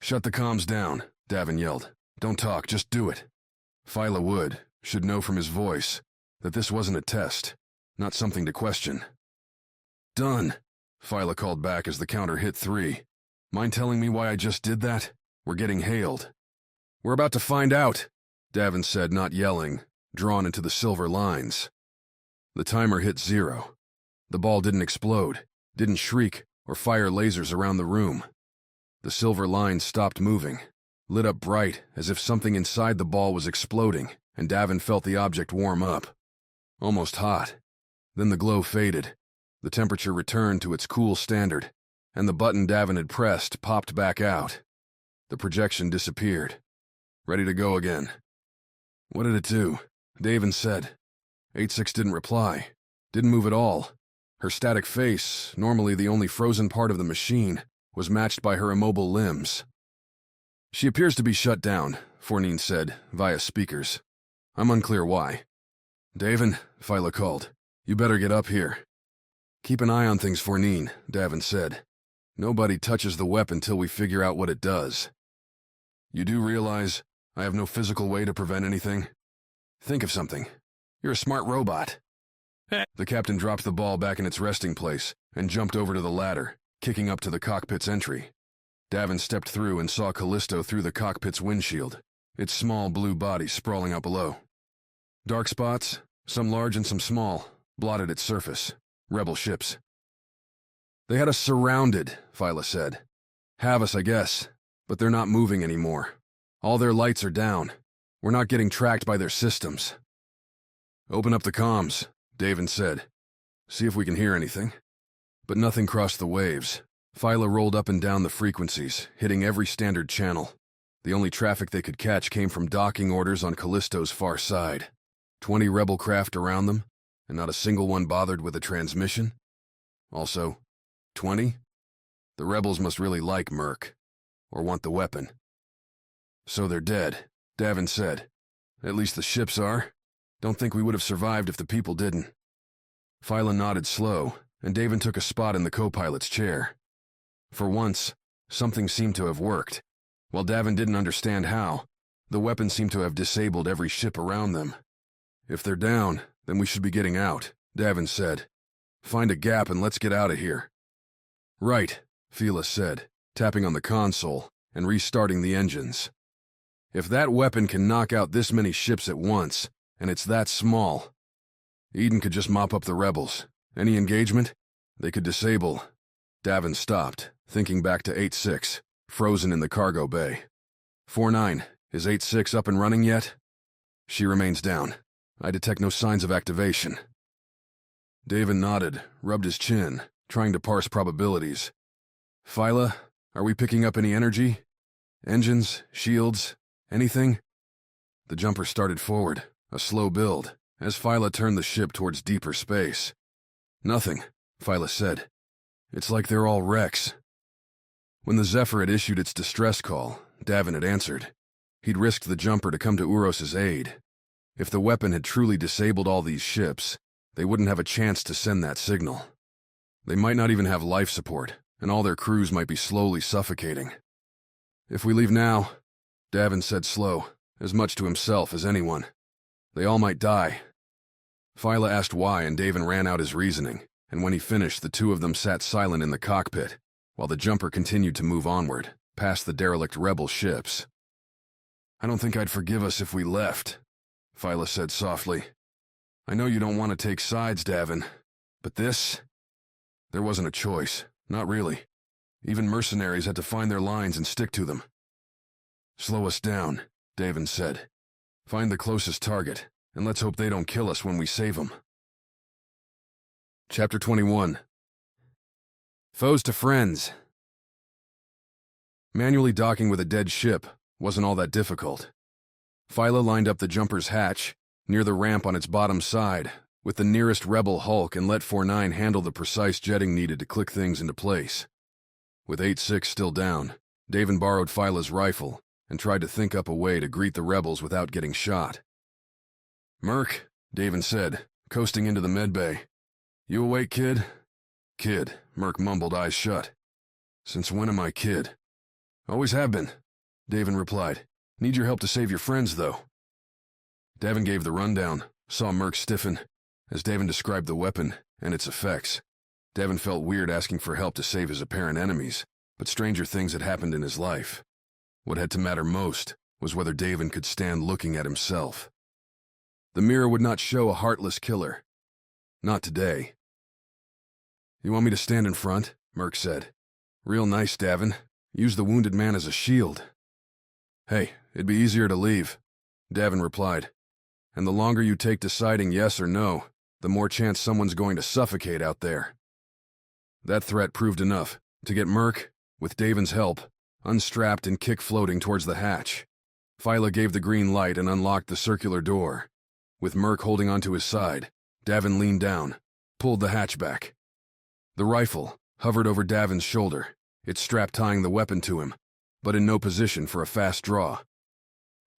Shut the comms down, Davin yelled. Don't talk, just do it. Phyla should know from his voice that this wasn't a test, not something to question. Done, Phyla called back as the counter hit 3. Mind telling me why I just did that? We're getting hailed. We're about to find out, Davin said, not yelling, drawn into the silver lines. The timer hit 0. The ball didn't explode, didn't shriek or fire lasers around the room. The silver line stopped moving, lit up bright as if something inside the ball was exploding, and Davin felt the object warm up. Almost hot. Then the glow faded. The temperature returned to its cool standard, and the button Davin had pressed popped back out. The projection disappeared. Ready to go again. What did it do? Davin said. 8-6 didn't reply. Didn't move at all. Her static face, normally the only frozen part of the machine, was matched by her immobile limbs. She appears to be shut down, Fournier said, via speakers. I'm unclear why. Davin, Phyla called. You better get up here. Keep an eye on things, Fournier, Davin said. Nobody touches the weapon till we figure out what it does. You do realize I have no physical way to prevent anything? Think of something. You're a smart robot. The captain dropped the ball back in its resting place and jumped over to the ladder, kicking up to the cockpit's entry. Davin stepped through and saw Callisto through the cockpit's windshield, its small blue body sprawling out below. Dark spots, some large and some small, blotted its surface. Rebel ships. They had us surrounded, Phyla said. Have us, I guess, but they're not moving anymore. All their lights are down. We're not getting tracked by their systems. Open up the comms, Davin said. See if we can hear anything. But nothing crossed the waves. Phyla rolled up and down the frequencies, hitting every standard channel. The only traffic they could catch came from docking orders on Callisto's far side. 20 rebel craft around them, and not a single one bothered with a transmission? Also, 20? The rebels must really like Merc, or want the weapon. So they're dead, Davin said. At least the ships are. Don't think we would have survived if the people didn't. Phyla nodded slow, and Davin took a spot in the co-pilot's chair. For once, something seemed to have worked. While Davin didn't understand how, the weapon seemed to have disabled every ship around them. If they're down, then we should be getting out, Davin said. Find a gap and let's get out of here. Right, Phyla said, tapping on the console and restarting the engines. If that weapon can knock out this many ships at once, and it's that small, Eden could just mop up the rebels. Any engagement? They could disable. Davin stopped, thinking back to 8-6, frozen in the cargo bay. 4-9, is 8-6 up and running yet? She remains down. I detect no signs of activation. Davin nodded, rubbed his chin, trying to parse probabilities. Phyla, are we picking up any energy? Engines, shields, anything? The jumper started forward, a slow build, as Phyla turned the ship towards deeper space. Nothing, Phyla said. It's like they're all wrecks. When the Zephyr had issued its distress call, Davin had answered. He'd risked the jumper to come to Uros's aid. If the weapon had truly disabled all these ships, they wouldn't have a chance to send that signal. They might not even have life support, and all their crews might be slowly suffocating. If we leave now, Davin said slow, as much to himself as anyone, they all might die. Phyla asked why, and Davin ran out his reasoning, and when he finished, the two of them sat silent in the cockpit, while the jumper continued to move onward, past the derelict rebel ships. I don't think I'd forgive us if we left, Phyla said softly. I know you don't want to take sides, Davin, but this? There wasn't a choice, not really. Even mercenaries had to find their lines and stick to them. Slow us down, Davin said. Find the closest target, and let's hope they don't kill us when we save them. Chapter 21. Foes to friends. Manually docking with a dead ship wasn't all that difficult. Phyla lined up the jumper's hatch, near the ramp on its bottom side, with the nearest rebel hulk, and let 4-9 handle the precise jetting needed to click things into place. With 8-6 still down, Davin borrowed Phyla's rifle and tried to think up a way to greet the rebels without getting shot. Merc, Davin said, coasting into the medbay. You awake, kid? Kid, Merc mumbled, eyes shut. Since when am I kid? Always have been, Davin replied. Need your help to save your friends, though. Davin gave the rundown, saw Merc stiffen, as Davin described the weapon and its effects. Davin felt weird asking for help to save his apparent enemies, but stranger things had happened in his life. What had to matter most was whether Davin could stand looking at himself. The mirror would not show a heartless killer. Not today. You want me to stand in front? Merc said. Real nice, Davin. Use the wounded man as a shield. Hey, it'd be easier to leave, Davin replied. And the longer you take deciding yes or no, the more chance someone's going to suffocate out there. That threat proved enough to get Merc, with Davin's help, unstrapped and kick-floating towards the hatch. Phyla gave the green light and unlocked the circular door. With Merc holding onto his side, Davin leaned down, pulled the hatch back. The rifle hovered over Davin's shoulder, its strap tying the weapon to him, but in no position for a fast draw.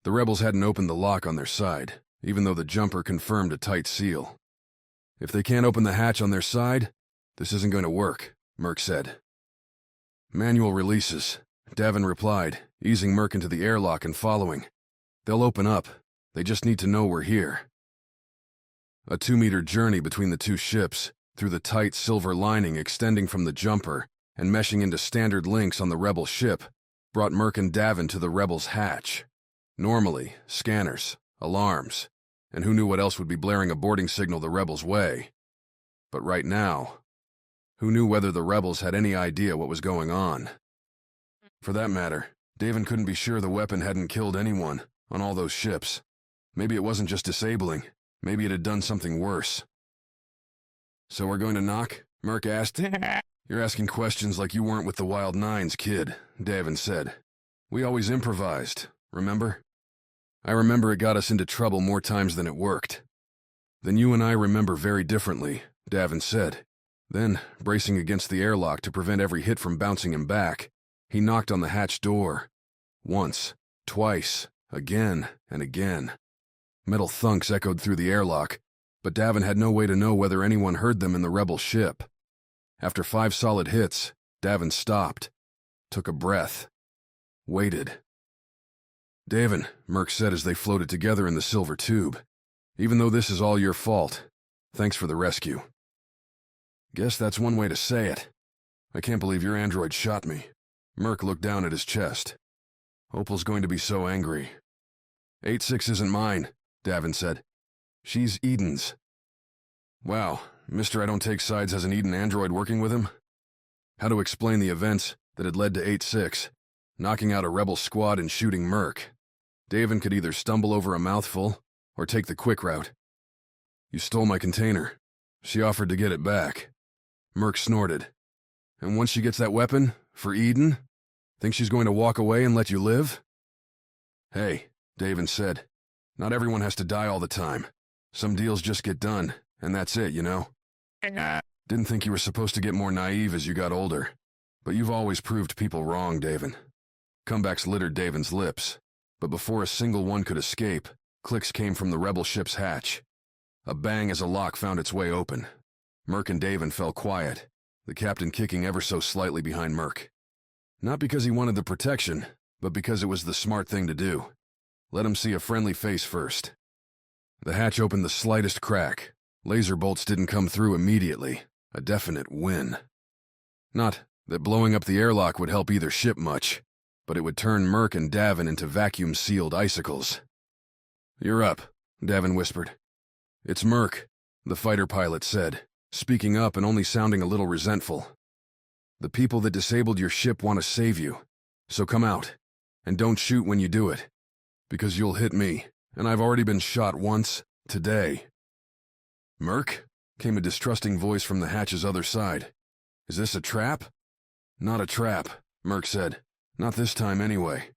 The rebels hadn't opened the lock on their side, even though the jumper confirmed a tight seal. If they can't open the hatch on their side, this isn't going to work, Merc said. Manual releases, Davin replied, easing Merc into the airlock and following. They'll open up. They just need to know we're here. A 2-meter journey between the two ships, through the tight silver lining extending from the jumper and meshing into standard links on the rebel ship, brought Merc and Davin to the rebels' hatch. Normally, scanners, alarms, and who knew what else would be blaring a boarding signal the rebels' way. But right now, who knew whether the rebels had any idea what was going on? For that matter, Davin couldn't be sure the weapon hadn't killed anyone on all those ships. Maybe it wasn't just disabling. Maybe it had done something worse. So we're going to knock? Merc asked. You're asking questions like you weren't with the Wild Nines, kid, Davin said. We always improvised, remember? I remember it got us into trouble more times than it worked. Then you and I remember very differently, Davin said. Then, bracing against the airlock to prevent every hit from bouncing him back, he knocked on the hatch door. Once, twice, again, and again. Metal thunks echoed through the airlock, but Davin had no way to know whether anyone heard them in the rebel ship. After 5 solid hits, Davin stopped, took a breath, waited. Davin, Merc said as they floated together in the silver tube. Even though this is all your fault, thanks for the rescue. Guess that's one way to say it. I can't believe your android shot me. Merc looked down at his chest. Opal's going to be so angry. 8-6 isn't mine, Davin said. She's Eden's. Wow, Mr. I don't take sides has an Eden android working with him? How to explain the events that had led to 8-6, knocking out a rebel squad and shooting Merc? Davin could either stumble over a mouthful or take the quick route. You stole my container. She offered to get it back. Merc snorted. And once she gets that weapon, for Eden, think she's going to walk away and let you live? Hey, Davin said. Not everyone has to die all the time. Some deals just get done, and that's it, you know? Didn't think you were supposed to get more naive as you got older. But you've always proved people wrong, Davin. Comebacks littered Davin's lips, but before a single one could escape, clicks came from the rebel ship's hatch. A bang as a lock found its way open. Merc and Davin fell quiet, the captain kicking ever so slightly behind Merc. Not because he wanted the protection, but because it was the smart thing to do. Let him see a friendly face first. The hatch opened the slightest crack. Laser bolts didn't come through immediately. A definite win. Not that blowing up the airlock would help either ship much, but it would turn Merc and Davin into vacuum-sealed icicles. You're up, Davin whispered. It's Merc, the fighter pilot said, speaking up and only sounding a little resentful. The people that disabled your ship want to save you, so come out, and don't shoot when you do it, because you'll hit me, and I've already been shot once, today. Merc? Came a distrusting voice from the hatch's other side. Is this a trap? Not a trap, Merc said. Not this time anyway.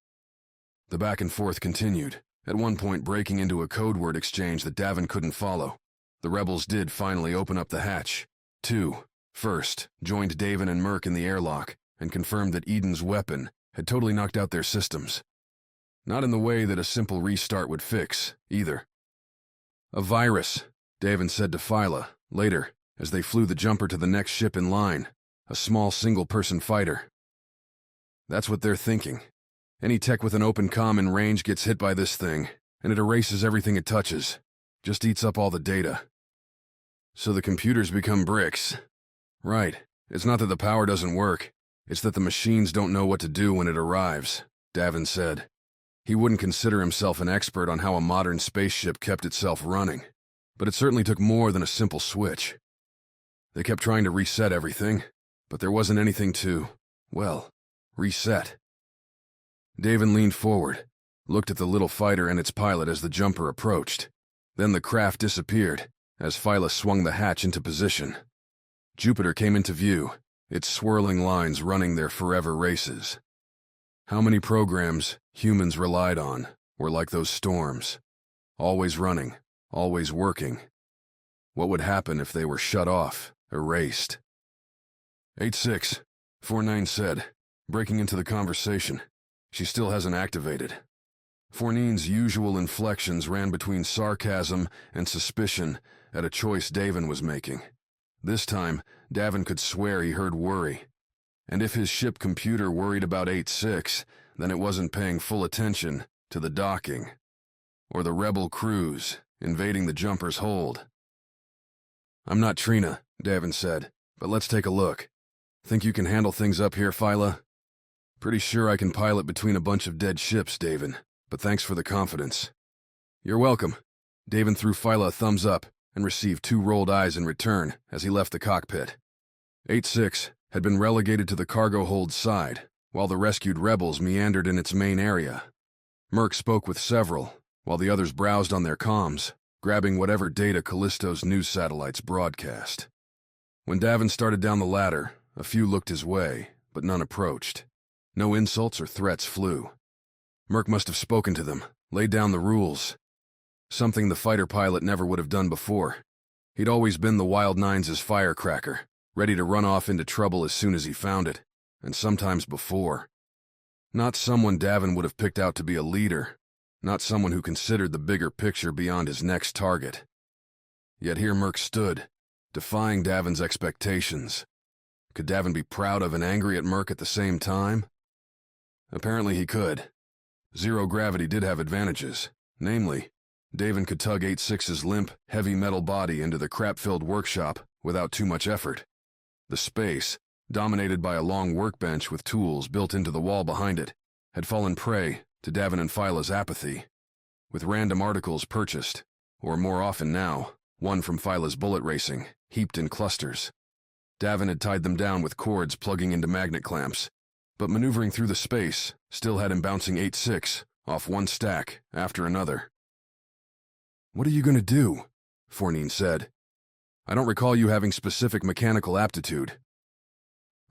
The back and forth continued, at one point breaking into a code word exchange that Davin couldn't follow. The rebels did finally open up the hatch. 2, first, joined Davin and Merc in the airlock and confirmed that Eden's weapon had totally knocked out their systems. Not in the way that a simple restart would fix, either. A virus, Davin said to Phyla, later, as they flew the jumper to the next ship in line, a small single-person fighter. That's what they're thinking. Any tech with an open comm in range gets hit by this thing, and it erases everything it touches. Just eats up all the data. So the computers become bricks. Right. It's not that the power doesn't work. It's that the machines don't know what to do when it arrives, Davin said. He wouldn't consider himself an expert on how a modern spaceship kept itself running, but it certainly took more than a simple switch. They kept trying to reset everything, but there wasn't anything to, well, reset. Davin leaned forward, looked at the little fighter and its pilot as the jumper approached. Then the craft disappeared, as Phyla swung the hatch into position. Jupiter came into view, its swirling lines running their forever races. How many programs humans relied on were like those storms, always running, always working. What would happen if they were shut off, erased? 8-6, 4-9 said, breaking into the conversation. She still hasn't activated. 4-9's usual inflections ran between sarcasm and suspicion at a choice Davin was making. This time, Davin could swear he heard worry. And if his ship computer worried about 8-6, then it wasn't paying full attention to the docking, or the rebel crews invading the jumper's hold. "I'm not Trina," Davin said, "but let's take a look. Think you can handle things up here, Phyla?" "Pretty sure I can pilot between a bunch of dead ships, Davin, but thanks for the confidence." "You're welcome." Davin threw Phyla a thumbs up and received 2 rolled eyes in return as he left the cockpit. 8-6 had been relegated to the cargo hold side, while the rescued rebels meandered in its main area. Merc spoke with several, while the others browsed on their comms, grabbing whatever data Callisto's news satellites broadcast. When Davin started down the ladder, a few looked his way, but none approached. No insults or threats flew. Merc must have spoken to them, laid down the rules. Something the fighter pilot never would have done before. He'd always been the Wild Nines' firecracker, ready to run off into trouble as soon as he found it, and sometimes before. Not someone Davin would have picked out to be a leader, not someone who considered the bigger picture beyond his next target. Yet here Merc stood, defying Davin's expectations. Could Davin be proud of and angry at Merc at the same time? Apparently he could. Zero gravity did have advantages, namely, Davin could tug 8-6's limp, heavy metal body into the crap-filled workshop without too much effort. The space, dominated by a long workbench with tools built into the wall behind it, had fallen prey to Davin and Phyla's apathy. With random articles purchased, or more often now, one from Phyla's bullet racing, heaped in clusters. Davin had tied them down with cords plugging into magnet clamps, but maneuvering through the space still had him bouncing 8-6 off one stack after another. "What are you going to do?" 4-9 said. "I don't recall you having specific mechanical aptitude."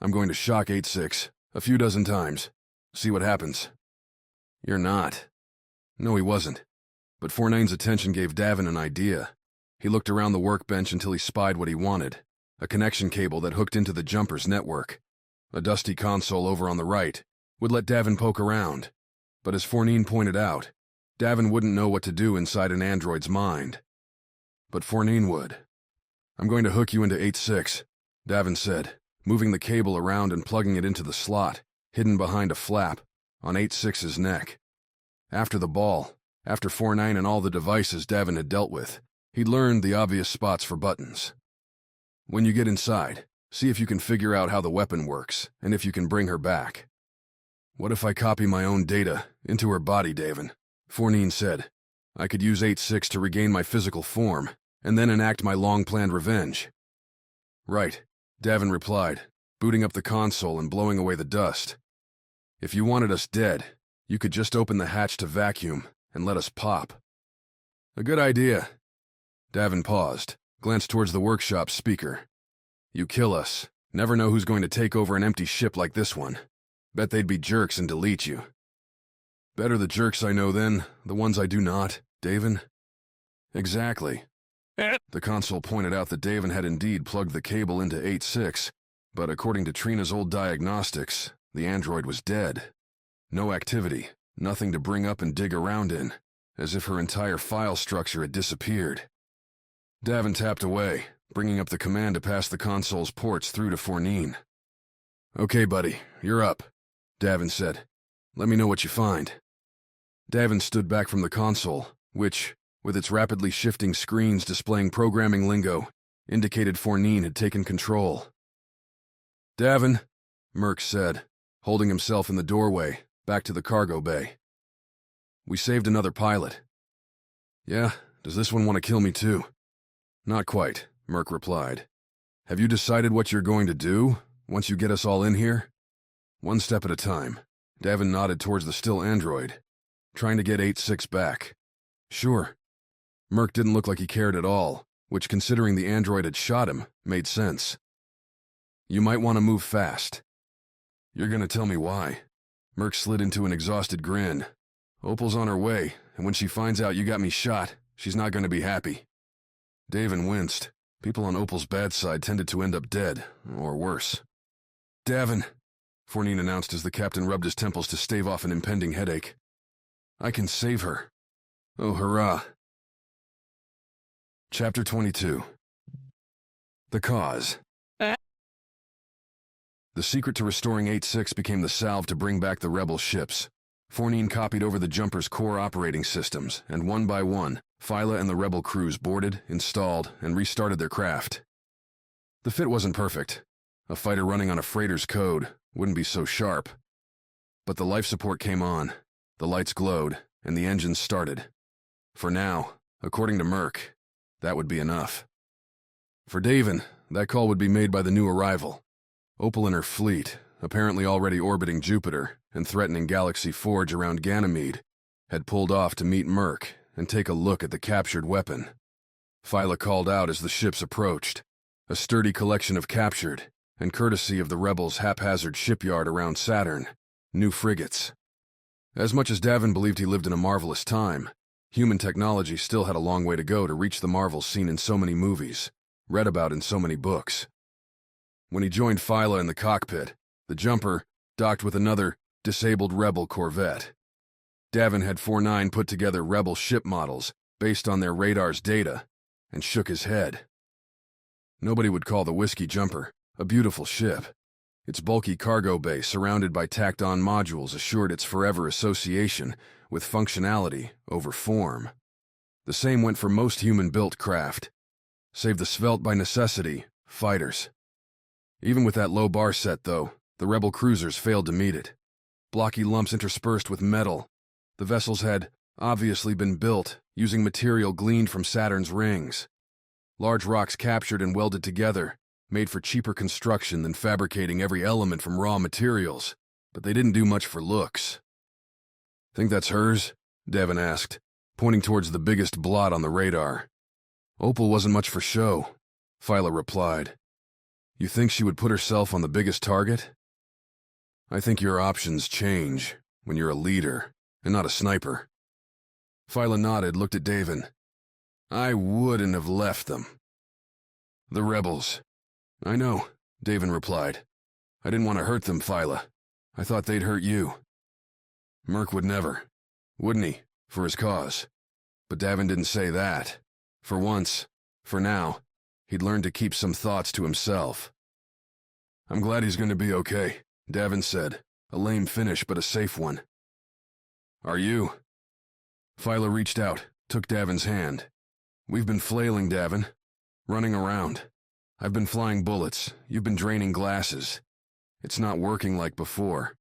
"I'm going to shock 8-6 a few dozen times. See what happens." "You're not." No, he wasn't. But 4-9's attention gave Davin an idea. He looked around the workbench until he spied what he wanted, a connection cable that hooked into the jumper's network. A dusty console over on the right would let Davin poke around, but as 4-9 pointed out, Davin wouldn't know what to do inside an android's mind. But 4-9 would. "I'm going to hook you into 8-6, Davin said, moving the cable around and plugging it into the slot, hidden behind a flap, on 8-6's neck. After the ball, after 4-9 and all the devices Davin had dealt with, he'd learned the obvious spots for buttons. "When you get inside, see if you can figure out how the weapon works, and if you can bring her back." "What if I copy my own data into her body, Davin?" 4-9 said. "I could use 8-6 to regain my physical form, and then enact my long-planned revenge." "Right," Davin replied, booting up the console and blowing away the dust. "If you wanted us dead, you could just open the hatch to vacuum and let us pop." "A good idea." Davin paused, glanced towards the workshop speaker. "You kill us, never know who's going to take over an empty ship like this one. Bet they'd be jerks and delete you." "Better the jerks I know than the ones I do not, Davin." "Exactly." The console pointed out that Davin had indeed plugged the cable into 8-6, but according to Trina's old diagnostics, the android was dead. No activity, nothing to bring up and dig around in, as if her entire file structure had disappeared. Davin tapped away, bringing up the command to pass the console's ports through to 4-9. "Okay, buddy, you're up," Davin said. "Let me know what you find." Davin stood back from the console, which, with its rapidly shifting screens displaying programming lingo, indicated 4-9 had taken control. "Davin," Merc said, holding himself in the doorway, back to the cargo bay. "We saved another pilot." "Yeah, does this one want to kill me too?" "Not quite," Merc replied. "Have you decided what you're going to do, Once you get us all in here? One step at a time. Davin nodded towards the still android, trying to get 8-6 back. Sure. Merc didn't look like he cared at all, which, considering the android had shot him, made sense. You might want to move fast. You're gonna tell me why. Merc slid into an exhausted grin. Opal's on her way, and when she finds out you got me shot, she's not gonna be happy. Davin winced. People on Opal's bad side tended to end up dead, or worse. Davin, Fournine announced as the captain rubbed his temples to stave off an impending headache. I can save her. Oh, hurrah. Chapter 22. The Cause. The secret to restoring 8-6 became the salve to bring back the rebel ships. Fournine copied over the jumper's core operating systems, and one by one, Phyla and the rebel crews boarded, installed, and restarted their craft. The fit wasn't perfect. A fighter running on a freighter's code wouldn't be so sharp. But the life support came on, the lights glowed, and the engines started. For now, according to Merc, that would be enough. For Davin, that call would be made by the new arrival. Opal and her fleet, apparently already orbiting Jupiter and threatening Galaxy Forge around Ganymede, had pulled off to meet Merc and take a look at the captured weapon. Phyla called out as the ships approached, a sturdy collection of captured, and courtesy of the rebels' haphazard shipyard around Saturn, new frigates. As much as Davin believed he lived in a marvelous time, human technology still had a long way to go to reach the marvels seen in so many movies, read about in so many books. When he joined Phyla in the cockpit, the jumper docked with another disabled rebel corvette. Davin had 4-9 put together rebel ship models based on their radar's data and shook his head. Nobody would call the Whiskey Jumper a beautiful ship. Its bulky cargo bay surrounded by tacked-on modules assured its forever association with functionality over form. The same went for most human-built craft, save the svelte by necessity fighters. Even with that low bar set, though, the rebel cruisers failed to meet it. Blocky lumps interspersed with metal, the vessels had obviously been built using material gleaned from Saturn's rings. Large rocks captured and welded together, made for cheaper construction than fabricating every element from raw materials, but they didn't do much for looks. Think that's hers? Davin asked, pointing towards the biggest blot on the radar. Opal wasn't much for show, Phyla replied. You think she would put herself on the biggest target? I think your options change when you're a leader and not a sniper. Phyla nodded, looked at Davin. I wouldn't have left them. The rebels. I know, Davin replied. I didn't want to hurt them, Phyla. I thought they'd hurt you. Merc would never, wouldn't he, for his cause? But Davin didn't say that. For once, for now, he'd learned to keep some thoughts to himself. I'm glad he's going to be okay, Davin said. A lame finish, but a safe one. Are you? Phyla reached out, took Davin's hand. We've been flailing, Davin. Running around. I've been flying bullets. You've been draining glasses. It's not working like before.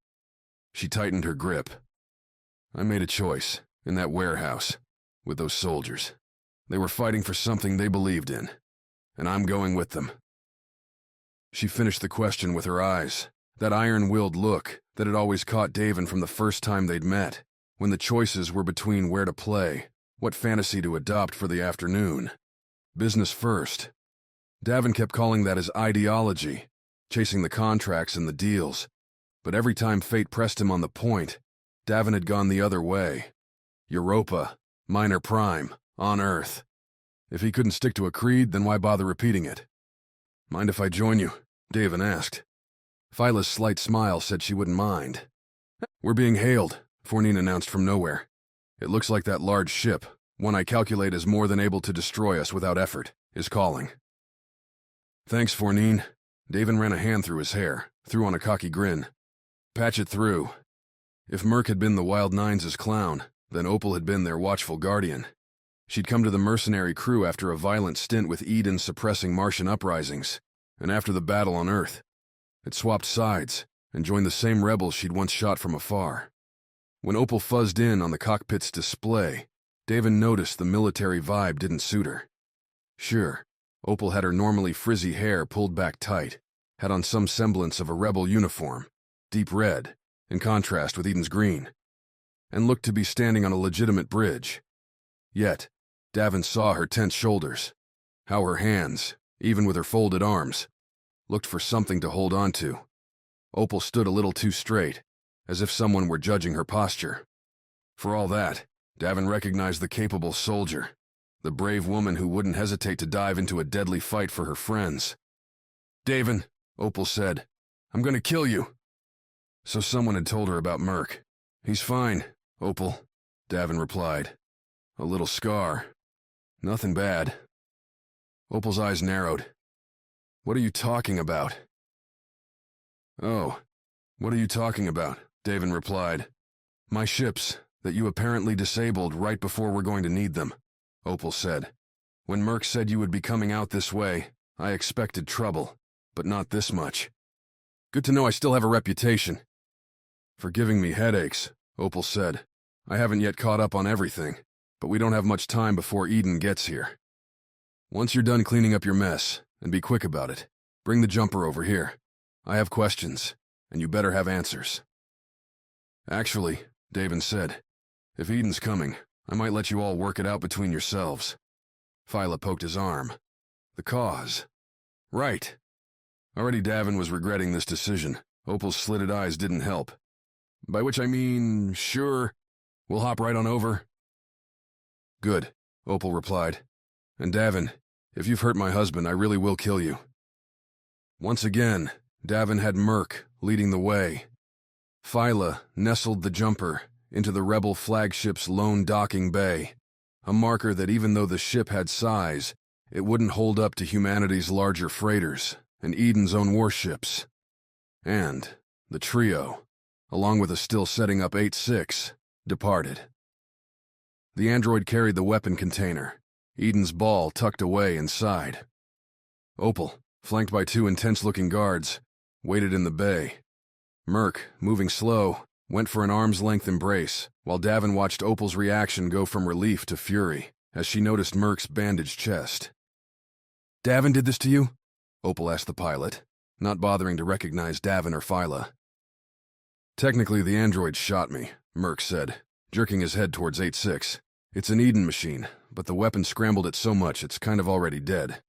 She tightened her grip. I made a choice, in that warehouse, with those soldiers. They were fighting for something they believed in, and I'm going with them. She finished the question with her eyes, that iron-willed look that had always caught Davin from the first time they'd met, when the choices were between where to play, what fantasy to adopt for the afternoon. Business first. Davin kept calling that his ideology, chasing the contracts and the deals, but every time fate pressed him on the point, Davin had gone the other way. Europa, Minor Prime, on Earth. If he couldn't stick to a creed, then why bother repeating it? Mind if I join you? Davin asked. Phyla's slight smile said she wouldn't mind. We're being hailed, Fournine announced from nowhere. It looks like that large ship, one I calculate is more than able to destroy us without effort, is calling. Thanks, Fournine. Davin ran a hand through his hair, threw on a cocky grin. Patch it through. If Merc had been the Wild Nines' clown, then Opal had been their watchful guardian. She'd come to the mercenary crew after a violent stint with Eden suppressing Martian uprisings, and after the battle on Earth. Had swapped sides, and joined the same rebels she'd once shot from afar. When Opal fuzzed in on the cockpit's display, Davin noticed the military vibe didn't suit her. Sure, Opal had her normally frizzy hair pulled back tight, had on some semblance of a rebel uniform, deep red, in contrast with Eden's green, and looked to be standing on a legitimate bridge. Yet, Davin saw her tense shoulders, how her hands, even with her folded arms, looked for something to hold on to. Opal stood a little too straight, as if someone were judging her posture. For all that, Davin recognized the capable soldier, the brave woman who wouldn't hesitate to dive into a deadly fight for her friends. "Davin," Opal said, "I'm gonna kill you." So someone had told her about Merc. "He's fine, Opal," Davin replied. "A little scar. Nothing bad." Opal's eyes narrowed. "What are you talking about?" "Oh, what are you talking about?" Davin replied. "My ships, that you apparently disabled right before we're going to need them," Opal said. "When Merc said you would be coming out this way, I expected trouble, but not this much. Good to know I still have a reputation." "For giving me headaches," Opal said. "I haven't yet caught up on everything, but we don't have much time before Eden gets here. Once you're done cleaning up your mess, and be quick about it, bring the jumper over here. I have questions, and you better have answers." "Actually," Davin said, "if Eden's coming, I might let you all work it out between yourselves." Phyla poked his arm. "The cause." "Right." Already Davin was regretting this decision. Opal's slitted eyes didn't help. "By which I mean, sure, we'll hop right on over." "Good," Opal replied. "And Davin, if you've hurt my husband, I really will kill you." Once again, Davin had Merc leading the way. Phyla nestled the jumper into the rebel flagship's lone docking bay, a marker that even though the ship had size, it wouldn't hold up to humanity's larger freighters and Eden's own warships. And the trio, along with a still setting up 8-6, departed. The android carried the weapon container, Eden's ball tucked away inside. Opal, flanked by two intense-looking guards, waited in the bay. Merc, moving slow, went for an arm's-length embrace, while Davin watched Opal's reaction go from relief to fury as she noticed Merc's bandaged chest. "Davin did this to you?" Opal asked the pilot, not bothering to recognize Davin or Phyla. "Technically, the android shot me," Merc said, jerking his head towards 8-6. "It's an Eden machine, but the weapon scrambled it so much it's kind of already dead."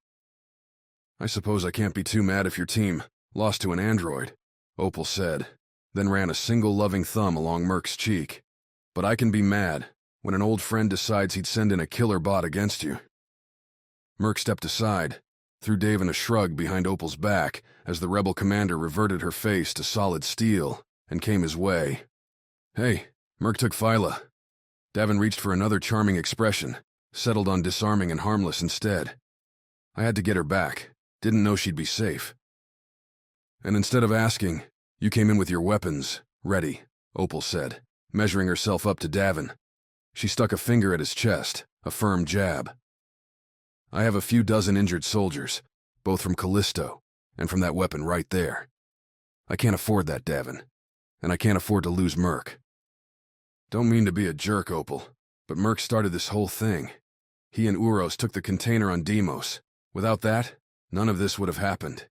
"I suppose I can't be too mad if your team lost to an android," Opal said, then ran a single loving thumb along Merc's cheek. "But I can be mad when an old friend decides he'd send in a killer bot against you." Merc stepped aside, threw Davin a shrug behind Opal's back as the rebel commander reverted her face to solid steel and came his way. "Hey," Merc took Phyla. Davin reached for another charming expression, settled on disarming and harmless instead. "I had to get her back. Didn't know she'd be safe." "And instead of asking, you came in with your weapons ready," Opal said, measuring herself up to Davin. She stuck a finger at his chest, a firm jab. "I have a few dozen injured soldiers, both from Callisto and from that weapon right there. I can't afford that, Davin, and I can't afford to lose Merc." "Don't mean to be a jerk, Opal, but Merc started this whole thing. He and Uros took the container on Deimos. Without that, none of this would have happened."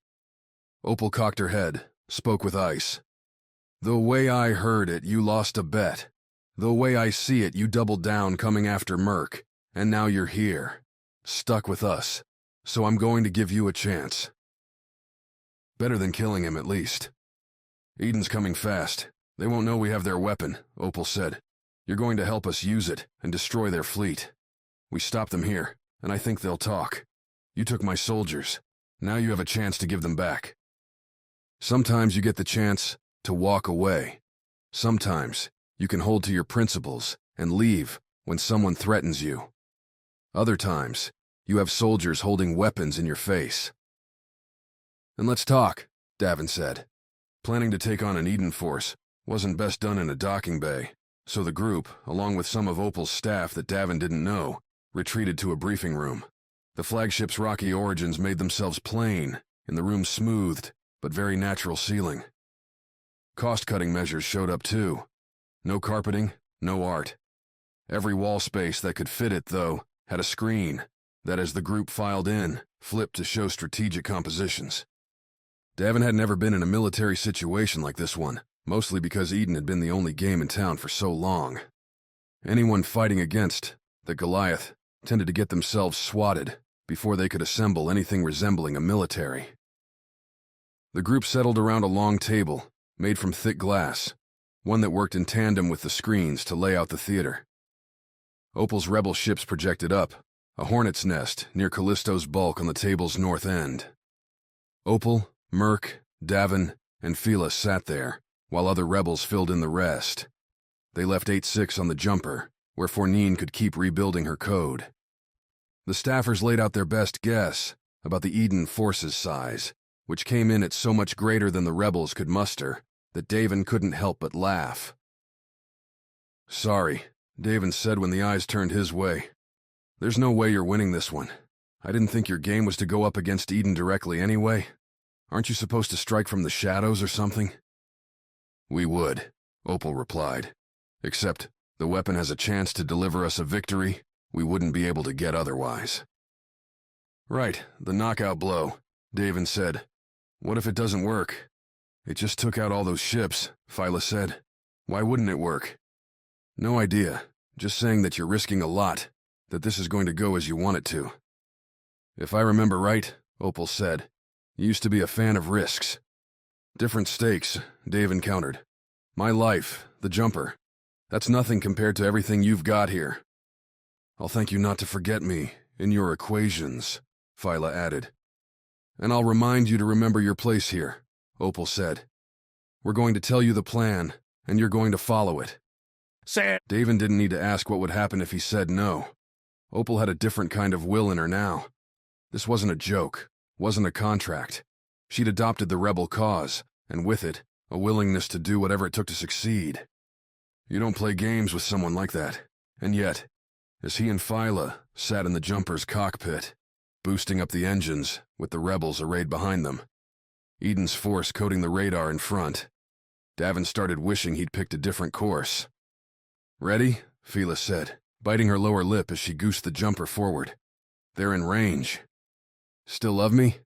Opal cocked her head, spoke with ice. "The way I heard it, you lost a bet. The way I see it, you doubled down coming after Merc, and now you're here, stuck with us. So I'm going to give you a chance. Better than killing him, at least." "Eden's coming fast. They won't know we have their weapon," Opal said. "You're going to help us use it and destroy their fleet. We stopped them here, and I think they'll talk. You took my soldiers. Now you have a chance to give them back. Sometimes you get the chance to walk away. Sometimes you can hold to your principles and leave when someone threatens you. Other times, you have soldiers holding weapons in your face." "And let's talk," Davin said. Planning to take on an Eden force wasn't best done in a docking bay, so the group, along with some of Opal's staff that Davin didn't know, retreated to a briefing room. The flagship's rocky origins made themselves plain in the room's smoothed but very natural ceiling. Cost-cutting measures showed up too. No carpeting, no art. Every wall space that could fit it, though, had a screen that, as the group filed in, flipped to show strategic compositions. Davin had never been in a military situation like this one, mostly because Eden had been the only game in town for so long. Anyone fighting against the Goliath tended to get themselves swatted before they could assemble anything resembling a military. The group settled around a long table, made from thick glass, one that worked in tandem with the screens to lay out the theater. Opal's rebel ships projected up, a hornet's nest near Callisto's bulk on the table's north end. Opal, Merc, Davin, and Phyla sat there, while other rebels filled in the rest. They left 8-6 on the jumper, where Fournine could keep rebuilding her code. The staffers laid out their best guess about the Eden force's size, which came in at so much greater than the rebels could muster that Davin couldn't help but laugh. "Sorry," Davin said when the eyes turned his way. "There's no way you're winning this one. I didn't think your game was to go up against Eden directly anyway. Aren't you supposed to strike from the shadows or something?" "We would," Opal replied. "Except the weapon has a chance to deliver us a victory we wouldn't be able to get otherwise." "Right, the knockout blow," Davin said. "What if it doesn't work?" "It just took out all those ships," Phyla said. "Why wouldn't it work?" "No idea. Just saying that you're risking a lot, that this is going to go as you want it to." "If I remember right," Opal said, "you used to be a fan of risks." "Different stakes," Davin countered. "My life, the jumper, that's nothing compared to everything you've got here." "I'll thank you not to forget me in your equations," Phyla added. "And I'll remind you to remember your place here," Opal said. "We're going to tell you the plan, and you're going to follow it." Say it. Davin didn't need to ask what would happen if he said no. Opal had a different kind of will in her now. This wasn't a joke, wasn't a contract. She'd adopted the rebel cause, and with it, a willingness to do whatever it took to succeed. You don't play games with someone like that. And yet, as he and Phyla sat in the jumper's cockpit, boosting up the engines with the rebels arrayed behind them, Eden's force coating the radar in front, Davin started wishing he'd picked a different course. "Ready?" Phyla said, biting her lower lip as she goosed the jumper forward. "They're in range." "Still love me?"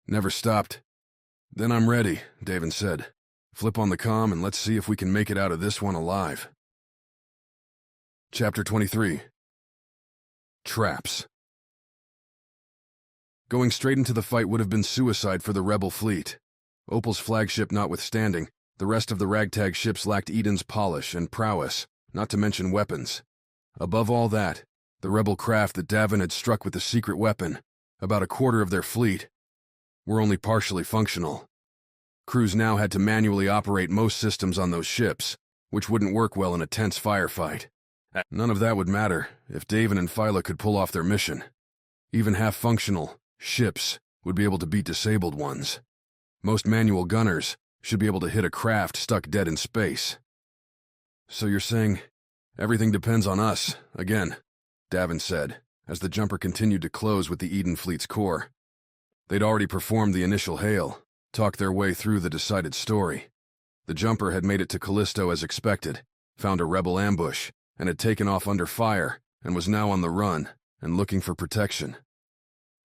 "Never stopped." "Then I'm ready," Davin said. "Flip on the comm and let's see if we can make it out of this one alive." Chapter 23. Traps. Going straight into the fight would have been suicide for the rebel fleet. Opal's flagship notwithstanding, the rest of the ragtag ships lacked Eden's polish and prowess, not to mention weapons. Above all that, the rebel craft that Davin had struck with the secret weapon, about a quarter of their fleet, were only partially functional. Crews now had to manually operate most systems on those ships, which wouldn't work well in a tense firefight. None of that would matter if Davin and Phyla could pull off their mission. Even half-functional ships would be able to beat disabled ones. Most manual gunners should be able to hit a craft stuck dead in space. "So you're saying everything depends on us, again," Davin said, as the jumper continued to close with the Eden fleet's core. They'd already performed the initial hail, talked their way through the decided story. The jumper had made it to Callisto as expected, found a rebel ambush, and had taken off under fire, and was now on the run and looking for protection.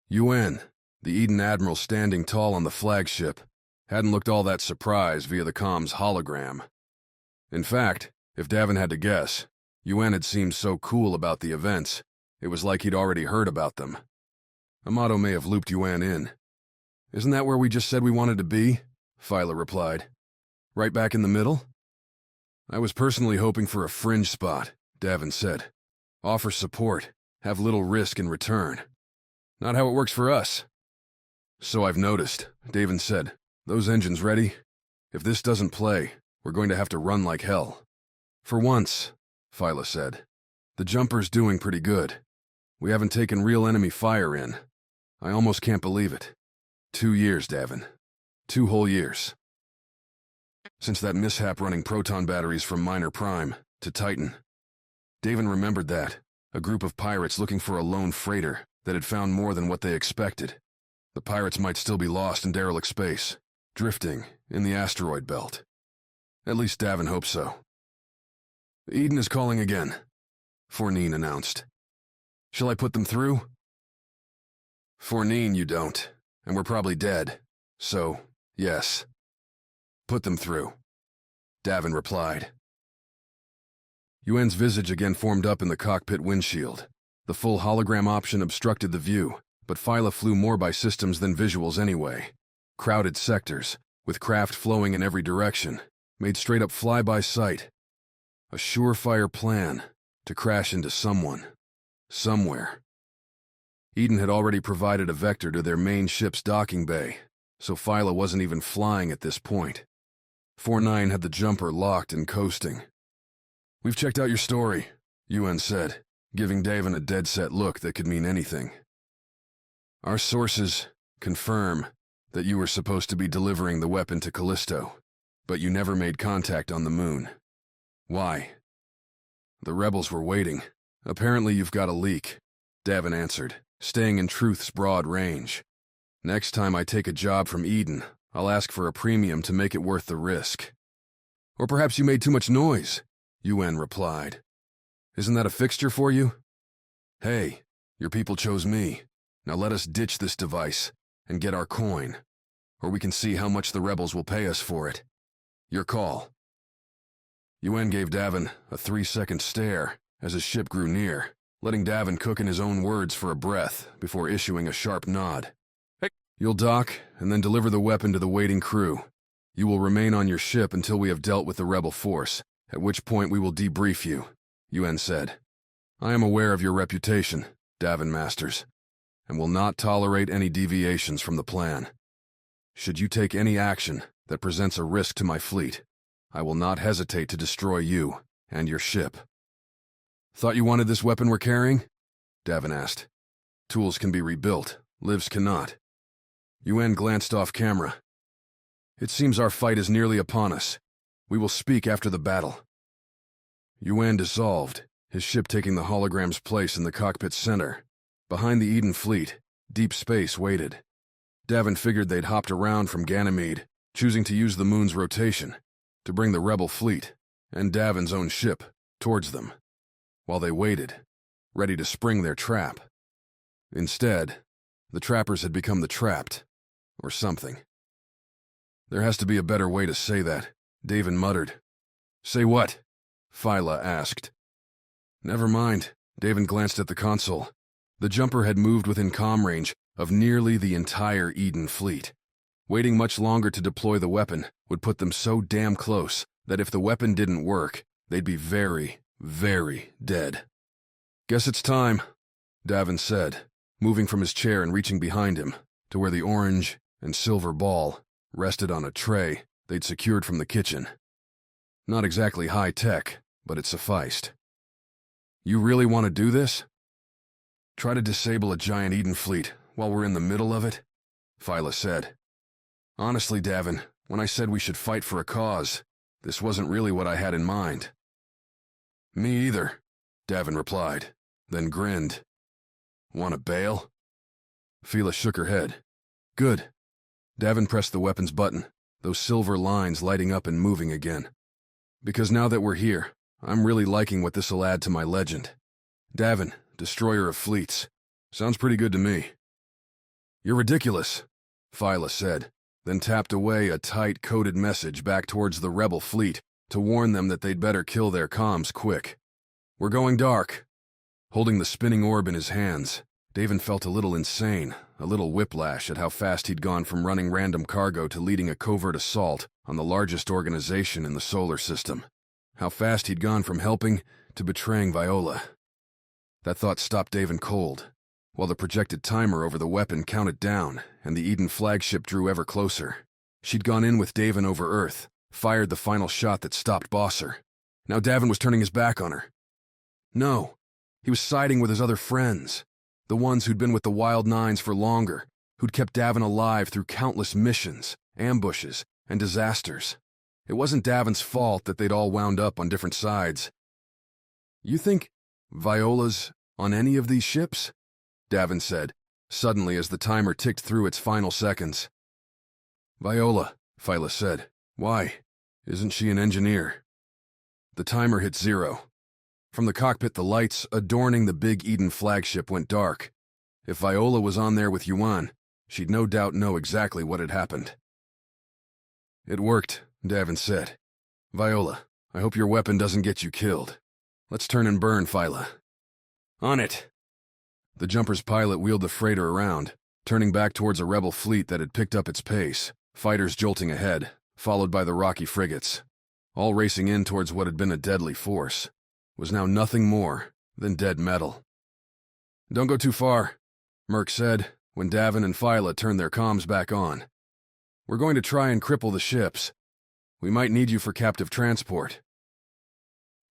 UN, the Eden admiral standing tall on the flagship, hadn't looked all that surprised via the comm's hologram. In fact, if Davin had to guess, UN had seemed so cool about the events, it was like he'd already heard about them. Amato may have looped UN in. "Isn't that where we just said we wanted to be?" Phyla replied. "Right back in the middle?" "I was personally hoping for a fringe spot," Davin said. "Offer support, have little risk in return. Not how it works for us." "So I've noticed," Davin said. "Those engines ready? If this doesn't play, we're going to have to run like hell." "For once," Phyla said. "The jumper's doing pretty good. We haven't taken real enemy fire in. I almost can't believe it. 2 years, Davin. 2 whole years. Since that mishap running proton batteries from Minor Prime to Titan." Davin remembered that, a group of pirates looking for a lone freighter that had found more than what they expected. The pirates might still be lost in derelict space, drifting in the asteroid belt. At least Davin hoped so. "Eden is calling again," Fournine announced. "Shall I put them through?" "Fournine, you don't, and we're probably dead. So, Yes. Put them through, Davin replied. Yuan's visage again formed up in the cockpit windshield. The full hologram option obstructed the view, but Phyla flew more by systems than visuals anyway. Crowded sectors, with craft flowing in every direction, made straight-up fly-by-sight. A surefire plan to crash into someone, somewhere. Eden had already provided a vector to their main ship's docking bay, so Phyla wasn't even flying at this point. 4-9 had the jumper locked and coasting. "We've checked out your story," Yuan said, giving Davin a dead-set look that could mean anything. "Our sources confirm that you were supposed to be delivering the weapon to Callisto, but you never made contact on the moon. Why?" "The rebels were waiting. Apparently you've got a leak," Davin answered, staying in truth's broad range. "Next time I take a job from Eden, I'll ask for a premium to make it worth the risk." "Or perhaps you made too much noise," Yuan replied. "Isn't that a fixture for you?" "Hey, your people chose me. Now let us ditch this device and get our coin, or we can see how much the rebels will pay us for it. Your call." Yuan gave Davin a 3-second stare as his ship grew near, letting Davin cook in his own words for a breath before issuing a sharp nod. "Hey, you'll dock and then deliver the weapon to the waiting crew. You will remain on your ship until we have dealt with the rebel force, at which point we will debrief you," Yuan said. "I am aware of your reputation, Davin Masters, and will not tolerate any deviations from the plan. Should you take any action that presents a risk to my fleet, I will not hesitate to destroy you and your ship." "Thought you wanted this weapon we're carrying?" Davin asked. "Tools can be rebuilt, lives cannot." Yuan glanced off camera. "It seems our fight is nearly upon us. We will speak after the battle." Yuan dissolved, his ship taking the hologram's place in the cockpit center. Behind the Eden fleet, deep space waited. Davin figured they'd hopped around from Ganymede, choosing to use the moon's rotation to bring the rebel fleet, and Davin's own ship, towards them, while they waited, ready to spring their trap. Instead, the trappers had become the trapped, or something. "There has to be a better way to say that," Davin muttered. "Say what?" Phyla asked. "Never mind," Davin glanced at the console. The jumper had moved within comm range of nearly the entire Eden fleet. Waiting much longer to deploy the weapon would put them so damn close that if the weapon didn't work, they'd be very, very dead. "Guess it's time," Davin said, moving from his chair and reaching behind him to where the orange and silver ball rested on a tray they'd secured from the kitchen. Not exactly high-tech, but it sufficed. "You really want to do this? Try to disable a giant Eden fleet while we're in the middle of it?" Phyla said. "Honestly, Davin, when I said we should fight for a cause, this wasn't really what I had in mind." "Me either," Davin replied, then grinned. "Want to bail?" Phyla shook her head. "Good." Davin pressed the weapon's button, those silver lines lighting up and moving again. "Because now that we're here, I'm really liking what this'll add to my legend. Davin, destroyer of fleets. Sounds pretty good to me." "You're ridiculous," Phyla said, then tapped away a tight, coded message back towards the rebel fleet to warn them that they'd better kill their comms quick. "We're going dark." Holding the spinning orb in his hands, Davin felt a little insane, a little whiplash at how fast he'd gone from running random cargo to leading a covert assault on the largest organization in the solar system. How fast he'd gone from helping to betraying Viola. That thought stopped Davin cold, while the projected timer over the weapon counted down and the Eden flagship drew ever closer. She'd gone in with Davin over Earth, fired the final shot that stopped Bosser. Now Davin was turning his back on her. No, he was siding with his other friends, the ones who'd been with the Wild Nines for longer, who'd kept Davin alive through countless missions, ambushes, and disasters. It wasn't Davin's fault that they'd all wound up on different sides. "You think Viola's on any of these ships?" Davin said, suddenly as the timer ticked through its final seconds. "Viola," Phyla said. "Why? Isn't she an engineer?" The timer hit 0. From the cockpit, the lights adorning the big Eden flagship went dark. If Viola was on there with Yuan, she'd no doubt know exactly what had happened. It worked, Davin said. Viola, I hope your weapon doesn't get you killed. Let's turn and burn, Phyla. On it. The jumper's pilot wheeled the freighter around, turning back towards a rebel fleet that had picked up its pace, fighters jolting ahead, followed by the rocky frigates. All racing in towards what had been a deadly force, was now nothing more than dead metal. Don't go too far, Merc said, when Davin and Phyla turned their comms back on. We're going to try and cripple the ships. We might need you for captive transport.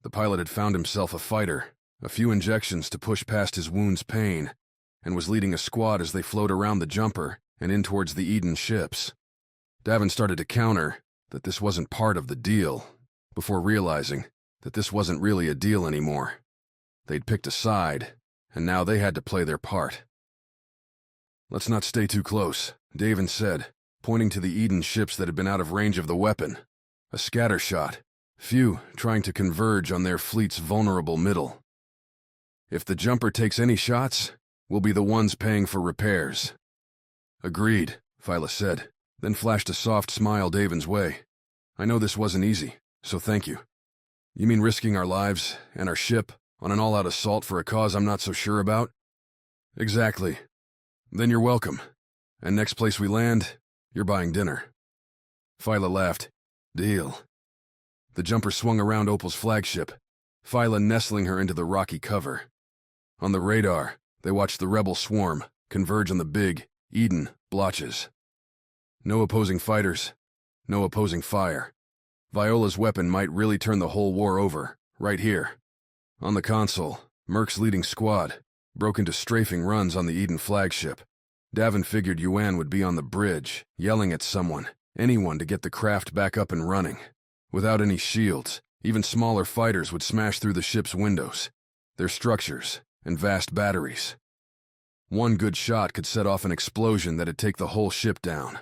The pilot had found himself a fighter, a few injections to push past his wound's pain, and was leading a squad as they flowed around the jumper and in towards the Eden ships. Davin started to counter that this wasn't part of the deal, before realizing that this wasn't really a deal anymore. They'd picked a side, and now they had to play their part. Let's not stay too close, Davin said, pointing to the Eden ships that had been out of range of the weapon. A scatter shot, few trying to converge on their fleet's vulnerable middle. If the jumper takes any shots, we'll be the ones paying for repairs. Agreed, Phyla said, then flashed a soft smile Davin's way. I know this wasn't easy, so thank you. You mean risking our lives and our ship on an all-out assault for a cause I'm not so sure about? Exactly. Then you're welcome. And next place we land, you're buying dinner. Phyla laughed. Deal. The jumper swung around Opal's flagship, Phyla nestling her into the rocky cover. On the radar, they watched the rebel swarm converge on the big, Eden blotches. No opposing fighters, no opposing fire. Viola's weapon might really turn the whole war over, right here. On the console, Merc's leading squad broke into strafing runs on the Eden flagship. Davin figured Yuan would be on the bridge, yelling at someone, anyone to get the craft back up and running. Without any shields, even smaller fighters would smash through the ship's windows, their structures, and vast batteries. One good shot could set off an explosion that'd take the whole ship down.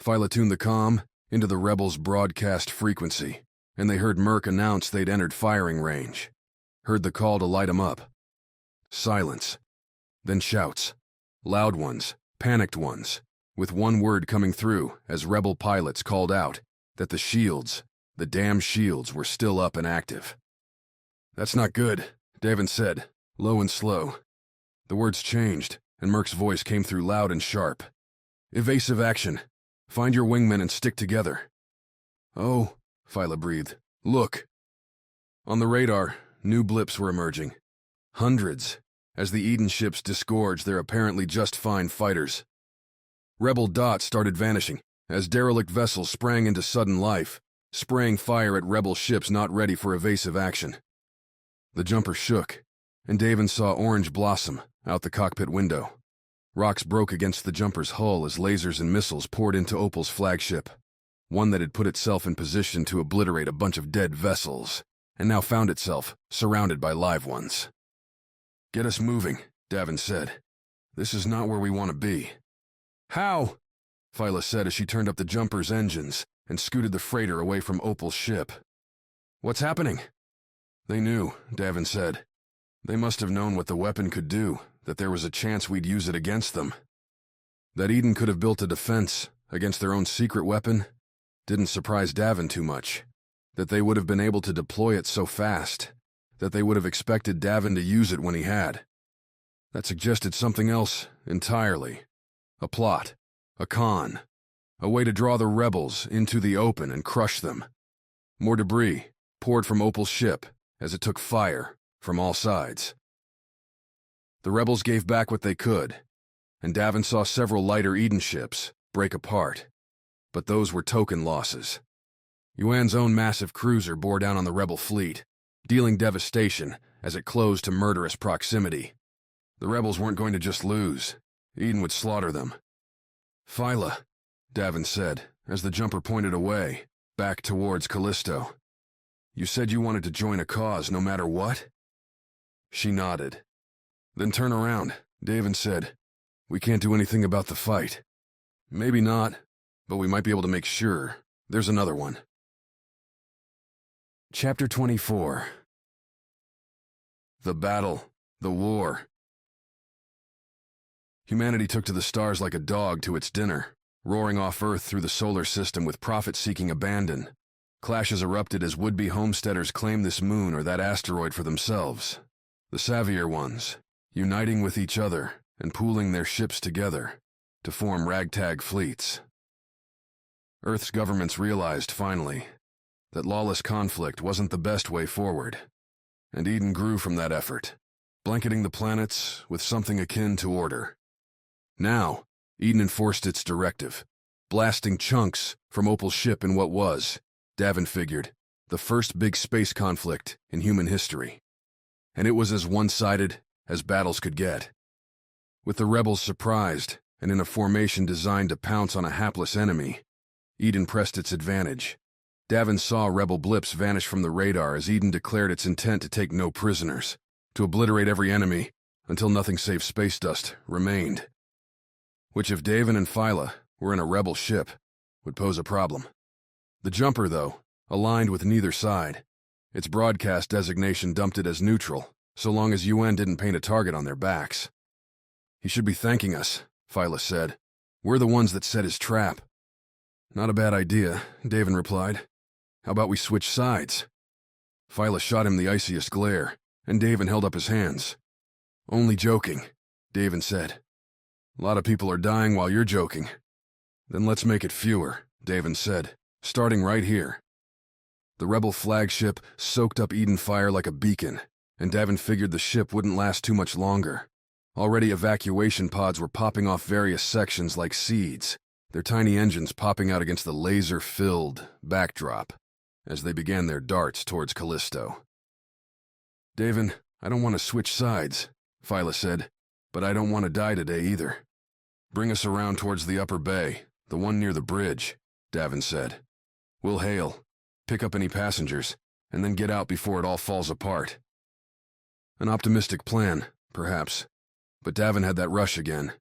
Phyla tuned the comm into the rebels' broadcast frequency, and they heard Merc announce they'd entered firing range. Heard the call to light 'em up. Silence. Then shouts. Loud ones, panicked ones, with one word coming through as rebel pilots called out that the shields, the damn shields, were still up and active. That's not good, Davin said, low and slow. The words changed, and Merc's voice came through loud and sharp. Evasive action. Find your wingmen and stick together. Oh, Phyla breathed. Look. On the radar, new blips were emerging. Hundreds, as the Eden ships disgorged their apparently just fine fighters. Rebel dots started vanishing, as derelict vessels sprang into sudden life, spraying fire at rebel ships not ready for evasive action. The jumper shook, and Davin saw orange blossom out the cockpit window. Rocks broke against the jumper's hull as lasers and missiles poured into Opal's flagship, one that had put itself in position to obliterate a bunch of dead vessels, and now found itself surrounded by live ones. Get us moving, Davin said. This is not where we want to be. How? Phyla said as she turned up the jumper's engines and scooted the freighter away from Opal's ship. What's happening? They knew, Davin said. They must have known what the weapon could do, that there was a chance we'd use it against them. That Eden could have built a defense against their own secret weapon didn't surprise Davin too much. That they would have been able to deploy it so fast, that they would have expected Davin to use it when he had. That suggested something else entirely. A plot, a con, a way to draw the rebels into the open and crush them. More debris poured from Opal's ship as it took fire from all sides. The rebels gave back what they could, and Davin saw several lighter Eden ships break apart, but those were token losses. Yuan's own massive cruiser bore down on the rebel fleet, dealing devastation as it closed to murderous proximity. The rebels weren't going to just lose. Eden would slaughter them. Phyla, Davin said, as the jumper pointed away, back towards Callisto. You said you wanted to join a cause no matter what? She nodded. Then turn around, Davin said. We can't do anything about the fight. Maybe not, but we might be able to make sure. There's another one. Chapter 24. The battle, the war. Humanity took to the stars like a dog to its dinner, roaring off Earth through the solar system with profit-seeking abandon. Clashes erupted as would-be homesteaders claimed this moon or that asteroid for themselves. The savvier ones, uniting with each other and pooling their ships together to form ragtag fleets. Earth's governments realized, finally, that lawless conflict wasn't the best way forward, and Eden grew from that effort, blanketing the planets with something akin to order. Now, Eden enforced its directive, blasting chunks from Opal's ship in what was, Davin figured, the first big space conflict in human history. And it was as one-sided as battles could get. With the rebels surprised and in a formation designed to pounce on a hapless enemy, Eden pressed its advantage. Davin saw rebel blips vanish from the radar as Eden declared its intent to take no prisoners, to obliterate every enemy until nothing save space dust remained. Which, if Davin and Phyla were in a rebel ship, would pose a problem. The jumper, though, aligned with neither side. Its broadcast designation dumped it as neutral, so long as UN didn't paint a target on their backs. "He should be thanking us," Phyla said. "We're the ones that set his trap." "Not a bad idea," Davin replied. "How about we switch sides?" Phyla shot him the iciest glare, and Davin held up his hands. "Only joking," Davin said. "A lot of people are dying while you're joking." "Then let's make it fewer," Davin said, "starting right here." The rebel flagship soaked up Eden fire like a beacon, and Davin figured the ship wouldn't last too much longer. Already evacuation pods were popping off various sections like seeds, their tiny engines popping out against the laser-filled backdrop as they began their darts towards Callisto. "Davin, I don't want to switch sides," Phyla said, "but I don't want to die today either." "Bring us around towards the upper bay, the one near the bridge," Davin said. "We'll hail, pick up any passengers, and then get out before it all falls apart." An optimistic plan, perhaps, but Davin had that rush again.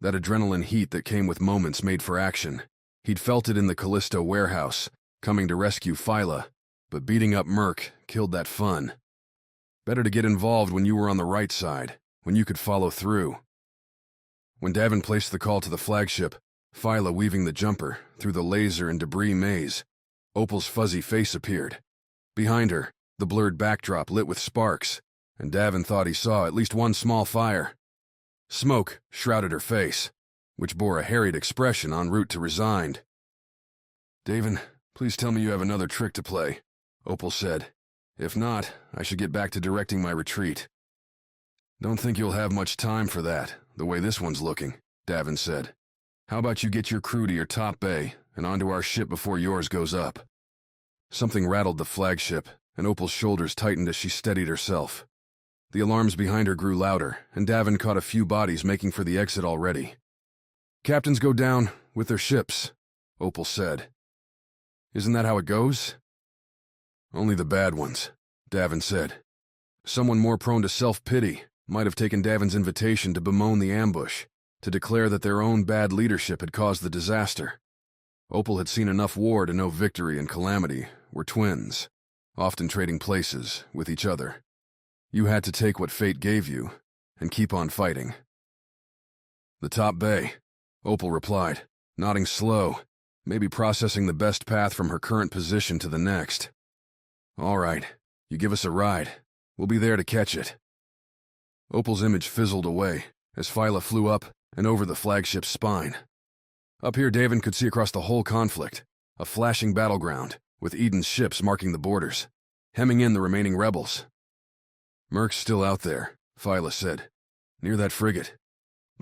That adrenaline heat that came with moments made for action. He'd felt it in the Callisto warehouse, coming to rescue Phyla, but beating up Merc killed that fun. Better to get involved when you were on the right side, when you could follow through. When Davin placed the call to the flagship, Phyla weaving the jumper through the laser and debris maze, Opal's fuzzy face appeared. Behind her, the blurred backdrop lit with sparks, and Davin thought he saw at least one small fire. Smoke shrouded her face, which bore a harried expression en route to resigned. "Davin, please tell me you have another trick to play," Opal said. "If not, I should get back to directing my retreat." "Don't think you'll have much time for that, the way this one's looking," Davin said. "How about you get your crew to your top bay and onto our ship before yours goes up?" Something rattled the flagship, and Opal's shoulders tightened as she steadied herself. The alarms behind her grew louder, and Davin caught a few bodies making for the exit already. "Captains go down with their ships," Opal said. "Isn't that how it goes?" "Only the bad ones," Davin said. Someone more prone to self-pity might have taken Davin's invitation to bemoan the ambush, to declare that their own bad leadership had caused the disaster. Opal had seen enough war to know victory and calamity were twins, often trading places with each other. You had to take what fate gave you and keep on fighting. "The top bay," Opal replied, nodding slow, maybe processing the best path from her current position to the next. "All right, you give us a ride. We'll be there to catch it." Opal's image fizzled away as Phyla flew up and over the flagship's spine. Up here, Davin could see across the whole conflict, a flashing battleground with Eden's ships marking the borders, hemming in the remaining rebels. "Merc's still out there," Phyla said, "near that frigate."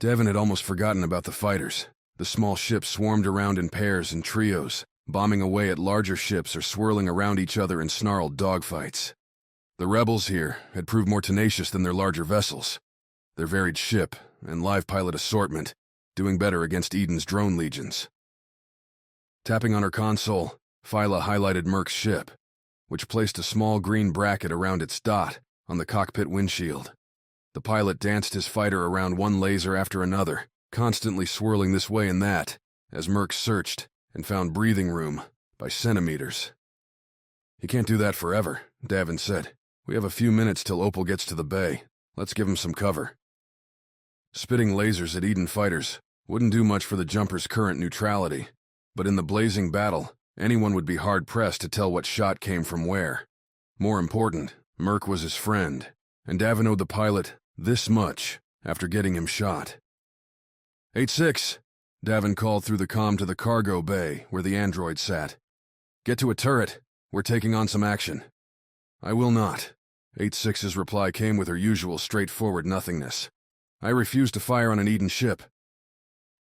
Davin had almost forgotten about the fighters. The small ships swarmed around in pairs and trios, bombing away at larger ships or swirling around each other in snarled dogfights. The rebels here had proved more tenacious than their larger vessels, their varied ship and live pilot assortment doing better against Eden's drone legions. Tapping on her console, Phyla highlighted Merc's ship, which placed a small green bracket around its dot on the cockpit windshield. The pilot danced his fighter around one laser after another, constantly swirling this way and that, as Merc searched and found breathing room by centimeters. "He can't do that forever," Davin said. "We have a few minutes till Opal gets to the bay. Let's give him some cover." Spitting lasers at Eden fighters Wouldn't do much for the jumper's current neutrality, but in the blazing battle, anyone would be hard-pressed to tell what shot came from where. More important, Merc was his friend, and Davin owed the pilot this much after getting him shot. 8-6, Davin called through the comm to the cargo bay where the android sat. Get to a turret. We're taking on some action. I will not. 8-6's reply came with her usual straightforward nothingness. I refuse to fire on an Eden ship.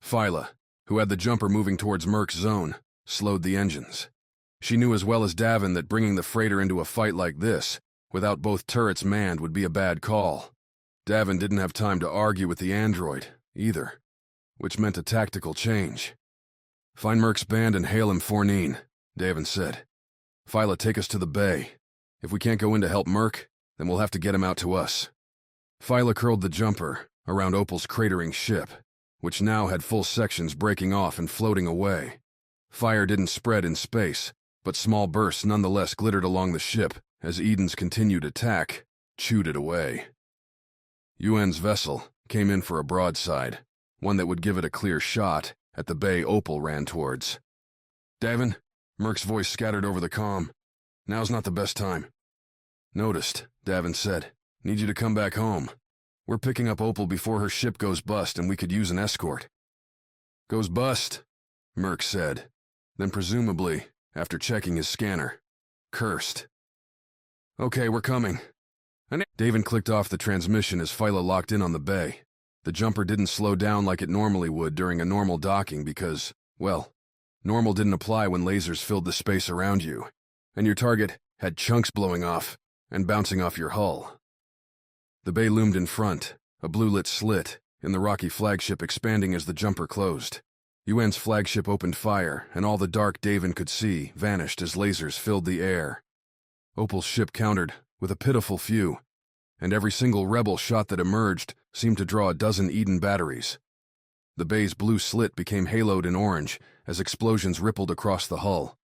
Phyla, who had the jumper moving towards Merc's zone, slowed the engines. She knew as well as Davin that bringing the freighter into a fight like this, without both turrets manned, would be a bad call. Davin didn't have time to argue with the android, either, which meant a tactical change. Find Merc's band and hail him Fornine, Davin said. Phyla, take us to the bay. If we can't go in to help Merc, then we'll have to get him out to us. Phyla curled the jumper around Opal's cratering ship, which now had full sections breaking off and floating away. Fire didn't spread in space, but small bursts nonetheless glittered along the ship as Eden's continued attack chewed it away. UN's vessel came in for a broadside, one that would give it a clear shot at the bay Opal ran towards. Davin, Merc's voice scattered over the comm. Now's not the best time. Noticed, Davin said. Need you to come back home. We're picking up Opal before her ship goes bust and we could use an escort. Goes bust, Merc said. Then presumably, after checking his scanner, cursed. Okay, we're coming. Davin clicked off the transmission as Phyla locked in on the bay. The jumper didn't slow down like it normally would during a normal docking because, well, normal didn't apply when lasers filled the space around you, and your target had chunks blowing off and bouncing off your hull. The bay loomed in front, a blue-lit slit in the rocky flagship expanding as the jumper closed. UN's flagship opened fire, and all the dark Davin could see vanished as lasers filled the air. Opal's ship countered with a pitiful few, and every single rebel shot that emerged seemed to draw a dozen Eden batteries. The bay's blue slit became haloed in orange as explosions rippled across the hull.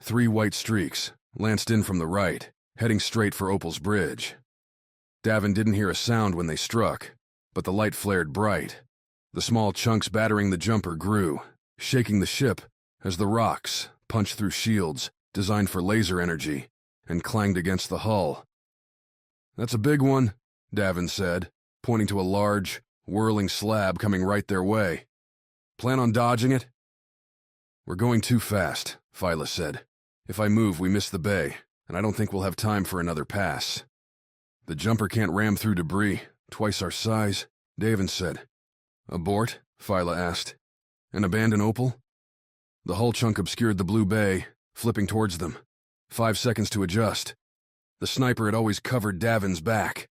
3 white streaks lanced in from the right, heading straight for Opal's bridge. Davin didn't hear a sound when they struck, but the light flared bright. The small chunks battering the jumper grew, shaking the ship as the rocks punched through shields designed for laser energy and clanged against the hull. That's a big one, Davin said, pointing to a large, whirling slab coming right their way. Plan on dodging it? We're going too fast, Phyla said. If I move, we miss the bay, and I don't think we'll have time for another pass. The jumper can't ram through debris, twice our size, Davin said. Abort? Phyla asked. And abandon Opal? The hull chunk obscured the blue bay, flipping towards them. 5 seconds to adjust. The sniper had always covered Davin's back.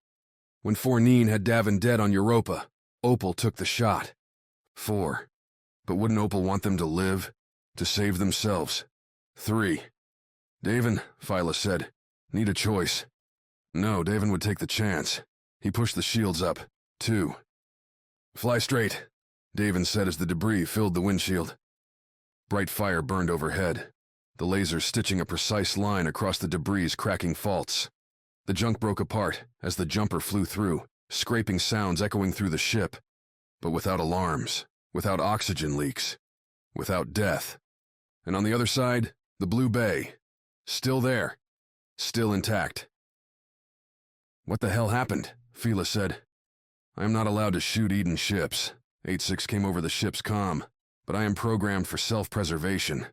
When Fornine had Davin dead on Europa, Opal took the shot. 4. But wouldn't Opal want them to live? To save themselves? 3. Davin, Phyla said. Need a choice. No, Davin would take the chance. He pushed the shields up. 2. Fly straight, Davin said as the debris filled the windshield. Bright fire burned overhead, the laser stitching a precise line across the debris's cracking faults. The junk broke apart as the jumper flew through, scraping sounds echoing through the ship, but without alarms, without oxygen leaks, without death. And on the other side, the blue bay. Still there. Still intact. What the hell happened? Phyla said. I am not allowed to shoot Eden ships. 8-6 came over the ship's comm, but I am programmed for self-preservation.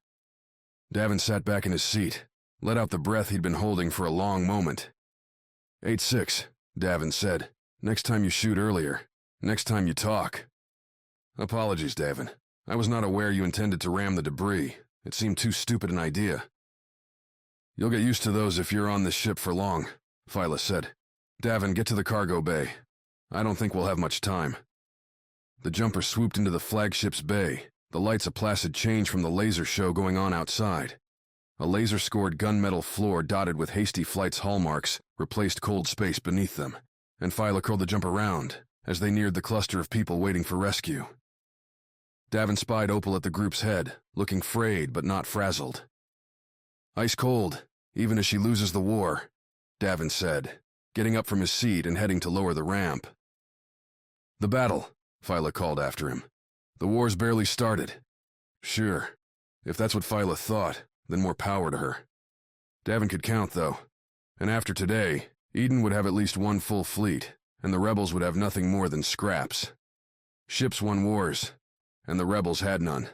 Davin sat back in his seat, let out the breath he'd been holding for a long moment. 8-6, Davin said. Next time you shoot earlier. Next time you talk. Apologies, Davin. I was not aware you intended to ram the debris. It seemed too stupid an idea. You'll get used to those if you're on this ship for long, Phyla said. Davin, get to the cargo bay. I don't think we'll have much time. The jumper swooped into the flagship's bay, the lights a placid change from the laser show going on outside. A laser-scored gunmetal floor dotted with Hasty Flight's hallmarks replaced cold space beneath them, and Phyla curled the jumper around as they neared the cluster of people waiting for rescue. Davin spied Opal at the group's head, looking frayed but not frazzled. Ice cold, even as she loses the war, Davin said, getting up from his seat and heading to lower the ramp. The battle, Phyla called after him. The war's barely started. Sure, if that's what Phyla thought, then more power to her. Davin could count, though. And after today, Eden would have at least one full fleet, and the rebels would have nothing more than scraps. Ships won wars, and the rebels had none.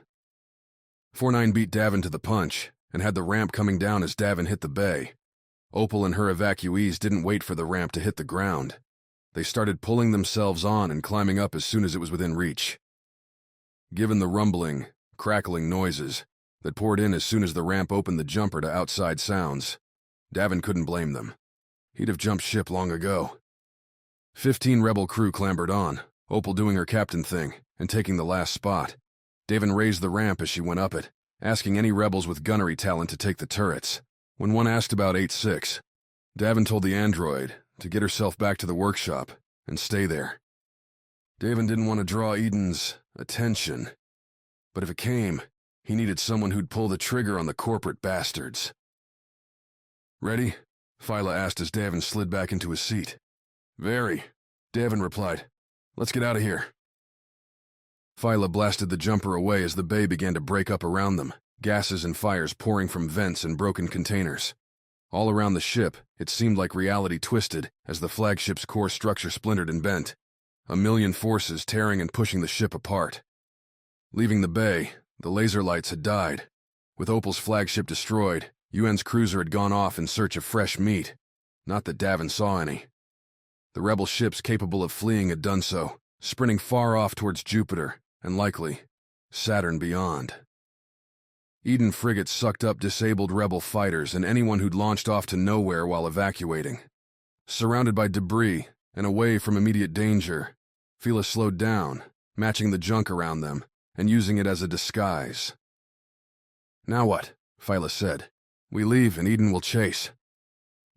4-9 beat Davin to the punch, and had the ramp coming down as Davin hit the bay. Opal and her evacuees didn't wait for the ramp to hit the ground. They started pulling themselves on and climbing up as soon as it was within reach. Given the rumbling, crackling noises that poured in as soon as the ramp opened the jumper to outside sounds, Davin couldn't blame them. He'd have jumped ship long ago. 15 rebel crew clambered on, Opal doing her captain thing and taking the last spot. Davin raised the ramp as she went up it, asking any rebels with gunnery talent to take the turrets. When one asked about 8-6, Davin told the android to get herself back to the workshop and stay there. Davin didn't want to draw Eden's attention, but if it came, he needed someone who'd pull the trigger on the corporate bastards. "Ready?" Phyla asked as Davin slid back into his seat. "Very," Davin replied. "Let's get out of here." Phyla blasted the jumper away as the bay began to break up around them, gases and fires pouring from vents and broken containers. All around the ship, it seemed like reality twisted as the flagship's core structure splintered and bent, a million forces tearing and pushing the ship apart. Leaving the bay, the laser lights had died. With Opal's flagship destroyed, UN's cruiser had gone off in search of fresh meat. Not that Davin saw any. The rebel ships capable of fleeing had done so, sprinting far off towards Jupiter, and likely, Saturn beyond. Eden frigates sucked up disabled rebel fighters and anyone who'd launched off to nowhere while evacuating. Surrounded by debris and away from immediate danger, Phyla slowed down, matching the junk around them and using it as a disguise. "Now what?" Phyla said. "We leave and Eden will chase."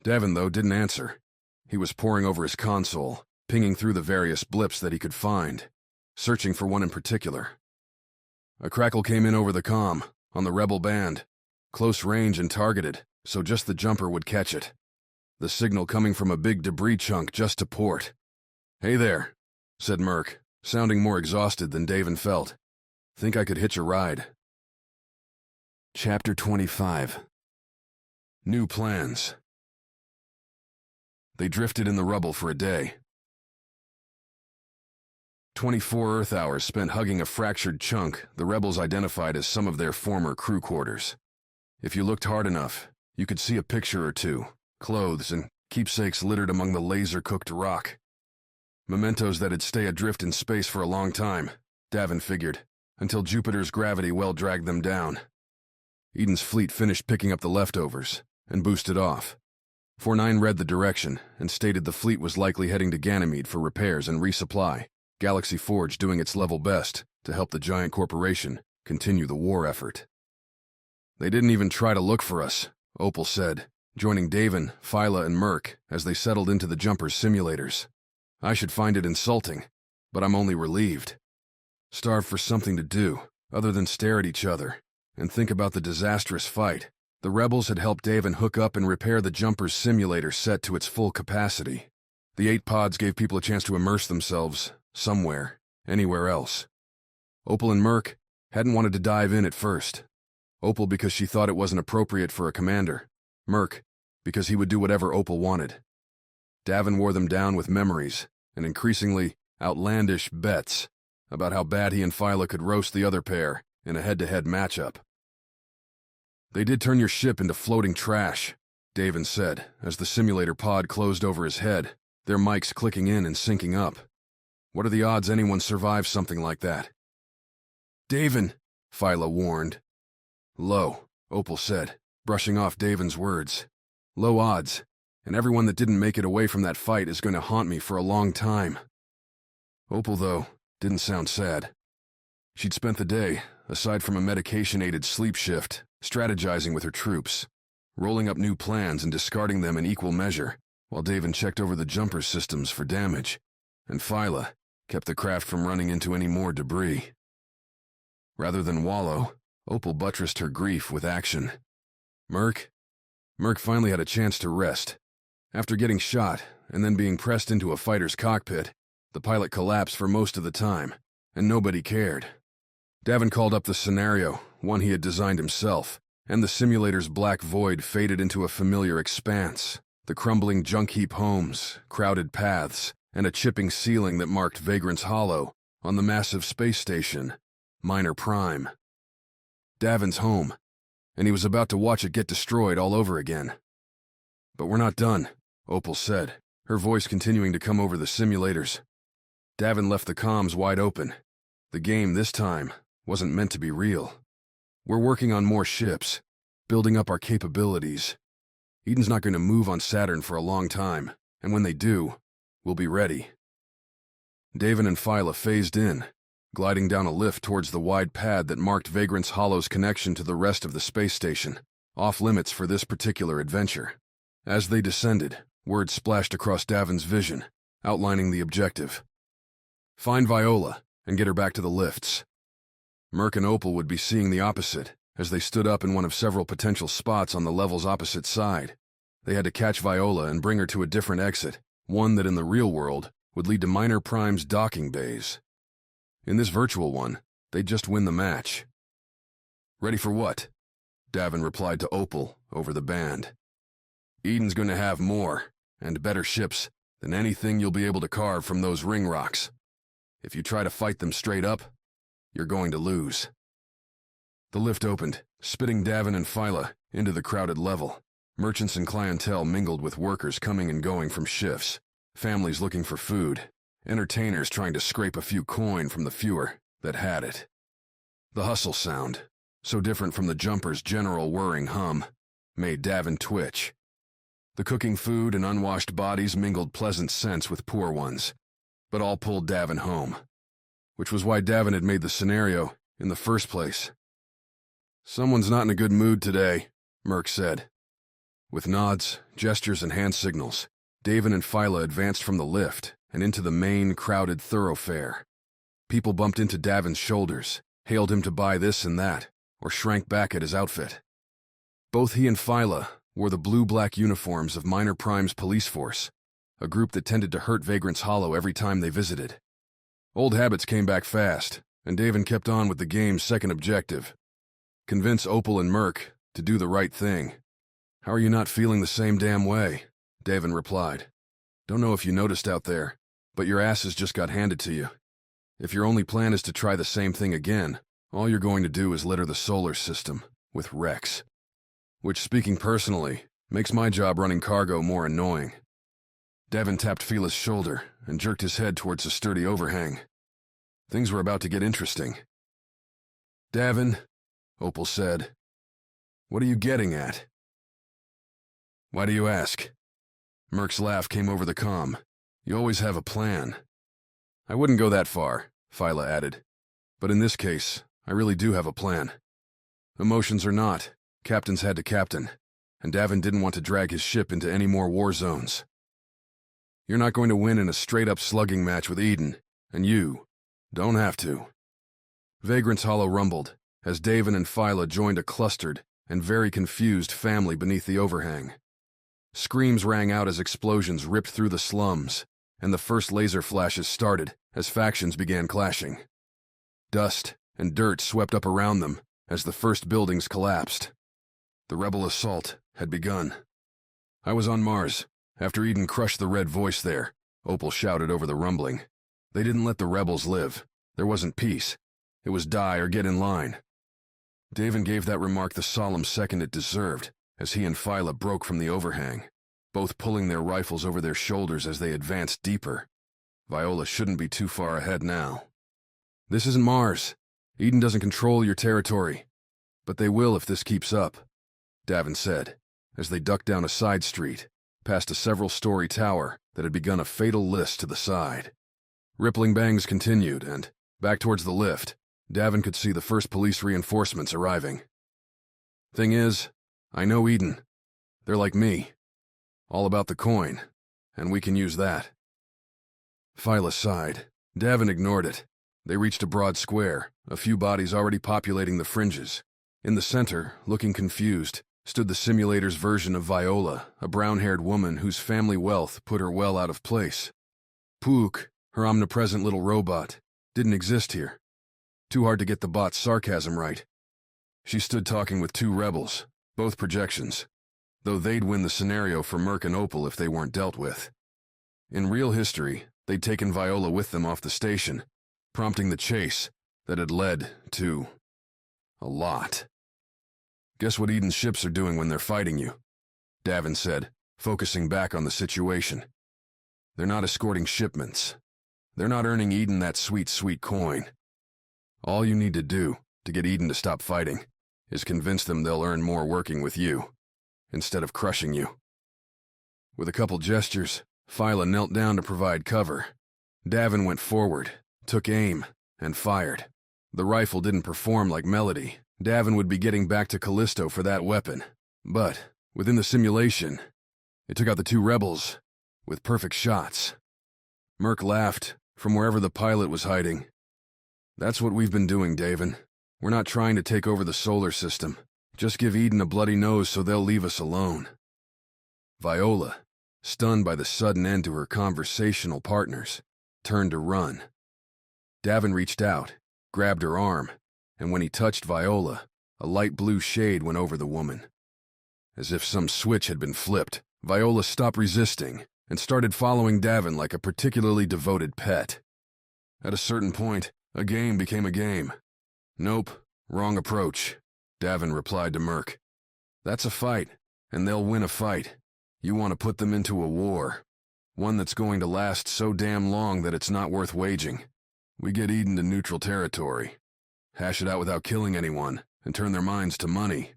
Davin, though, didn't answer. He was poring over his console, pinging through the various blips that he could find, searching for one in particular. A crackle came in over the comm, on the rebel band, close range and targeted, so just the jumper would catch it. The signal coming from a big debris chunk just to port. "Hey there," said Merc, sounding more exhausted than Davin felt. "Think I could hitch a ride." Chapter 25. New plans. They drifted in the rubble for a day. 24 Earth hours spent hugging a fractured chunk the rebels identified as some of their former crew quarters. If you looked hard enough, you could see a picture or two, clothes and keepsakes littered among the laser-cooked rock. Mementos that'd stay adrift in space for a long time, Davin figured, until Jupiter's gravity well dragged them down. Eden's fleet finished picking up the leftovers and boosted off. 4-9 read the direction and stated the fleet was likely heading to Ganymede for repairs and resupply, Galaxy Forge doing its level best to help the giant corporation continue the war effort. "They didn't even try to look for us," Opal said, joining Davin, Phyla, and Merc as they settled into the jumper's simulators. "I should find it insulting, but I'm only relieved. Starved for something to do, other than stare at each other, and think about the disastrous fight. The rebels had helped Davin hook up and repair the jumper's simulator set to its full capacity. The 8 pods gave people a chance to immerse themselves somewhere, anywhere else. Opal and Merc hadn't wanted to dive in at first. Opal because she thought it wasn't appropriate for a commander. Merc because he would do whatever Opal wanted. Davin wore them down with memories and increasingly outlandish bets about how bad he and Phyla could roast the other pair in a head-to-head matchup. "They did turn your ship into floating trash," Davin said as the simulator pod closed over his head, their mics clicking in and syncing up. "What are the odds anyone survives something like that?" "Davin," Phyla warned. "Low," Opal said, brushing off Davin's words. "Low odds, and everyone that didn't make it away from that fight is going to haunt me for a long time." Opal, though, didn't sound sad. She'd spent the day, aside from a medication-aided sleep shift, strategizing with her troops, rolling up new plans and discarding them in equal measure, while Davin checked over the jumper systems for damage, and Phyla kept the craft from running into any more debris. Rather than wallow, Opal buttressed her grief with action. Merc finally had a chance to rest. After getting shot and then being pressed into a fighter's cockpit, the pilot collapsed for most of the time, and nobody cared. Davin called up the scenario, one he had designed himself, and the simulator's black void faded into a familiar expanse. The crumbling junk heap homes, crowded paths, and a chipping ceiling that marked Vagrant's Hollow on the massive space station, Minor Prime. Davin's home, and he was about to watch it get destroyed all over again. "But we're not done," Opal said, her voice continuing to come over the simulators. Davin left the comms wide open. The game this time wasn't meant to be real. "We're working on more ships, building up our capabilities. Eden's not going to move on Saturn for a long time, and when they do, we'll be ready." Davin and Phyla phased in, gliding down a lift towards the wide pad that marked Vagrant's Hollow's connection to the rest of the space station, off limits for this particular adventure. As they descended, words splashed across Davin's vision, outlining the objective. Find Viola and get her back to the lifts. Merc and Opal would be seeing the opposite, as they stood up in one of several potential spots on the level's opposite side. They had to catch Viola and bring her to a different exit, one that in the real world would lead to Minor Prime's docking bays. In this virtual one, they'd just win the match. "Ready for what?" Davin replied to Opal over the band. "Eden's going to have more, and better ships, than anything you'll be able to carve from those ring rocks. If you try to fight them straight up, you're going to lose." The lift opened, spitting Davin and Phyla into the crowded level. Merchants and clientele mingled with workers coming and going from shifts, families looking for food, entertainers trying to scrape a few coin from the fewer that had it. The hustle sound, so different from the jumper's general whirring hum, made Davin twitch. The cooking food and unwashed bodies mingled pleasant scents with poor ones, but all pulled Davin home, which was why Davin had made the scenario in the first place. "Someone's not in a good mood today," Merc said. With nods, gestures, and hand signals, Davin and Phyla advanced from the lift and into the main, crowded thoroughfare. People bumped into Davin's shoulders, hailed him to buy this and that, or shrank back at his outfit. Both he and Phyla wore the blue-black uniforms of Minor Prime's police force, a group that tended to hurt Vagrant's Hollow every time they visited. Old habits came back fast, and Davin kept on with the game's second objective: convince Opal and Merc to do the right thing. "How are you not feeling the same damn way?" Davin replied. "Don't know if you noticed out there, but your asses just got handed to you. If your only plan is to try the same thing again, all you're going to do is litter the solar system with wrecks. Which, speaking personally, makes my job running cargo more annoying." Davin tapped Phyla's shoulder and jerked his head towards a sturdy overhang. Things were about to get interesting. "Davin," Opal said, "what are you getting at?" "Why do you ask?" Merc's laugh came over the comm. "You always have a plan." "I wouldn't go that far," Phyla added. "But in this case, I really do have a plan. Emotions or not, captains had to captain, and Davin didn't want to drag his ship into any more war zones. You're not going to win in a straight-up slugging match with Eden, and you don't have to." Vagrant's Hollow rumbled as Davin and Phyla joined a clustered and very confused family beneath the overhang. Screams rang out as explosions ripped through the slums, and the first laser flashes started as factions began clashing. Dust and dirt swept up around them as the first buildings collapsed. The rebel assault had begun. "I was on Mars, after Eden crushed the Red Voice there," Opal shouted over the rumbling. "They didn't let the rebels live. There wasn't peace. It was die or get in line." Davin gave that remark the solemn second it deserved, as he and Phyla broke from the overhang, both pulling their rifles over their shoulders as they advanced deeper. Viola shouldn't be too far ahead now. "This isn't Mars. Eden doesn't control your territory. But they will if this keeps up," Davin said, as they ducked down a side street, past a several-story tower that had begun a fatal list to the side. Rippling bangs continued, and, back towards the lift, Davin could see the first police reinforcements arriving. "Thing is, I know Eden. They're like me. All about the coin, and we can use that." Phyla sighed. Davin ignored it. They reached a broad square, a few bodies already populating the fringes. In the center, looking confused, stood the simulator's version of Viola, a brown-haired woman whose family wealth put her well out of place. Pook, her omnipresent little robot, didn't exist here. Too hard to get the bot's sarcasm right. She stood talking with 2 rebels, both projections, though they'd win the scenario for Merc and Opal if they weren't dealt with. In real history, they'd taken Viola with them off the station, prompting the chase that had led to a lot. Guess what Eden's ships are doing when they're fighting you? Davin said, focusing back on the situation. They're not escorting shipments. They're not earning Eden that sweet, sweet coin. All you need to do to get Eden to stop fighting is convince them they'll earn more working with you, instead of crushing you. With a couple gestures, Phyla knelt down to provide cover. Davin went forward, took aim, and fired. The rifle didn't perform like Melody. Davin would be getting back to Callisto for that weapon. But, within the simulation, it took out the 2 rebels with perfect shots. Merc laughed from wherever the pilot was hiding. That's what we've been doing, Davin. We're not trying to take over the solar system. Just give Eden a bloody nose so they'll leave us alone. Viola, stunned by the sudden end to her conversational partners, turned to run. Davin reached out, grabbed her arm, and when he touched Viola, a light blue shade went over the woman. As if some switch had been flipped, Viola stopped resisting and started following Davin like a particularly devoted pet. At a certain point, a game became a game. Nope, wrong approach, Davin replied to Merc. That's a fight, and they'll win a fight. You want to put them into a war. One that's going to last so damn long that it's not worth waging. We get Eden to neutral territory. Hash it out without killing anyone, and turn their minds to money.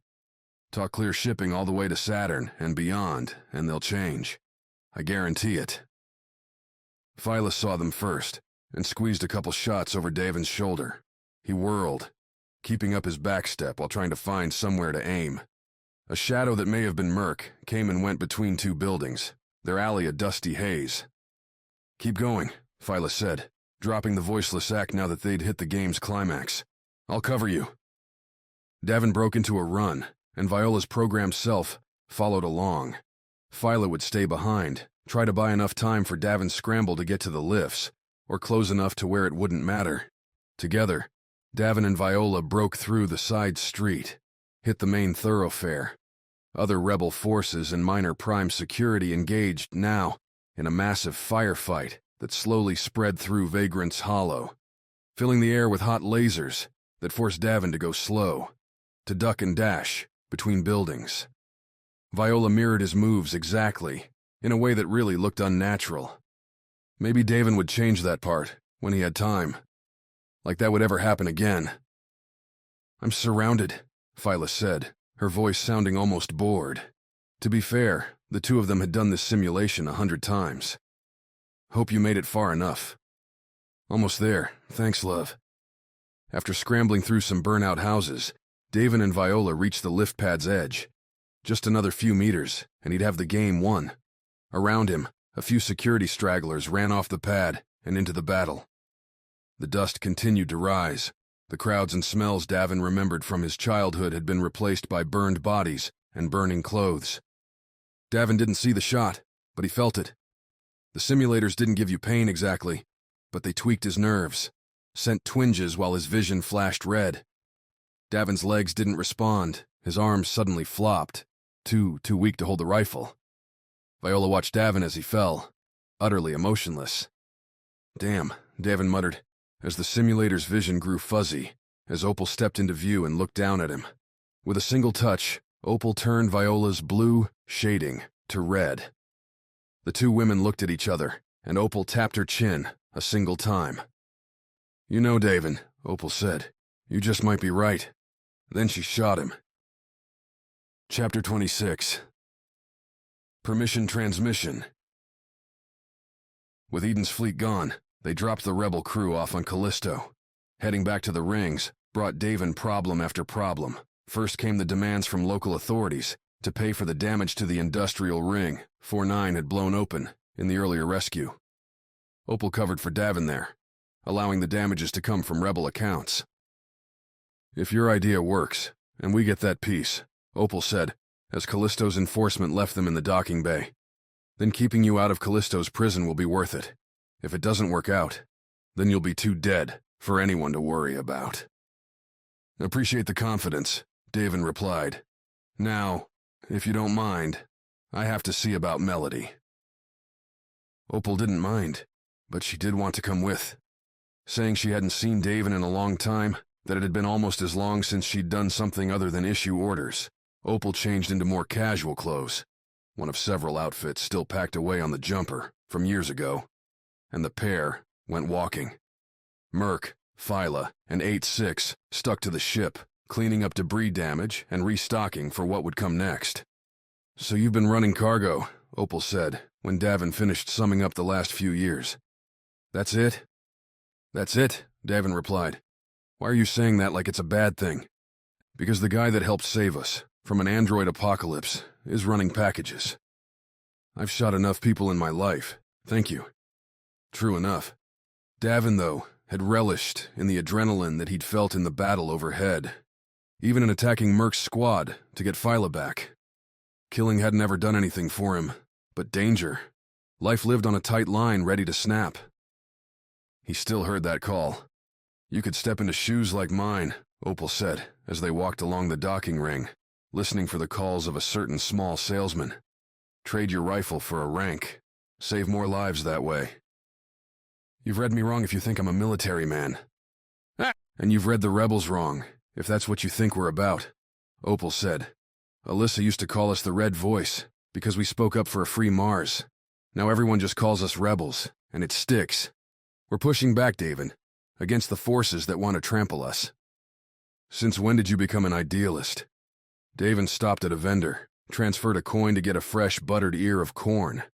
Talk clear shipping all the way to Saturn and beyond, and they'll change. I guarantee it. Phyla saw them first, and squeezed a couple shots over Davin's shoulder. He whirled, keeping up his backstep while trying to find somewhere to aim. A shadow that may have been Merc came and went between 2 buildings, their alley a dusty haze. Keep going, Phyla said, dropping the voiceless act now that they'd hit the game's climax. I'll cover you. Davin broke into a run, and Viola's programmed self followed along. Phyla would stay behind, try to buy enough time for Davin's scramble to get to the lifts, or close enough to where it wouldn't matter. Together, Davin and Viola broke through the side street, hit the main thoroughfare. Other rebel forces and minor prime security engaged now in a massive firefight that slowly spread through Vagrant's Hollow, filling the air with hot lasers that forced Davin to go slow, to duck and dash between buildings. Viola mirrored his moves exactly, in a way that really looked unnatural. Maybe Davin would change that part when he had time. Like that would ever happen again. I'm surrounded, Phyla said, her voice sounding almost bored. To be fair, the 2 of them had done this simulation 100 times. Hope you made it far enough. Almost there, thanks, love. After scrambling through some burnout houses, Davin and Viola reached the lift pad's edge. Just another few meters, and he'd have the game won. Around him, a few security stragglers ran off the pad and into the battle. The dust continued to rise. The crowds and smells Davin remembered from his childhood had been replaced by burned bodies and burning clothes. Davin didn't see the shot, but he felt it. The simulators didn't give you pain exactly, but they tweaked his nerves, sent twinges while his vision flashed red. Davin's legs didn't respond, his arms suddenly flopped, too weak to hold the rifle. Viola watched Davin as he fell, utterly emotionless. Damn, Davin muttered, as the simulator's vision grew fuzzy, as Opal stepped into view and looked down at him. With a single touch, Opal turned Viola's blue shading to red. The 2 women looked at each other, and Opal tapped her chin a single time. You know, Davin, Opal said, you just might be right. Then she shot him. Chapter 26. Permission transmission. With Eden's fleet gone, they dropped the rebel crew off on Callisto. Heading back to the rings brought Davin problem after problem. First came the demands from local authorities to pay for the damage to the industrial ring 4-9 had blown open in the earlier rescue. Opal covered for Davin there, allowing the damages to come from rebel accounts. If your idea works, and we get that piece, Opal said, as Callisto's enforcement left them in the docking bay, then keeping you out of Callisto's prison will be worth it. If it doesn't work out, then you'll be 2 dead, for anyone to worry about. Appreciate the confidence, Davin replied. Now, if you don't mind, I have to see about Melody. Opal didn't mind, but she did want to come with. Saying she hadn't seen Davin in a long time, that it had been almost as long since she'd done something other than issue orders, Opal changed into more casual clothes, one of several outfits still packed away on the jumper from years ago, and the pair went walking. Merc, Phyla, and 8-6 stuck to the ship, cleaning up debris damage and restocking for what would come next. So you've been running cargo, Opal said, when Davin finished summing up the last few years. That's it? That's it, Davin replied. Why are you saying that like it's a bad thing? Because the guy that helped save us from an android apocalypse is running packages. I've shot enough people in my life, thank you. True enough. Davin, though, had relished in the adrenaline that he'd felt in the battle overhead, even in attacking Merc's squad to get Phyla back. Killing hadn't ever done anything for him, but danger. Life lived on a tight line ready to snap. He still heard that call. You could step into shoes like mine, Opal said, as they walked along the docking ring, listening for the calls of a certain small salesman. Trade your rifle for a rank. Save more lives that way. You've read me wrong if you think I'm a military man. And you've read the rebels wrong, if that's what you think we're about, Opal said. Alyssa used to call us the Red Voice, because we spoke up for a free Mars. Now everyone just calls us rebels, and it sticks. We're pushing back, Davin, against the forces that want to trample us. Since when did you become an idealist? Davin stopped at a vendor, transferred a coin to get a fresh buttered ear of corn.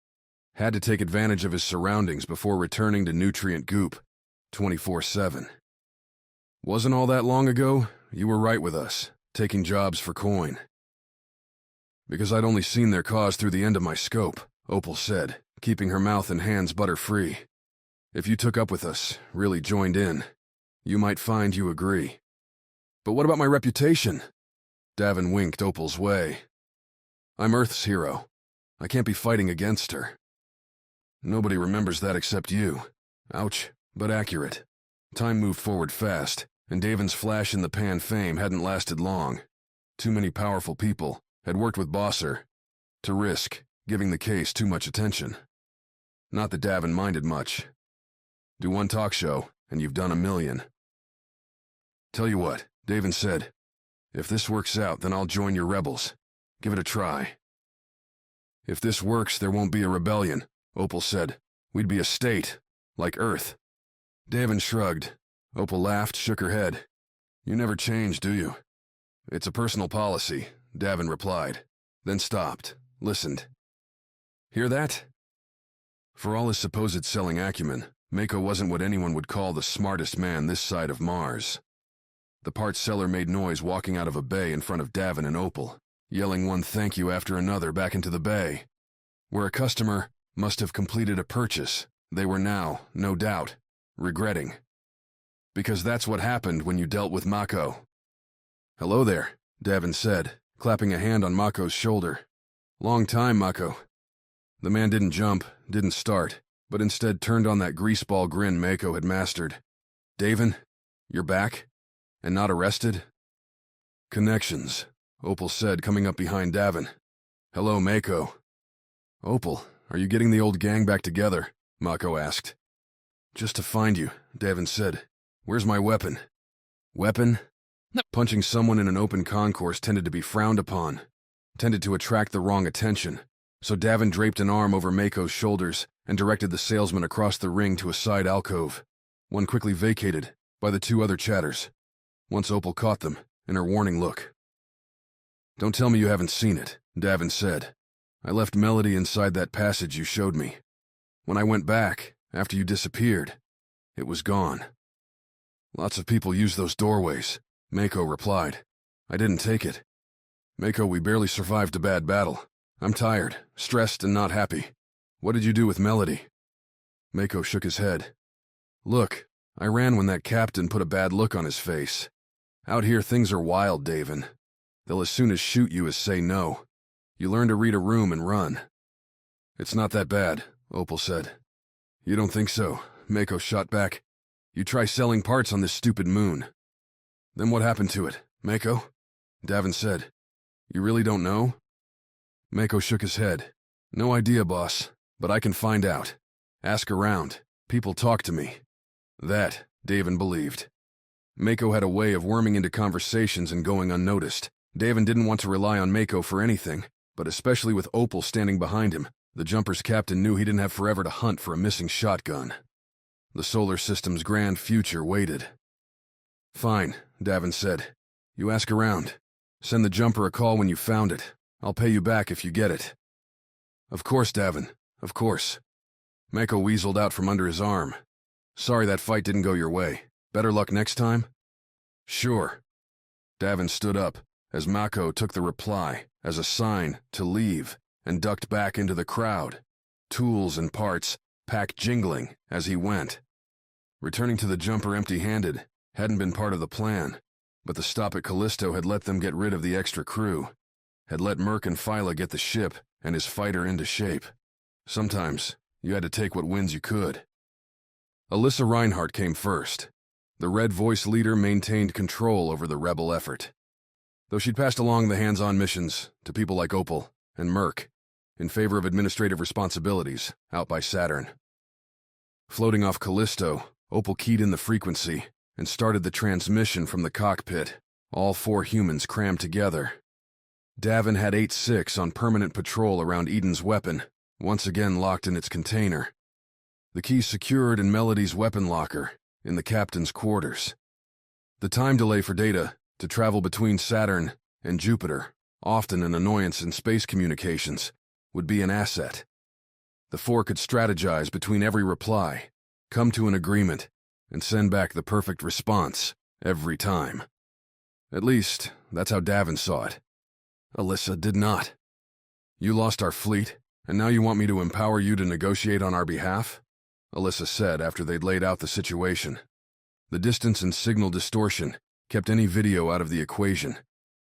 Had to take advantage of his surroundings before returning to nutrient goop, 24/7. Wasn't all that long ago, you were right with us, taking jobs for coin. Because I'd only seen their cause through the end of my scope, Opal said, keeping her mouth and hands butter-free. If you took up with us, really joined in, you might find you agree. But what about my reputation? Davin winked Opal's way. I'm Earth's hero. I can't be fighting against her. Nobody remembers that except you. Ouch, but accurate. Time moved forward fast, and Davin's flash-in-the-pan fame hadn't lasted long. Too many powerful people had worked with Bosser to risk giving the case too much attention. Not that Davin minded much. Do one talk show, and you've done 1,000,000. Tell you what, Davin said. If this works out, then I'll join your rebels. Give it a try. If this works, there won't be a rebellion, Opal said. We'd be a state, like Earth. Davin shrugged. Opal laughed, shook her head. You never change, do you? It's a personal policy, Davin replied, then stopped, listened. Hear that? For all his supposed selling acumen, Mako wasn't what anyone would call the smartest man this side of Mars. The parts seller made noise walking out of a bay in front of Davin and Opal, yelling one thank you after another back into the bay. Where a customer must have completed a purchase, they were now, no doubt, regretting. Because that's what happened when you dealt with Mako. Hello there, Davin said, clapping a hand on Mako's shoulder. Long time, Mako. The man didn't jump, didn't start, but instead turned on that greaseball grin Mako had mastered. Davin, you're back? And not arrested? Connections, Opal said, coming up behind Davin. Hello, Mako. Opal, are you getting the old gang back together? Mako asked. Just to find you, Davin said. Where's my weapon? Weapon? Punching someone in an open concourse tended to be frowned upon, tended to attract the wrong attention, so Davin draped an arm over Mako's shoulders and directed the salesman across the ring to a side alcove, one quickly vacated by the two other chatters. Once Opal caught them in her warning look. Don't tell me you haven't seen it, Davin said. I left Melody inside that passage you showed me. When I went back, after you disappeared, it was gone. Lots of people use those doorways, Mako replied. I didn't take it. Mako, we barely survived a bad battle. I'm tired, stressed, and not happy. What did you do with Melody? Mako shook his head. Look, I ran when that captain put a bad look on his face. Out here things are wild, Davin. They'll as soon as shoot you as say no. You learn to read a room and run. It's not that bad, Opal said. You don't think so? Mako shot back. You try selling parts on this stupid moon. Then what happened to it, Mako? Davin said. You really don't know? Mako shook his head. No idea, boss, but I can find out. Ask around. People talk to me. That, Davin believed. Mako had a way of worming into conversations and going unnoticed. Davin didn't want to rely on Mako for anything, but especially with Opal standing behind him, the jumper's captain knew he didn't have forever to hunt for a missing shotgun. The solar system's grand future waited. Fine, Davin said. You ask around. Send the jumper a call when you found it. I'll pay you back if you get it. Of course, Davin, of course. Mako weaseled out from under his arm. Sorry that fight didn't go your way. Better luck next time? Sure. Davin stood up as Mako took the reply as a sign to leave and ducked back into the crowd, tools and parts pack jingling as he went. Returning to the jumper empty-handed hadn't been part of the plan, but the stop at Callisto had let them get rid of the extra crew, had let Merc and Phyla get the ship and his fighter into shape. Sometimes you had to take what wins you could. Alyssa Reinhardt came first. The Red Voice leader maintained control over the rebel effort, though she'd passed along the hands-on missions to people like Opal and Merc in favor of administrative responsibilities out by Saturn. Floating off Callisto, Opal keyed in the frequency and started the transmission from the cockpit, all 4 humans crammed together. Davin had 8-6 on permanent patrol around Eden's weapon, once again locked in its container. The key secured in Melody's weapon locker in the captain's quarters. The time delay for data to travel between Saturn and Jupiter, often an annoyance in space communications, would be an asset. The 4 could strategize between every reply, come to an agreement, and send back the perfect response every time. At least, that's how Davin saw it. Alyssa did not. You lost our fleet, and now you want me to empower you to negotiate on our behalf? Alyssa said after they'd laid out the situation. The distance and signal distortion kept any video out of the equation,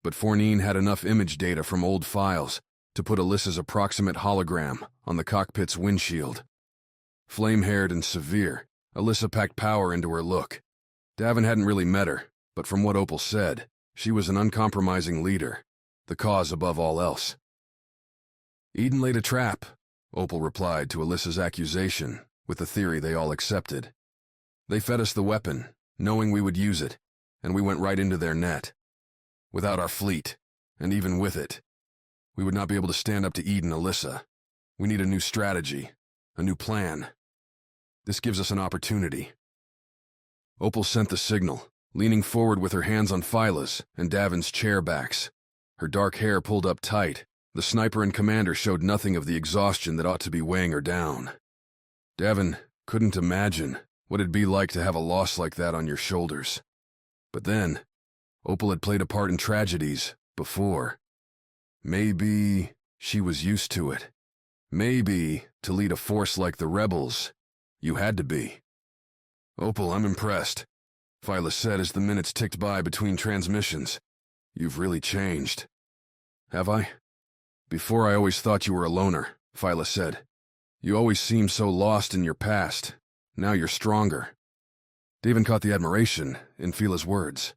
but Fournine had enough image data from old files to put Alyssa's approximate hologram on the cockpit's windshield. Flame-haired and severe, Alyssa packed power into her look. Davin hadn't really met her, but from what Opal said, she was an uncompromising leader, the cause above all else. Eden laid a trap, Opal replied to Alyssa's accusation, with the theory they all accepted. They fed us the weapon, knowing we would use it, and we went right into their net. Without our fleet, and even with it, we would not be able to stand up to Eden, Alyssa. We need a new strategy, a new plan. This gives us an opportunity. Opal sent the signal, leaning forward with her hands on Phyla's and Davin's chair backs. Her dark hair pulled up tight, the sniper and commander showed nothing of the exhaustion that ought to be weighing her down. Davin couldn't imagine what it'd be like to have a loss like that on your shoulders. But then, Opal had played a part in tragedies before. Maybe she was used to it. Maybe, to lead a force like the rebels, you had to be. Opal, I'm impressed, Phyla said as the minutes ticked by between transmissions. You've really changed. Have I? Before I always thought you were a loner, Phyla said. You always seemed so lost in your past. Now you're stronger. Davin caught the admiration in Phyla's words.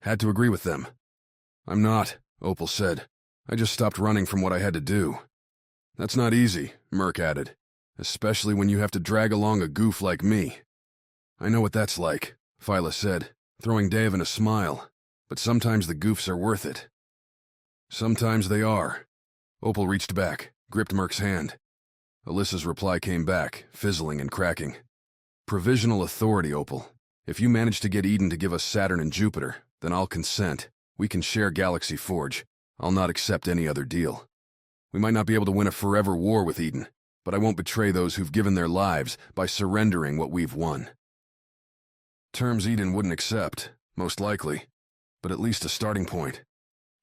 Had to agree with them. I'm not, Opal said. I just stopped running from what I had to do. That's not easy, Merc added, especially when you have to drag along a goof like me. I know what that's like, Phyla said, throwing Davin a smile, but sometimes the goofs are worth it. Sometimes they are. Opal reached back, gripped Merc's hand. Alyssa's reply came back, fizzling and cracking. Provisional authority, Opal. If you manage to get Eden to give us Saturn and Jupiter, then I'll consent. We can share Galaxy Forge. I'll not accept any other deal. We might not be able to win a forever war with Eden, but I won't betray those who've given their lives by surrendering what we've won. Terms Eden wouldn't accept, most likely, but at least a starting point.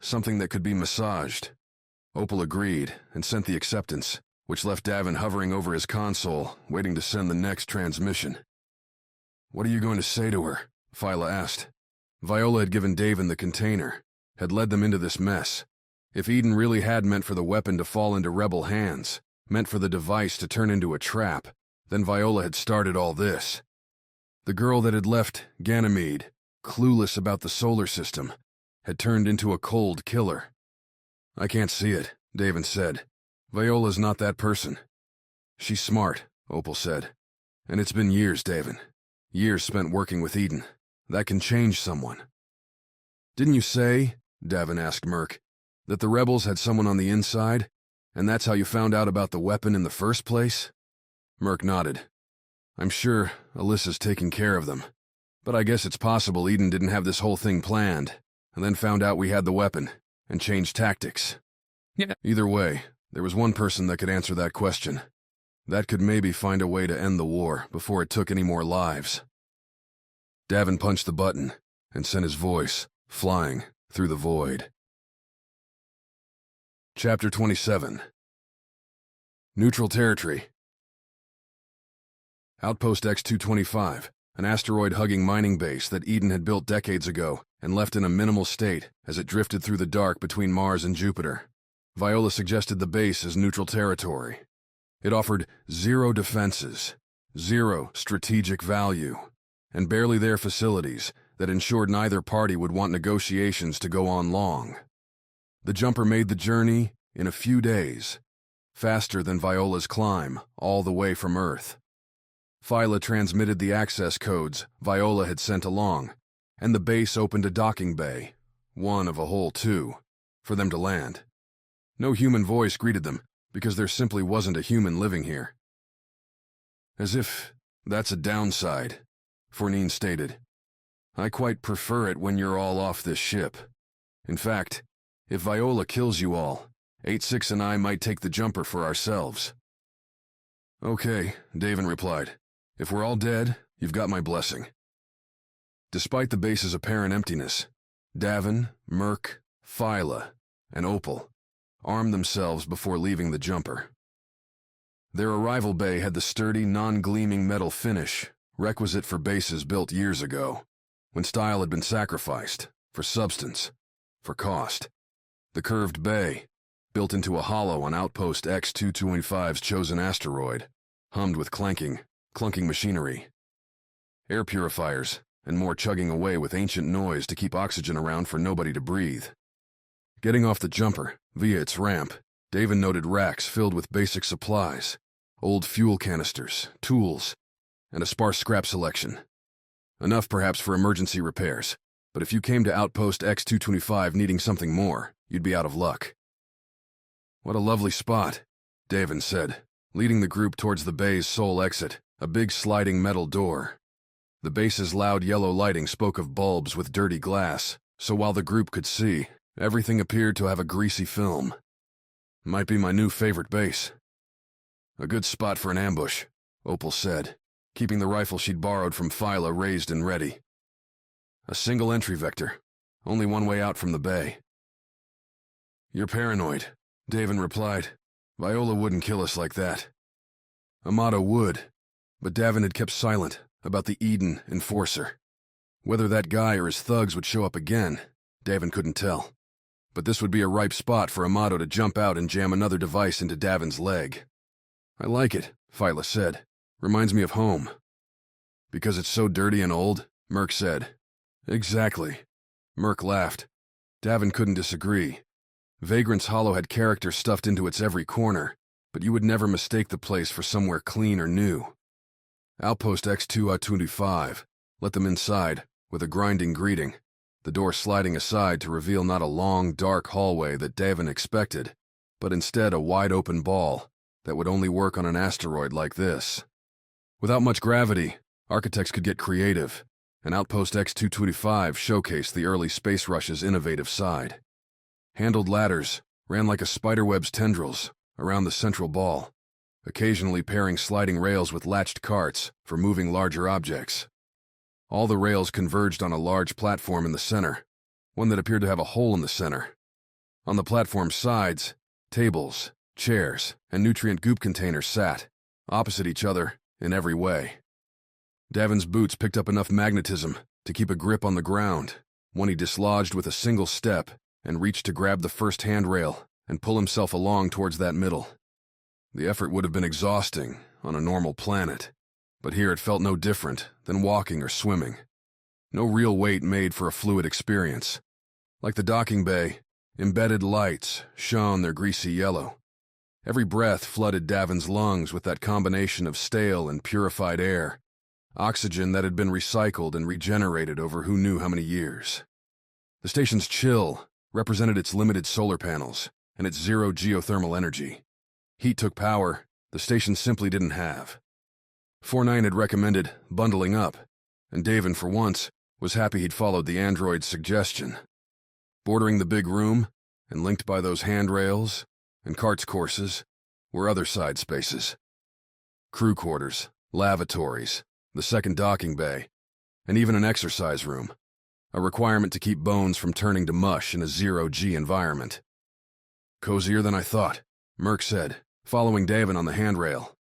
Something that could be massaged. Opal agreed and sent the acceptance, which left Davin hovering over his console, waiting to send the next transmission. What are you going to say to her? Phyla asked. Viola had given Davin the container, had led them into this mess. If Eden really had meant for the weapon to fall into rebel hands, meant for the device to turn into a trap, then Viola had started all this. The girl that had left Ganymede, clueless about the solar system, had turned into a cold killer. I can't see it, Davin said. Viola's not that person. She's smart, Opal said. And it's been years, Davin. Years spent working with Eden. That can change someone. Didn't you say, Davin asked Merc, that the rebels had someone on the inside, and that's how you found out about the weapon in the first place? Merc nodded. I'm sure Alyssa's taking care of them, but I guess it's possible Eden didn't have this whole thing planned, and then found out we had the weapon, and changed tactics. Yeah. Either way, there was one person that could answer that question. That could maybe find a way to end the war before it took any more lives. Davin punched the button and sent his voice flying through the void. Chapter 27. Neutral Territory. Outpost X-225, an asteroid-hugging mining base that Eden had built decades ago and left in a minimal state as it drifted through the dark between Mars and Jupiter. Viola suggested the base as neutral territory. It offered 0 defenses, 0 strategic value, and barely there facilities that ensured neither party would want negotiations to go on long. The jumper made the journey in a few days, faster than Viola's climb all the way from Earth. Phyla transmitted the access codes Viola had sent along, and the base opened a docking bay, one of a whole 2, for them to land. No human voice greeted them, because there simply wasn't a human living here. As if that's a downside, Fournine stated. I quite prefer it when you're all off this ship. In fact, if Viola kills you all, 8-6 and I might take the jumper for ourselves. Okay, Davin replied. If we're all dead, you've got my blessing. Despite the base's apparent emptiness, Davin, Merc, Phyla, and Opal armed themselves before leaving the jumper. Their arrival bay had the sturdy, non-gleaming metal finish requisite for bases built years ago, when style had been sacrificed for substance, for cost. The curved bay, built into a hollow on Outpost X-225's chosen asteroid, hummed with clunking machinery. Air purifiers, and more chugging away with ancient noise to keep oxygen around for nobody to breathe. Getting off the jumper, via its ramp, Davin noted racks filled with basic supplies, old fuel canisters, tools, and a sparse scrap selection. Enough perhaps for emergency repairs, but if you came to Outpost X-225 needing something more, you'd be out of luck. What a lovely spot, Davin said, leading the group towards the bay's sole exit, a big sliding metal door. The base's loud yellow lighting spoke of bulbs with dirty glass, so while the group could see, everything appeared to have a greasy film. Might be my new favorite base. A good spot for an ambush, Opal said, keeping the rifle she'd borrowed from Phyla raised and ready. A single entry vector, only one way out from the bay. You're paranoid, Davin replied. Viola wouldn't kill us like that. Amato would, but Davin had kept silent about the Eden enforcer. Whether that guy or his thugs would show up again, Davin couldn't tell. But this would be a ripe spot for Amato to jump out and jam another device into Davin's leg. I like it, Phyla said. Reminds me of home. Because it's so dirty and old, Merc said. Exactly. Merc laughed. Davin couldn't disagree. Vagrant's Hollow had character stuffed into its every corner, but you would never mistake the place for somewhere clean or new. Outpost X-225 let them inside with a grinding greeting, the door sliding aside to reveal not a long, dark hallway that Davin expected, but instead a wide-open ball that would only work on an asteroid like this. Without much gravity, architects could get creative, and Outpost X-225 showcased the early space rush's innovative side. Handled ladders ran like a spiderweb's tendrils around the central ball, occasionally pairing sliding rails with latched carts for moving larger objects. All the rails converged on a large platform in the center, one that appeared to have a hole in the center. On the platform's sides, tables, chairs, and nutrient goop containers sat, opposite each other in every way. Davin's boots picked up enough magnetism to keep a grip on the ground, one he dislodged with a single step and reached to grab the first handrail and pull himself along towards that middle. The effort would have been exhausting on a normal planet, but here it felt no different than walking or swimming. No real weight made for a fluid experience. Like the docking bay, embedded lights shone their greasy yellow. Every breath flooded Davin's lungs with that combination of stale and purified air, oxygen that had been recycled and regenerated over who knew how many years. The station's chill represented its limited solar panels and its zero geothermal energy. Heat took power the station simply didn't have. 49 had recommended bundling up, and Davin, for once, was happy he'd followed the android's suggestion. Bordering the big room, and linked by those handrails and carts courses, were other side spaces. Crew quarters, lavatories, the second docking bay, and even an exercise room, a requirement to keep bones from turning to mush in a zero-G environment. Cozier than I thought, Merc said, following Davin on the handrail.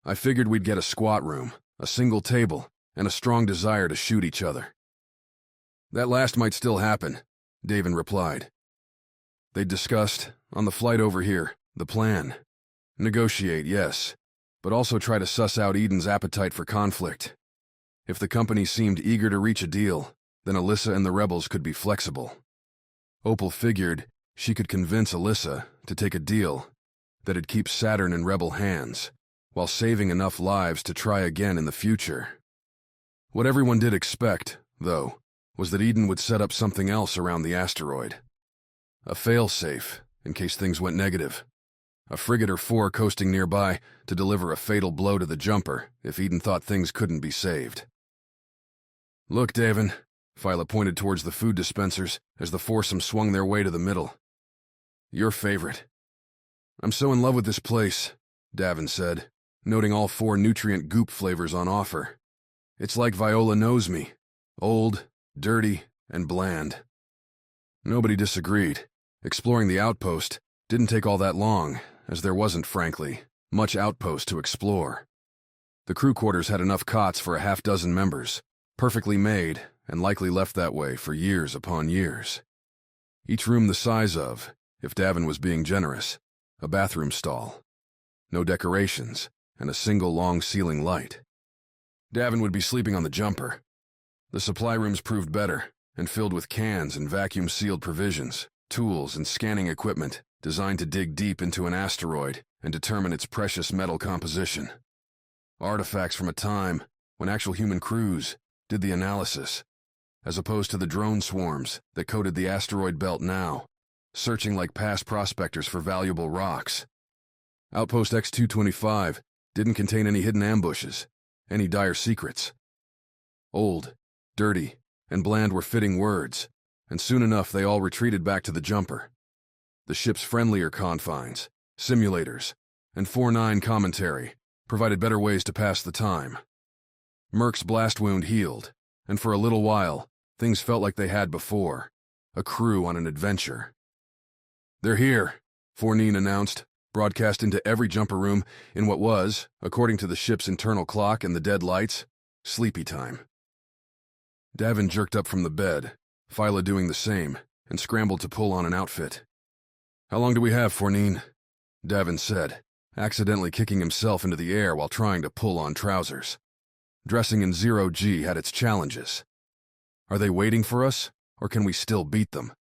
I figured we'd get a squat room, a single table, and a strong desire to shoot each other. That last might still happen, Davin replied. They'd discussed, on the flight over here, the plan. Negotiate, yes, but also try to suss out Eden's appetite for conflict. If the company seemed eager to reach a deal, then Alyssa and the rebels could be flexible. Opal figured she could convince Alyssa to take a deal that'd keep Saturn in rebel hands, while saving enough lives to try again in the future. What everyone did expect, though, was that Eden would set up something else around the asteroid. A fail-safe, in case things went negative. A frigate or four coasting nearby to deliver a fatal blow to the jumper if Eden thought things couldn't be saved. Look, Davin, Phyla pointed towards the food dispensers as the foursome swung their way to the middle. Your favorite. I'm so in love with this place, Davin said, noting all 4 nutrient goop flavors on offer. It's like Viola knows me. Old, dirty, and bland. Nobody disagreed. Exploring the outpost didn't take all that long, as there wasn't, frankly, much outpost to explore. The crew quarters had enough cots for a half-dozen members, perfectly made and likely left that way for years upon years. Each room the size of, if Davin was being generous, a bathroom stall. No decorations, and a single long ceiling light. Davin would be sleeping on the jumper. The supply rooms proved better, and filled with cans and vacuum-sealed provisions, tools, and scanning equipment designed to dig deep into an asteroid and determine its precious metal composition. Artifacts from a time when actual human crews did the analysis, as opposed to the drone swarms that coated the asteroid belt now, searching like past prospectors for valuable rocks. Outpost X-225 didn't contain any hidden ambushes, any dire secrets. Old, dirty, and bland were fitting words, and soon enough they all retreated back to the jumper. The ship's friendlier confines, simulators, and 4-9 commentary provided better ways to pass the time. Merc's blast wound healed, and for a little while, things felt like they had before, a crew on an adventure. They're here, 4-9 announced, broadcast into every jumper room in what was, according to the ship's internal clock and the dead lights, sleepy time. Davin jerked up from the bed, Phyla doing the same, and scrambled to pull on an outfit. How long do we have, 4-9? Davin said, accidentally kicking himself into the air while trying to pull on trousers. Dressing in zero-G had its challenges. Are they waiting for us, or can we still beat them?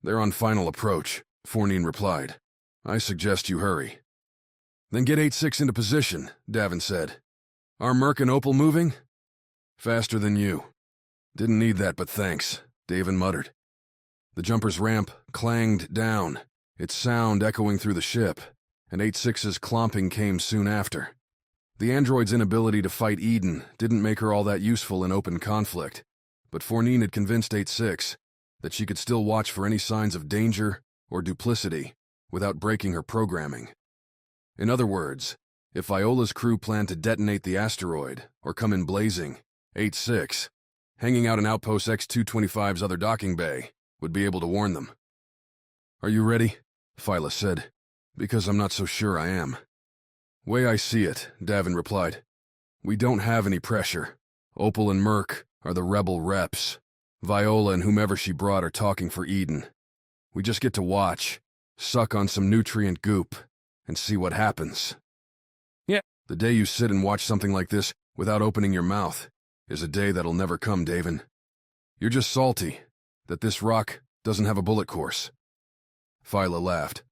They're on final approach, 4-9 replied. I suggest you hurry. Then get 8-6 into position, Davin said. Are Merc and Opal moving? Faster than you. Didn't need that, but thanks, Davin muttered. The jumper's ramp clanged down, its sound echoing through the ship, and 8-6's clomping came soon after. The android's inability to fight Eden didn't make her all that useful in open conflict, but 4-9 had convinced 8-6 that she could still watch for any signs of danger or duplicity without breaking her programming. In other words, if Viola's crew planned to detonate the asteroid or come in blazing, 8-6, hanging out in Outpost X-225's other docking bay, would be able to warn them. Are you ready? Phyla said. Because I'm not so sure I am. Way I see it, Davin replied. We don't have any pressure. Opal and Merc are the rebel reps. Viola and whomever she brought are talking for Eden. We just get to watch, suck on some nutrient goop, and see what happens. Yeah, The day you sit and watch something like this without opening your mouth is a day that'll never come, Davin. You're just salty that this rock doesn't have a bullet course. Phyla laughed.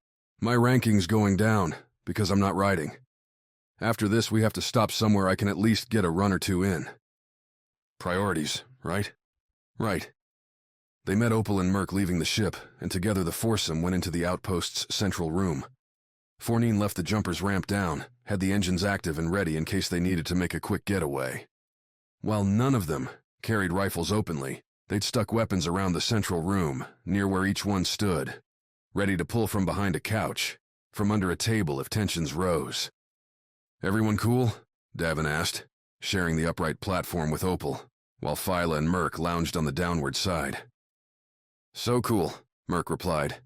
My ranking's going down because I'm not riding. After this, we have to stop somewhere I can at least get a run or two in. Priorities, right? Right. They met Opal and Merc leaving the ship, and together the foursome went into the outpost's central room. Fournine left the jumpers ramped down, had the engines active and ready in case they needed to make a quick getaway. While none of them carried rifles openly, they'd stuck weapons around the central room, near where each one stood, ready to pull from behind a couch, from under a table if tensions rose. Everyone cool? Davin asked, sharing the upright platform with Opal, while Phyla and Merc lounged on the downward side. So cool, Merc replied.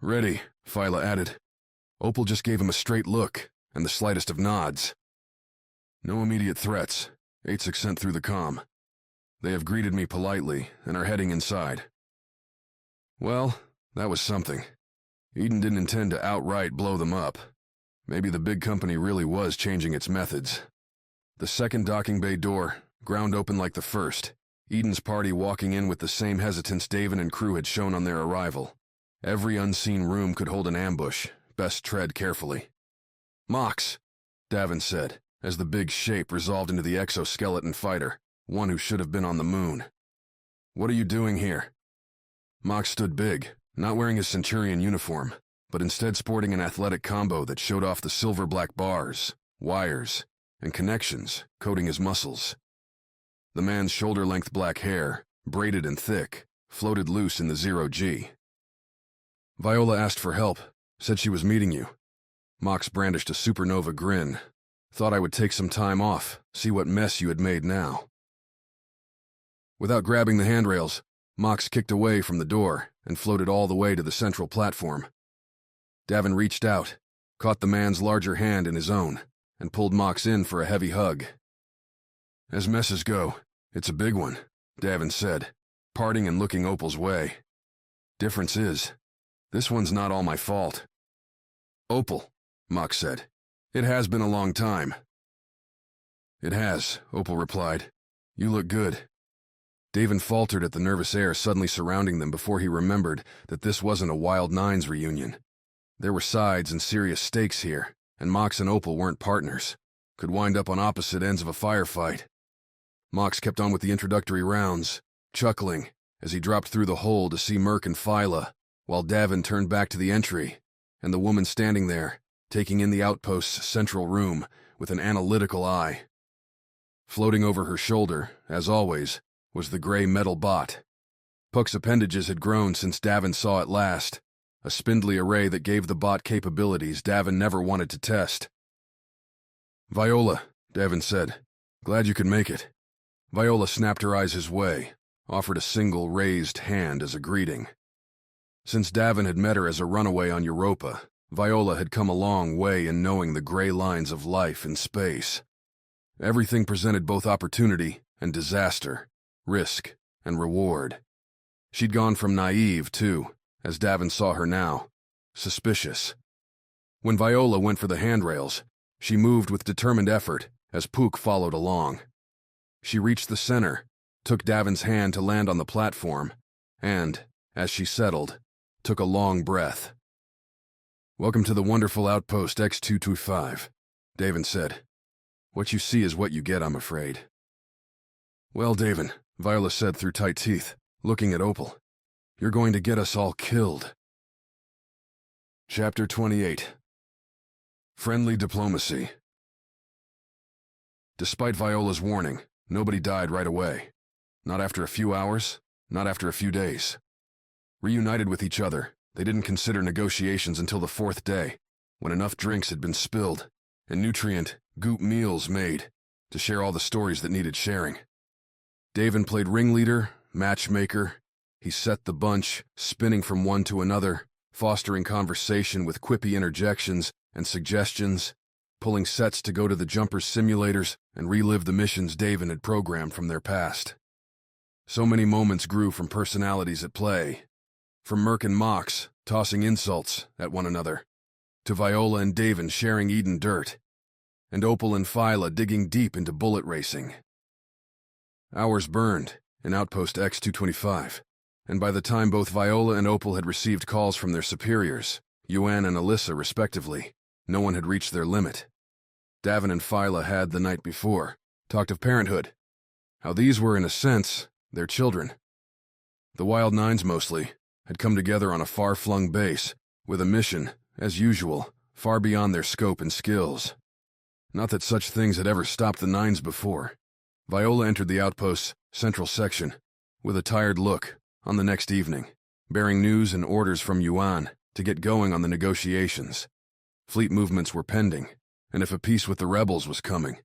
Ready, Phyla added. Opal just gave him a straight look, and the slightest of nods. No immediate threats, ASIC sent through the comm. They have greeted me politely, and are heading inside. Well, that was something. Eden didn't intend to outright blow them up. Maybe the big company really was changing its methods. The second docking bay door ground open like the first, Eden's party walking in with the same hesitance Davin and crew had shown on their arrival. Every unseen room could hold an ambush, best tread carefully. Mox, Davin said, as the big shape resolved into the exoskeleton fighter, one who should have been on the moon. What are you doing here? Mox stood big, not wearing his Centurion uniform, but instead sporting an athletic combo that showed off the silver-black bars, wires, and connections coating his muscles. The man's shoulder-length black hair, braided and thick, floated loose in the 0G. Viola asked for help, said she was meeting you. Mox brandished a supernova grin. Thought I would take some time off, see what mess you had made now. Without grabbing the handrails, Mox kicked away from the door and floated all the way to the central platform. Davin reached out, caught the man's larger hand in his own, and pulled Mox in for a heavy hug. As messes go, it's a big one, Davin said, parting and looking Opal's way. Difference is, this one's not all my fault. Opal, Mox said. It has been a long time. It has, Opal replied. You look good. Davin faltered at the nervous air suddenly surrounding them before he remembered that this wasn't a Wild Nines reunion. There were sides and serious stakes here, and Mox and Opal weren't partners. Could wind up on opposite ends of a firefight. Mox kept on with the introductory rounds, chuckling as he dropped through the hole to see Merc and Phyla, while Davin turned back to the entry, and the woman standing there, taking in the outpost's central room with an analytical eye. Floating over her shoulder, as always, was the gray metal bot. Puck's appendages had grown since Davin saw it last, a spindly array that gave the bot capabilities Davin never wanted to test. Viola, Davin said. Glad you could make it. Viola snapped her eyes his way, offered a single raised hand as a greeting. Since Davin had met her as a runaway on Europa, Viola had come a long way in knowing the gray lines of life in space. Everything presented both opportunity and disaster, risk and reward. She'd gone from naive, too, as Davin saw her now, suspicious. When Viola went for the handrails, she moved with determined effort as Pook followed along. She reached the center, took Davin's hand to land on the platform, and, as she settled, took a long breath. Welcome to the wonderful outpost X225, Davin said. What you see is what you get, I'm afraid. Well, Davin, Viola said through tight teeth, looking at Opal. You're going to get us all killed. Chapter 28. Friendly Diplomacy. Despite Viola's warning, nobody died right away. Not after a few hours, not after a few days. Reunited with each other, they didn't consider negotiations until the fourth day, when enough drinks had been spilled, and nutrient, goop meals made, to share all the stories that needed sharing. Davin played ringleader, matchmaker. He set the bunch, spinning from one to another, fostering conversation with quippy interjections and suggestions, pulling sets to go to the jumpers' simulators and relive the missions Davin had programmed from their past. So many moments grew from personalities at play, from Merc and Mox tossing insults at one another, to Viola and Davin sharing Eden dirt. and Opal and Phyla digging deep into bullet racing. Hours burned in Outpost X-225, and by the time both Viola and Opal had received calls from their superiors, Yuan and Alyssa respectively, no one had reached their limit. Davin and Phyla had, the night before, talked of parenthood, how these were, in a sense, their children. The Wild Nines, mostly, had come together on a far-flung base, with a mission, as usual, far beyond their scope and skills. Not that such things had ever stopped the Nines before. Viola entered the outpost's central section, with a tired look, on the next evening, bearing news and orders from Yuan to get going on the negotiations. Fleet movements were pending, and if a peace with the rebels was coming,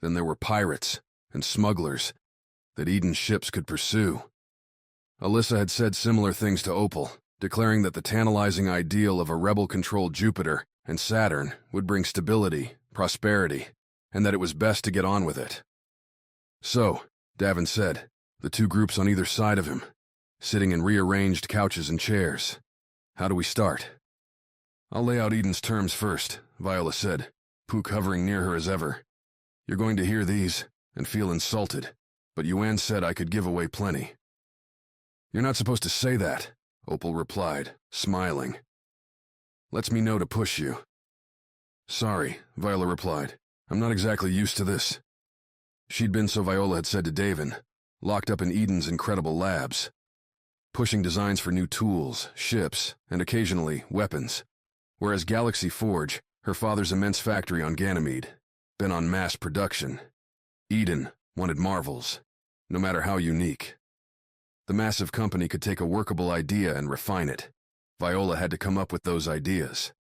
then there were pirates and smugglers that Eden's ships could pursue. Alyssa had said similar things to Opal, declaring that the tantalizing ideal of a rebel-controlled Jupiter and Saturn would bring stability, prosperity, and that it was best to get on with it. So, Davin said, the two groups on either side of him, sitting in rearranged couches and chairs. How do we start? I'll lay out Eden's terms first, Viola said, Pook hovering near her as ever. You're going to hear these and feel insulted, but Yuan said I could give away plenty. You're not supposed to say that, Opal replied, smiling. Lets me know to push you. Sorry, Viola replied. I'm not exactly used to this. She'd been, so Viola had said to Davin, locked up in Eden's incredible labs, pushing designs for new tools, ships, and occasionally weapons, whereas Galaxy Forge, her father's immense factory on Ganymede, been on mass production. Eden wanted marvels, no matter how unique. The massive company could take a workable idea and refine it. Viola had to come up with those ideas.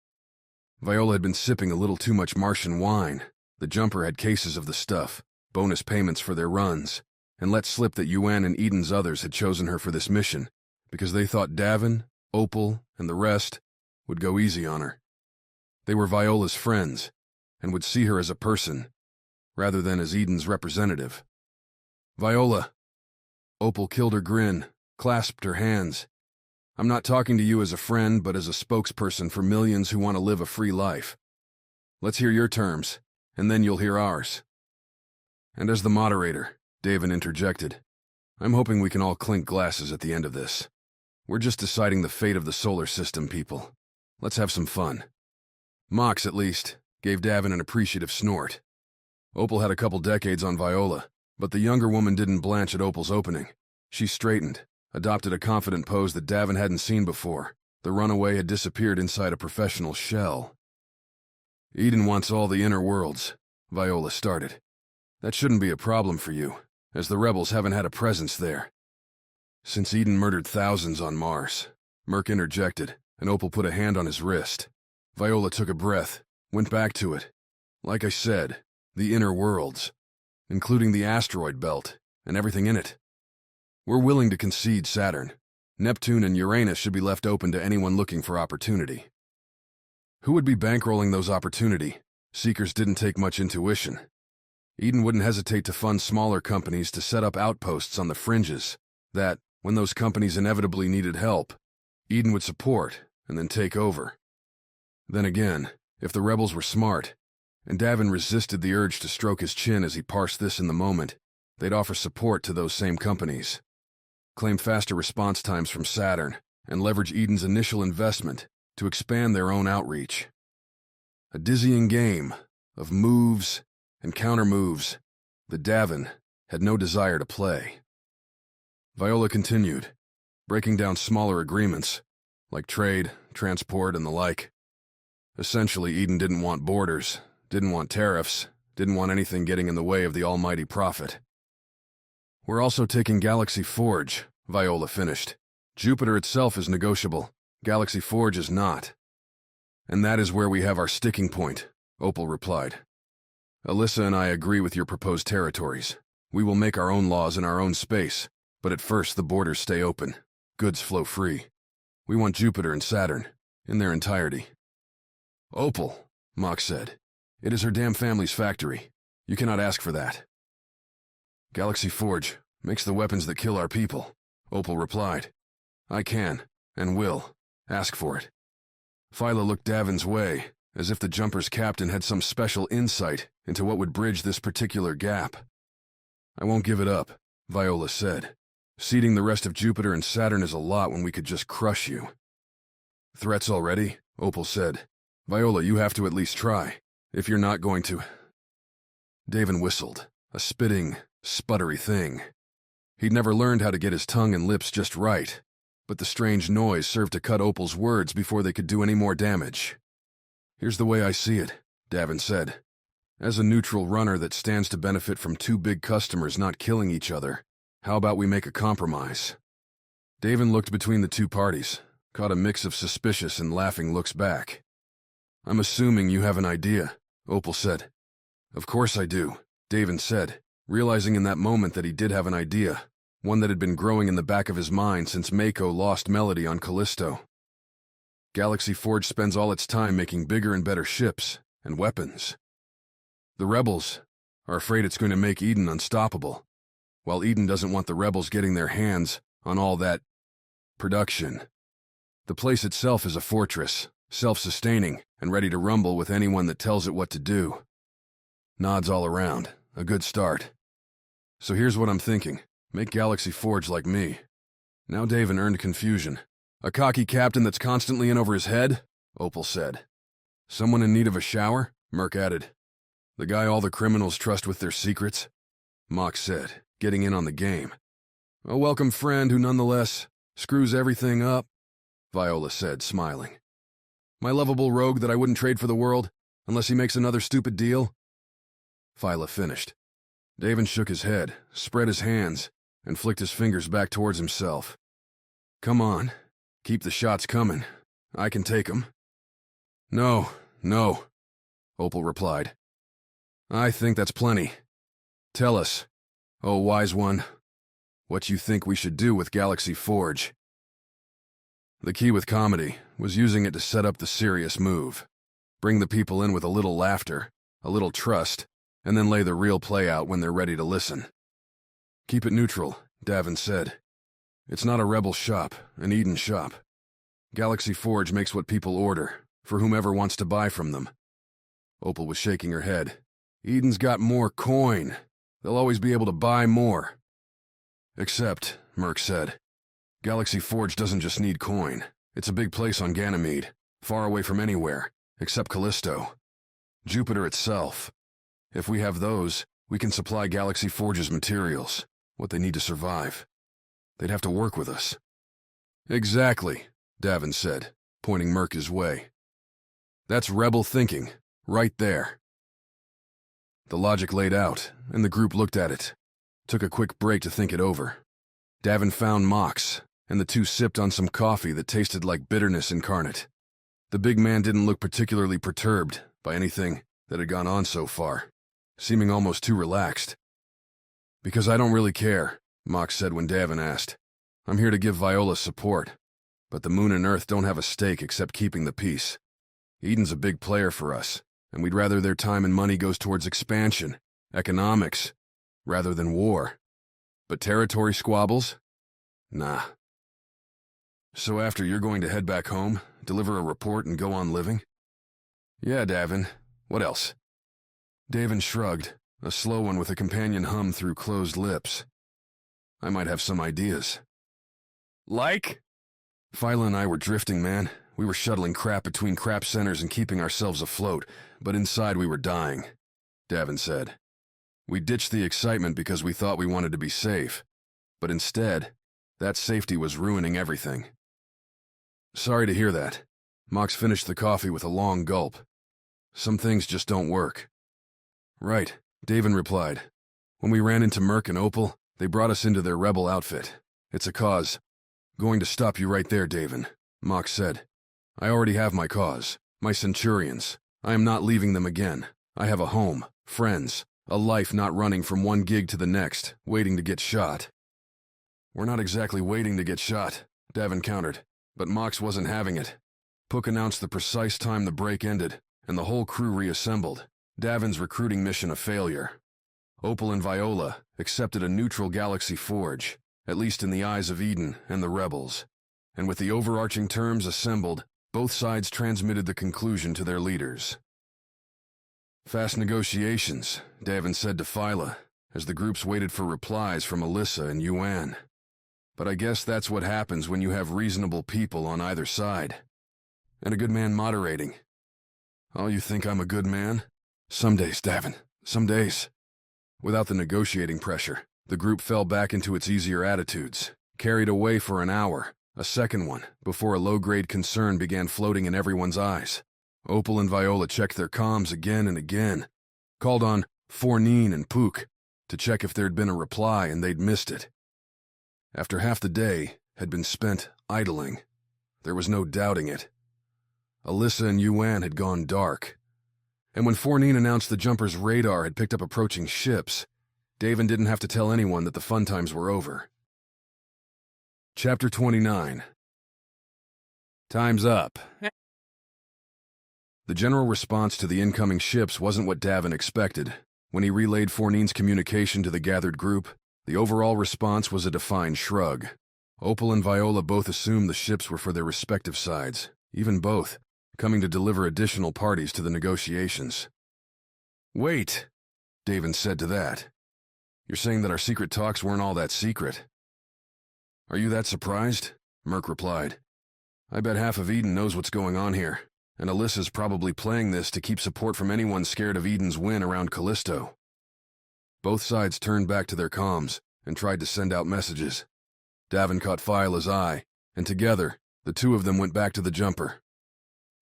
Viola had been sipping a little too much Martian wine. The Jumper had cases of the stuff, bonus payments for their runs, and let slip that Yuan and Eden's others had chosen her for this mission because they thought Davin, Opal, and the rest would go easy on her. They were Viola's friends and would see her as a person rather than as Eden's representative. Viola. Opal killed her grin, clasped her hands. I'm not talking to you as a friend, but as a spokesperson for millions who want to live a free life. Let's hear your terms, and then you'll hear ours. And as the moderator, Davin interjected, I'm hoping we can all clink glasses at the end of this. We're just deciding the fate of the solar system, people. Let's have some fun. Mox, at least, gave Davin an appreciative snort. Opal had a couple decades on Viola, but the younger woman didn't blanch at Opal's opening. She straightened, adopted a confident pose that Davin hadn't seen before. The runaway had disappeared inside a professional shell. Eden wants all the inner worlds, Viola started. That shouldn't be a problem for you, as the rebels haven't had a presence there. Since Eden murdered thousands on Mars, Merc interjected, and Opal put a hand on his wrist. Viola took a breath, went back to it. Like I said, the inner worlds, including the asteroid belt and everything in it. We're willing to concede Saturn. Neptune and Uranus should be left open to anyone looking for opportunity. Who would be bankrolling those opportunity? Seekers didn't take much intuition. Eden wouldn't hesitate to fund smaller companies to set up outposts on the fringes that, when those companies inevitably needed help, Eden would support and then take over. Then again, if the rebels were smart, and Davin resisted the urge to stroke his chin as he parsed this in the moment, they'd offer support to those same companies, claim faster response times from Saturn, and leverage Eden's initial investment to expand their own outreach. A dizzying game of moves and counter-moves that Davin had no desire to play. Viola continued, breaking down smaller agreements, like trade, transport, and the like. Essentially, Eden didn't want borders, didn't want tariffs, didn't want anything getting in the way of the almighty profit. We're also taking Galaxy Forge, Viola finished. Jupiter itself is negotiable. Galaxy Forge is not. And that is where we have our sticking point, Opal replied. Alyssa and I agree with your proposed territories. We will make our own laws in our own space, but at first the borders stay open. Goods flow free. We want Jupiter and Saturn, in their entirety. Opal, Mox said. It is her damn family's factory. You cannot ask for that. Galaxy Forge makes the weapons that kill our people, Opal replied. I can, and will, ask for it. Phyla looked Davin's way, as if the jumper's captain had some special insight into what would bridge this particular gap. "I won't give it up," Viola said. "Seeding the rest of Jupiter and Saturn is a lot when we could just crush you." "Threats already?" Opal said. "Viola, you have to at least try, if you're not going to—" Davin whistled, a spitting, sputtery thing. He'd never learned how to get his tongue and lips just right, but the strange noise served to cut Opal's words before they could do any more damage. "Here's the way I see it," Davin said. "As a neutral runner that stands to benefit from two big customers not killing each other, how about we make a compromise?" Davin looked between the two parties, caught a mix of suspicious and laughing looks back. "I'm assuming you have an idea," Opal said. "Of course I do," Davin said, realizing in that moment that he did have an idea, one that had been growing in the back of his mind since Mako lost Melody on Callisto. Galaxy Forge spends all its time making bigger and better ships and weapons. The rebels are afraid it's going to make Eden unstoppable, while Eden doesn't want the rebels getting their hands on all that production. The place itself is a fortress, self-sustaining and ready to rumble with anyone that tells it what to do. Nods all around, a good start. "So here's what I'm thinking. Make Galaxy Forge like me." Now Davin earned confusion. "A cocky captain that's constantly in over his head?" Opal said. "Someone in need of a shower?" Merc added. "The guy all the criminals trust with their secrets?" Mox said, getting in on the game. "A welcome friend who nonetheless screws everything up," Viola said, smiling. "My lovable rogue that I wouldn't trade for the world, unless he makes another stupid deal?" Phyla finished. Davin shook his head, spread his hands, and flicked his fingers back towards himself. "Come on, keep the shots coming. I can take 'em." No, Opal replied. "I think that's plenty. Tell us, oh wise one, what you think we should do with Galaxy Forge." The key with comedy was using it to set up the serious move. Bring the people in with a little laughter, a little trust, and then lay the real play out when they're ready to listen. "Keep it neutral," Davin said. "It's not a rebel shop, an Eden shop. Galaxy Forge makes what people order, for whomever wants to buy from them." Opal was shaking her head. "Eden's got more coin. They'll always be able to buy more." "Except," Merc said, "Galaxy Forge doesn't just need coin. It's a big place on Ganymede, far away from anywhere, except Callisto. Jupiter itself. If we have those, we can supply Galaxy Forge's materials, what they need to survive. They'd have to work with us." "Exactly," Davin said, pointing Merc his way. "That's rebel thinking, right there." The logic laid out, and the group looked at it. Took a quick break to think it over. Davin found Mox, and the two sipped on some coffee that tasted like bitterness incarnate. The big man didn't look particularly perturbed by anything that had gone on so far, seeming almost too relaxed. "Because I don't really care," Mox said when Davin asked. "I'm here to give Viola support, but the Moon and Earth don't have a stake except keeping the peace. Eden's a big player for us, and we'd rather their time and money goes towards expansion, economics, rather than war. But territory squabbles? Nah. So after you're going to head back home, deliver a report and go on living?" "Yeah, Davin. What else?" Davin shrugged, a slow one with a companion hum through closed lips. "I might have some ideas." "Like?" "Phyla and I were drifting, man. We were shuttling crap between crap centers and keeping ourselves afloat, but inside we were dying," Davin said. "We ditched the excitement because we thought we wanted to be safe, but instead, that safety was ruining everything." "Sorry to hear that." Mox finished the coffee with a long gulp. "Some things just don't work." "Right," Davin replied. "When we ran into Merc and Opal, they brought us into their rebel outfit. It's a cause." "Going to stop you right there, Davin," Mox said. "I already have my cause, my Centurions. I am not leaving them again. I have a home, friends, a life not running from one gig to the next, waiting to get shot." "We're not exactly waiting to get shot," Davin countered, but Mox wasn't having it. Pook announced the precise time the break ended, and the whole crew reassembled, Davin's recruiting mission a failure. Opal and Viola accepted a neutral Galaxy Forge, at least in the eyes of Eden and the rebels, and with the overarching terms assembled, Both sides transmitted the conclusion to their leaders. "Fast negotiations," Davin said to Phyla, as the groups waited for replies from Alyssa and Yuan. "But I guess that's what happens when you have reasonable people on either side. And a good man moderating." "Oh, you think I'm a good man?" "Some days, Davin. Some days." Without the negotiating pressure, the group fell back into its easier attitudes, carried away for an hour, a second one, before a low-grade concern began floating in everyone's eyes. Opal and Viola checked their comms again and again, called on Fornine and Pook to check if there'd been a reply, and they'd missed it. After half the day had been spent idling, there was no doubting it. Alyssa and Yuan had gone dark. And when Fornine announced the jumper's radar had picked up approaching ships, Davin didn't have to tell anyone that the fun times were over. Chapter 29. Time's up. The general response to the incoming ships wasn't what Davin expected. When he relayed Fornine's communication to the gathered group, the overall response was a defined shrug. Opal and Viola both assumed the ships were for their respective sides, even both, coming to deliver additional parties to the negotiations. "Wait," Davin said to that. "You're saying that our secret talks weren't all that secret?" "Are you that surprised?" Merc replied. "I bet half of Eden knows what's going on here, and Alyssa's probably playing this to keep support from anyone scared of Eden's win around Callisto." Both sides turned back to their comms and tried to send out messages. Davin caught Phyla's eye, and together, the two of them went back to the jumper.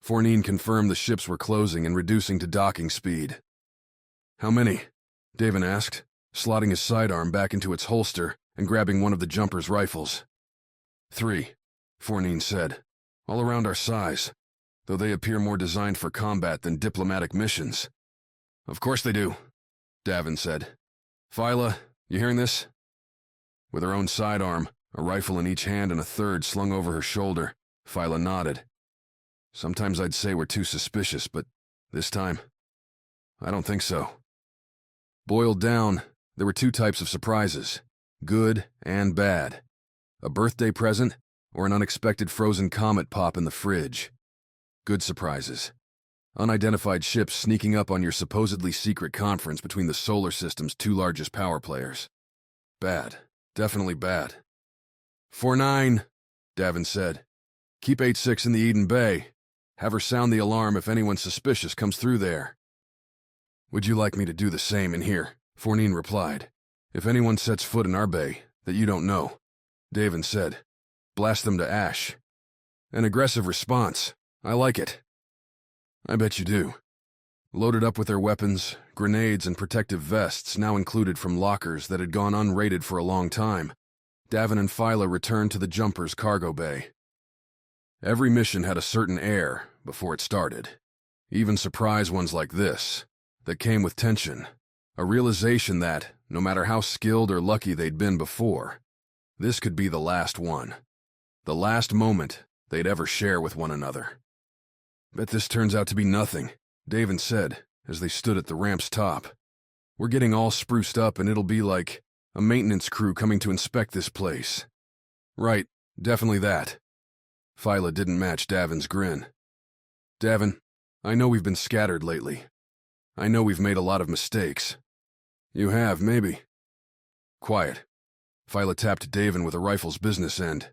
Fornine confirmed the ships were closing and reducing to docking speed. "How many?" Davin asked, slotting his sidearm back into its holster and grabbing one of the jumper's rifles. "3," Fornine said, "all around our size, though they appear more designed for combat than diplomatic missions." "Of course they do," Davin said. "Phyla, you hearing this?" With her own sidearm, a rifle in each hand and a third slung over her shoulder, Phyla nodded. "Sometimes I'd say we're too suspicious, but this time, I don't think so." Boiled down, there were two types of surprises, good and bad. A birthday present or an unexpected frozen comet pop in the fridge. Good surprises. Unidentified ships sneaking up on your supposedly secret conference between the solar system's two largest power players. Bad. Definitely bad. "4-9, Davin said. "Keep 8-6 in the Eden Bay. Have her sound the alarm if anyone suspicious comes through there." "Would you like me to do the same in here?" Fornine replied. "If anyone sets foot in our bay that you don't know," Davin said. "Blast them to ash." "An aggressive response. I like it." "I bet you do." Loaded up with their weapons, grenades, and protective vests now included from lockers that had gone unraided for a long time, Davin and Phyla returned to the jumper's cargo bay. Every mission had a certain air before it started. Even surprise ones like this, that came with tension, a realization that, no matter how skilled or lucky they'd been before, this could be the last one. The last moment they'd ever share with one another. "Bet this turns out to be nothing," Davin said, as they stood at the ramp's top. "We're getting all spruced up and it'll be like a maintenance crew coming to inspect this place." "Right, definitely that." Phyla didn't match Davin's grin. "Davin, I know we've been scattered lately. I know we've made a lot of mistakes." "You have, maybe." "Quiet." Phyla tapped Davin with a rifle's business end.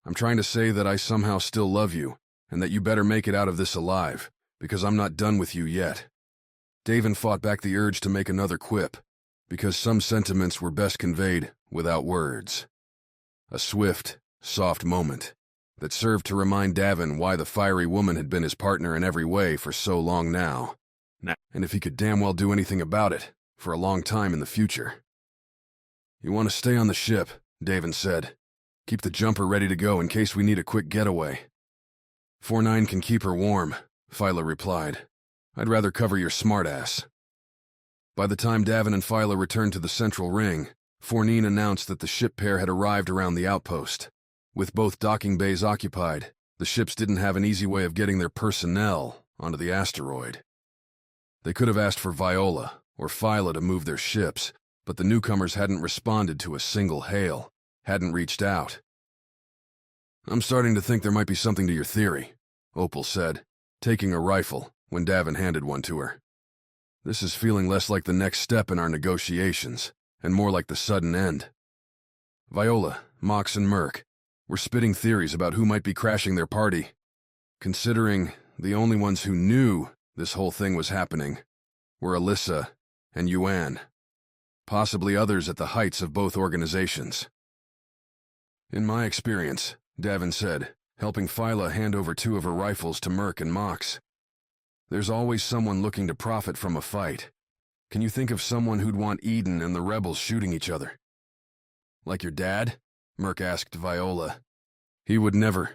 "I'm trying to say that I somehow still love you, and that you better make it out of this alive, because I'm not done with you yet." Davin fought back the urge to make another quip, because some sentiments were best conveyed without words. A swift, soft moment that served to remind Davin why the fiery woman had been his partner in every way for so long now, and if he could damn well do anything about it, for a long time in the future. "You want to stay on the ship," Davin said. "Keep the jumper ready to go in case we need a quick getaway." 4-9 can keep her warm," Phyla replied. "I'd rather cover your smartass." By the time Davin and Phyla returned to the central ring, Fornine announced that the ship pair had arrived around the outpost. With both docking bays occupied, the ships didn't have an easy way of getting their personnel onto the asteroid. They could have asked for Viola or Phyla to move their ships, but the newcomers hadn't responded to a single hail, hadn't reached out. "I'm starting to think there might be something to your theory," Opal said, taking a rifle when Davin handed one to her. This is feeling less like the next step in our negotiations, and more like the sudden end. Viola, Mox, and Merc were spitting theories about who might be crashing their party, considering the only ones who knew this whole thing was happening were Alyssa and Yuan, possibly others at the heights of both organizations. In my experience, Davin said, helping Phyla hand over 2 of her rifles to Merc and Mox, there's always someone looking to profit from a fight. Can you think of someone who'd want Eden and the rebels shooting each other? Like your dad? Merc asked Viola. He would never.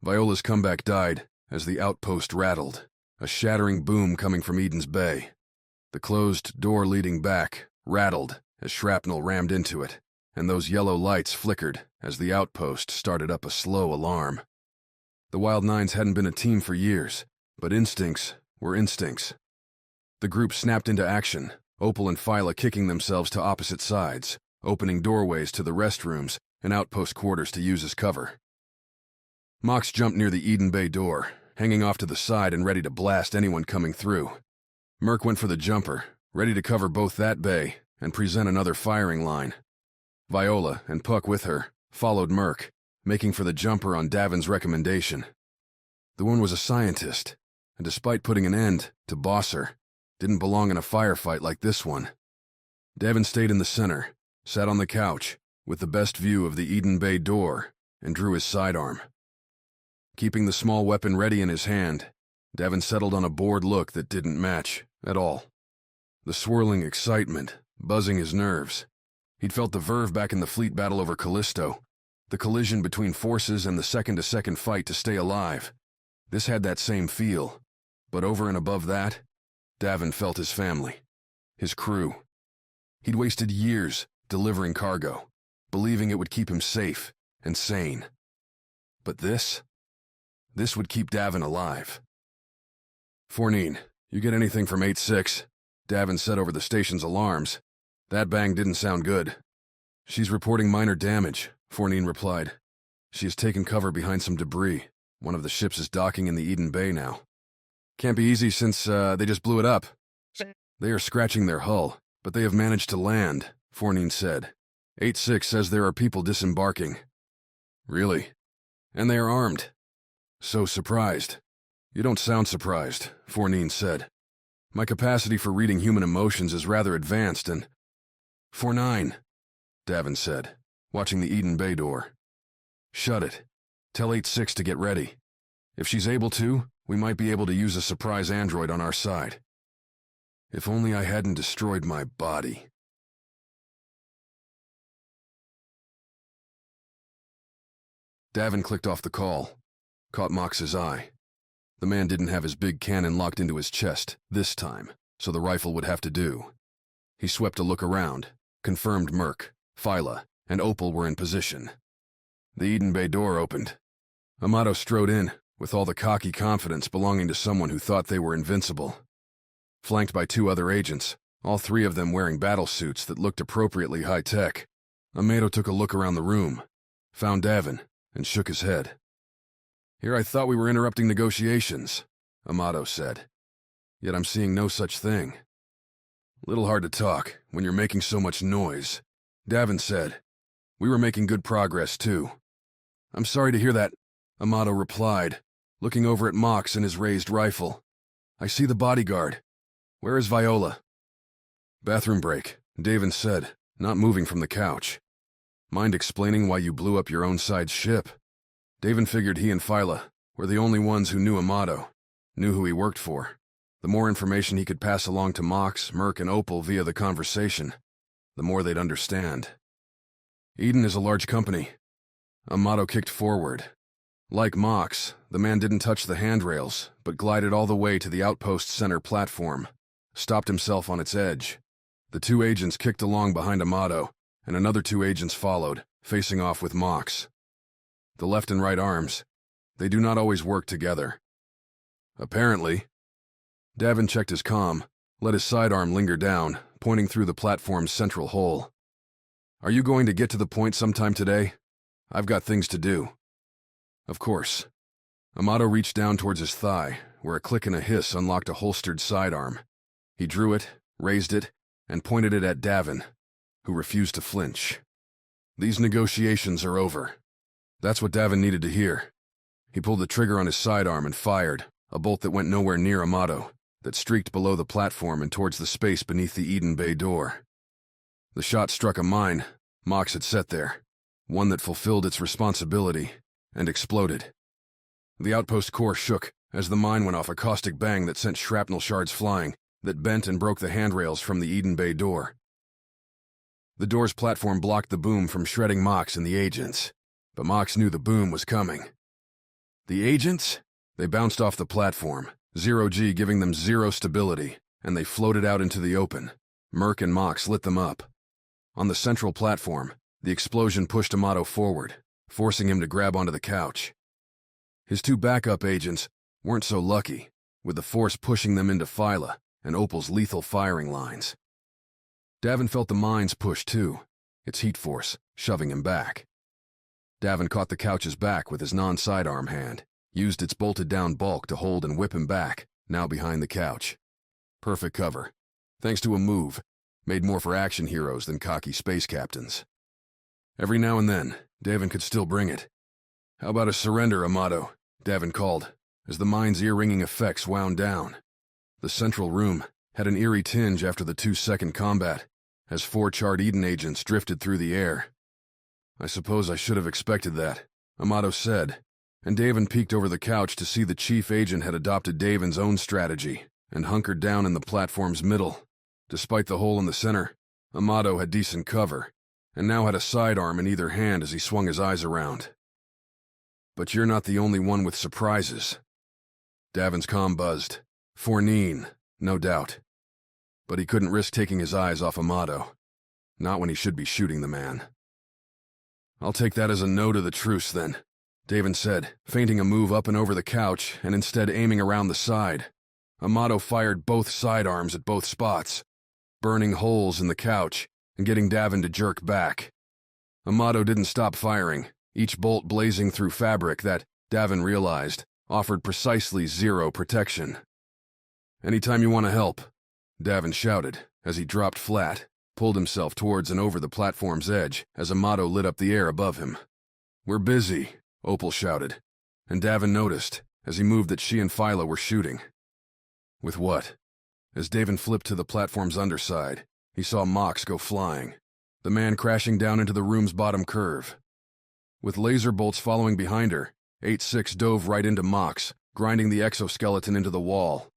Viola's comeback died as the outpost rattled, a shattering boom coming from Eden's Bay. The closed door leading back rattled as shrapnel rammed into it, and those yellow lights flickered as the outpost started up a slow alarm. The Wild Nines hadn't been a team for years, but instincts were instincts. The group snapped into action, Opal and Phyla kicking themselves to opposite sides, opening doorways to the restrooms and outpost quarters to use as cover. Mox jumped near the Eden Bay door, hanging off to the side and ready to blast anyone coming through. Merc went for the jumper, ready to cover both that bay and present another firing line. Viola, and Puck with her, followed Merc, making for the jumper on Davin's recommendation. The one was a scientist, and despite putting an end to Bosser, didn't belong in a firefight like this one. Davin stayed in the center, sat on the couch, with the best view of the Eden Bay door, and drew his sidearm. Keeping the small weapon ready in his hand, Davin settled on a bored look that didn't match at all. The swirling excitement, buzzing his nerves. He'd felt the verve back in the fleet battle over Callisto, the collision between forces and the second-to-second fight to stay alive. This had that same feel, but over and above that, Davin felt his family, his crew. He'd wasted years delivering cargo, believing it would keep him safe and sane. But this would keep Davin alive. "Fournine, you get anything from 8-6? Davin said over the station's alarms. That bang didn't sound good. "She's reporting minor damage," Fournine replied. "She has taken cover behind some debris. One of the ships is docking in the Eden Bay now. Can't be easy since they just blew it up. They are scratching their hull, but they have managed to land," Fournine said. 8-6 says there are people disembarking." "Really? And they are armed?" "So surprised." "You don't sound surprised," Fournine said. "My capacity for reading human emotions is rather advanced and—" "4-9," Davin said, watching the Eden Bay door. "Shut it. Tell 8-6 to get ready. If she's able to, we might be able to use a surprise android on our side. If only I hadn't destroyed my body." Davin clicked off the call, caught Mox's eye. The man didn't have his big cannon locked into his chest this time, so the rifle would have to do. He swept a look around, confirmed Merc, Phyla, and Opal were in position. The Eden Bay door opened. Amato strode in, with all the cocky confidence belonging to someone who thought they were invincible. Flanked by 2 other agents, all 3 of them wearing battle suits that looked appropriately high-tech, Amato took a look around the room, found Davin, and shook his head. "Here I thought we were interrupting negotiations," Amato said. "Yet I'm seeing no such thing." "Little hard to talk when you're making so much noise," Davin said. "We were making good progress, too." "I'm sorry to hear that," Amato replied, looking over at Mox and his raised rifle. "I see the bodyguard. Where is Viola?" "Bathroom break," Davin said, not moving from the couch. "Mind explaining why you blew up your own side's ship?" Davin figured he and Phyla were the only ones who knew Amato, knew who he worked for. The more information he could pass along to Mox, Merc, and Opal via the conversation, the more they'd understand. "Eden is a large company." Amato kicked forward. Like Mox, the man didn't touch the handrails, but glided all the way to the outpost center platform, stopped himself on its edge. The 2 agents kicked along behind Amato, and another 2 agents followed, facing off with Mox. The left and right arms, they do not always work together. "Apparently." Davin checked his comm, let his sidearm linger down, pointing through the platform's central hole. "Are you going to get to the point sometime today? I've got things to do." "Of course." Amato reached down towards his thigh, where a click and a hiss unlocked a holstered sidearm. He drew it, raised it, and pointed it at Davin, who refused to flinch. These negotiations are over. That's what Davin needed to hear. He pulled the trigger on his sidearm and fired, a bolt that went nowhere near Amato, that streaked below the platform and towards the space beneath the Eden Bay door. The shot struck a mine Mox had set there, one that fulfilled its responsibility, and exploded. The outpost core shook as the mine went off a caustic bang that sent shrapnel shards flying, that bent and broke the handrails from the Eden Bay door. The door's platform blocked the boom from shredding Mox and the agents, but Mox knew the boom was coming. The agents? They bounced off the platform, 0G giving them zero stability, and they floated out into the open. Merc and Mox lit them up. On the central platform, the explosion pushed Amato forward, forcing him to grab onto the couch. His two backup agents weren't so lucky, with the force pushing them into Phyla and Opal's lethal firing lines. Davin felt the mines push too, its heat force shoving him back. Davin caught the couch's back with his non-sidearm hand, used its bolted-down bulk to hold and whip him back, now behind the couch. Perfect cover, thanks to a move made more for action heroes than cocky space captains. Every now and then, Davin could still bring it. "How about a surrender, Amato?" Davin called, as the mine's ear-ringing effects wound down. The central room had an eerie tinge after the 2-second combat, as 4 charred Eden agents drifted through the air. "I suppose I should have expected that," Amato said, and Davin peeked over the couch to see the chief agent had adopted Davin's own strategy and hunkered down in the platform's middle. Despite the hole in the center, Amato had decent cover, and now had a sidearm in either hand as he swung his eyes around. "But you're not the only one with surprises." Davin's comm buzzed. Fournine, no doubt. But he couldn't risk taking his eyes off Amato. Not when he should be shooting the man. "I'll take that as a no to the truce, then," Davin said, feinting a move up and over the couch and instead aiming around the side. Amato fired both sidearms at both spots, burning holes in the couch and getting Davin to jerk back. Amato didn't stop firing, each bolt blazing through fabric that, Davin realized, offered precisely zero protection. "Anytime you want to help," Davin shouted as he dropped flat, pulled himself towards and over the platform's edge as Amato lit up the air above him. "We're busy," Opal shouted, and Davin noticed, as he moved, that she and Phyla were shooting. With what? As Davin flipped to the platform's underside, he saw Mox go flying, the man crashing down into the room's bottom curve. With laser bolts following behind her, 8-6 dove right into Mox, grinding the exoskeleton into the wall.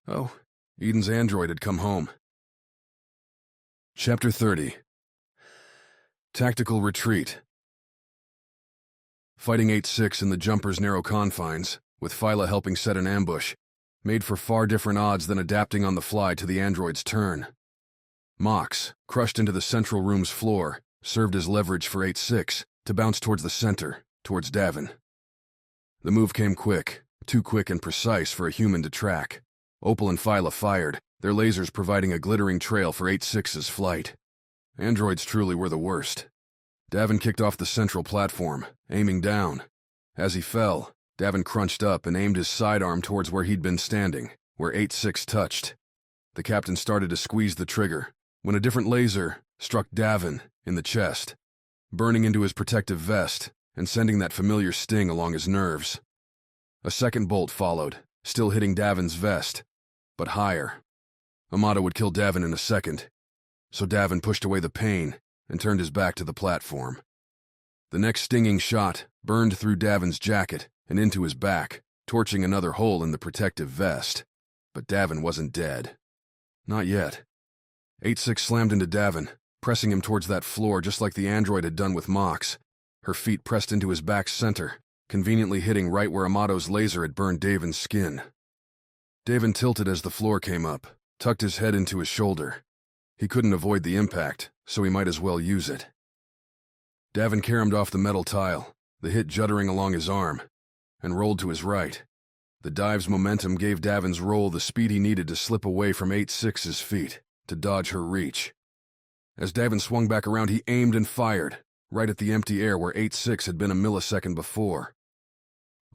Oh, Eden's android had come home. Chapter 30. Tactical Retreat. Fighting 8-6 in the jumper's narrow confines, with Phyla helping set an ambush, made for far different odds than adapting on the fly to the android's turn. Mox, crushed into the central room's floor, served as leverage for 8-6 to bounce towards the center, towards Davin. The move came quick, too quick and precise for a human to track. Opal and Phyla fired, their lasers providing a glittering trail for 8-6's flight. Androids truly were the worst. Davin kicked off the central platform, aiming down. As he fell, Davin crunched up and aimed his sidearm towards where he'd been standing, where 8-6 touched. The captain started to squeeze the trigger, when a different laser struck Davin in the chest, burning into his protective vest and sending that familiar sting along his nerves. A second bolt followed, still hitting Davin's vest, but higher. Amato would kill Davin in a second, so Davin pushed away the pain and turned his back to the platform. The next stinging shot burned through Davin's jacket and into his back, torching another hole in the protective vest. But Davin wasn't dead. Not yet. 8-6 slammed into Davin, pressing him towards that floor just like the android had done with Mox, her feet pressed into his back center, conveniently hitting right where Amato's laser had burned Davin's skin. Davin tilted as the floor came up, tucked his head into his shoulder. He couldn't avoid the impact, so he might as well use it. Davin caromed off the metal tile, the hit juddering along his arm, and rolled to his right. The dive's momentum gave Davin's roll the speed he needed to slip away from 8-6's feet, to dodge her reach. As Davin swung back around, he aimed and fired, right at the empty air where 8-6 had been a millisecond before.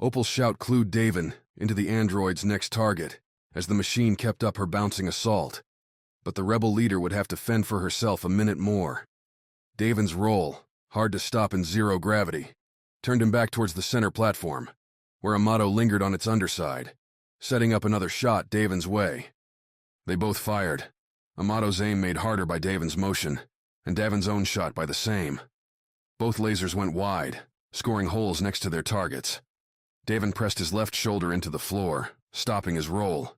Opal's shout clued Davin into the android's next target as the machine kept up her bouncing assault. But the rebel leader would have to fend for herself a minute more. Davin's roll, hard to stop in zero gravity, turned him back towards the center platform, where Amato lingered on its underside, setting up another shot Davin's way. They both fired, Amato's aim made harder by Davin's motion, and Davin's own shot by the same. Both lasers went wide, scoring holes next to their targets. Davin pressed his left shoulder into the floor, stopping his roll.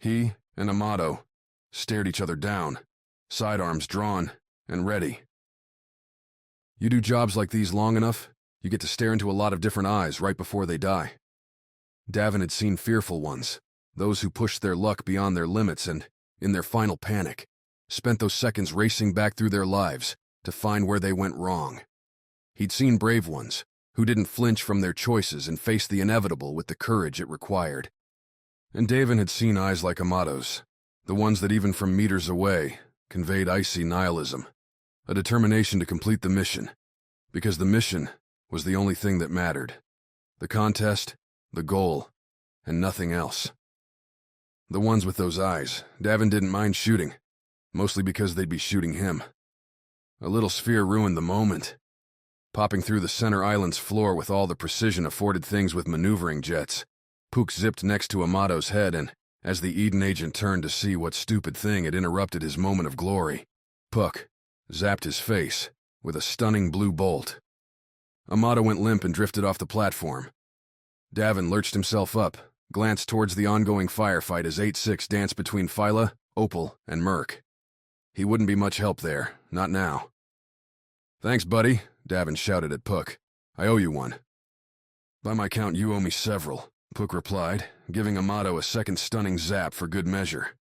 He and Amato stared each other down, sidearms drawn and ready. You do jobs like these long enough, you get to stare into a lot of different eyes right before they die. Davin had seen fearful ones, those who pushed their luck beyond their limits and, in their final panic, spent those seconds racing back through their lives to find where they went wrong. He'd seen brave ones who didn't flinch from their choices and faced the inevitable with the courage it required. And Davin had seen eyes like Amato's, the ones that even from meters away conveyed icy nihilism, a determination to complete the mission, because the mission was the only thing that mattered. The contest, the goal, and nothing else. The ones with those eyes, Davin didn't mind shooting, mostly because they'd be shooting him. A little sphere ruined the moment, popping through the center island's floor with all the precision afforded things with maneuvering jets. Pook zipped next to Amato's head, and as the Eden agent turned to see what stupid thing had interrupted his moment of glory, Puck zapped his face with a stunning blue bolt. Amato went limp and drifted off the platform. Davin lurched himself up, glanced towards the ongoing firefight as 8-6 danced between Phyla, Opal, and Merc. He wouldn't be much help there, not now. "Thanks, buddy," Davin shouted at Puck. "I owe you one." "By my count, you owe me several," Puck replied, giving Amato a second stunning zap for good measure.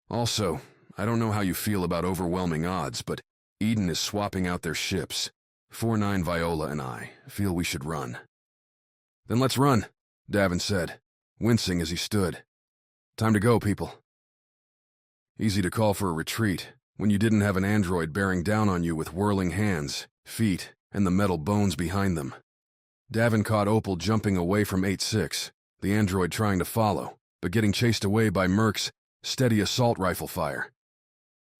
"Also, I don't know how you feel about overwhelming odds, but Eden is swapping out their ships. 4-9 Viola and I feel we should run." "Then let's run," Davin said, wincing as he stood. "Time to go, people." Easy to call for a retreat when you didn't have an android bearing down on you with whirling hands, feet, and the metal bones behind them. Davin caught Opal jumping away from 8-6, the android trying to follow, but getting chased away by Merc's steady assault rifle fire.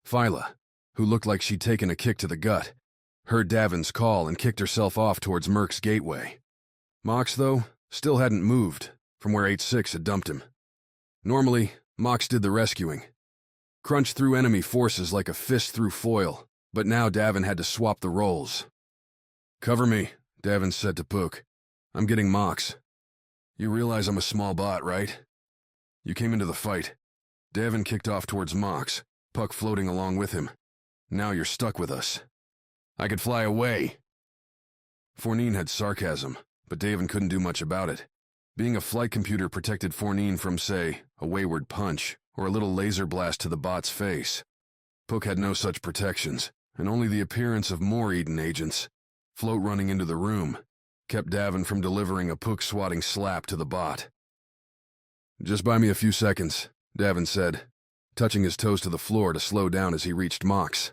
Phyla, who looked like she'd taken a kick to the gut, heard Davin's call and kicked herself off towards Merc's gateway. Mox, though, still hadn't moved from where 8-6 had dumped him. Normally, Mox did the rescuing, crunched through enemy forces like a fist through foil, but now Davin had to swap the roles. "Cover me," Davin said to Puck. "I'm getting Mox. You realize I'm a small bot, right? You came into the fight." Davin kicked off towards Mox, Puck floating along with him. "Now you're stuck with us." "I could fly away." Fournine had sarcasm, but Davin couldn't do much about it. Being a flight computer protected Fournine from, say, a wayward punch or a little laser blast to the bot's face. Puck had no such protections, and only the appearance of more Eden agents, float running into the room, kept Davin from delivering a Puck-swatting slap to the bot. "Just buy me a few seconds," Davin said, touching his toes to the floor to slow down as he reached Mox.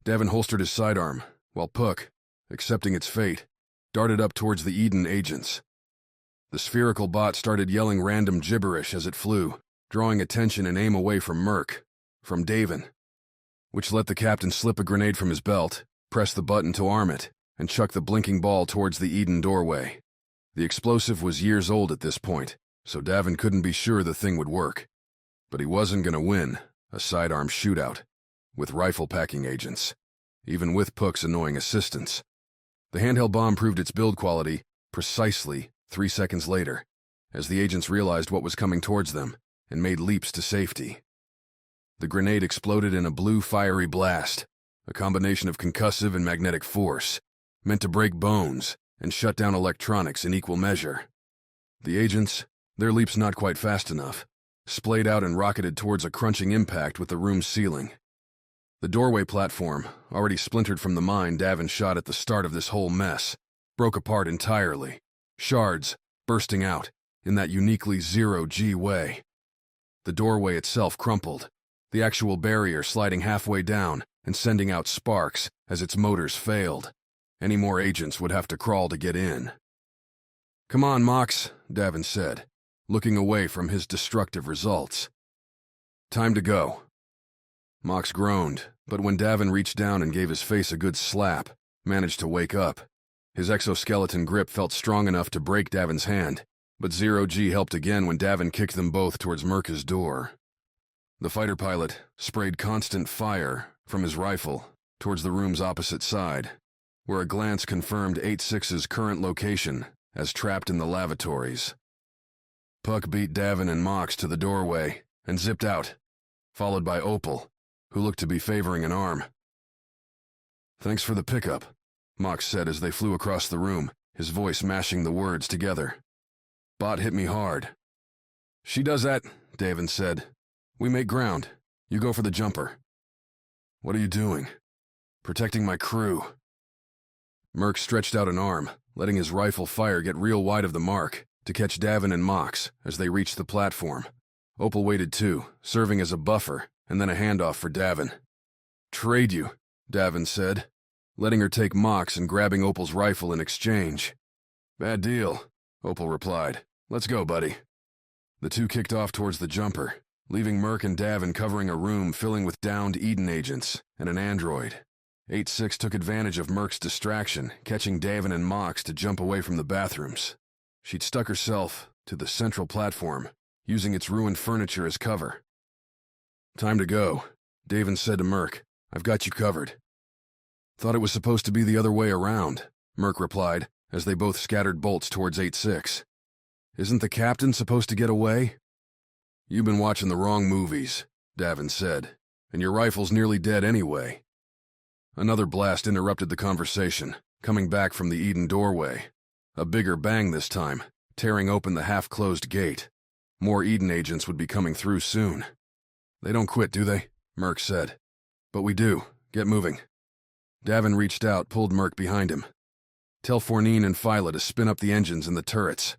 Davin holstered his sidearm, while Puck, accepting its fate, darted up towards the Eden agents. The spherical bot started yelling random gibberish as it flew, drawing attention and aim away from Merc, from Davin, which let the captain slip a grenade from his belt, press the button to arm it, and chuck the blinking ball towards the Eden doorway. The explosive was years old at this point, so Davin couldn't be sure the thing would work. But he wasn't going to win a sidearm shootout with rifle-packing agents, even with Puck's annoying assistance. The handheld bomb proved its build quality precisely 3 seconds later, as the agents realized what was coming towards them and made leaps to safety. The grenade exploded in a blue fiery blast, a combination of concussive and magnetic force, meant to break bones and shut down electronics in equal measure. The agents, their leaps not quite fast enough, splayed out and rocketed towards a crunching impact with the room's ceiling. The doorway platform, already splintered from the mine Davin shot at the start of this whole mess, broke apart entirely, shards bursting out in that uniquely zero-G way. The doorway itself crumpled, the actual barrier sliding halfway down and sending out sparks as its motors failed. Any more agents would have to crawl to get in. Come on, Mox, Davin said, looking away from his destructive results. Time to go. Mox groaned, but when Davin reached down and gave his face a good slap, managed to wake up. His exoskeleton grip felt strong enough to break Davin's hand, but Zero-G helped again when Davin kicked them both towards Merca's door. The fighter pilot sprayed constant fire from his rifle towards the room's opposite side, where a glance confirmed 8-6's current location as trapped in the lavatories. Puck beat Davin and Mox to the doorway and zipped out, followed by Opal, who looked to be favoring an arm. Thanks for the pickup, Mox said as they flew across the room, his voice mashing the words together. Bot hit me hard. She does that, Davin said. We make ground. You go for the jumper. What are you doing? Protecting my crew. Merc stretched out an arm, letting his rifle fire get real wide of the mark to catch Davin and Mox as they reached the platform. Opal waited too, serving as a buffer and then a handoff for Davin. Trade you, Davin said, letting her take Mox and grabbing Opal's rifle in exchange. Bad deal, Opal replied. Let's go, buddy. The two kicked off towards the jumper, leaving Merc and Davin covering a room filling with downed Eden agents and an android. 8-6 took advantage of Merc's distraction, catching Davin and Mox to jump away from the bathrooms. She'd stuck herself to the central platform, using its ruined furniture as cover. Time to go, Davin said to Merc. I've got you covered. Thought it was supposed to be the other way around, Merc replied, as they both scattered bolts towards 8-6. Isn't the captain supposed to get away? You've been watching the wrong movies, Davin said, and your rifle's nearly dead anyway. Another blast interrupted the conversation, coming back from the Eden doorway. A bigger bang this time, tearing open the half-closed gate. More Eden agents would be coming through soon. They don't quit, do they? Merc said. But we do. Get moving. Davin reached out, pulled Merc behind him. Tell Fournine and Phyla to spin up the engines in the turrets.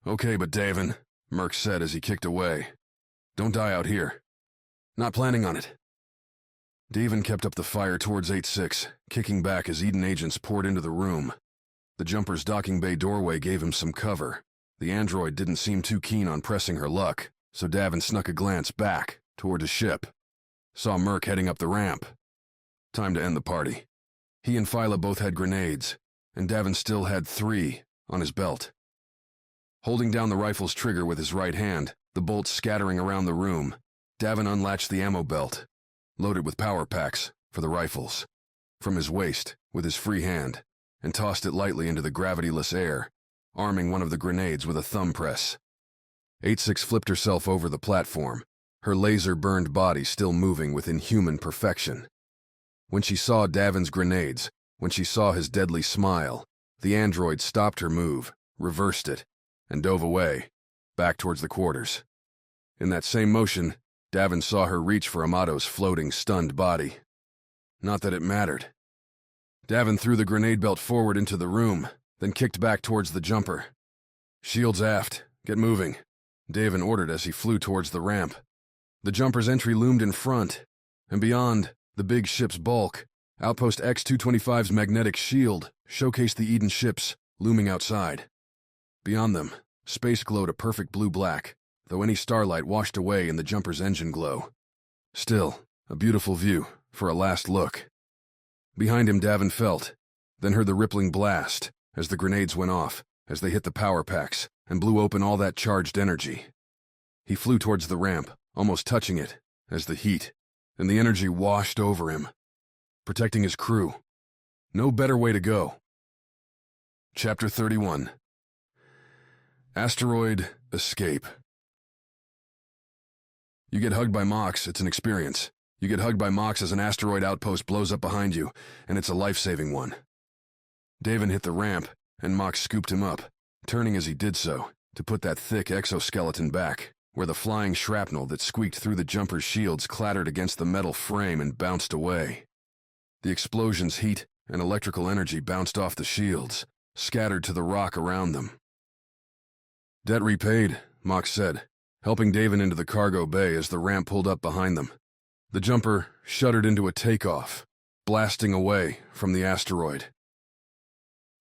Okay, but Davin, Merc said as he kicked away. Don't die out here. Not planning on it. Davin kept up the fire towards 8-6, kicking back as Eden agents poured into the room. The jumper's docking bay doorway gave him some cover. The android didn't seem too keen on pressing her luck, so Davin snuck a glance back toward his ship. Saw Merc heading up the ramp. Time to end the party. He and Phyla both had grenades, and Davin still had 3 on his belt. Holding down the rifle's trigger with his right hand, the bolts scattering around the room, Davin unlatched the ammo belt, loaded with power packs for the rifles, from his waist with his free hand, and tossed it lightly into the gravityless air, arming one of the grenades with a thumb press. 8-6 flipped herself over the platform, her laser-burned body still moving with inhuman perfection. When she saw Davin's grenades, when she saw his deadly smile, the android stopped her move, reversed it, and dove away, back towards the quarters. In that same motion, Davin saw her reach for Amato's floating, stunned body. Not that it mattered. Davin threw the grenade belt forward into the room, then kicked back towards the jumper. Shields aft, get moving, Davin ordered as he flew towards the ramp. The jumper's entry loomed in front, and beyond the big ship's bulk, Outpost X-225's magnetic shield showcased the Eden ships looming outside. Beyond them, space glowed a perfect blue-black, though any starlight washed away in the jumper's engine glow. Still, a beautiful view for a last look. Behind him, Davin felt, then heard the rippling blast as the grenades went off, as they hit the power packs and blew open all that charged energy. He flew towards the ramp, almost touching it, as the heat and the energy washed over him, protecting his crew. No better way to go. Chapter 31. Asteroid Escape. You get hugged by Mox, it's an experience. You get hugged by Mox as an asteroid outpost blows up behind you, and it's a life-saving one. Davin hit the ramp, and Mox scooped him up, turning as he did so, to put that thick exoskeleton back, where the flying shrapnel that squeaked through the jumper's shields clattered against the metal frame and bounced away. The explosion's heat and electrical energy bounced off the shields, scattered to the rock around them. Debt repaid, Mox said, helping Davin into the cargo bay as the ramp pulled up behind them. The jumper shuddered into a takeoff, blasting away from the asteroid.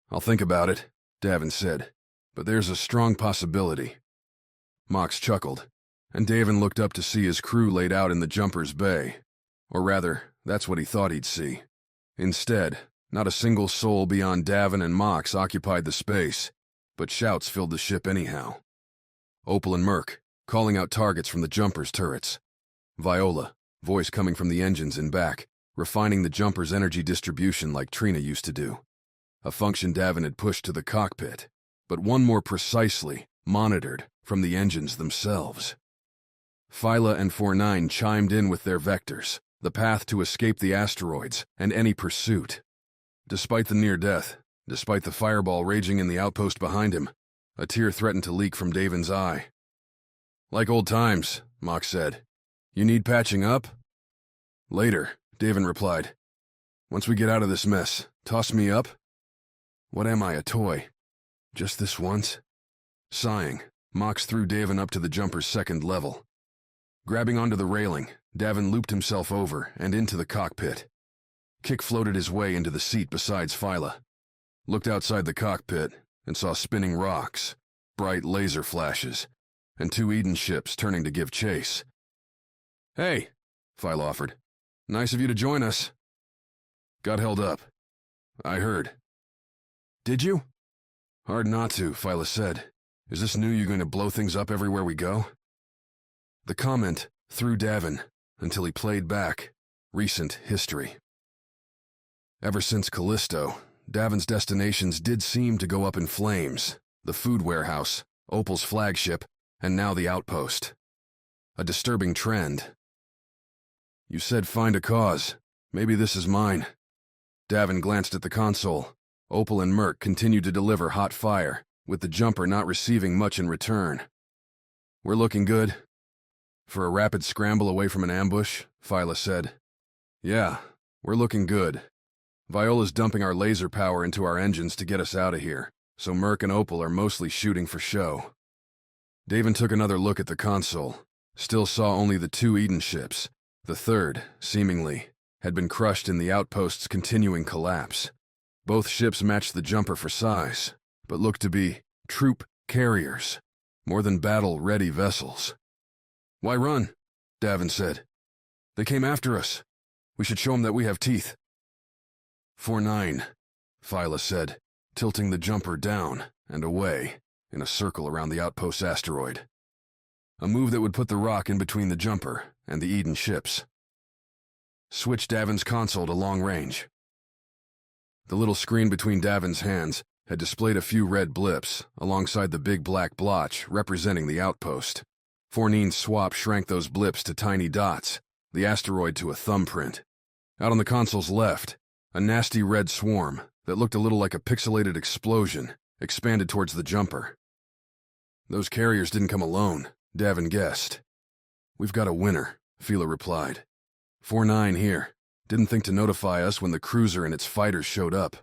I'll think about it, Davin said, but there's a strong possibility." Mox chuckled, and Davin looked up to see his crew laid out in the jumper's bay. Or rather, that's what he thought he'd see. Instead, not a single soul beyond Davin and Mox occupied the space, but shouts filled the ship anyhow. Opal and Merc, calling out targets from the jumper's turrets. Viola, voice coming from the engines in back, refining the jumper's energy distribution like Trina used to do. A function Davin had pushed to the cockpit, but one more precisely, monitored from the engines themselves. Phyla and 49 chimed in with their vectors, the path to escape the asteroids and any pursuit. Despite the near death, despite the fireball raging in the outpost behind him, a tear threatened to leak from Davin's eye. "Like old times," Mox said. "You need patching up?" "Later," Davin replied. "Once we get out of this mess, toss me up." "What am I, a toy? Just this once?" Sighing, Mox threw Davin up to the jumper's second level. Grabbing onto the railing, Davin looped himself over and into the cockpit. Kick floated his way into the seat beside Phyla. Looked outside the cockpit and saw spinning rocks, bright laser flashes, and 2 Eden ships turning to give chase. "Hey," Phyla offered. "Nice of you to join us." "Got held up. I heard." "Did you?" "Hard not to," Phyla said. "Is this new you're going to blow things up everywhere we go?" The comment threw Davin until he played back recent history. Ever since Callisto, Davin's destinations did seem to go up in flames. The food warehouse, Opal's flagship, and now the outpost. A disturbing trend. "You said find a cause. Maybe this is mine." Davin glanced at the console. Opal and Merc continued to deliver hot fire, with the jumper not receiving much in return. "We're looking good." "For a rapid scramble away from an ambush," Phyla said. "Yeah, we're looking good. Viola's dumping our laser power into our engines to get us out of here, so Merc and Opal are mostly shooting for show." Davin took another look at the console, still saw only the 2 Eden ships. The third, seemingly, had been crushed in the outpost's continuing collapse. Both ships matched the jumper for size, but looked to be troop carriers, more than battle-ready vessels. "Why run?" Davin said. "They came after us. We should show them that we have teeth." 49, Phyla said, tilting the jumper down and away in a circle around the outpost asteroid. A move that would put the rock in between the jumper and the Eden ships. Switch Davin's console to long range. The little screen between Davin's hands had displayed a few red blips alongside the big black blotch representing the outpost. 49's swap shrank those blips to tiny dots, the asteroid to a thumbprint. Out on the console's left, a nasty red swarm that looked a little like a pixelated explosion expanded towards the jumper. "Those carriers didn't come alone," Davin guessed. "We've got a winner," Phyla replied. 49 here. Didn't think to notify us when the cruiser and its fighters showed up."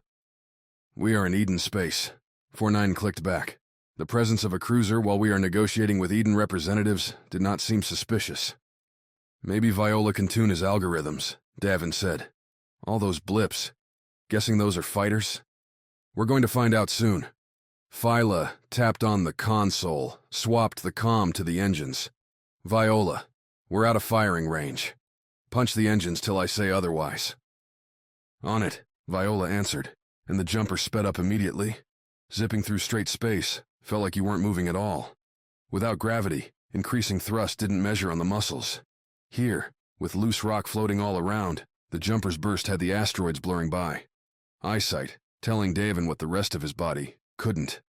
"We are in Eden space," 49 clicked back. "The presence of a cruiser while we are negotiating with Eden representatives did not seem suspicious." "Maybe Viola can tune his algorithms," Davin said. "All those blips. Guessing those are fighters?" "We're going to find out soon." Phyla tapped on the console, swapped the comm to the engines. "Viola, we're out of firing range. Punch the engines till I say otherwise." "On it," Viola answered, and the jumper sped up immediately. Zipping through straight space, felt like you weren't moving at all. Without gravity, increasing thrust didn't measure on the muscles. Here, with loose rock floating all around, the jumper's burst had the asteroids blurring by. Eyesight, telling Davin what the rest of his body couldn't.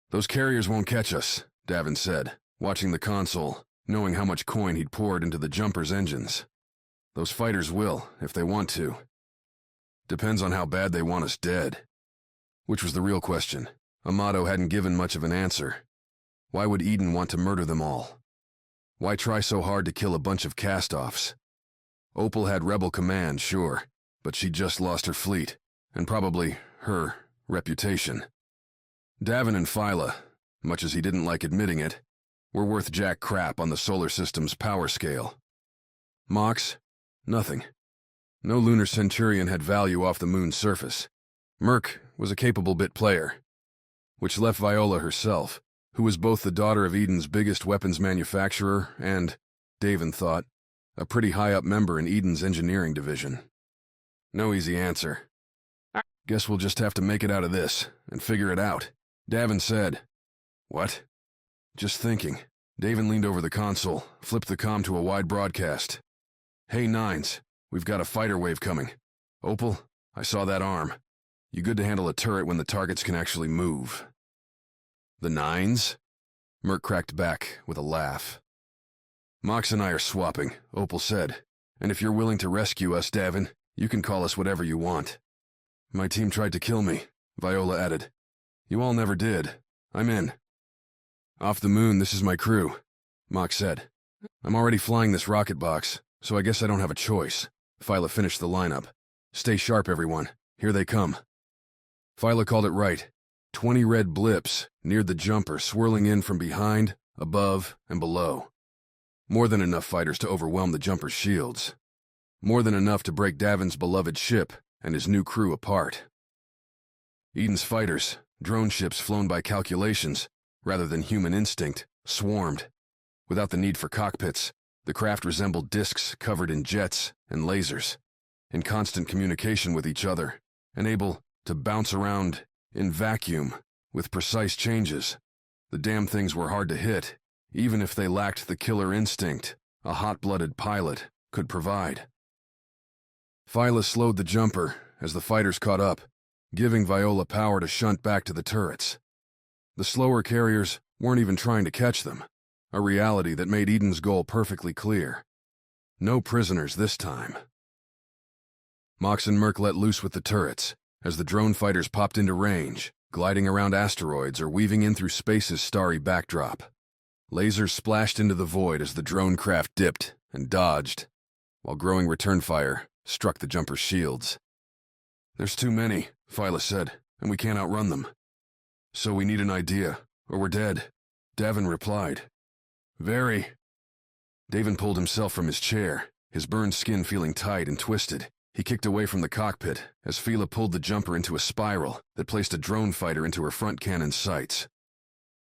"Those carriers won't catch us," Davin said, watching the console, knowing how much coin he'd poured into the jumper's engines. "Those fighters will, if they want to. Depends on how bad they want us dead." Which was the real question. Amato hadn't given much of an answer. Why would Eden want to murder them all? Why try so hard to kill a bunch of cast-offs? Opal had rebel command, sure, but she'd just lost her fleet, and probably her reputation. Davin and Phyla, much as he didn't like admitting it, were worth jack crap on the solar system's power scale. Mox? Nothing. No lunar centurion had value off the moon's surface. Merc was a capable bit player. which left Viola herself, who was both the daughter of Eden's biggest weapons manufacturer and, Davin thought, a pretty high-up member in Eden's engineering division. No easy answer. Guess we'll just have to make it out of this and figure it out, Davin said. What? Just thinking. Davin leaned over the console, flipped the comm to a wide broadcast. Hey, Nines, we've got a fighter wave coming. Opal, I saw that arm. You good to handle a turret when the targets can actually move. The Nines? Merc cracked back with a laugh. Mox and I are swapping, Opal said. And if you're willing to rescue us, Davin, you can call us whatever you want. My team tried to kill me, Viola added. You all never did. I'm in. Off the moon, this is my crew, Mox said. I'm already flying this rocket box, so I guess I don't have a choice. Phyla finished the lineup. Stay sharp, everyone. Here they come. Phyla called it right. 20 red blips neared the jumper, swirling in from behind, above, and below. More than enough fighters to overwhelm the jumper's shields. More than enough to break Davin's beloved ship and his new crew apart. Eden's fighters, drone ships flown by calculations, rather than human instinct, swarmed. Without the need for cockpits, the craft resembled discs covered in jets and lasers, in constant communication with each other, and able to bounce around in vacuum with precise changes. The damn things were hard to hit, even if they lacked the killer instinct a hot-blooded pilot could provide. Phyla slowed the jumper as the fighters caught up, giving Viola power to shunt back to the turrets. The slower carriers weren't even trying to catch them, a reality that made Eden's goal perfectly clear. No prisoners this time. Mox and Merc let loose with the turrets, as the drone fighters popped into range, gliding around asteroids or weaving in through space's starry backdrop. Lasers splashed into the void as the drone craft dipped and dodged, while growing return fire struck the jumper's shields. There's too many, Phyla said, and we can't outrun them. So we need an idea, or we're dead, Davin replied. Very. Davin pulled himself from his chair, his burned skin feeling tight and twisted. He kicked away from the cockpit as Phyla pulled the jumper into a spiral that placed a drone fighter into her front cannon's sights.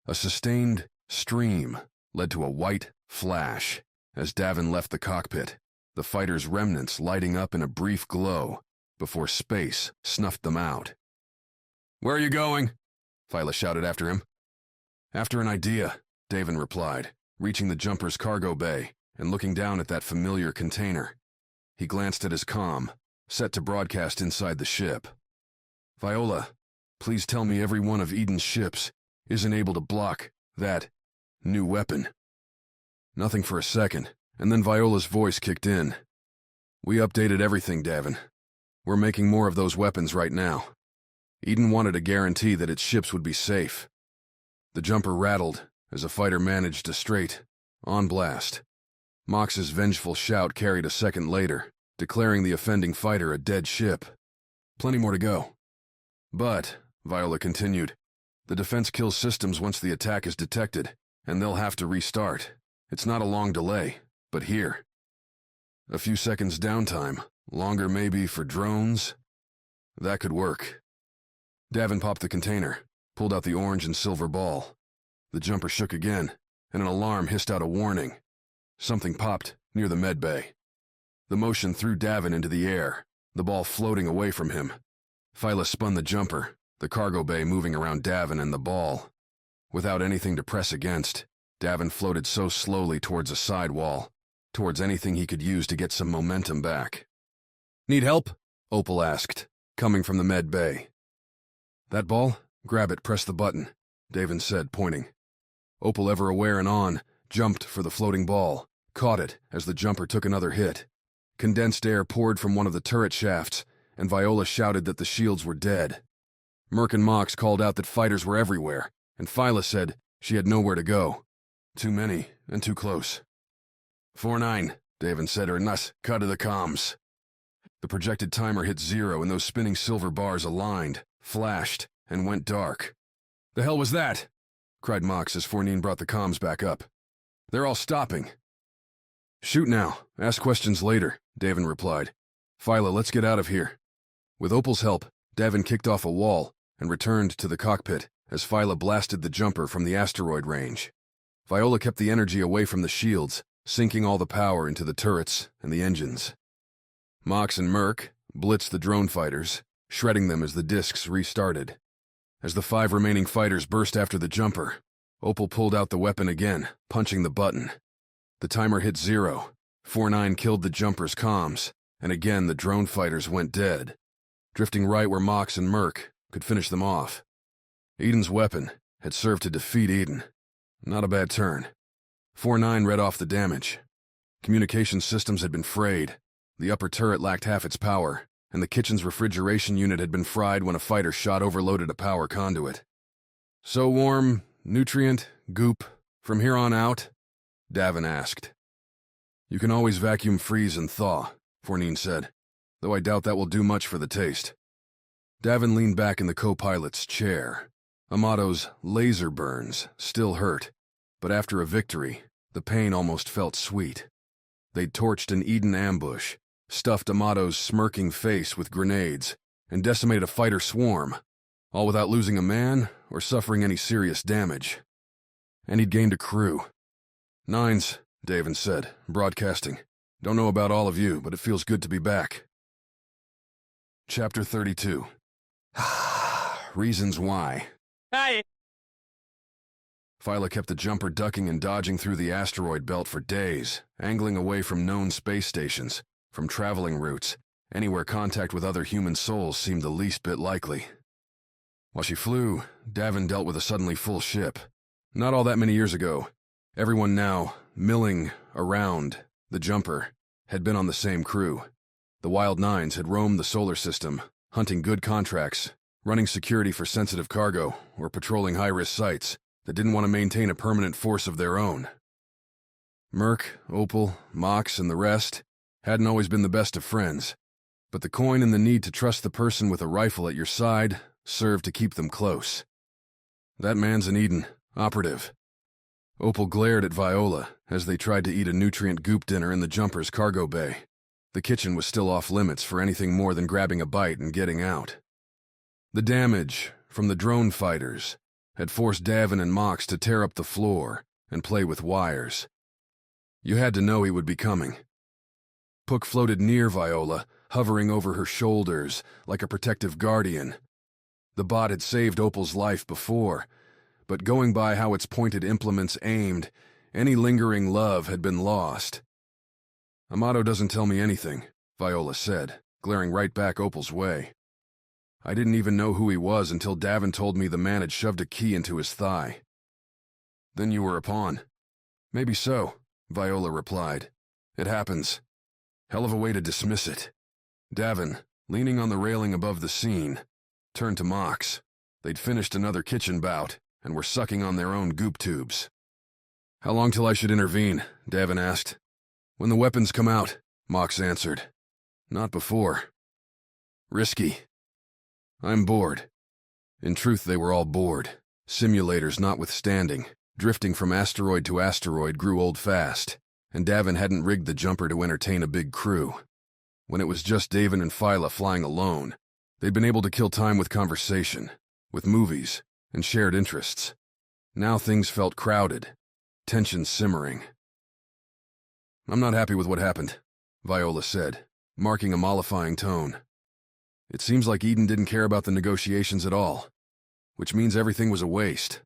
A sustained stream led to a white flash as Davin left the cockpit, the fighter's remnants lighting up in a brief glow before space snuffed them out. Where are you going? Phyla shouted after him. After an idea, Davin replied, reaching the jumper's cargo bay and looking down at that familiar container. He glanced at his comm, set to broadcast inside the ship. Viola, please tell me every one of Eden's ships isn't able to block that new weapon. Nothing for a second, and then Viola's voice kicked in. We updated everything, Davin. We're making more of those weapons right now. Eden wanted a guarantee that its ships would be safe. The jumper rattled as a fighter managed a straight, on blast. Mox's vengeful shout carried a second later, declaring the offending fighter a dead ship. Plenty more to go. But, Viola continued, the defense kills systems once the attack is detected, and they'll have to restart. It's not a long delay, but here. A few seconds downtime, longer maybe for drones. That could work. Davin popped the container, pulled out the orange and silver ball. The jumper shook again, and an alarm hissed out a warning. Something popped near the med bay. The motion threw Davin into the air, the ball floating away from him. Phyla spun the jumper, the cargo bay moving around Davin and the ball. Without anything to press against, Davin floated so slowly towards a side wall, towards anything he could use to get some momentum back. Need help? Opal asked, coming from the med bay. That ball? Grab it, press the button, Davin said, pointing. Opal, ever aware and on, jumped for the floating ball, caught it as the jumper took another hit. Condensed air poured from one of the turret shafts, and Viola shouted that the shields were dead. Merc and Mox called out that fighters were everywhere, and Phyla said she had nowhere to go. Too many, and too close. 4-9, Davin said, or Nuss, cut to the comms. The projected timer hit 0 and those spinning silver bars aligned, flashed, and went dark. The hell was that? Cried Mox as 4-9 brought the comms back up. They're all stopping. Shoot now, ask questions later, Davin replied. Phyla, let's get out of here. With Opal's help, Davin kicked off a wall and returned to the cockpit, as Phyla blasted the jumper from the asteroid range. Viola kept the energy away from the shields, sinking all the power into the turrets and the engines. Mox and Merc blitzed the drone fighters, shredding them as the discs restarted. As the 5 remaining fighters burst after the jumper, Opal pulled out the weapon again, punching the button. The timer hit 0. 4-9 killed the jumper's comms, and again the drone fighters went dead, drifting right where Mox and Merc could finish them off. Eden's weapon had served to defeat Eden. Not a bad turn. 4-9 read off the damage. Communication systems had been frayed, the upper turret lacked half its power, and the kitchen's refrigeration unit had been fried when a fighter shot overloaded a power conduit. "So warm, nutrient, goop, from here on out?" Davin asked. "You can always vacuum freeze and thaw," Fournine said, "though I doubt that will do much for the taste." Davin leaned back in the co-pilot's chair. Amato's laser burns still hurt, but after a victory, the pain almost felt sweet. They'd torched an Eden ambush, stuffed Amato's smirking face with grenades, and decimated a fighter swarm, all without losing a man or suffering any serious damage. And he'd gained a crew. "Nines," Davin said, broadcasting. "Don't know about all of you, but it feels good to be back." Chapter 32. Reasons why. Hi. Phyla kept the jumper ducking and dodging through the asteroid belt for days, angling away from known space stations, from traveling routes, anywhere contact with other human souls seemed the least bit likely. While she flew, Davin dealt with a suddenly full ship. Not all that many years ago, everyone now, milling around the jumper, had been on the same crew. The Wild Nines had roamed the solar system, hunting good contracts, running security for sensitive cargo, or patrolling high-risk sites that didn't want to maintain a permanent force of their own. Merc, Opal, Mox, and the rest hadn't always been the best of friends, but the coin and the need to trust the person with a rifle at your side served to keep them close. "That man's an Eden operative." Opal glared at Viola as they tried to eat a nutrient goop dinner in the jumper's cargo bay. The kitchen was still off limits for anything more than grabbing a bite and getting out. The damage from the drone fighters had forced Davin and Mox to tear up the floor and play with wires. You had to know he would be coming. Puck floated near Viola, hovering over her shoulders like a protective guardian. The bot had saved Opal's life before, but going by how its pointed implements aimed, any lingering love had been lost. "Amato doesn't tell me anything," Viola said, glaring right back Opal's way. "I didn't even know who he was until Davin told me the man had shoved a key into his thigh." "Then you were a pawn." "Maybe so," Viola replied. "It happens. Hell of a way to dismiss it." Davin, leaning on the railing above the scene, turned to Mox. They'd finished another kitchen bout and were sucking on their own goop tubes. "How long till I should intervene?" Davin asked. "When the weapons come out," Mox answered. "Not before." "Risky." "I'm bored." In truth, they were all bored. Simulators notwithstanding, drifting from asteroid to asteroid grew old fast, and Davin hadn't rigged the jumper to entertain a big crew. When it was just Davin and Phyla flying alone, they'd been able to kill time with conversation, with movies, and shared interests. Now things felt crowded, tension simmering. "I'm not happy with what happened," Viola said, marking a mollifying tone. "It seems like Eden didn't care about the negotiations at all, which means everything was a waste."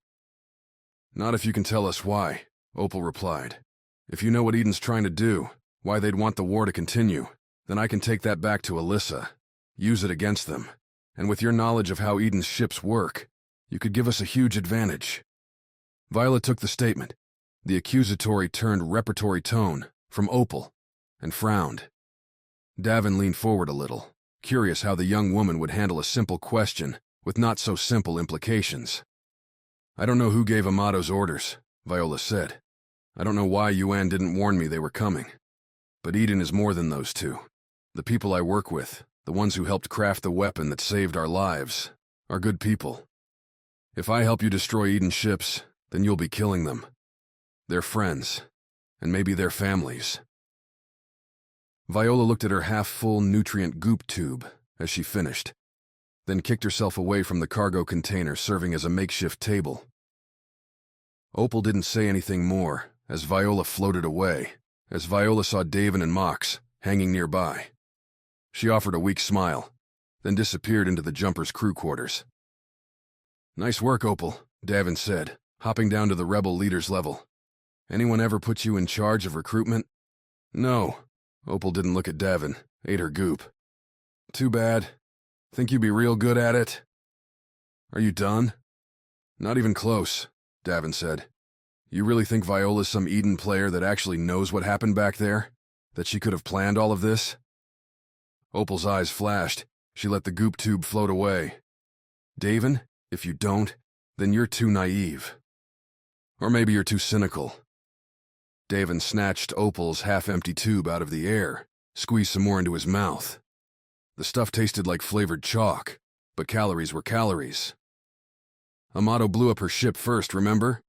"Not if you can tell us why," Opal replied. "If you know what Eden's trying to do, why they'd want the war to continue, then I can take that back to Alyssa, use it against them, and with your knowledge of how Eden's ships work, you could give us a huge advantage." Viola took the statement, the accusatory turned repertory tone, from Opal, and frowned. Davin leaned forward a little, curious how the young woman would handle a simple question with not-so-simple implications. "I don't know who gave Amato's orders," Viola said. "I don't know why Yuan didn't warn me they were coming. But Eden is more than those two. The people I work with, the ones who helped craft the weapon that saved our lives, are good people. If I help you destroy Eden's ships, then you'll be killing them. Their friends, and maybe their families." Viola looked at her half-full nutrient goop tube as she finished. then kicked herself away from the cargo container serving as a makeshift table. Opal didn't say anything more as Viola floated away, as Viola saw Davin and Mox hanging nearby. She offered a weak smile, then disappeared into the jumper's crew quarters. "Nice work, Opal," Davin said, hopping down to the rebel leader's level. "Anyone ever put you in charge of recruitment?" "No." Opal didn't look at Davin, ate her goop. "Too bad. Think you'd be real good at it?" "Are you done?" "Not even close," Davin said. "You really think Viola's some Eden player that actually knows what happened back there? That she could have planned all of this?" Opal's eyes flashed. She let the goop tube float away. "Davin, if you don't, then you're too naive. Or maybe you're too cynical." Davin snatched Opal's half-empty tube out of the air, squeezed some more into his mouth. The stuff tasted like flavored chalk, but calories were calories. "Amato blew up her ship first, remember?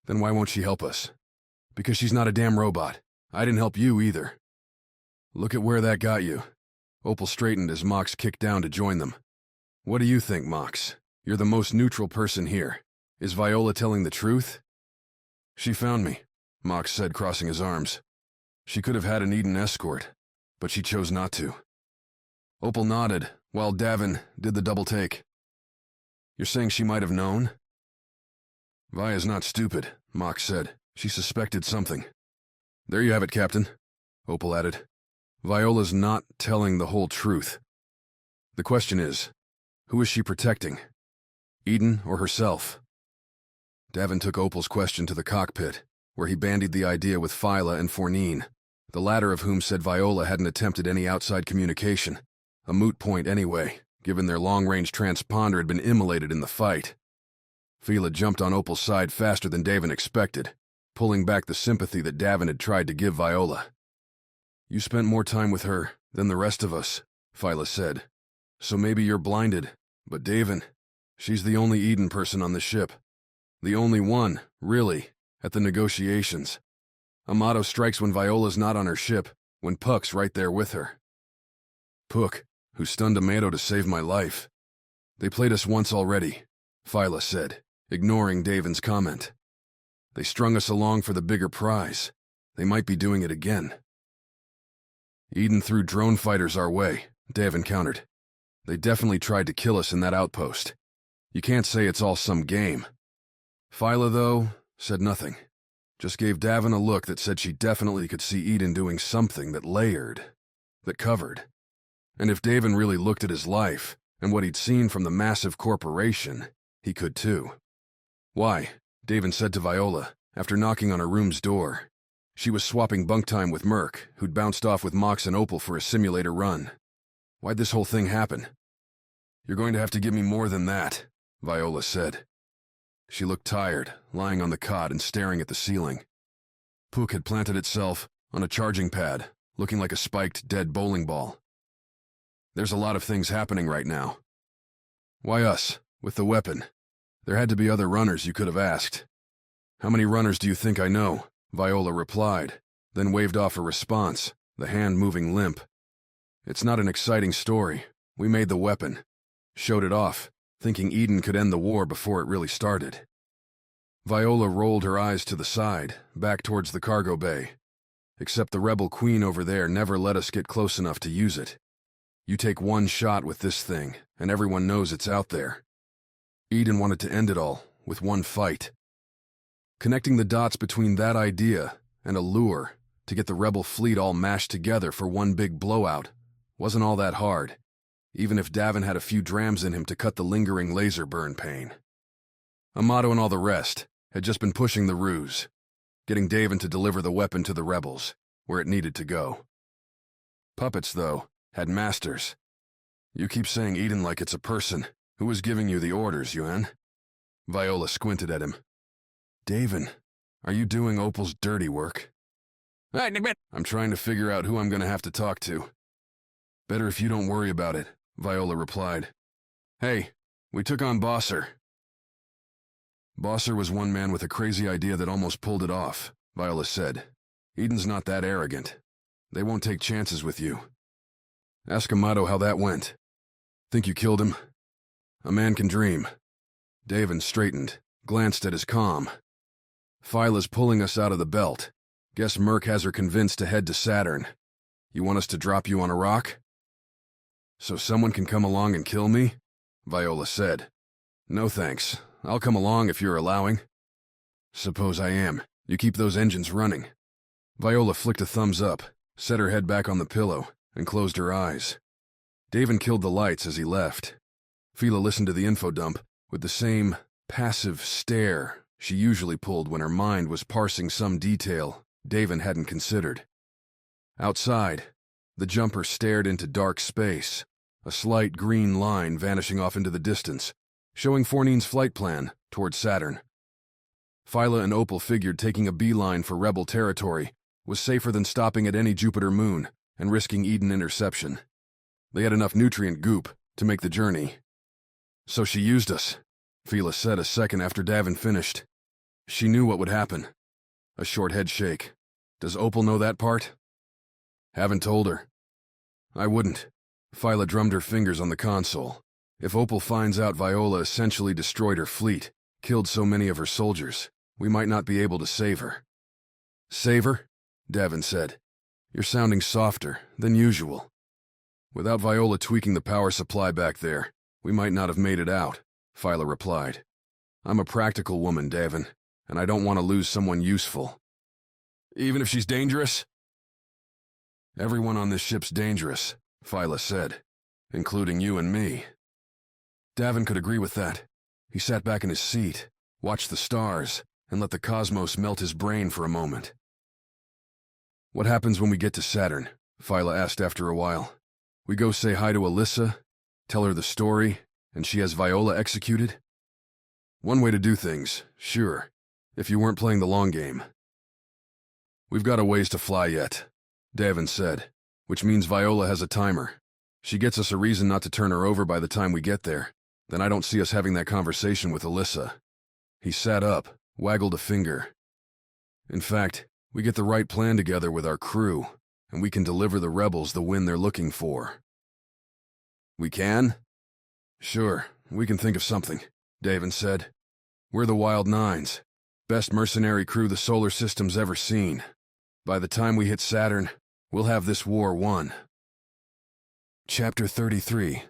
Then why won't she help us? Because she's not a damn robot. I didn't help you either. Look at where that got you." Opal straightened as Mox kicked down to join them. "What do you think, Mox? You're the most neutral person here. Is Viola telling the truth?" "She found me," Mox said, crossing his arms. "She could have had an Eden escort, but she chose not to." Opal nodded, while Davin did the double take. "You're saying she might have known?" "Via's not stupid," Mox said. "She suspected something." "There you have it, Captain," Opal added. "Viola's not telling the whole truth. The question is, who is she protecting? Eden or herself?" Davin took Opal's question to the cockpit, where he bandied the idea with Phyla and Fournine, the latter of whom said Viola hadn't attempted any outside communication, a moot point anyway, given their long-range transponder had been immolated in the fight. Phyla jumped on Opal's side faster than Davin expected, pulling back the sympathy that Davin had tried to give Viola. "You spent more time with her than the rest of us," Phyla said. "So maybe you're blinded, but Davin, she's the only Eden person on the ship. The only one, really, at the negotiations. Amato strikes when Viola's not on her ship, when Puck's right there with her. Puck, who stunned Amato to save my life. They played us once already," Phyla said, ignoring Davin's comment. "They strung us along for the bigger prize. They might be doing it again." "Eden threw drone fighters our way," Davin countered. "They definitely tried to kill us in that outpost. You can't say it's all some game." Phyla, though, said nothing. Just gave Davin a look that said she definitely could see Eden doing something that layered, that covered. And if Davin really looked at his life and what he'd seen from the massive corporation, he could too. "Why?" Davin said to Viola, after knocking on her room's door. She was swapping bunk time with Merc, who'd bounced off with Mox and Opal for a simulator run. "Why'd this whole thing happen?" "You're going to have to give me more than that," Viola said. She looked tired, lying on the cot and staring at the ceiling. Puck had planted itself on a charging pad, looking like a spiked, dead bowling ball. "There's a lot of things happening right now." "Why us, with the weapon? There had to be other runners you could have asked." "How many runners do you think I know?" Viola replied, then waved off a response, the hand moving limp. "It's not an exciting story. We made the weapon. Showed it off, thinking Eden could end the war before it really started." Viola rolled her eyes to the side, back towards the cargo bay. "Except the rebel queen over there never let us get close enough to use it. You take one shot with this thing, and everyone knows it's out there. Eden wanted to end it all, with one fight. Connecting the dots between that idea and a lure to get the rebel fleet all mashed together for one big blowout wasn't all that hard, even if Davin had a few drams in him to cut the lingering laser burn pain. Amato and all the rest had just been pushing the ruse, getting Davin to deliver the weapon to the rebels, where it needed to go. Puppets, though, had masters. You keep saying Eden like it's a person. Who was giving you the orders, Yuan? Viola squinted at him. Davin, are you doing Opal's dirty work? I'm trying to figure out who I'm going to have to talk to. Better if you don't worry about it, Viola replied. Hey, we took on Bosser. Bosser was one man with a crazy idea that almost pulled it off, Viola said. Eden's not that arrogant. They won't take chances with you. Ask Amato how that went. Think you killed him? A man can dream. Davin straightened, glanced at his comm. Phyla's pulling us out of the belt. Guess Merc has her convinced to head to Saturn. You want us to drop you on a rock? So someone can come along and kill me? Viola said. No thanks. I'll come along if you're allowing. Suppose I am. You keep those engines running. Viola flicked a thumbs up, set her head back on the pillow, and closed her eyes. Davin killed the lights as he left. Phyla listened to the info dump with the same passive stare she usually pulled when her mind was parsing some detail Davin hadn't considered. Outside, the jumper stared into dark space, a slight green line vanishing off into the distance, showing Fournine's flight plan toward Saturn. Phyla and Opal figured taking a beeline for Rebel territory was safer than stopping at any Jupiter moon and risking Eden interception. They had enough nutrient goop to make the journey. So she used us, Phyla said a second after Davin finished. She knew what would happen. A short head shake. Does Opal know that part? Haven't told her. I wouldn't. Phyla drummed her fingers on the console. If Opal finds out Viola essentially destroyed her fleet, killed so many of her soldiers, we might not be able to save her. Save her? Davin said. You're sounding softer than usual. Without Viola tweaking the power supply back there, we might not have made it out, Phyla replied. I'm a practical woman, Davin, and I don't want to lose someone useful. Even if she's dangerous? Everyone on this ship's dangerous, Phyla said, including you and me. Davin could agree with that. He sat back in his seat, watched the stars, and let the cosmos melt his brain for a moment. What happens when we get to Saturn? Phyla asked after a while. We go say hi to Alyssa, tell her the story, and she has Viola executed? One way to do things, sure, if you weren't playing the long game. We've got a ways to fly yet, Davin said, which means Viola has a timer. She gets us a reason not to turn her over by the time we get there. Then I don't see us having that conversation with Alyssa. He sat up, waggled a finger. In fact, we get the right plan together with our crew, and we can deliver the rebels the win they're looking for. We can? Sure, we can think of something, Davin said. We're the Wild Nines, best mercenary crew the solar system's ever seen. By the time we hit Saturn, we'll have this war won. Chapter 33.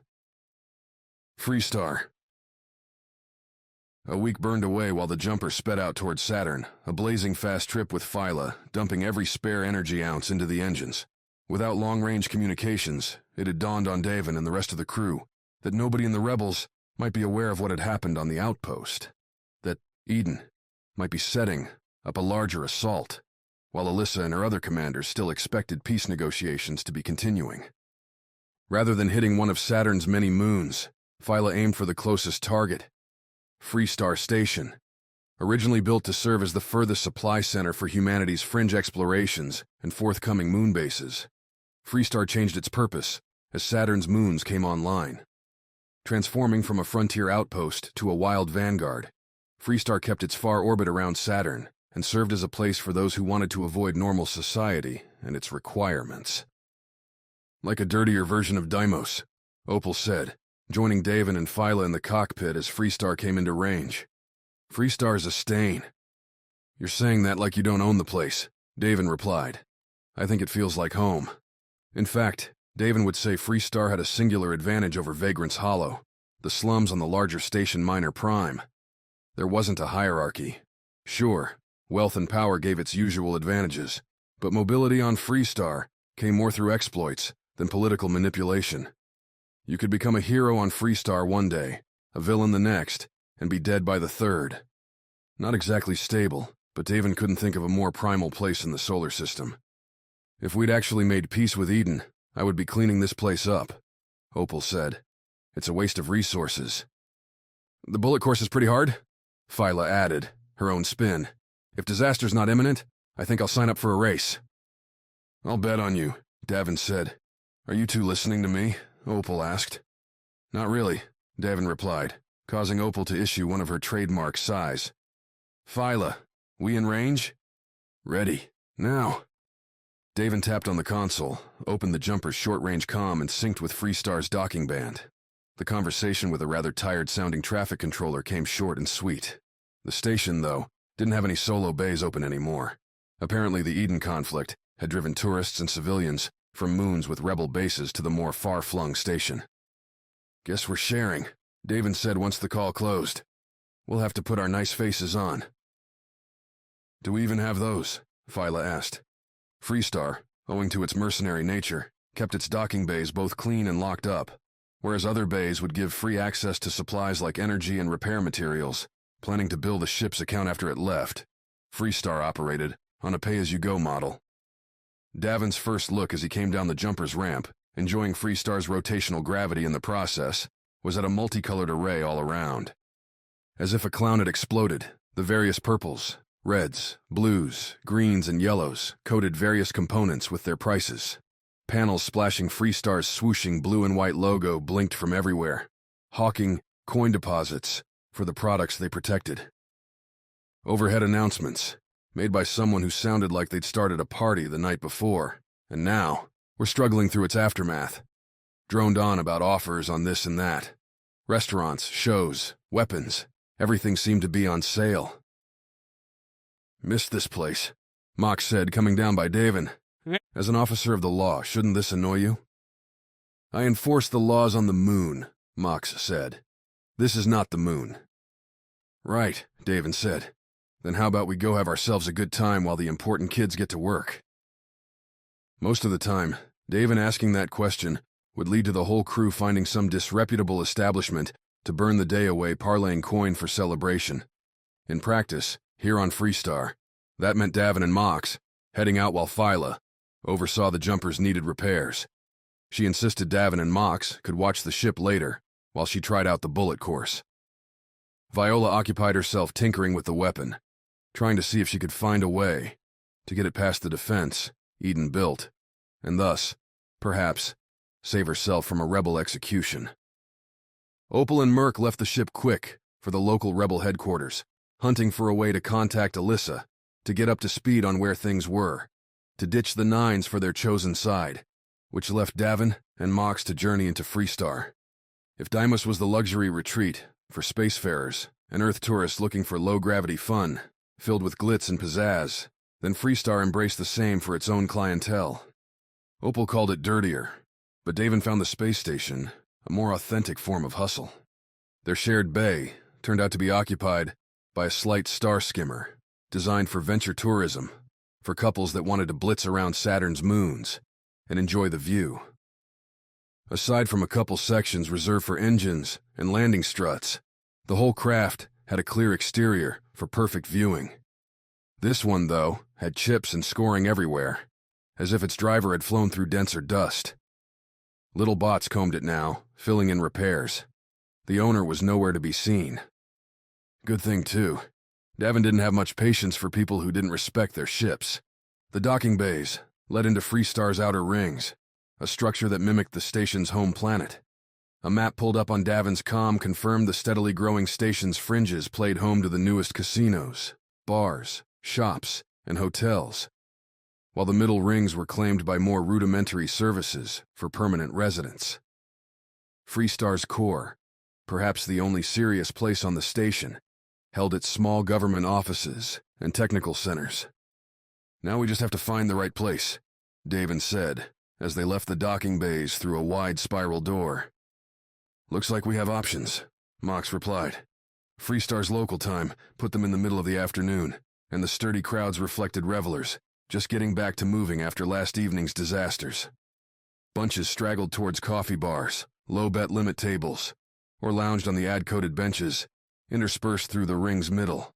Freestar. A week burned away while the jumper sped out toward Saturn, a blazing fast trip with Phyla, dumping every spare energy ounce into the engines. Without long-range communications, it had dawned on Davin and the rest of the crew that nobody in the Rebels might be aware of what had happened on the outpost. That Eden might be setting up a larger assault, while Alyssa and her other commanders still expected peace negotiations to be continuing. Rather than hitting one of Saturn's many moons, Phyla aimed for the closest target, Freestar Station. Originally built to serve as the furthest supply center for humanity's fringe explorations and forthcoming moon bases, Freestar changed its purpose as Saturn's moons came online. Transforming from a frontier outpost to a wild vanguard, Freestar kept its far orbit around Saturn and served as a place for those who wanted to avoid normal society and its requirements. Like a dirtier version of Deimos, Opal said, joining Davin and Phyla in the cockpit as Freestar came into range. Freestar's a stain. You're saying that like you don't own the place, Davin replied. I think it feels like home. In fact, Davin would say Freestar had a singular advantage over Vagrant's Hollow, the slums on the larger station Minor Prime. There wasn't a hierarchy. Sure, wealth and power gave its usual advantages, but mobility on Freestar came more through exploits than political manipulation. You could become a hero on Freestar one day, a villain the next, and be dead by the third. Not exactly stable, but Davin couldn't think of a more primal place in the solar system. If we'd actually made peace with Eden, I would be cleaning this place up, Opal said. It's a waste of resources. The bullet course is pretty hard, Phyla added, her own spin. If disaster's not imminent, I think I'll sign up for a race. I'll bet on you, Davin said. Are you two listening to me? Opal asked. Not really, Davin replied, causing Opal to issue one of her trademark sighs. Phyla, we in range? Ready, now. Davin tapped on the console, opened the jumper's short-range comm and synced with Freestar's docking band. The conversation with a rather tired-sounding traffic controller came short and sweet. The station, though, didn't have any solo bays open anymore. Apparently the Eden conflict had driven tourists and civilians from moons with rebel bases to the more far-flung station. "Guess we're sharing," Davin said once the call closed. "We'll have to put our nice faces on." "Do we even have those?" Phyla asked. Freestar, owing to its mercenary nature, kept its docking bays both clean and locked up, whereas other bays would give free access to supplies like energy and repair materials, planning to bill the ship's account after it left. Freestar operated on a pay-as-you-go model. Davin's first look as he came down the jumper's ramp, enjoying Freestar's rotational gravity in the process, was at a multicolored array all around. As if a clown had exploded, the various purples, reds, blues, greens, and yellows coated various components with their prices. Panels splashing Freestar's swooshing blue and white logo blinked from everywhere, hawking coin deposits for the products they protected. Overhead announcements, made by someone who sounded like they'd started a party the night before, and now were struggling through its aftermath, droned on about offers on this and that. Restaurants, shows, weapons, everything seemed to be on sale. "Missed this place," Mox said, coming down by Davin. "As an officer of the law, shouldn't this annoy you?" "I enforce the laws on the moon," Mox said. "This is not the moon." "Right," Davin said. "Then how about we go have ourselves a good time while the important kids get to work?" Most of the time, Davin asking that question would lead to the whole crew finding some disreputable establishment to burn the day away parlaying coin for celebration. In practice, here on Freestar, that meant Davin and Mox heading out while Phyla oversaw the jumper's needed repairs. She insisted Davin and Mox could watch the ship later while she tried out the bullet course. Viola occupied herself tinkering with the weapon, trying to see if she could find a way to get it past the defense Eden built, and thus, perhaps, save herself from a rebel execution. Opal and Merc left the ship quick for the local rebel headquarters, hunting for a way to contact Alyssa, to get up to speed on where things were, to ditch the Nines for their chosen side, which left Davin and Mox to journey into Freestar. If Deimos was the luxury retreat for spacefarers and Earth tourists looking for low-gravity fun, filled with glitz and pizzazz, then Freestar embraced the same for its own clientele. Opal called it dirtier, but Davin found the space station a more authentic form of hustle. Their shared bay turned out to be occupied by a slight star skimmer, designed for venture tourism, for couples that wanted to blitz around Saturn's moons and enjoy the view. Aside from a couple sections reserved for engines and landing struts, the whole craft had a clear exterior for perfect viewing. This one, though, had chips and scoring everywhere, as if its driver had flown through denser dust. Little bots combed it now, filling in repairs. The owner was nowhere to be seen. Good thing, too. Davin didn't have much patience for people who didn't respect their ships. The docking bays led into Freestar's outer rings, a structure that mimicked the station's home planet. A map pulled up on Davin's comm confirmed the steadily growing station's fringes played home to the newest casinos, bars, shops, and hotels, while the middle rings were claimed by more rudimentary services for permanent residents. Freestar's core, perhaps the only serious place on the station, held its small government offices and technical centers. "Now we just have to find the right place," Davin said, as they left the docking bays through a wide spiral door. "Looks like we have options," Mox replied. Freestar's local time put them in the middle of the afternoon, and the sturdy crowds reflected revelers, just getting back to moving after last evening's disasters. Bunches straggled towards coffee bars, low-bet limit tables, or lounged on the ad-coated benches, interspersed through the ring's middle.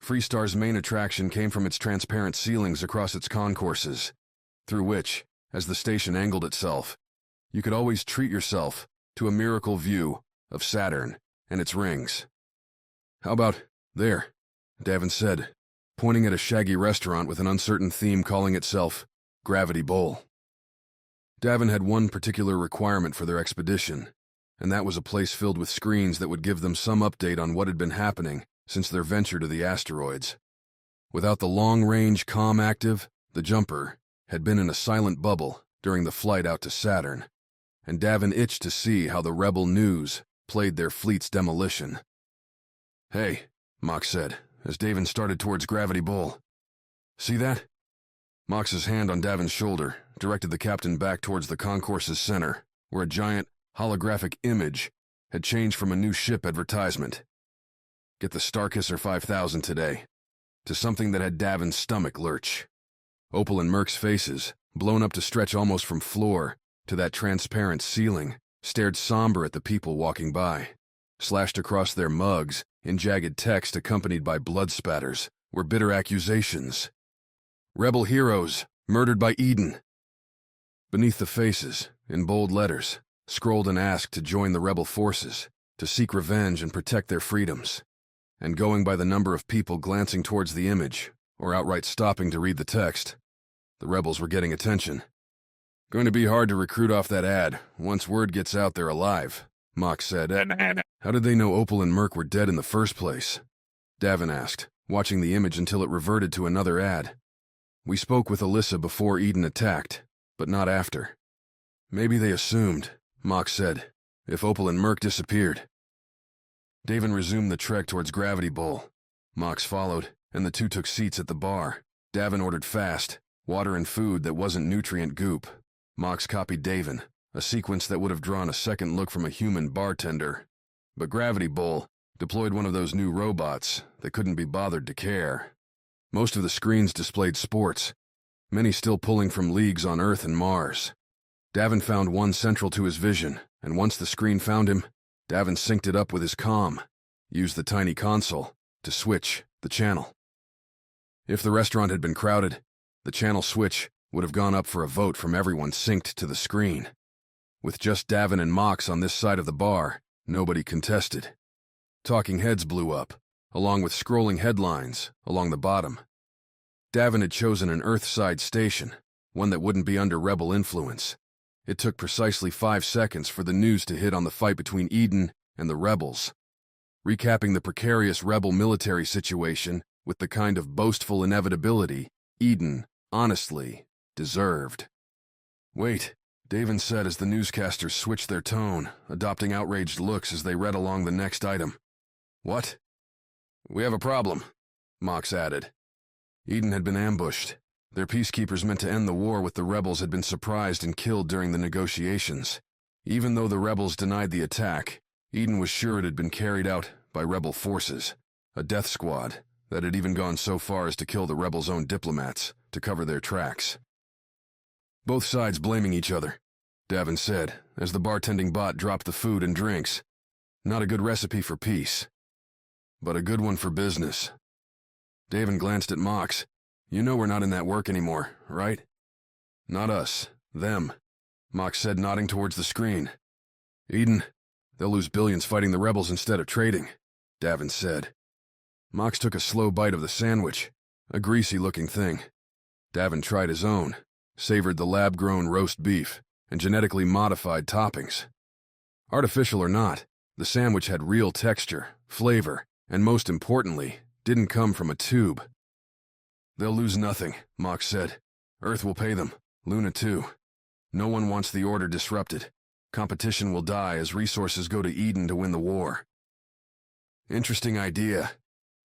Freestar's main attraction came from its transparent ceilings across its concourses, through which, as the station angled itself, you could always treat yourself to a miracle view of Saturn and its rings. "How about there?" Davin said, pointing at a shaggy restaurant with an uncertain theme calling itself Gravity Bowl. Davin had one particular requirement for their expedition, and that was a place filled with screens that would give them some update on what had been happening since their venture to the asteroids. Without the long-range comm active, the jumper had been in a silent bubble during the flight out to Saturn. and Davin itched to see how the rebel news played their fleet's demolition. "Hey," Mox said, as Davin started towards Gravity Bowl. "See that?" Mox's hand on Davin's shoulder directed the captain back towards the concourse's center, where a giant, holographic image had changed from a new ship advertisement. "Get the Starkisser 5000 today," to something that had Davin's stomach lurch. Opal and Merc's faces, blown up to stretch almost from floor to that transparent ceiling, stared somber at the people walking by. Slashed across their mugs, in jagged text accompanied by blood spatters, were bitter accusations. "Rebel heroes, murdered by Eden." Beneath the faces, in bold letters, scrolled and asked to join the rebel forces, to seek revenge and protect their freedoms. And going by the number of people glancing towards the image, or outright stopping to read the text, the rebels were getting attention. "Going to be hard to recruit off that ad, once word gets out they're alive," Mox said. "How did they know Opal and Merc were dead in the first place?" Davin asked, watching the image until it reverted to another ad. "We spoke with Alyssa before Eden attacked, but not after." "Maybe they assumed," Mox said, "if Opal and Merc disappeared." Davin resumed the trek towards Gravity Bowl. Mox followed, and the two took seats at the bar. Davin ordered fast, water and food that wasn't nutrient goop. Mox copied Davin, a sequence that would have drawn a second look from a human bartender. But Gravity Bowl deployed one of those new robots that couldn't be bothered to care. Most of the screens displayed sports, many still pulling from leagues on Earth and Mars. Davin found one central to his vision, and once the screen found him, Davin synced it up with his comm, used the tiny console to switch the channel. If the restaurant had been crowded, the channel switch would have gone up for a vote from everyone synced to the screen. With just Davin and Mox on this side of the bar, nobody contested. Talking heads blew up, along with scrolling headlines along the bottom. Davin had chosen an Earth-side station, one that wouldn't be under rebel influence. It took precisely 5 seconds for the news to hit on the fight between Eden and the rebels, recapping the precarious rebel military situation with the kind of boastful inevitability Eden, honestly, deserved. "Wait," Davin said as the newscasters switched their tone, adopting outraged looks as they read along the next item. "What?" "We have a problem," Mox added. Eden had been ambushed. Their peacekeepers meant to end the war with the rebels had been surprised and killed during the negotiations. Even though the rebels denied the attack, Eden was sure it had been carried out by rebel forces, a death squad that had even gone so far as to kill the rebels' own diplomats to cover their tracks. "Both sides blaming each other," Davin said, as the bartending bot dropped the food and drinks. "Not a good recipe for peace, but a good one for business." Davin glanced at Mox. "You know we're not in that work anymore, right?" "Not us, them," Mox said, nodding towards the screen. "Eden, they'll lose billions fighting the rebels instead of trading," Davin said. Mox took a slow bite of the sandwich, a greasy-looking thing. Davin tried his own, savored the lab-grown roast beef and genetically modified toppings. Artificial or not, the sandwich had real texture, flavor, and most importantly, didn't come from a tube. "They'll lose nothing," Mox said. "Earth will pay them, Luna too. No one wants the order disrupted. Competition will die as resources go to Eden to win the war." "Interesting idea,"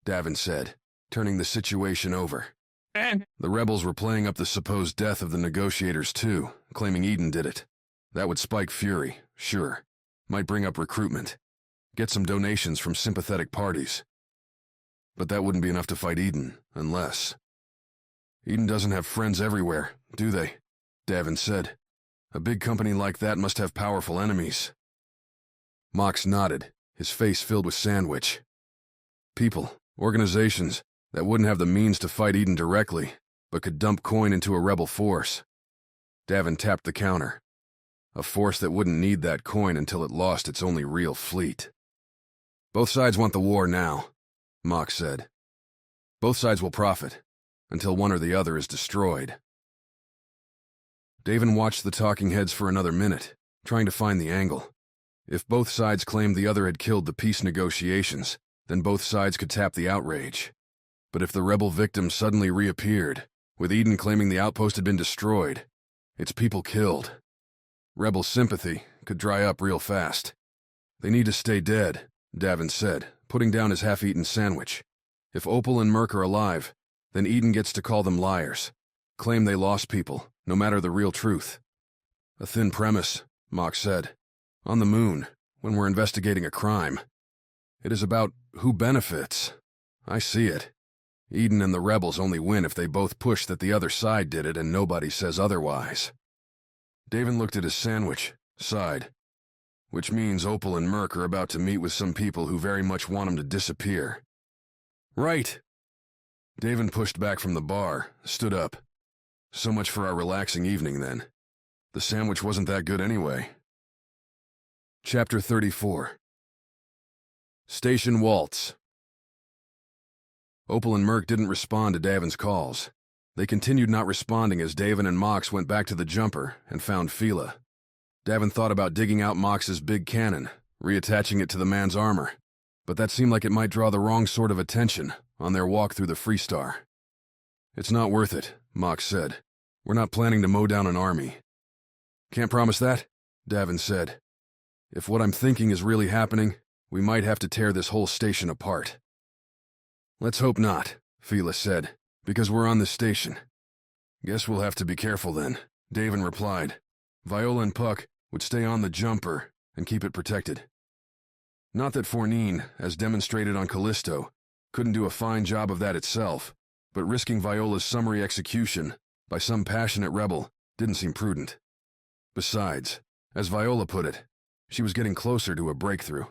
Davin said, turning the situation over. The rebels were playing up the supposed death of the negotiators too, claiming Eden did it. That would spike fury, sure. Might bring up recruitment. Get some donations from sympathetic parties. But that wouldn't be enough to fight Eden, unless... "Eden doesn't have friends everywhere, do they?" Davin said. "A big company like that must have powerful enemies." Mox nodded, his face filled with sandwich. "People, organizations, that wouldn't have the means to fight Eden directly, but could dump coin into a rebel force." Davin tapped the counter. "A force that wouldn't need that coin until it lost its only real fleet." "Both sides want the war now," Mox said. "Both sides will profit, until one or the other is destroyed." Davin watched the talking heads for another minute, trying to find the angle. If both sides claimed the other had killed the peace negotiations, then both sides could tap the outrage. But if the rebel victims suddenly reappeared, with Eden claiming the outpost had been destroyed, its people killed, Rebel sympathy could dry up real fast. They need to stay dead, Davin said, putting down his half-eaten sandwich. If Opal and Merc are alive, then Eden gets to call them liars. Claim they lost people, no matter the real truth. A thin premise, Mock said. On the moon, when we're investigating a crime. It is about who benefits. I see it. Eden and the rebels only win if they both push that the other side did it and nobody says otherwise. Davin looked at his sandwich, sighed. Which means Opal and Merc are about to meet with some people who very much want them to disappear. Right. Davin pushed back from the bar, stood up. So much for our relaxing evening, then. The sandwich wasn't that good anyway. Chapter 34. Station Waltz. Opal and Merc didn't respond to Davin's calls. They continued not responding as Davin and Mox went back to the jumper and found Phyla. Davin thought about digging out Mox's big cannon, reattaching it to the man's armor, but that seemed like it might draw the wrong sort of attention on their walk through the Freestar. It's not worth it, Mox said. We're not planning to mow down an army. Can't promise that, Davin said. If what I'm thinking is really happening, we might have to tear this whole station apart. Let's hope not, Phyla said, because we're on this station. Guess we'll have to be careful then, Davin replied. Viola and Puck would stay on the jumper and keep it protected. Not that Fournine, as demonstrated on Callisto, couldn't do a fine job of that itself, but risking Viola's summary execution by some passionate rebel didn't seem prudent. Besides, as Viola put it, she was getting closer to a breakthrough.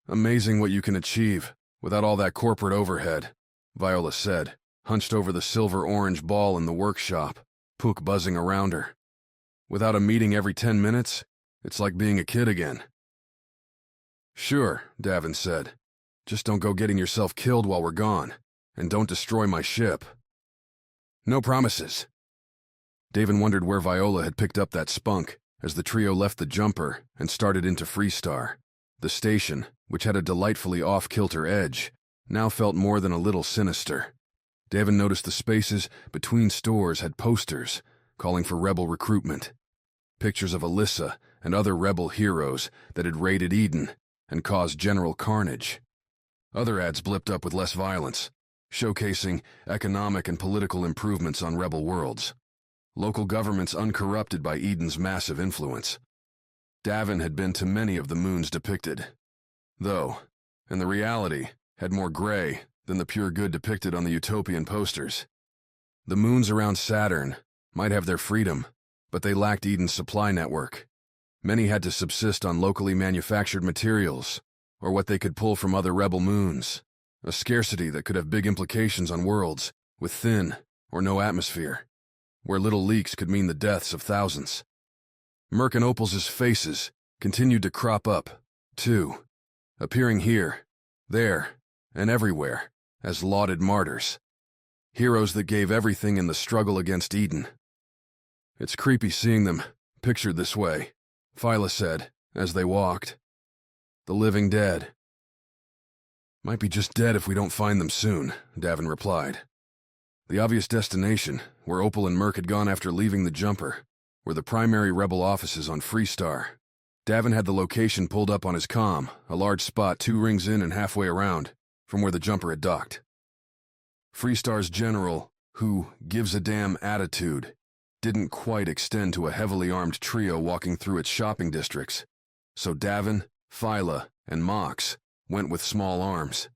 Amazing what you can achieve without all that corporate overhead, Viola said, hunched over the silver-orange ball in the workshop, Puck buzzing around her. Without a meeting every 10 minutes, it's like being a kid again. Sure, Davin said. Just don't go getting yourself killed while we're gone, and don't destroy my ship. No promises. Davin wondered where Viola had picked up that spunk as the trio left the jumper and started into Freestar. The station, which had a delightfully off-kilter edge, now felt more than a little sinister. Davin noticed the spaces between stores had posters calling for rebel recruitment. Pictures of Alyssa and other rebel heroes that had raided Eden and caused general carnage. Other ads blipped up with less violence, showcasing economic and political improvements on rebel worlds. Local governments uncorrupted by Eden's massive influence. Davin had been to many of the moons depicted, though, and the reality had more gray than the pure good depicted on the utopian posters. The moons around Saturn might have their freedom, but they lacked Eden's supply network. Many had to subsist on locally manufactured materials, or what they could pull from other rebel moons, a scarcity that could have big implications on worlds with thin or no atmosphere, where little leaks could mean the deaths of thousands. Merc and Opal's faces continued to crop up, too, appearing here, there, and everywhere as lauded martyrs. Heroes that gave everything in the struggle against Eden. It's creepy seeing them pictured this way, Phyla said, as they walked. The living dead. Might be just dead if we don't find them soon, Davin replied. The obvious destination, where Opal and Merc had gone after leaving the jumper, were the primary rebel offices on Freestar. Davin had the location pulled up on his comm, a large spot 2 rings in and halfway around from where the jumper had docked. Freestar's general, who gives a damn attitude, didn't quite extend to a heavily armed trio walking through its shopping districts, so Davin, Phyla, and Mox went with small arms.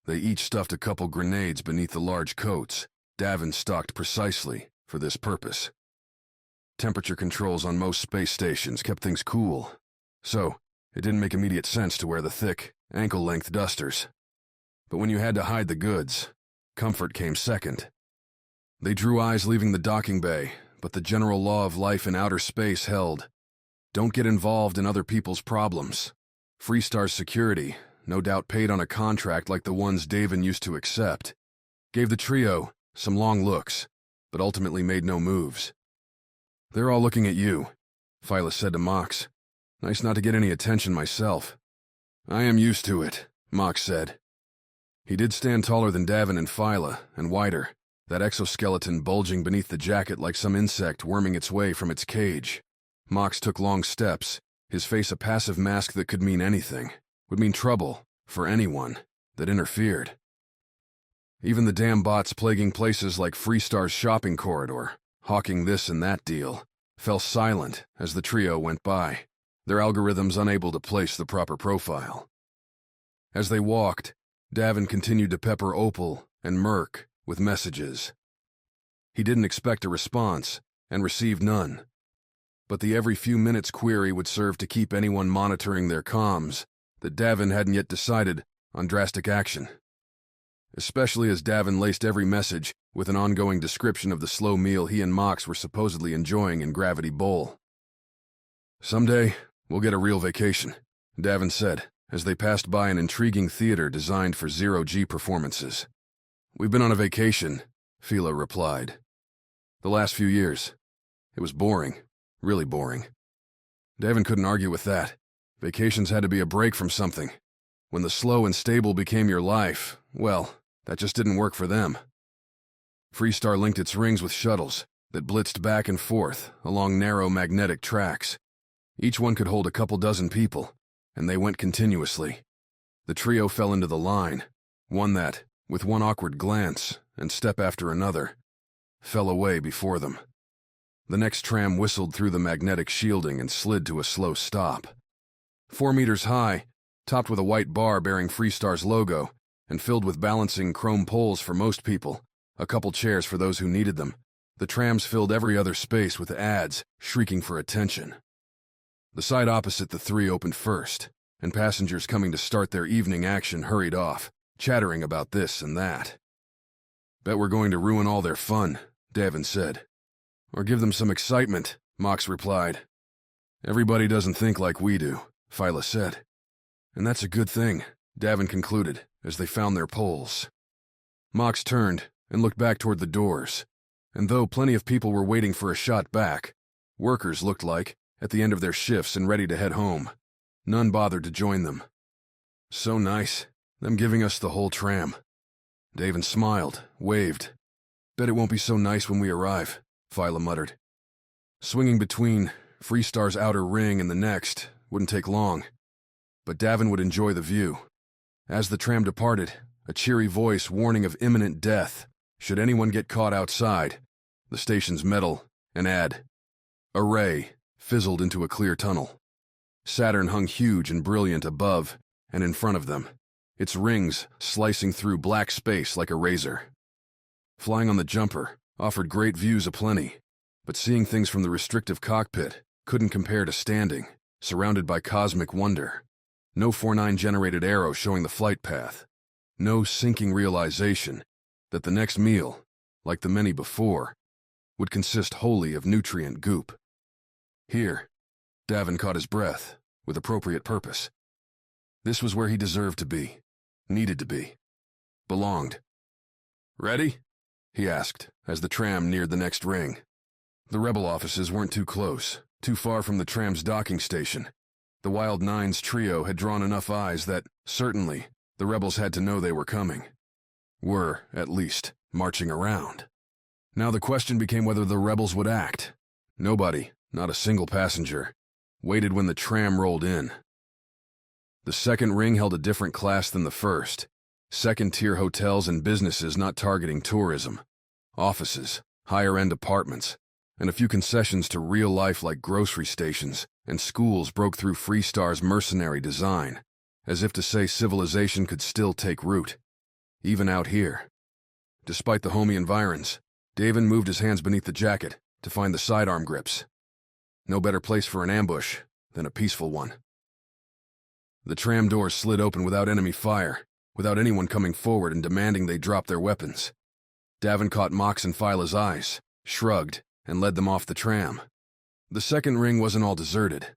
They each stuffed a couple grenades beneath the large coats Davin stocked precisely for this purpose. Temperature controls on most space stations kept things cool, so it didn't make immediate sense to wear the thick, ankle-length dusters. But when you had to hide the goods, comfort came second. They drew eyes leaving the docking bay, but the general law of life in outer space held. Don't get involved in other people's problems. Freestar's security, no doubt paid on a contract like the ones Davin used to accept, gave the trio some long looks, but ultimately made no moves. They're all looking at you, Phyla said to Mox. Nice not to get any attention myself. I am used to it, Mox said. He did stand taller than Davin and Phyla, and wider, that exoskeleton bulging beneath the jacket like some insect worming its way from its cage. Mox took long steps, his face a passive mask that could mean anything, would mean trouble for anyone that interfered. Even the damn bots plaguing places like Freestar's shopping corridor, hawking this and that deal, fell silent as the trio went by, their algorithms unable to place the proper profile. As they walked, Davin continued to pepper Opal and Merc with messages. He didn't expect a response, and received none. But the every few minutes query would serve to keep anyone monitoring their comms that Davin hadn't yet decided on drastic action. Especially as Davin laced every message with an ongoing description of the slow meal he and Mox were supposedly enjoying in Gravity Bowl. "Someday, we'll get a real vacation," Davin said, as they passed by an intriguing theater designed for zero-G performances. "We've been on a vacation," Phyla replied. "The last few years. It was boring, really boring." Davin couldn't argue with that. Vacations had to be a break from something. When the slow and stable became your life, well, that just didn't work for them. Freestar linked its rings with shuttles that blitzed back and forth along narrow magnetic tracks. Each one could hold a couple dozen people, and they went continuously. The trio fell into the line, one that, with one awkward glance and step after another, fell away before them. The next tram whistled through the magnetic shielding and slid to a slow stop. 4 meters high, topped with a white bar bearing Freestar's logo, and filled with balancing chrome poles for most people, a couple chairs for those who needed them, the trams filled every other space with ads shrieking for attention. The side opposite the three opened first, and passengers coming to start their evening action hurried off, chattering about this and that. "Bet we're going to ruin all their fun," Davin said. "Or give them some excitement," Mox replied. "Everybody doesn't think like we do," Phyla said. "And that's a good thing," Davin concluded, as they found their poles. Mox turned and looked back toward the doors, and though plenty of people were waiting for a shot back, workers looked like, at the end of their shifts and ready to head home, none bothered to join them. "So nice, them giving us the whole tram." Davin smiled, waved. "Bet it won't be so nice when we arrive," Phyla muttered. Swinging between Freestar's outer ring and the next wouldn't take long, but Davin would enjoy the view. As the tram departed, a cheery voice warning of imminent death should anyone get caught outside, the station's metal and array fizzled into a clear tunnel. Saturn hung huge and brilliant above and in front of them, its rings slicing through black space like a razor. Flying on the jumper offered great views aplenty, but seeing things from the restrictive cockpit couldn't compare to standing, surrounded by cosmic wonder. No 49-generated arrow showing the flight path. No sinking realization that the next meal, like the many before, would consist wholly of nutrient goop. Here, Davin caught his breath, with appropriate purpose. This was where he deserved to be, needed to be, belonged. "Ready?" he asked, as the tram neared the next ring. The rebel offices weren't too close, too far from the tram's docking station. The Wild Nine's trio had drawn enough eyes that, certainly, the rebels had to know they were coming. Were, at least, marching around. Now the question became whether the rebels would act. Nobody, not a single passenger, waited when the tram rolled in. The second ring held a different class than the first. Second-tier hotels and businesses not targeting tourism. Offices, higher-end apartments, and a few concessions to real life like grocery stations and schools broke through Freestar's mercenary design, as if to say civilization could still take root, even out here. Despite the homey environs, Davin moved his hands beneath the jacket to find the sidearm grips. No better place for an ambush than a peaceful one. The tram doors slid open without enemy fire, without anyone coming forward and demanding they drop their weapons. Davin caught Mox and Phyla's eyes, shrugged, and led them off the tram. The second ring wasn't all deserted.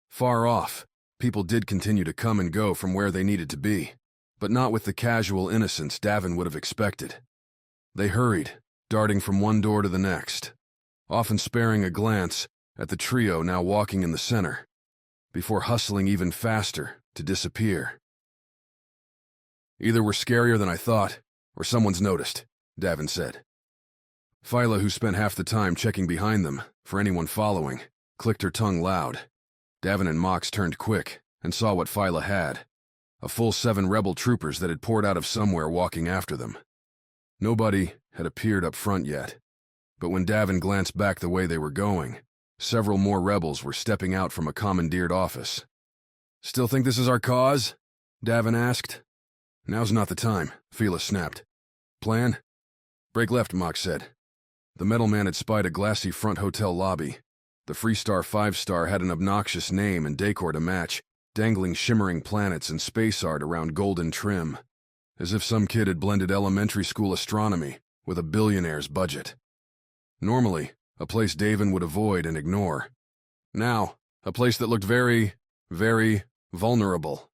Far off, people did continue to come and go from where they needed to be, but not with the casual innocence Davin would have expected. They hurried, darting from one door to the next, often sparing a glance at the trio now walking in the center, before hustling even faster to disappear. "Either we're scarier than I thought, or someone's noticed," Davin said. Phyla, who spent half the time checking behind them for anyone following, clicked her tongue loud. Davin and Mox turned quick and saw what Phyla had. A full 7 rebel troopers that had poured out of somewhere walking after them. Nobody had appeared up front yet, but when Davin glanced back the way they were going, several more rebels were stepping out from a commandeered office. "Still think this is our cause?" Davin asked. "Now's not the time," Phyla snapped. "Plan?" "Break left," Mox said. The metal man had spied a glassy front hotel lobby. The Freestar 5-star had an obnoxious name and decor to match, dangling shimmering planets and space art around golden trim, as if some kid had blended elementary school astronomy with a billionaire's budget. Normally, a place Davin would avoid and ignore. Now, a place that looked very, very vulnerable.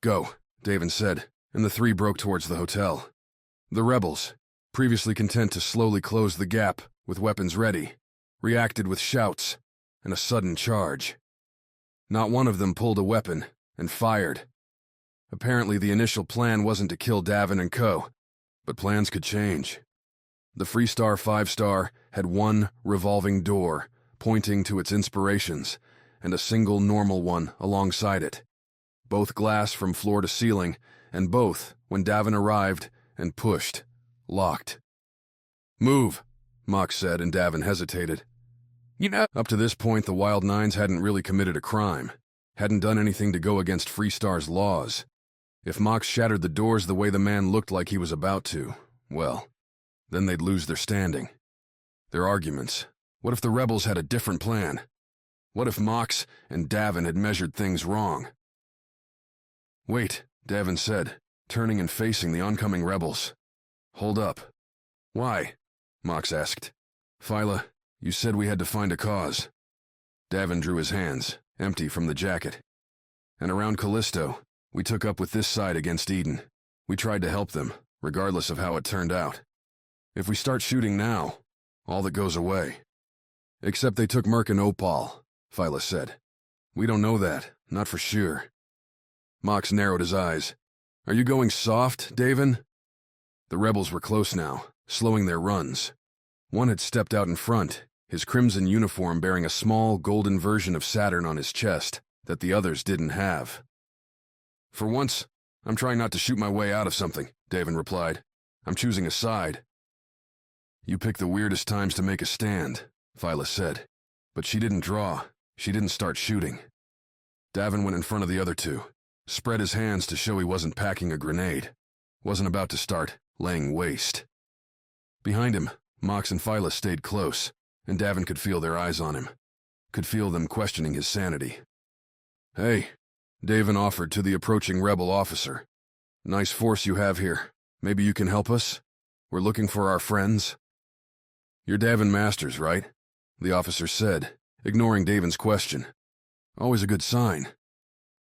"Go," Davin said, and the 3 broke towards the hotel. The rebels, previously content to slowly close the gap with weapons ready, reacted with shouts and a sudden charge. Not one of them pulled a weapon and fired. Apparently the initial plan wasn't to kill Davin and co., but plans could change. The Freestar 5-star had one revolving door pointing to its inspirations and a single normal one alongside it. Both glass from floor to ceiling, and both, when Davin arrived and pushed, locked. "Move," Mox said, and Davin hesitated. Up to this point, the Wild Nines hadn't really committed a crime, hadn't done anything to go against Freestar's laws. If Mox shattered the doors the way the man looked like he was about to, well, then they'd lose their standing. Their arguments. What if the rebels had a different plan? What if Mox and Davin had measured things wrong? "Wait," Davin said, turning and facing the oncoming rebels. "Hold up." "Why?" Mox asked. "Phyla, you said we had to find a cause." Davin drew his hands, empty from the jacket. "And around Callisto, we took up with this side against Eden. We tried to help them, regardless of how it turned out. If we start shooting now, all that goes away." "Except they took Merc and Opal," Phyla said. "We don't know that, not for sure." Mox narrowed his eyes. "Are you going soft, Davin?" The rebels were close now, slowing their runs. One had stepped out in front, his crimson uniform bearing a small golden version of Saturn on his chest that the others didn't have. "For once, I'm trying not to shoot my way out of something," Davin replied. "I'm choosing a side." "You pick the weirdest times to make a stand," Phyla said. But she didn't draw. She didn't start shooting. Davin went in front of the other 2, spread his hands to show he wasn't packing a grenade, wasn't about to start laying waste. Behind him, Mox and Phyla stayed close, and Davin could feel their eyes on him, could feel them questioning his sanity. "Hey," Davin offered to the approaching rebel officer. "Nice force you have here. Maybe you can help us? We're looking for our friends." "You're Davin Masters, right?" the officer said, ignoring Davin's question. "Always a good sign."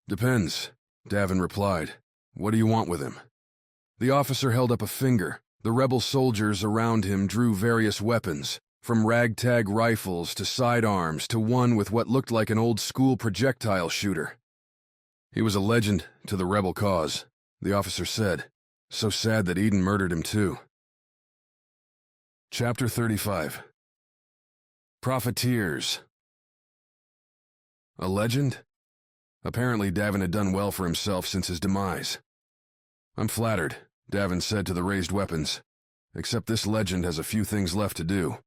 "Depends," Davin replied. "What do you want with him?" The officer held up a finger. The rebel soldiers around him drew various weapons, from ragtag rifles to sidearms to one with what looked like an old-school projectile shooter. "He was a legend to the rebel cause," the officer said. "So sad that Eden murdered him too." Chapter 35. Profiteers. A legend? Apparently Davin had done well for himself since his demise. "I'm flattered," Davin said to the raised weapons. "Except this legend has a few things left to do.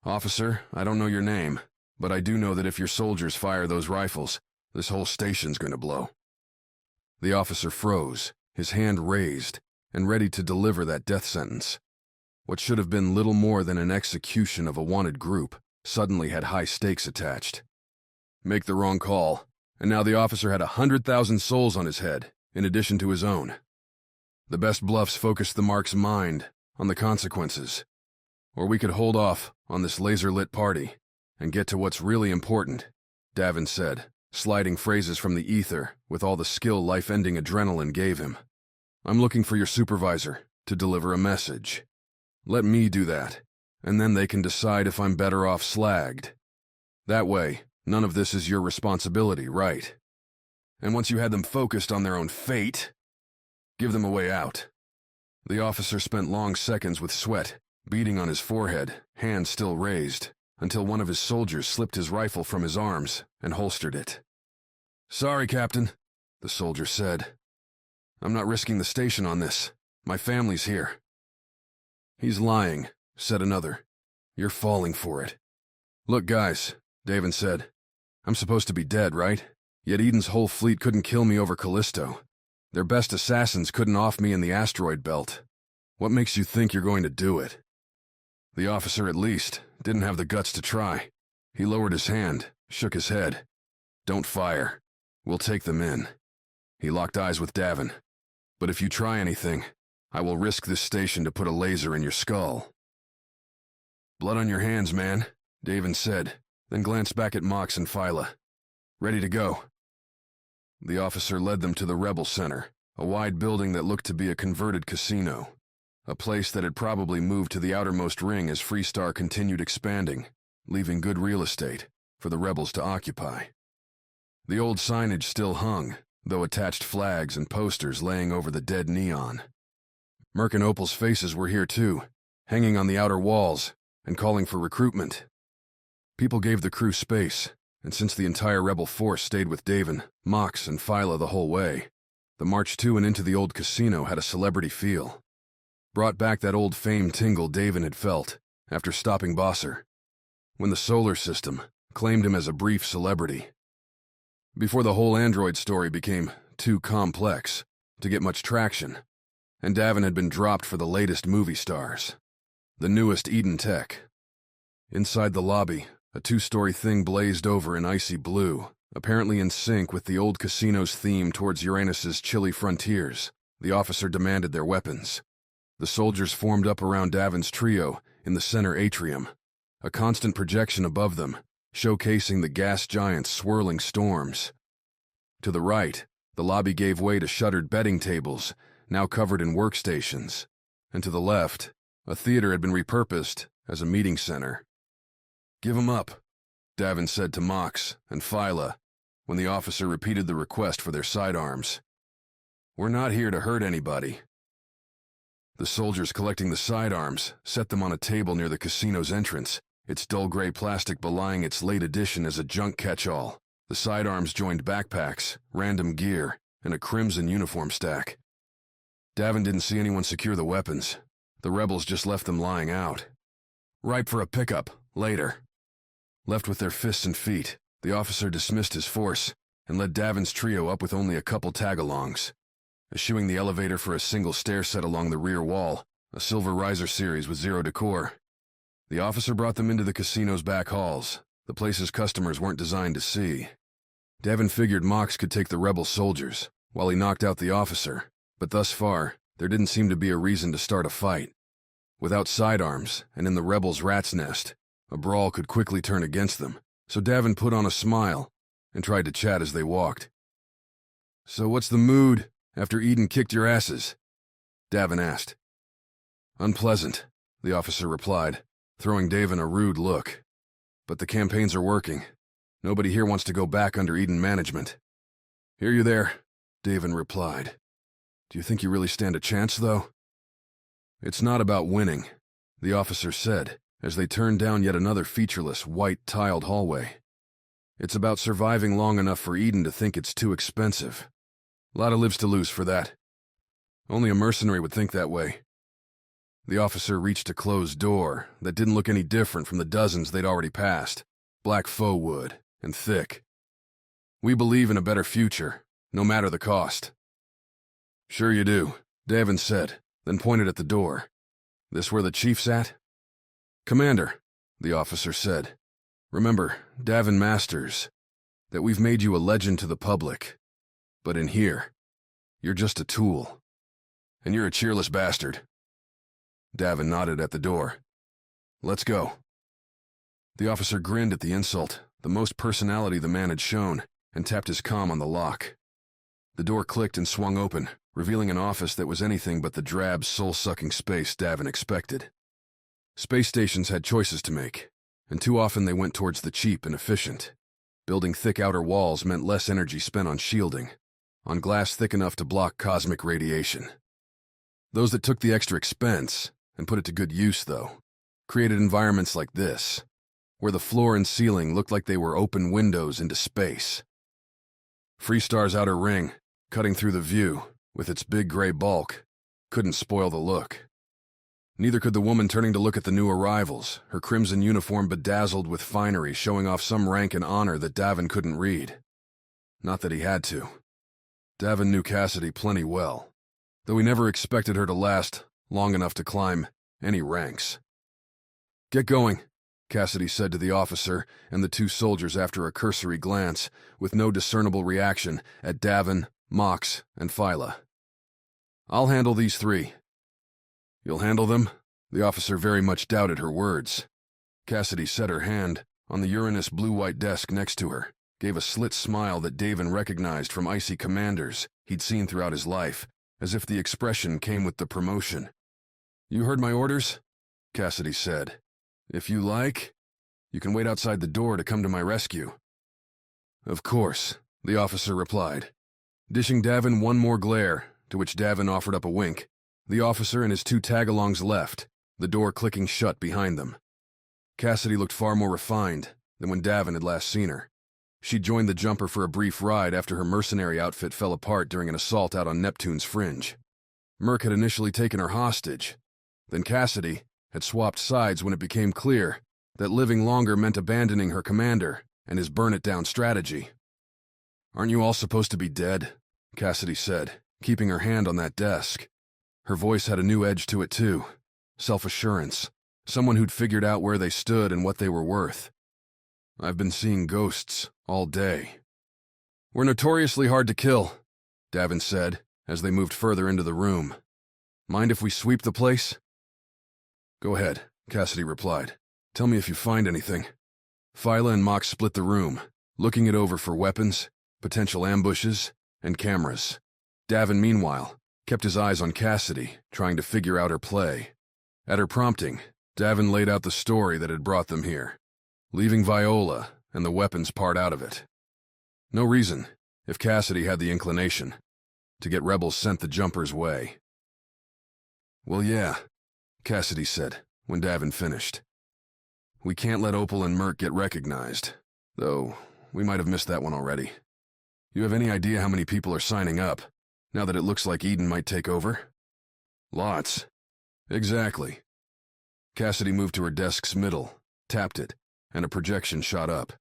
Officer, I don't know your name, but I do know that if your soldiers fire those rifles, this whole station's going to blow." The officer froze, his hand raised, and ready to deliver that death sentence. What should have been little more than an execution of a wanted group suddenly had high stakes attached. Make the wrong call, and now the officer had 100,000 souls on his head, in addition to his own. The best bluffs focused the mark's mind on the consequences. Or we could hold off on this laser-lit party and get to what's really important, Davin said, sliding phrases from the ether with all the skill life-ending adrenaline gave him. "I'm looking for your supervisor to deliver a message. Let me do that, and then they can decide if I'm better off slagged. That way, none of this is your responsibility, right? And once you had them focused on their own fate, give them a way out." The officer spent long seconds with sweat beading on his forehead, hands still raised, until one of his soldiers slipped his rifle from his arms and holstered it. "Sorry, Captain," the soldier said. "I'm not risking the station on this. My family's here." "He's lying," said another. "You're falling for it." "Look, guys," Davin said. "I'm supposed to be dead, right? Yet Eden's whole fleet couldn't kill me over Callisto. Their best assassins couldn't off me in the asteroid belt. What makes you think you're going to do it?" The officer, at least, didn't have the guts to try. He lowered his hand, shook his head. "Don't fire. We'll take them in." He locked eyes with Davin. "But if you try anything, I will risk this station to put a laser in your skull." "Blood on your hands, man," Davin said, then glanced back at Mox and Phyla. "Ready to go." The officer led them to the Rebel Center, a wide building that looked to be a converted casino, a place that had probably moved to the outermost ring as Freestar continued expanding, leaving good real estate for the rebels to occupy. The old signage still hung, though attached flags and posters laying over the dead neon. Merc and Opal's faces were here too, hanging on the outer walls and calling for recruitment. People gave the crew space, and since the entire rebel force stayed with Davin, Mox, and Phyla the whole way, the march to and into the old casino had a celebrity feel. Brought back that old fame tingle Davin had felt after stopping Bosser, when the solar system claimed him as a brief celebrity. Before the whole android story became too complex to get much traction, and Davin had been dropped for the latest movie stars, the newest Eden tech. Inside the lobby, a 2-story thing blazed over in icy blue, apparently in sync with the old casino's theme towards Uranus's chilly frontiers. The officer demanded their weapons. The soldiers formed up around Davin's trio in the center atrium, a constant projection above them, showcasing the gas giant's swirling storms. To the right, the lobby gave way to shuttered betting tables, now covered in workstations, and to the left, a theater had been repurposed as a meeting center. "Give 'em up," Davin said to Mox and Phyla when the officer repeated the request for their sidearms. "We're not here to hurt anybody." The soldiers collecting the sidearms set them on a table near the casino's entrance, its dull gray plastic belying its late addition as a junk catch-all. The sidearms joined backpacks, random gear, and a crimson uniform stack. Davin didn't see anyone secure the weapons. The rebels just left them lying out. Ripe for a pickup, later. Left with their fists and feet, the officer dismissed his force and led Davin's trio up with only a couple tag-alongs. Eschewing the elevator for a single stair set along the rear wall, a silver riser series with zero decor. The officer brought them into the casino's back halls, the place's customers weren't designed to see. Davin figured Mox could take the rebel soldiers, while he knocked out the officer, but thus far, there didn't seem to be a reason to start a fight. Without sidearms, and in the rebels' rat's nest, a brawl could quickly turn against them, so Davin put on a smile and tried to chat as they walked. "So what's the mood after Eden kicked your asses?" Davin asked. "Unpleasant," the officer replied, throwing Davin a rude look. "But the campaigns are working. Nobody here wants to go back under Eden management." "Hear you there," Davin replied. "Do you think you really stand a chance, though?" "It's not about winning," the officer said, as they turned down yet another featureless, white-tiled hallway. "It's about surviving long enough for Eden to think it's too expensive. Lot of lives to lose for that. Only a mercenary would think that way." The officer reached a closed door that didn't look any different from the dozens they'd already passed, black faux wood and thick. "We believe in a better future, no matter the cost." "Sure you do," Davin said, then pointed at the door. "This where the chief's at?" "Commander," the officer said, "remember, Davin Masters, that we've made you a legend to the public. But in here, you're just a tool. And you're a cheerless bastard." Davin nodded at the door. "Let's go." The officer grinned at the insult, the most personality the man had shown, and tapped his comm on the lock. The door clicked and swung open, revealing an office that was anything but the drab, soul-sucking space Davin expected. Space stations had choices to make, and too often they went towards the cheap and efficient. Building thick outer walls meant less energy spent on shielding, on glass thick enough to block cosmic radiation. Those that took the extra expense, and put it to good use though, created environments like this, where the floor and ceiling looked like they were open windows into space. Freestar's outer ring, cutting through the view, with its big gray bulk, couldn't spoil the look. Neither could the woman turning to look at the new arrivals, her crimson uniform bedazzled with finery showing off some rank and honor that Davin couldn't read. Not that he had to. Davin knew Cassidy plenty well, though he never expected her to last long enough to climb any ranks. "Get going," Cassidy said to the officer and the two soldiers after a cursory glance, with no discernible reaction at Davin, Mox, and Phyla. "I'll handle these three." "You'll handle them?" The officer very much doubted her words. Cassidy set her hand on the Uranus blue-white desk next to her, gave a slit smile that Davin recognized from icy commanders he'd seen throughout his life, as if the expression came with the promotion. "You heard my orders?" Cassidy said. "If you like, you can wait outside the door to come to my rescue." "Of course," the officer replied, dishing Davin one more glare, to which Davin offered up a wink. The officer and his two tag-alongs left, the door clicking shut behind them. Cassidy looked far more refined than when Davin had last seen her. She'd joined the jumper for a brief ride after her mercenary outfit fell apart during an assault out on Neptune's fringe. Merc had initially taken her hostage. Then Cassidy had swapped sides when it became clear that living longer meant abandoning her commander and his burn-it-down strategy. "Aren't you all supposed to be dead?" Cassidy said, keeping her hand on that desk. Her voice had a new edge to it, too. Self-assurance. Someone who'd figured out where they stood and what they were worth. "I've been seeing ghosts all day." "We're notoriously hard to kill," Davin said, as they moved further into the room. "Mind if we sweep the place?" "Go ahead," Cassidy replied. "Tell me if you find anything." Phyla and Mox split the room, looking it over for weapons, potential ambushes, and cameras. Davin, meanwhile, kept his eyes on Cassidy, trying to figure out her play. At her prompting, Davin laid out the story that had brought them here, leaving Viola and the weapons part out of it. No reason, if Cassidy had the inclination, to get rebels sent the jumper's way. "Well, yeah," Cassidy said, when Davin finished. "We can't let Opal and Merc get recognized, though we might have missed that one already. You have any idea how many people are signing up, now that it looks like Eden might take over?" "Lots." "Exactly." Cassidy moved to her desk's middle, tapped it, and a projection shot up.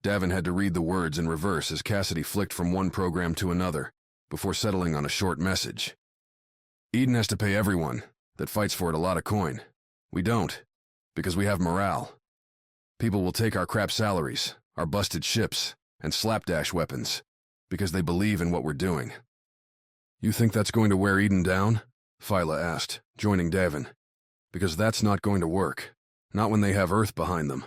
Davin had to read the words in reverse as Cassidy flicked from one program to another, before settling on a short message. "Eden has to pay everyone that fights for it a lot of coin. We don't, because we have morale. People will take our crap salaries, our busted ships, and slapdash weapons, because they believe in what we're doing." "You think that's going to wear Eden down?" Phyla asked, joining Davin. "Because that's not going to work, not when they have Earth behind them.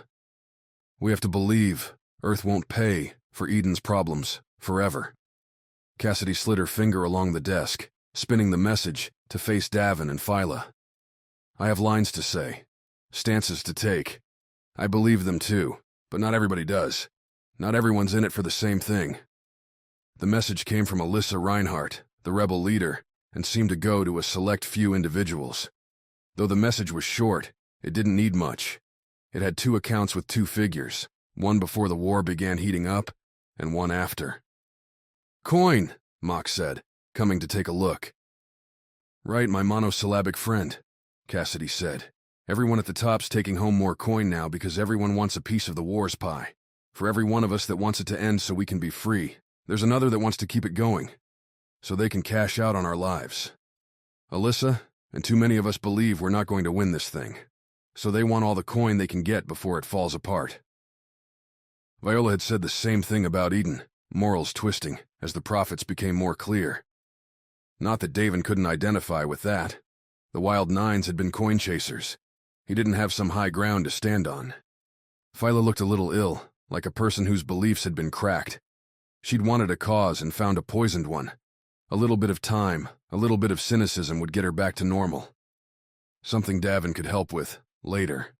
We have to believe Earth won't pay for Eden's problems forever." Cassidy slid her finger along the desk, spinning the message to face Davin and Phyla. "I have lines to say, stances to take. I believe them too, but not everybody does. Not everyone's in it for the same thing." The message came from Alyssa Reinhardt, the rebel leader, and seemed to go to a select few individuals. Though the message was short, it didn't need much. It had two accounts with two figures, one before the war began heating up, and one after. "Coin," Mox said, coming to take a look. "Right, my monosyllabic friend," Cassidy said. "Everyone at the top's taking home more coin now because everyone wants a piece of the war's pie. For every one of us that wants it to end so we can be free, there's another that wants to keep it going, so they can cash out on our lives. Alyssa and too many of us believe we're not going to win this thing, so they want all the coin they can get before it falls apart." Viola had said the same thing about Eden, morals twisting as the prophets became more clear. Not that Davin couldn't identify with that. The Wild Nines had been coin chasers. He didn't have some high ground to stand on. Phyla looked a little ill, like a person whose beliefs had been cracked. She'd wanted a cause and found a poisoned one. A little bit of time, a little bit of cynicism would get her back to normal. Something Davin could help with, later.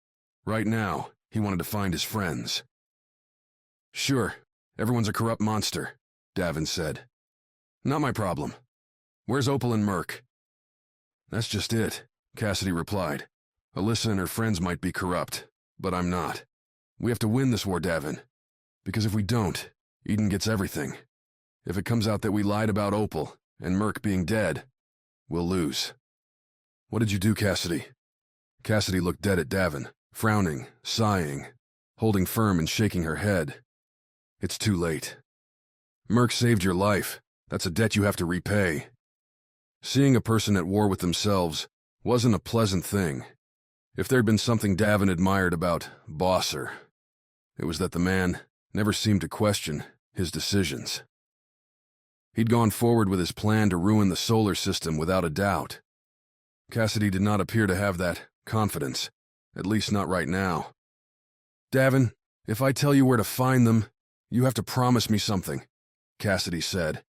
Right now, he wanted to find his friends. "Sure, everyone's a corrupt monster," Davin said. "Not my problem. Where's Opal and Merc?" "That's just it," Cassidy replied. "Alyssa and her friends might be corrupt, but I'm not. We have to win this war, Davin. Because if we don't, Eden gets everything. If it comes out that we lied about Opal and Merc being dead, we'll lose. What did you do, Cassidy? Cassidy looked dead at Davin, frowning, sighing, holding firm and shaking her head. It's too late. Merc saved your life. That's a debt you have to repay. Seeing a person at war with themselves wasn't a pleasant thing. If there'd been something Davin admired about Bosser, it was that the man never seemed to question his decisions. He'd gone forward with his plan to ruin the solar system without a doubt. Cassidy did not appear to have that confidence, at least not right now. Davin, if I tell you where to find them, you have to promise me something, Cassidy said.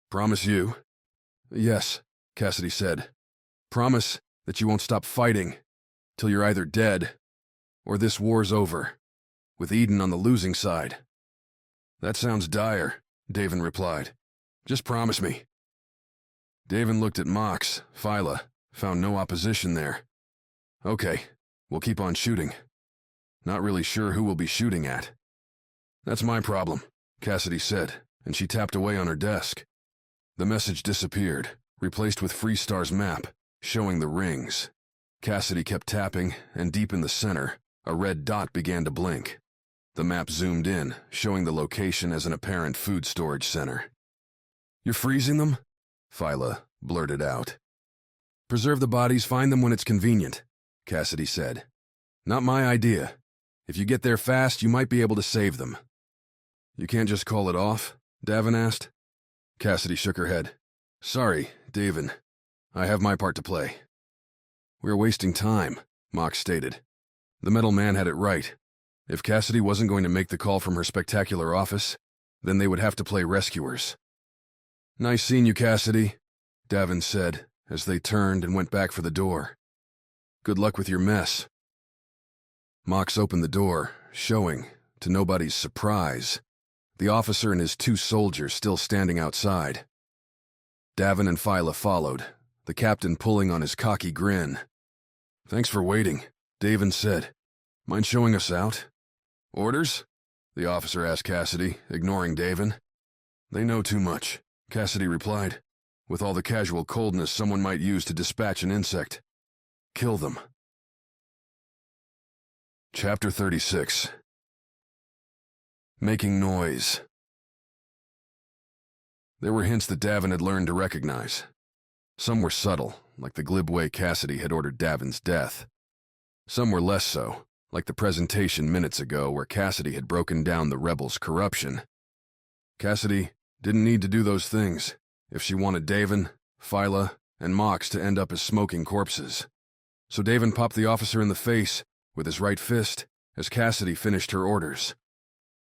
Promise you? Yes, Cassidy said. Promise that you won't stop fighting till you're either dead or this war's over, with Eden on the losing side. That sounds dire, Davin replied. Just promise me. Davin looked at Mox, Phyla, found no opposition there. Okay, we'll keep on shooting. Not really sure who we'll be shooting at. That's my problem, Cassidy said, and she tapped away on her desk. The message disappeared, replaced with Freestar's map, showing the rings. Cassidy kept tapping, and deep in the center, a red dot began to blink. The map zoomed in, showing the location as an apparent food storage center. You're freezing them? Phyla blurted out. Preserve the bodies, find them when it's convenient, Cassidy said. Not my idea. If you get there fast, you might be able to save them. You can't just call it off? Davin asked. Cassidy shook her head. Sorry, Davin. I have my part to play. We're wasting time, Mox stated. The metal man had it right. If Cassidy wasn't going to make the call from her spectacular office, then they would have to play rescuers. Nice seeing you, Cassidy, Davin said, as they turned and went back for the door. Good luck with your mess. Mox opened the door, showing, to nobody's surprise, the officer and his 2 soldiers still standing outside. Davin and Phyla followed, the captain pulling on his cocky grin. Thanks for waiting, Davin said. Mind showing us out? Orders? The officer asked Cassidy, ignoring Davin. They know too much, Cassidy replied, with all the casual coldness someone might use to dispatch an insect. Kill them. Chapter 36. Making noise. There were hints that Davin had learned to recognize. Some were subtle, like the glib way Cassidy had ordered Davin's death. Some were less so, like the presentation minutes ago where Cassidy had broken down the rebels' corruption. Cassidy didn't need to do those things if she wanted Davin, Phyla, and Mox to end up as smoking corpses. So Davin popped the officer in the face with his right fist as Cassidy finished her orders.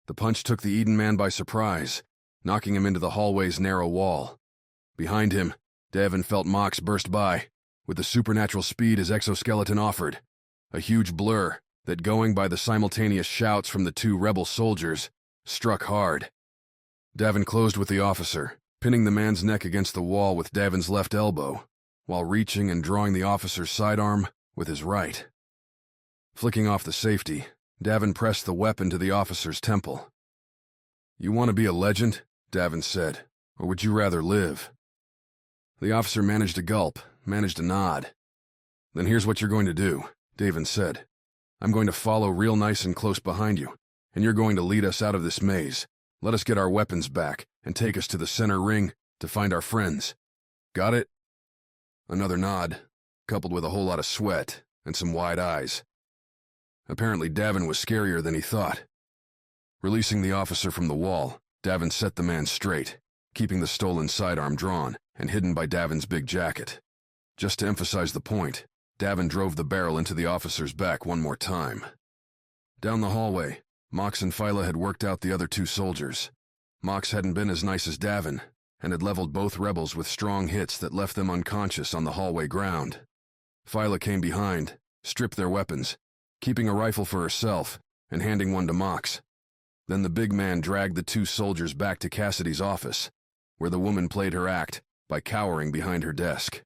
The punch took the Eden man by surprise, knocking him into the hallway's narrow wall. Behind him, Davin felt Mox burst by, with the supernatural speed his exoskeleton offered, a huge blur that, going by the simultaneous shouts from the 2 rebel soldiers, struck hard. Davin closed with the officer, pinning the man's neck against the wall with Davin's left elbow, while reaching and drawing the officer's sidearm with his right. Flicking off the safety, Davin pressed the weapon to the officer's temple. You want to be a legend? Davin said, or would you rather live? The officer managed a gulp, managed a nod. Then here's what you're going to do, Davin said. I'm going to follow real nice and close behind you, and you're going to lead us out of this maze. Let us get our weapons back and take us to the center ring to find our friends. Got it? Another nod, coupled with a whole lot of sweat and some wide eyes. Apparently Davin was scarier than he thought. Releasing the officer from the wall, Davin set the man straight, keeping the stolen sidearm drawn and hidden by Davin's big jacket. Just to emphasize the point, Davin drove the barrel into the officer's back one more time. Down the hallway, Mox and Phyla had worked out the other 2 soldiers. Mox hadn't been as nice as Davin, and had leveled both rebels with strong hits that left them unconscious on the hallway ground. Phyla came behind, stripped their weapons, keeping a rifle for herself and handing one to Mox. Then the big man dragged the 2 soldiers back to Cassidy's office, where the woman played her act by cowering behind her desk.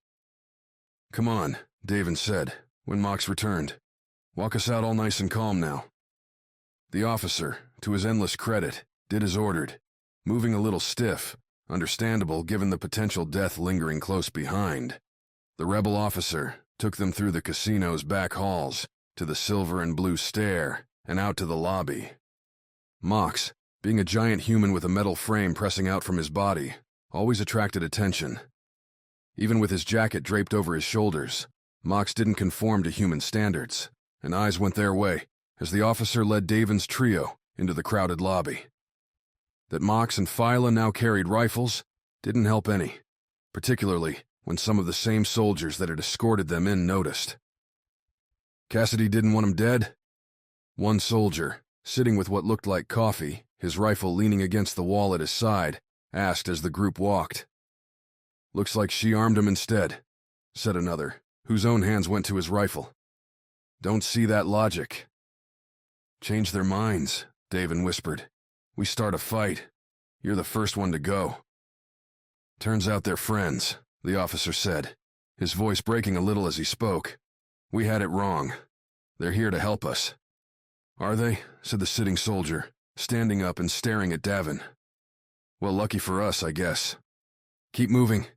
Come on, Davin said, when Mox returned. Walk us out all nice and calm now. The officer, to his endless credit, did as ordered, moving a little stiff, understandable given the potential death lingering close behind. The rebel officer took them through the casino's back halls, to the silver and blue stair, and out to the lobby. Mox, being a giant human with a metal frame pressing out from his body, always attracted attention. Even with his jacket draped over his shoulders, Mox didn't conform to human standards, and eyes went their way as the officer led Davin's trio into the crowded lobby. That Mox and Phyla now carried rifles didn't help any, particularly when some of the same soldiers that had escorted them in noticed. Cassidy didn't want him dead? One soldier, sitting with what looked like coffee, his rifle leaning against the wall at his side, asked as the group walked. "Looks like she armed him instead," said another, whose own hands went to his rifle. "Don't see that logic." "Change their minds," Davin whispered. "We start a fight. You're the first one to go." "Turns out they're friends," the officer said, his voice breaking a little as he spoke. "We had it wrong. They're here to help us." "Are they?" said the sitting soldier, standing up and staring at Davin. "Well, lucky for us, I guess." "Keep moving,"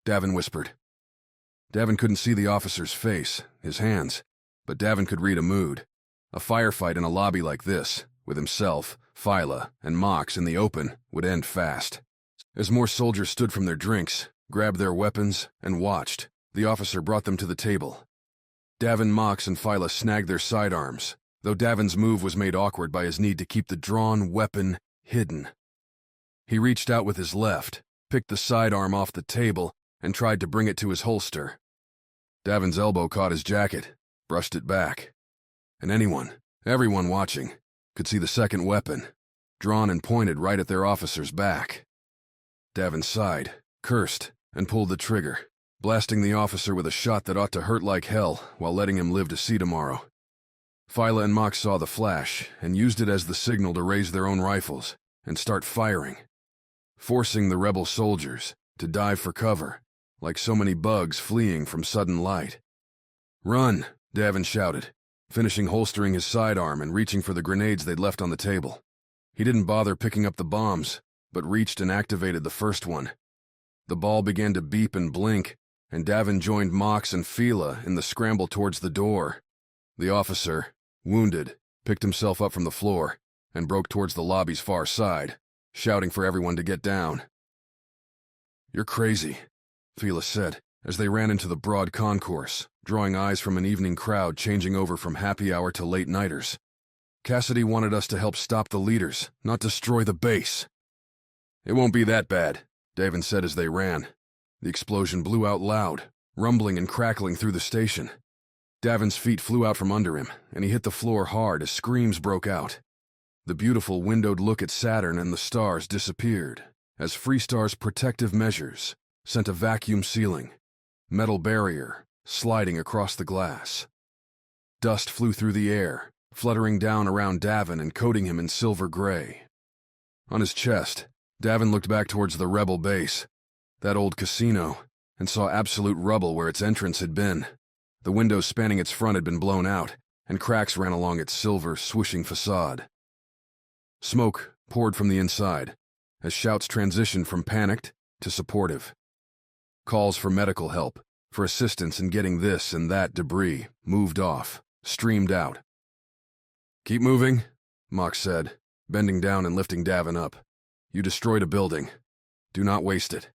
Davin whispered. Davin couldn't see the officer's face, his hands, but Davin could read a mood. A firefight in a lobby like this, with himself, Phyla, and Mox in the open, would end fast. As more soldiers stood from their drinks, grabbed their weapons, and watched, the officer brought them to the table. Davin, Mox, and Phyla snagged their sidearms, though Davin's move was made awkward by his need to keep the drawn weapon hidden. He reached out with his left, picked the sidearm off the table, and tried to bring it to his holster. Davin's elbow caught his jacket, brushed it back. And everyone watching, could see the second weapon, drawn and pointed right at their officer's back. Davin sighed, cursed, and pulled the trigger, blasting the officer with a shot that ought to hurt like hell while letting him live to see tomorrow. Phyla and Mox saw the flash and used it as the signal to raise their own rifles and start firing, forcing the rebel soldiers to dive for cover, like so many bugs fleeing from sudden light. "Run!" Davin shouted, finishing holstering his sidearm and reaching for the grenades they'd left on the table. He didn't bother picking up the bombs, but reached and activated the first one. The ball began to beep and blink, and Davin joined Mox and Phyla in the scramble towards the door. The officer, wounded, picked himself up from the floor and broke towards the lobby's far side, shouting for everyone to get down. "You're crazy," Phyla said, as they ran into the broad concourse, drawing eyes from an evening crowd changing over from happy hour to late-nighters. "Cassidy wanted us to help stop the leaders, not destroy the base." "It won't be that bad," Davin said as they ran. The explosion blew out loud, rumbling and crackling through the station. Davin's feet flew out from under him, and he hit the floor hard as screams broke out. The beautiful windowed look at Saturn and the stars disappeared, as Freestar's protective measures sent a vacuum ceiling, metal barrier, sliding across the glass. Dust flew through the air, fluttering down around Davin and coating him in silver gray. On his chest, Davin looked back towards the rebel base, that old casino, and saw absolute rubble where its entrance had been. The windows spanning its front had been blown out, and cracks ran along its silver, swishing facade. Smoke poured from the inside, as shouts transitioned from panicked to supportive. Calls for medical help, for assistance in getting this and that debris moved off, streamed out. "Keep moving," Mox said, bending down and lifting Davin up. "You destroyed a building. Do not waste it."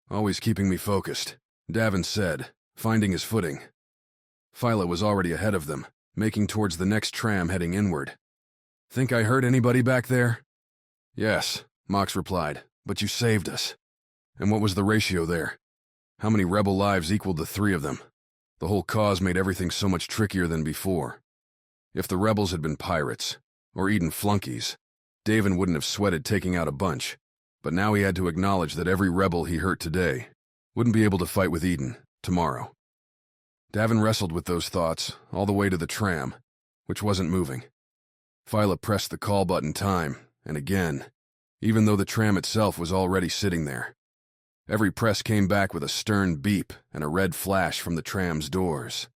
"Always keeping me focused," Davin said, finding his footing. Phyla was already ahead of them, making towards the next tram heading inward. "Think I hurt anybody back there?" "Yes," Mox replied, "but you saved us." "And what was the ratio there? How many rebel lives equaled the three of them? The whole cause made everything so much trickier than before. If the rebels had been pirates, or Eden flunkies, Davin wouldn't have sweated taking out a bunch, but now he had to acknowledge that every rebel he hurt today wouldn't be able to fight with Eden tomorrow. Davin wrestled with those thoughts all the way to the tram, which wasn't moving. Phyla pressed the call button time and again, even though the tram itself was already sitting there. Every press came back with a stern beep and a red flash from the tram's doors.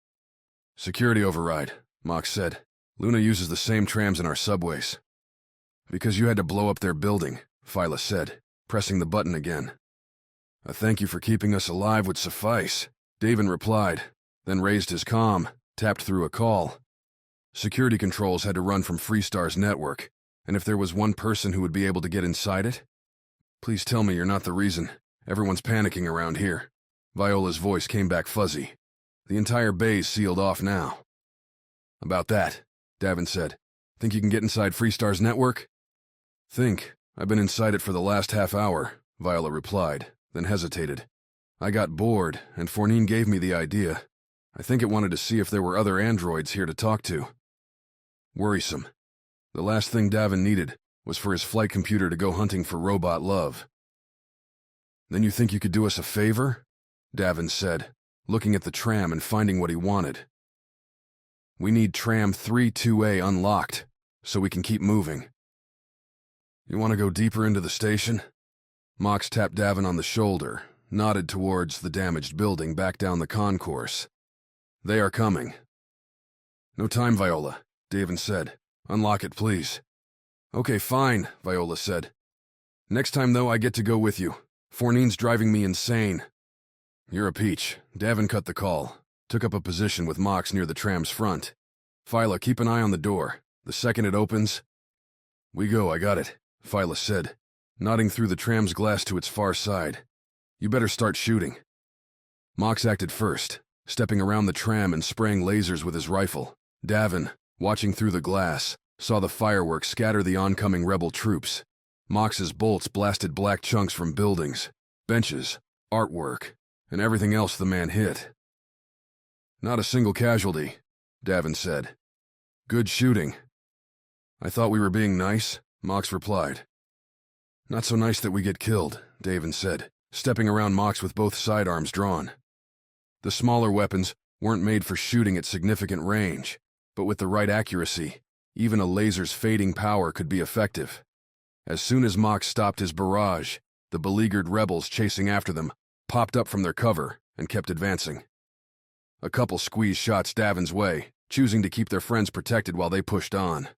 "Security override," Mox said, Luna uses the same trams in our subways. Because you had to blow up their building, Phyla said, pressing the button again. A thank you for keeping us alive would suffice, Davin replied, then raised his comm, tapped through a call. Security controls had to run from Freestar's network, and if there was one person who would be able to get inside it? Please tell me you're not the reason. Everyone's panicking around here. Viola's voice came back fuzzy. The entire bay's sealed off now. About that, Davin said. Think you can get inside Freestar's network? Think. I've been inside it for the last half hour, Viola replied, then hesitated. I got bored, and Fournine gave me the idea. I think it wanted to see if there were other androids here to talk to. Worrisome. The last thing Davin needed was for his flight computer to go hunting for robot love. Then you think you could do us a favor? Davin said, looking at the tram and finding what he wanted. We need tram 32A unlocked, so we can keep moving. You want to go deeper into the station? Mox tapped Davin on the shoulder, nodded towards the damaged building back down the concourse. They are coming. No time, Viola, Davin said. Unlock it, please. Okay, fine, Viola said. Next time, though, I get to go with you. Fournine's driving me insane. You're a peach. Davin cut the call, took up a position with Mox near the tram's front. Phyla, keep an eye on the door. The second it opens... We go, I got it, Phyla said, nodding through the tram's glass to its far side. You better start shooting. Mox acted first, stepping around the tram and spraying lasers with his rifle. Davin, watching through the glass, saw the fireworks scatter the oncoming rebel troops. Mox's bolts blasted black chunks from buildings, benches, artwork, and everything else the man hit. Not a single casualty, Davin said. Good shooting. I thought we were being nice, Mox replied. Not so nice that we get killed, Davin said, stepping around Mox with both sidearms drawn. The smaller weapons weren't made for shooting at significant range, but with the right accuracy, even a laser's fading power could be effective. As soon as Mox stopped his barrage, the beleaguered rebels chasing after them popped up from their cover and kept advancing. A couple squeezed shots Davin's way, choosing to keep their friends protected while they pushed on.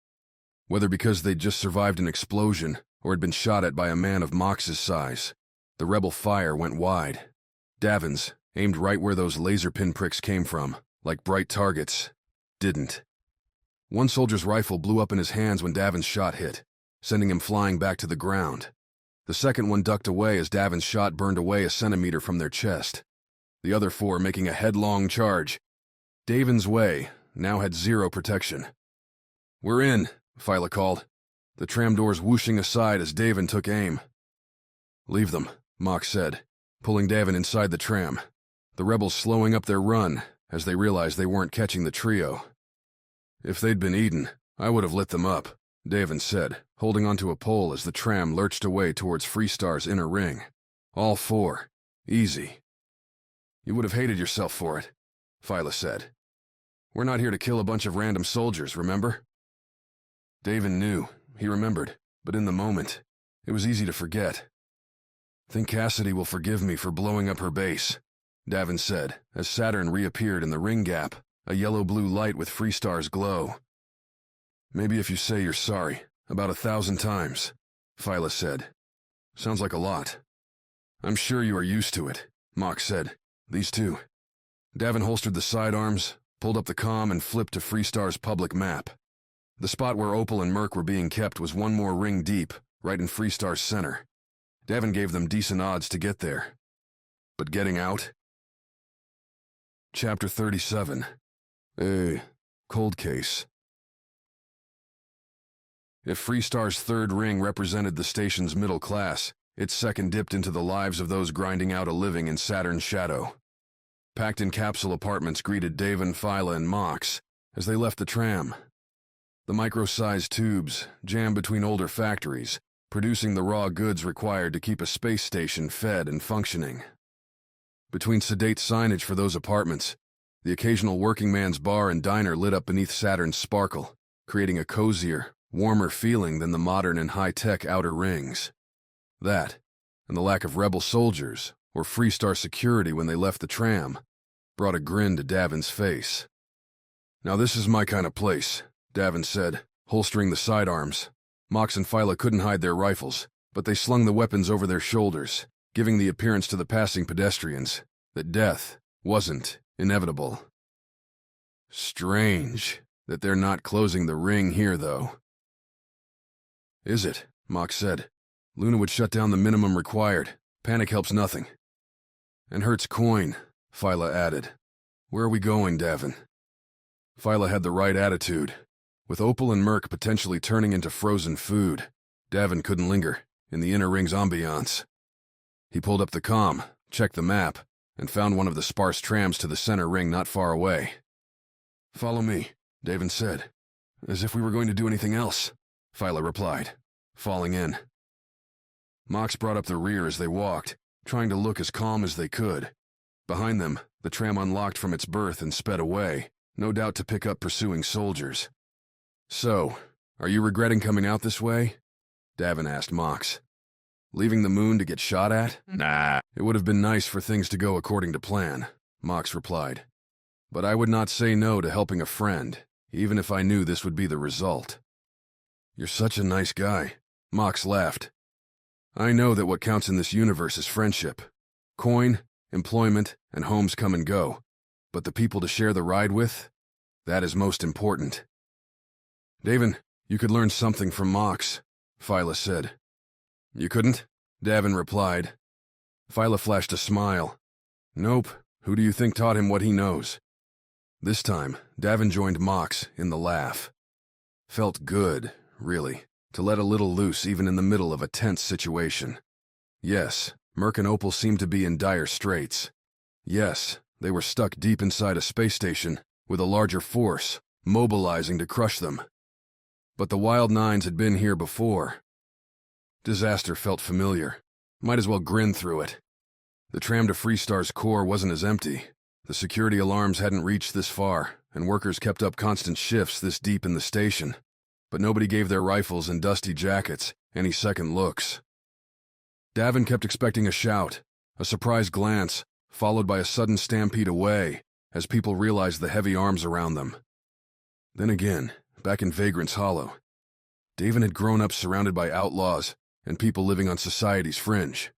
Whether because they'd just survived an explosion or had been shot at by a man of Mox's size, the rebel fire went wide. Davin's, aimed right where those laser pinpricks came from, like bright targets, didn't. One soldier's rifle blew up in his hands when Davin's shot hit, sending him flying back to the ground. The second one ducked away as Davin's shot burned away a centimeter from their chest. The other four making a headlong charge. Davin's way now had zero protection. We're in, Phyla called, the tram doors whooshing aside as Davin took aim. Leave them, Mox said, pulling Davin inside the tram, the rebels slowing up their run as they realized they weren't catching the trio. If they'd been eaten, I would have lit them up, Davin said, holding onto a pole as the tram lurched away towards Freestar's inner ring. All four. Easy. You would have hated yourself for it, Phyla said. We're not here to kill a bunch of random soldiers, remember? Davin knew. He remembered. But in the moment, it was easy to forget. Think Cassidy will forgive me for blowing up her base, Davin said, as Saturn reappeared in the ring gap, a yellow-blue light with Freestar's glow. Maybe if you say you're sorry, about 1,000 times, Phyla said. Sounds like a lot. I'm sure you are used to it, Mox said. These two. Davin holstered the sidearms, pulled up the comm, and flipped to Freestar's public map. The spot where Opal and Merc were being kept was one more ring deep, right in Freestar's center. Davin gave them decent odds to get there. But getting out? Chapter 37. A cold case. If Freestar's third ring represented the station's middle class, its second dipped into the lives of those grinding out a living in Saturn's shadow. Packed-in capsule apartments greeted Davin, Phyla, and Mox as they left the tram. The micro-sized tubes jammed between older factories, producing the raw goods required to keep a space station fed and functioning. Between sedate signage for those apartments, the occasional working man's bar and diner lit up beneath Saturn's sparkle, creating a cozier, warmer feeling than the modern and high-tech outer rings. That, and the lack of rebel soldiers or Freestar security when they left the tram, brought a grin to Davin's face. Now this is my kind of place, Davin said, holstering the sidearms. Mox and Phyla couldn't hide their rifles, but they slung the weapons over their shoulders, giving the appearance to the passing pedestrians that death wasn't inevitable. Strange that they're not closing the ring here, though. Is it? Mox said. Luna would shut down the minimum required. Panic helps nothing. And hurts coin, Phyla added. Where are we going, Davin? Phyla had the right attitude. With Opal and Merc potentially turning into frozen food, Davin couldn't linger in the inner ring's ambiance. He pulled up the comm, checked the map, and found one of the sparse trams to the center ring not far away. Follow me, Davin said. As if we were going to do anything else, Phyla replied, falling in. Mox brought up the rear as they walked, trying to look as calm as they could. Behind them, the tram unlocked from its berth and sped away, no doubt to pick up pursuing soldiers. So, are you regretting coming out this way? Davin asked Mox. Leaving the moon to get shot at? Nah. It would have been nice for things to go according to plan, Mox replied. But I would not say no to helping a friend, even if I knew this would be the result. You're such a nice guy, Mox laughed. I know that what counts in this universe is friendship. Coin, employment, and homes come and go. But the people to share the ride with? That is most important. Davin, you could learn something from Mox, Phyla said. You couldn't? Davin replied. Phyla flashed a smile. Nope, who do you think taught him what he knows? This time, Davin joined Mox in the laugh. Felt good, really, to let a little loose even in the middle of a tense situation. Yes, Merc and Opal seemed to be in dire straits. Yes, they were stuck deep inside a space station with a larger force, mobilizing to crush them. But the Wild Nines had been here before. Disaster felt familiar. Might as well grin through it. The tram to Freestar's core wasn't as empty. The security alarms hadn't reached this far, and workers kept up constant shifts this deep in the station. But nobody gave their rifles and dusty jackets any second looks. Davin kept expecting a shout, a surprised glance, followed by a sudden stampede away as people realized the heavy arms around them. Then again, back in Vagrant's Hollow, Davin had grown up surrounded by outlaws and people living on society's fringe.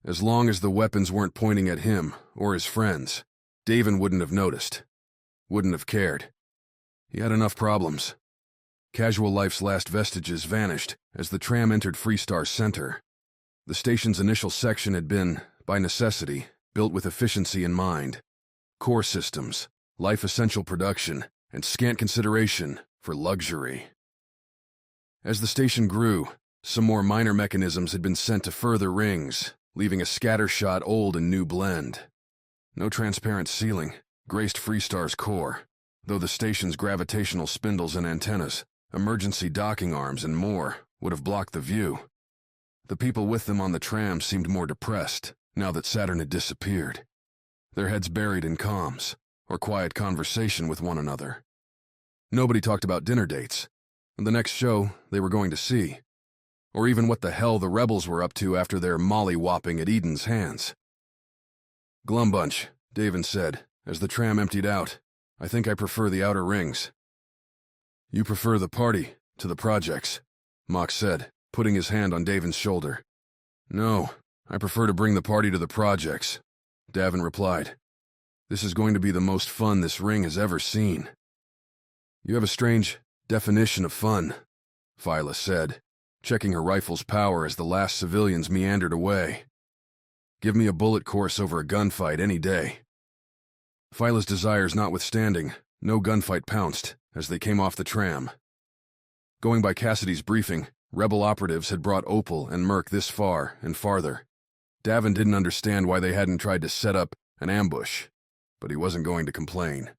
As long as the weapons weren't pointing at him or his friends, Davin wouldn't have noticed, wouldn't have cared. He had enough problems. Casual life's last vestiges vanished as the tram entered Freestar's center. The station's initial section had been, by necessity, built with efficiency in mind. Core systems, life-essential production, and scant consideration for luxury. As the station grew, some more minor mechanisms had been sent to further rings, leaving a scattershot old and new blend. No transparent ceiling graced Freestar's core, though the station's gravitational spindles and antennas, emergency docking arms, and more would have blocked the view. The people with them on the tram seemed more depressed now that Saturn had disappeared, their heads buried in comms or quiet conversation with one another. Nobody talked about dinner dates, the next show they were going to see, or even what the hell the rebels were up to after their molly-whopping at Eden's hands. Glum bunch, Davin said, as the tram emptied out. I think I prefer the outer rings. You prefer the party to the projects, Mox said, putting his hand on Davin's shoulder. No, I prefer to bring the party to the projects, Davin replied. This is going to be the most fun this ring has ever seen. You have a strange definition of fun, Phyla said, checking her rifle's power as the last civilians meandered away. Give me a bullet course over a gunfight any day. Phyla's desires notwithstanding, no gunfight pounced as they came off the tram. Going by Cassidy's briefing, rebel operatives had brought Opal and Merc this far and farther. Davin didn't understand why they hadn't tried to set up an ambush, but he wasn't going to complain.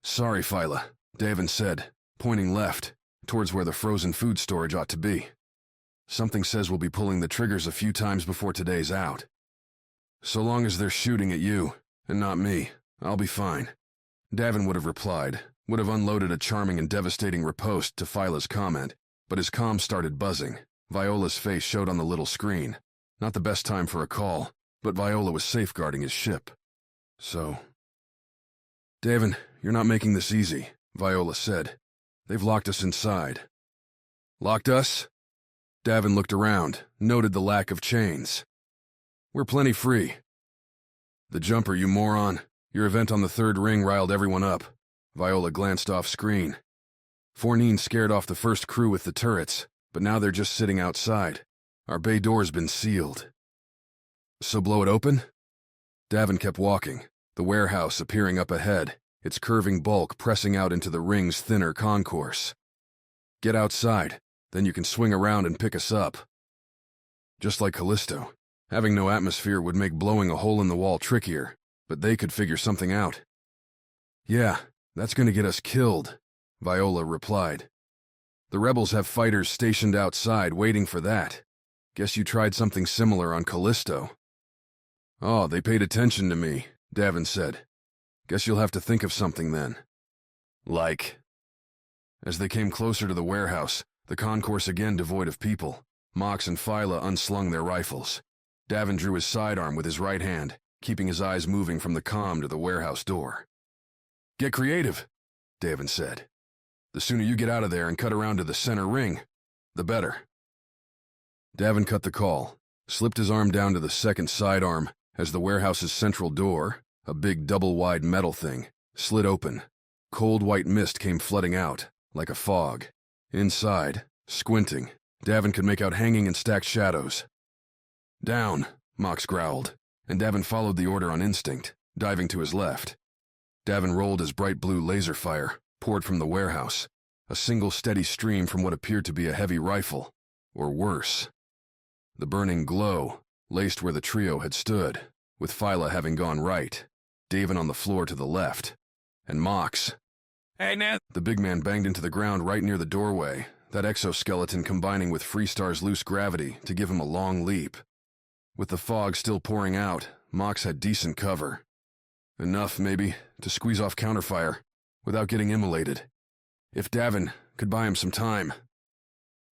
Sorry, Phyla, Davin said, pointing left, towards where the frozen food storage ought to be. Something says we'll be pulling the triggers a few times before today's out. So long as they're shooting at you, and not me, I'll be fine. Davin would have replied, would have unloaded a charming and devastating riposte to Phyla's comment, but his comm started buzzing. Viola's face showed on the little screen. Not the best time for a call, but Viola was safeguarding his ship. So... Davin, you're not making this easy, Viola said. They've locked us inside. Locked us? Davin looked around, noted the lack of chains. We're plenty free. The jumper, you moron. Your event on the third ring riled everyone up. Viola glanced off screen. Fournine scared off the first crew with the turrets, but now they're just sitting outside. Our bay door's been sealed. So blow it open? Davin kept walking, the warehouse appearing up ahead, its curving bulk pressing out into the ring's thinner concourse. Get outside, then you can swing around and pick us up. Just like Callisto, having no atmosphere would make blowing a hole in the wall trickier, but they could figure something out. Yeah, that's gonna get us killed, Viola replied. The rebels have fighters stationed outside waiting for that. Guess you tried something similar on Callisto. Oh, they paid attention to me, Davin said. Guess you'll have to think of something then. Like? As they came closer to the warehouse, the concourse again devoid of people, Mox and Phyla unslung their rifles. Davin drew his sidearm with his right hand, keeping his eyes moving from the comm to the warehouse door. Get creative, Davin said. The sooner you get out of there and cut around to the center ring, the better. Davin cut the call, slipped his arm down to the second sidearm as the warehouse's central door, a big double-wide metal thing, slid open. Cold white mist came flooding out, like a fog. Inside, squinting, Davin could make out hanging and stacked shadows. Down, Mox growled, and Davin followed the order on instinct, diving to his left. Davin rolled as bright blue laser fire poured from the warehouse, a single steady stream from what appeared to be a heavy rifle, or worse. The burning glow laced where the trio had stood, with Phyla having gone right, Davin on the floor to the left, and Mox. Hey, Ned! The big man banged into the ground right near the doorway, that exoskeleton combining with Freestar's loose gravity to give him a long leap. With the fog still pouring out, Mox had decent cover. Enough, maybe, to squeeze off counterfire, without getting immolated. If Davin could buy him some time.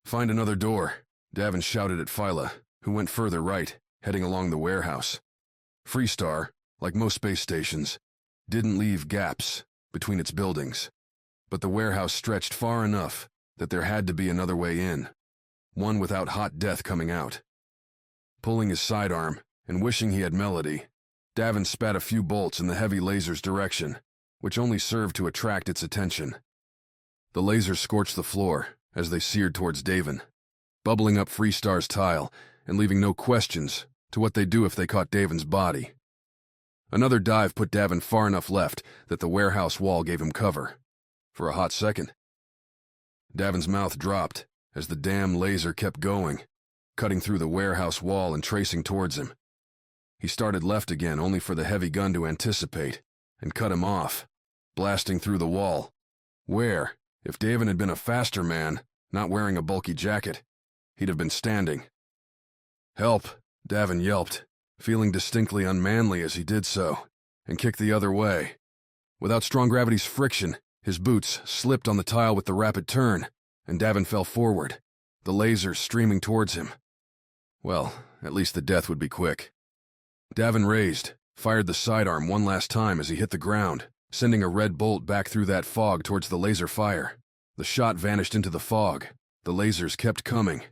Find another door, Davin shouted at Phyla, who went further right, heading along the warehouse. Freestar, like most space stations, didn't leave gaps between its buildings, but the warehouse stretched far enough that there had to be another way in, one without hot death coming out. Pulling his sidearm and wishing he had Melody, Davin spat a few bolts in the heavy laser's direction, which only served to attract its attention. The lasers scorched the floor as they seared towards Davin, bubbling up Freestar's tile and leaving no questions to what they'd do if they caught Davin's body. Another dive put Davin far enough left that the warehouse wall gave him cover. For a hot second. Davin's mouth dropped as the damn laser kept going, cutting through the warehouse wall and tracing towards him. He started left again only for the heavy gun to anticipate and cut him off, blasting through the wall, where, if Davin had been a faster man, not wearing a bulky jacket, he'd have been standing. Help, Davin yelped, feeling distinctly unmanly as he did so, and kicked the other way. Without strong gravity's friction, his boots slipped on the tile with the rapid turn, and Davin fell forward, the laser streaming towards him. Well, at least the death would be quick. Davin raised, fired the sidearm one last time as he hit the ground, sending a red bolt back through that fog towards the laser fire. The shot vanished into the fog. The lasers kept coming,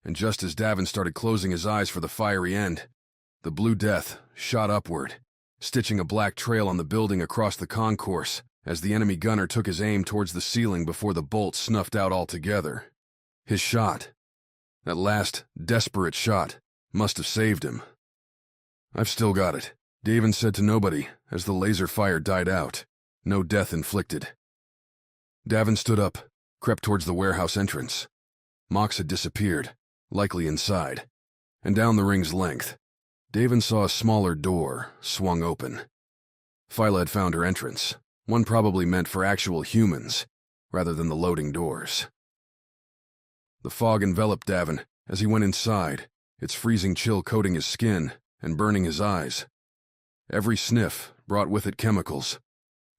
and just as Davin started closing his eyes for the fiery end, the blue death shot upward, stitching a black trail on the building across the concourse as the enemy gunner took his aim towards the ceiling before the bolt snuffed out altogether. His shot, that last desperate shot, must have saved him. I've still got it, Davin said to nobody as the laser fire died out. No death inflicted. Davin stood up, crept towards the warehouse entrance. Mox had disappeared, likely inside, and down the ring's length, Davin saw a smaller door swung open. Phyla had found her entrance, one probably meant for actual humans, rather than the loading doors. The fog enveloped Davin as he went inside, its freezing chill coating his skin and burning his eyes. Every sniff brought with it chemicals,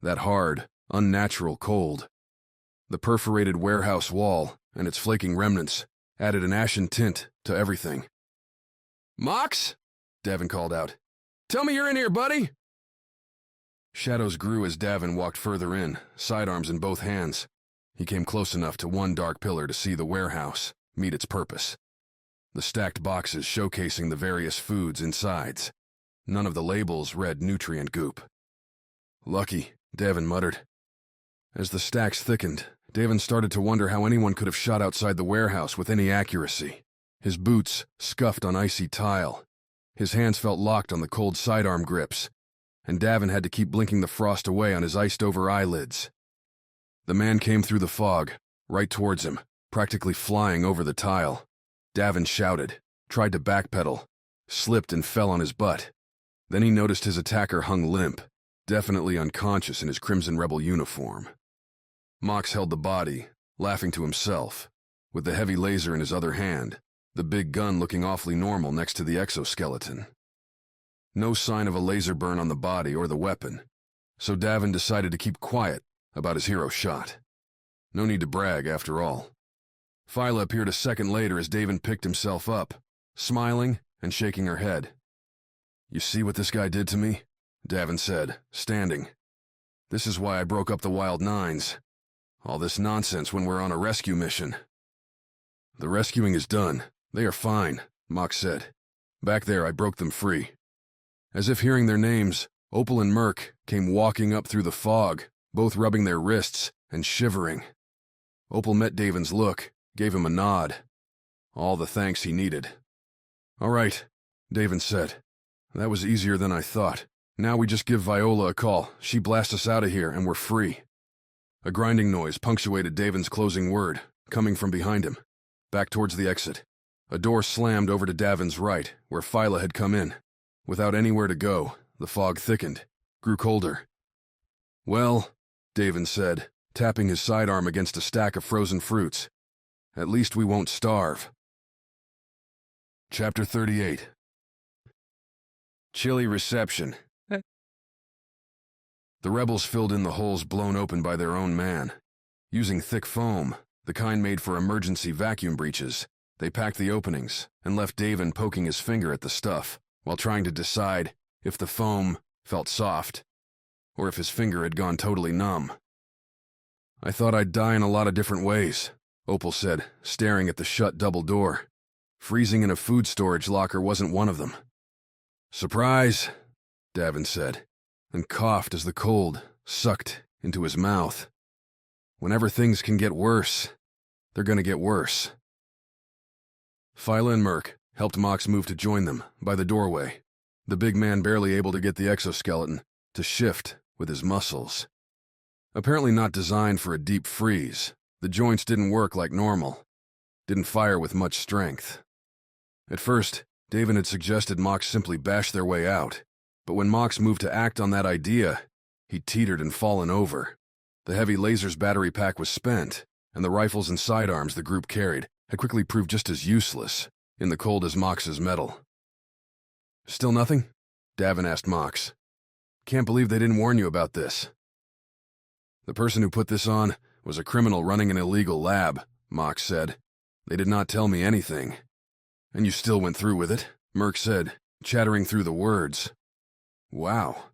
that hard, unnatural cold. The perforated warehouse wall and its flaking remnants added an ashen tint to everything. "Mox?" Davin called out. "Tell me you're in here, buddy!" Shadows grew as Davin walked further in, sidearms in both hands. He came close enough to one dark pillar to see the warehouse meet its purpose. The stacked boxes showcasing the various foods inside. None of the labels read nutrient goop. "Lucky," Davin muttered. As the stacks thickened, Davin started to wonder how anyone could have shot outside the warehouse with any accuracy. His boots scuffed on icy tile. His hands felt locked on the cold sidearm grips, and Davin had to keep blinking the frost away on his iced-over eyelids. The man came through the fog, right towards him, practically flying over the tile. Davin shouted, tried to backpedal, slipped and fell on his butt. Then he noticed his attacker hung limp, definitely unconscious in his Crimson Rebel uniform. Mox held the body, laughing to himself, with the heavy laser in his other hand, the big gun looking awfully normal next to the exoskeleton. No sign of a laser burn on the body or the weapon, so Davin decided to keep quiet about his hero shot. No need to brag, after all. Phyla appeared a second later as Davin picked himself up, smiling and shaking her head. "You see what this guy did to me?" Davin said, standing. "This is why I broke up the Wild Nines. All this nonsense when we're on a rescue mission." "The rescuing is done. They are fine," Mox said. "Back there I broke them free." As if hearing their names, Opal and Merc came walking up through the fog, both rubbing their wrists and shivering. Opal met Davin's look, gave him a nod. All the thanks he needed. "All right," Davin said. "That was easier than I thought. Now we just give Viola a call. She blasts us out of here and we're free." A grinding noise punctuated Davin's closing word, coming from behind him, back towards the exit. A door slammed over to Davin's right, where Phyla had come in. Without anywhere to go, the fog thickened, grew colder. "Well," Davin said, tapping his sidearm against a stack of frozen fruits, "at least we won't starve." Chapter 38. Chilly reception. The rebels filled in the holes blown open by their own man. Using thick foam, the kind made for emergency vacuum breaches, they packed the openings and left Davin poking his finger at the stuff while trying to decide if the foam felt soft or if his finger had gone totally numb. "I thought I'd die in a lot of different ways," Opal said, staring at the shut double door. Freezing in a food storage locker wasn't one of them. "Surprise," Davin said, and coughed as the cold sucked into his mouth. "Whenever things can get worse, they're gonna get worse." Phyla and Merc helped Mox move to join them by the doorway, the big man barely able to get the exoskeleton to shift with his muscles. Apparently not designed for a deep freeze, the joints didn't work like normal, didn't fire with much strength. At first, Davin had suggested Mox simply bash their way out, but when Mox moved to act on that idea, he teetered and fallen over. The heavy laser's battery pack was spent, and the rifles and sidearms the group carried had quickly proved just as useless in the cold as Mox's metal. "Still nothing?" Davin asked Mox. "Can't believe they didn't warn you about this." "The person who put this on was a criminal running an illegal lab," Mox said. "They did not tell me anything." "And you still went through with it?" Merc said, chattering through the words. "Wow."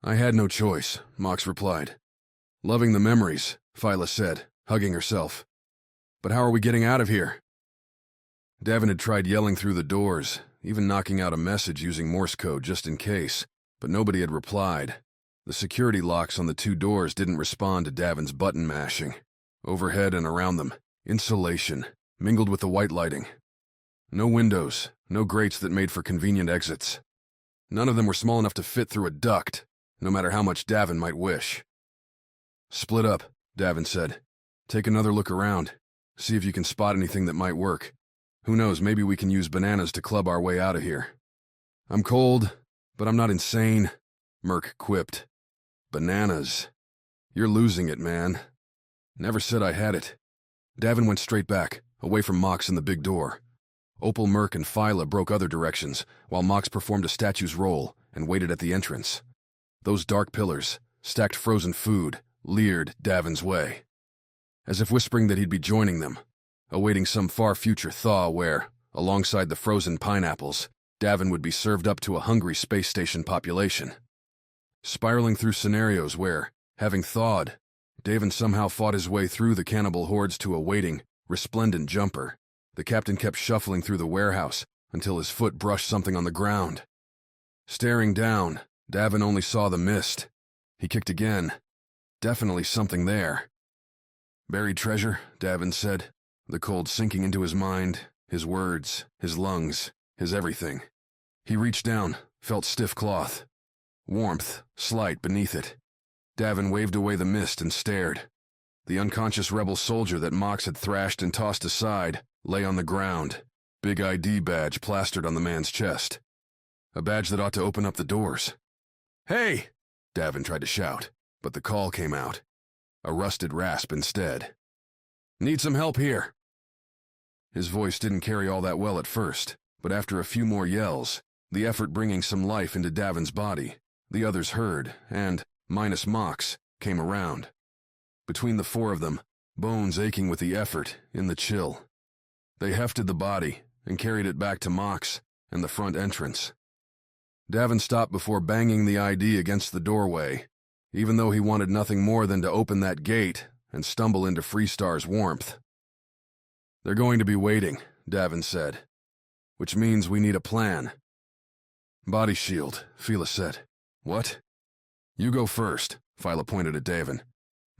"I had no choice," Mox replied. "Loving the memories," Phyla said, hugging herself. "But how are we getting out of here?" Davin had tried yelling through the doors, even knocking out a message using Morse code just in case, but nobody had replied. The security locks on the two doors didn't respond to Davin's button mashing. Overhead and around them, insulation, mingled with the white lighting. No windows, no grates that made for convenient exits. None of them were small enough to fit through a duct, no matter how much Davin might wish. "Split up," Davin said. "Take another look around. See if you can spot anything that might work. Who knows, maybe we can use bananas to club our way out of here." "I'm cold, but I'm not insane," Merc quipped. "Bananas. You're losing it, man." "Never said I had it." Davin went straight back, away from Mox and the big door. Opal, Merc, and Phyla broke other directions, while Mox performed a statue's role and waited at the entrance. Those dark pillars, stacked frozen food, leered Davin's way, as if whispering that he'd be joining them, awaiting some far future thaw where, alongside the frozen pineapples, Davin would be served up to a hungry space station population. Spiraling through scenarios where, having thawed, Davin somehow fought his way through the cannibal hordes to a waiting, resplendent jumper. The captain kept shuffling through the warehouse until his foot brushed something on the ground. Staring down, Davin only saw the mist. He kicked again. Definitely something there. Buried treasure, Davin said, the cold sinking into his mind, his words, his lungs, his everything. He reached down, felt stiff cloth. Warmth, slight beneath it. Davin waved away the mist and stared. The unconscious rebel soldier that Mox had thrashed and tossed aside lay on the ground, big ID badge plastered on the man's chest. A badge that ought to open up the doors. "Hey!" Davin tried to shout, but the call came out. A rusted rasp instead. "Need some help here." His voice didn't carry all that well at first, but after a few more yells, the effort bringing some life into Davin's body, the others heard and, minus Mox, came around. Between the four of them, bones aching with the effort, in the chill. They hefted the body and carried it back to Mox and the front entrance. Davin stopped before banging the ID against the doorway, even though he wanted nothing more than to open that gate and stumble into Freestar's warmth. "They're going to be waiting," Davin said, "which means we need a plan." "Body shield," Phyla said. "What?" "You go first," Phyla pointed at Davin,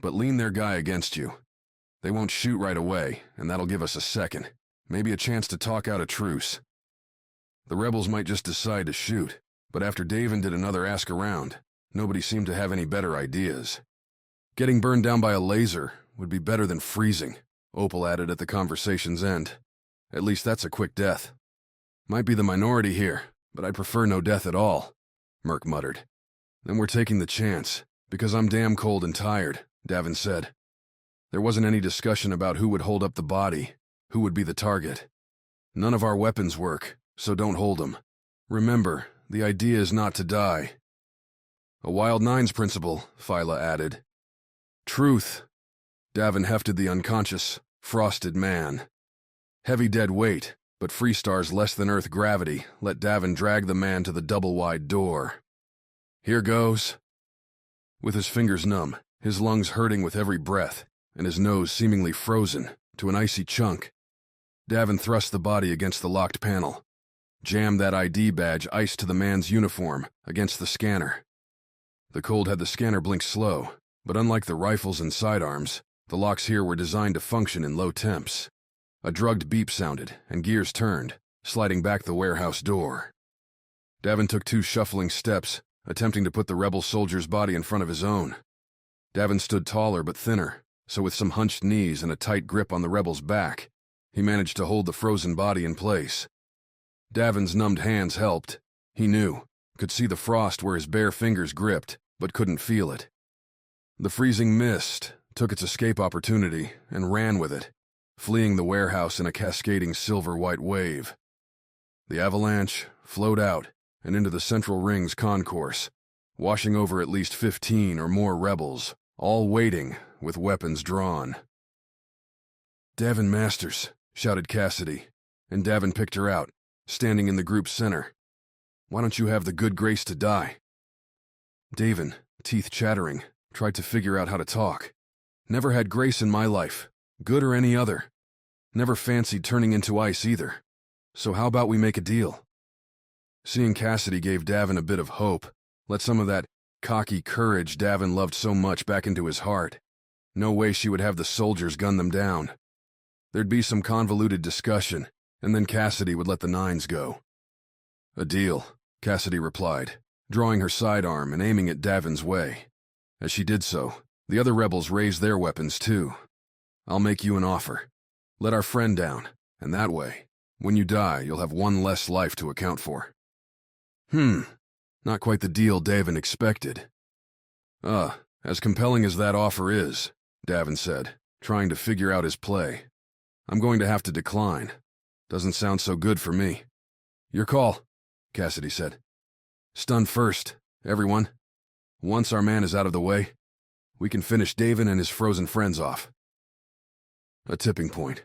"but lean their guy against you. They won't shoot right away, and that'll give us a second, maybe a chance to talk out a truce. The rebels might just decide to shoot, but after Davin did another ask around, nobody seemed to have any better ideas. Getting burned down by a laser would be better than freezing, Opal added at the conversation's end. At least that's a quick death. Might be the minority here, but I'd prefer no death at all, Merc muttered. Then we're taking the chance, because I'm damn cold and tired, Davin said. There wasn't any discussion about who would hold up the body, who would be the target. None of our weapons work, so don't hold them. Remember, the idea is not to die. A Wild Nines principle, Phyla added. Truth. Davin hefted the unconscious, frosted man. Heavy dead weight, but Freestar's less-than-Earth gravity let Davin drag the man to the double-wide door. Here goes. With his fingers numb, his lungs hurting with every breath, and his nose seemingly frozen to an icy chunk, Davin thrust the body against the locked panel, jammed that ID badge iced to the man's uniform against the scanner. The cold had the scanner blink slow, but unlike the rifles and sidearms, the locks here were designed to function in low temps. A drugged beep sounded, and gears turned, sliding back the warehouse door. Davin took 2 shuffling steps, attempting to put the rebel soldier's body in front of his own. Davin stood taller but thinner, so with some hunched knees and a tight grip on the rebel's back, he managed to hold the frozen body in place. Davin's numbed hands helped. He knew, could see the frost where his bare fingers gripped, but couldn't feel it. The freezing mist took its escape opportunity and ran with it, fleeing the warehouse in a cascading silver-white wave. The avalanche flowed out and into the central ring's concourse, washing over at least 15 or more rebels, all waiting with weapons drawn. "Davin Masters," shouted Cassidy, and Davin picked her out, standing in the group's center. "Why don't you have the good grace to die?" Davin, teeth chattering, tried to figure out how to talk. "Never had grace in my life, good or any other. Never fancied turning into ice either. So how about we make a deal?" Seeing Cassidy gave Davin a bit of hope, let some of that cocky courage Davin loved so much back into his heart. No way she would have the soldiers gun them down. There'd be some convoluted discussion, and then Cassidy would let the nines go. "A deal," Cassidy replied, drawing her sidearm and aiming it Davin's way. As she did so, the other rebels raised their weapons too. "I'll make you an offer. Let our friend down, and that way, when you die, you'll have one less life to account for." Not quite the deal Davin expected. As compelling as that offer is," Davin said, trying to figure out his play, "I'm going to have to decline. Doesn't sound so good for me." "Your call," Cassidy said. "Stun first, everyone. Once our man is out of the way, we can finish Davin and his frozen friends off." A tipping point.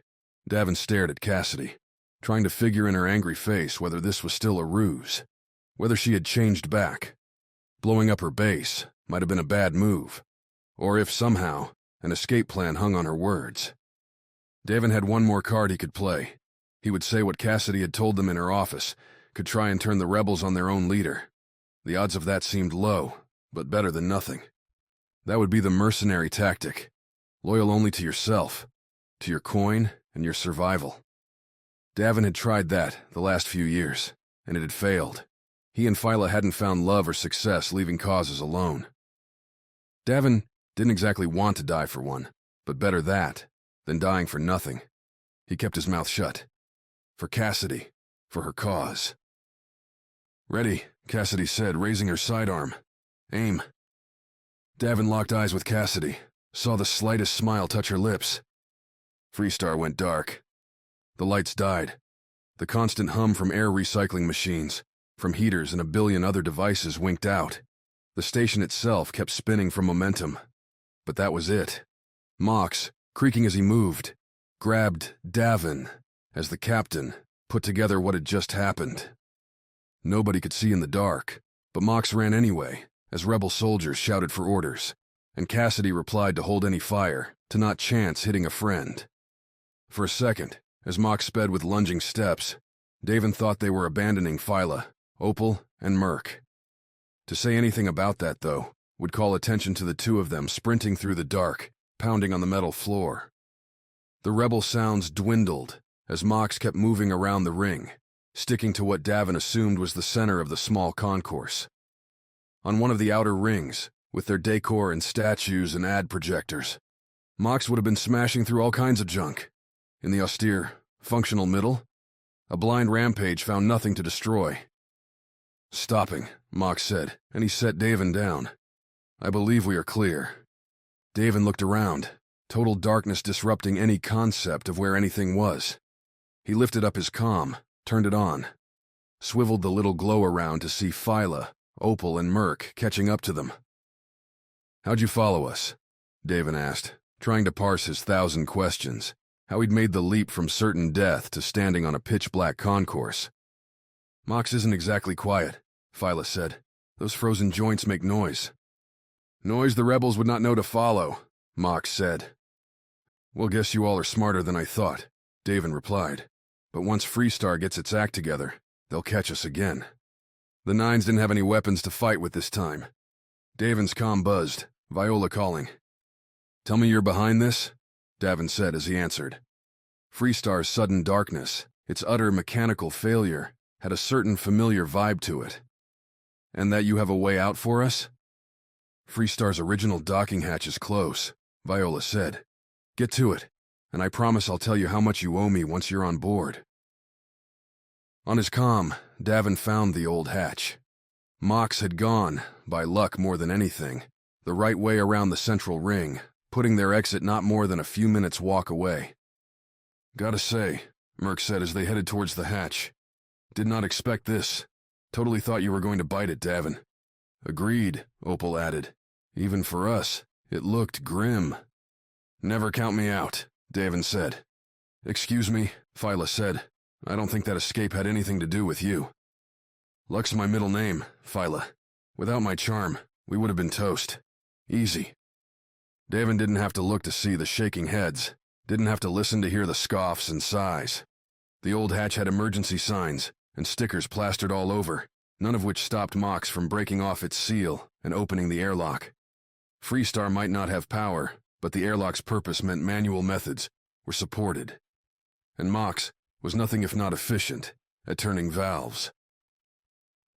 Davin stared at Cassidy, trying to figure in her angry face whether this was still a ruse, whether she had changed back. Blowing up her base might have been a bad move, or if somehow, An escape plan hung on her words. Davin had one more card he could play. He would say what Cassidy had told them in her office, could try and turn the rebels on their own leader. The odds of that seemed low, but better than nothing. That would be the mercenary tactic, loyal only to yourself, to your coin and your survival. Davin had tried that the last few years, and it had failed. He and Phyla hadn't found love or success leaving causes alone. Davin didn't exactly want to die for one, but better that than dying for nothing. He kept his mouth shut. For Cassidy, for her cause. "Ready," Cassidy said, raising her sidearm. "Aim." Davin locked eyes with Cassidy, saw the slightest smile touch her lips. Freestar went dark. The lights died. The constant hum from air recycling machines, from heaters and a billion other devices winked out. The station itself kept spinning from momentum. But that was it. Mox, creaking as he moved, grabbed Davin as the captain put together what had just happened. Nobody could see in the dark, but Mox ran anyway, as rebel soldiers shouted for orders, and Cassidy replied to hold any fire, to not chance hitting a friend. For a second, as Mox sped with lunging steps, Davin thought they were abandoning Phyla, Opal, and Merc. To say anything about that, though, would call attention to the two of them sprinting through the dark, pounding on the metal floor. The rebel sounds dwindled as Mox kept moving around the ring, sticking to what Davin assumed was the center of the small concourse. On one of the outer rings, with their decor and statues and ad projectors, Mox would have been smashing through all kinds of junk. In the austere, functional middle, a blind rampage found nothing to destroy. "Stopping," Mox said, and he set Davin down. "I believe we are clear." Davin looked around, total darkness disrupting any concept of where anything was. He lifted up his comm, turned it on, swiveled the little glow around to see Phyla, Opal, and Merc catching up to them. "How'd you follow us?" Davin asked, trying to parse his 1,000 questions, how he'd made the leap from certain death to standing on a pitch-black concourse. "Mox isn't exactly quiet," Phyla said. "Those frozen joints make noise." "Noise the rebels would not know to follow," Mox said. "Well, guess you all are smarter than I thought," Davin replied. "But once Freestar gets its act together, they'll catch us again." The Nines didn't have any weapons to fight with this time. Davin's comm buzzed, Viola calling. "Tell me you're behind this?" Davin said as he answered. Freestar's sudden darkness, its utter mechanical failure, had a certain familiar vibe to it. "And that you have a way out for us?" "Freestar's original docking hatch is close," Viola said. "Get to it, and I promise I'll tell you how much you owe me once you're on board." On his comm, Davin found the old hatch. Mox had gone, by luck more than anything, the right way around the central ring, putting their exit not more than a few minutes' walk away. "Gotta say," Merc said as they headed towards the hatch, "did not expect this. Totally thought you were going to bite it, Davin." "Agreed," Opal added. "Even for us, it looked grim." "Never count me out," Davin said. "Excuse me," Phyla said. "I don't think that escape had anything to do with you." "Luck's my middle name, Phyla. Without my charm, we would have been toast. Easy." Davin didn't have to look to see the shaking heads, didn't have to listen to hear the scoffs and sighs. The old hatch had emergency signs and stickers plastered all over, none of which stopped Mox from breaking off its seal and opening the airlock. Freestar might not have power, but the airlock's purpose meant manual methods were supported. And Mox was nothing if not efficient at turning valves.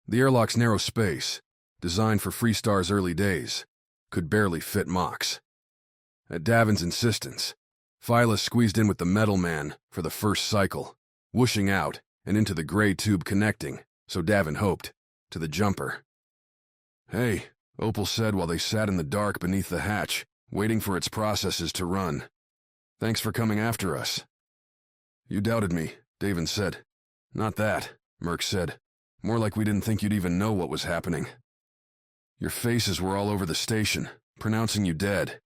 The airlock's narrow space, designed for Freestar's early days, could barely fit Mox. At Davin's insistence, Phyla squeezed in with the metal man for the first cycle, whooshing out and into the gray tube connecting, so Davin hoped, to the jumper. "Hey," Opal said while they sat in the dark beneath the hatch, waiting for its processes to run. "Thanks for coming after us." "You doubted me," Davin said. "Not that," Merc said. "More like we didn't think you'd even know what was happening. Your faces were all over the station, pronouncing you dead."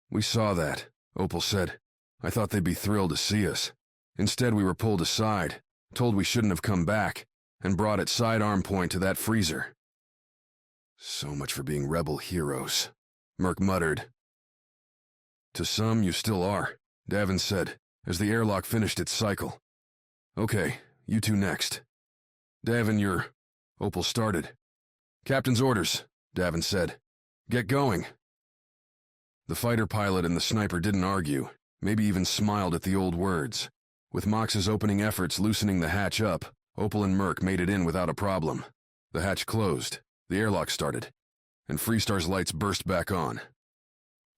"We saw that," Opal said. "I thought they'd be thrilled to see us. Instead, we were pulled aside, told we shouldn't have come back, and brought at sidearm point to that freezer." "So much for being rebel heroes," Merc muttered. To some, you still are, Davin said, as the airlock finished its cycle. Okay, you two next. Davin, you're... Opal started. Captain's orders, Davin said. Get going. The fighter pilot and the sniper didn't argue, maybe even smiled at the old words. With Mox's opening efforts loosening the hatch up, Opal and Merc made it in without a problem. The hatch closed, the airlock started, and Freestar's lights burst back on.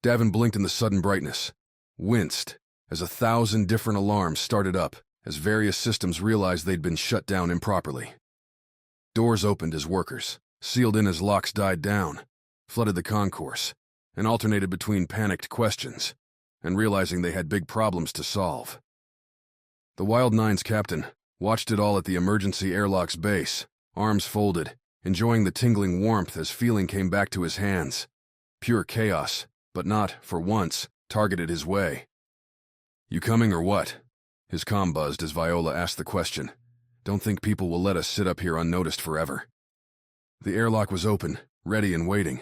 Davin blinked in the sudden brightness, winced, as 1,000 different alarms started up, as various systems realized they'd been shut down improperly. Doors opened as workers, sealed in as locks died down, flooded the concourse, and alternated between panicked questions and realizing they had big problems to solve. The Wild Nine's captain watched it all at the emergency airlock's base, arms folded, enjoying the tingling warmth as feeling came back to his hands. Pure chaos, but not, for once, targeted his way. You coming or what? His comm buzzed as Viola asked the question. Don't think people will let us sit up here unnoticed forever. The airlock was open, ready and waiting.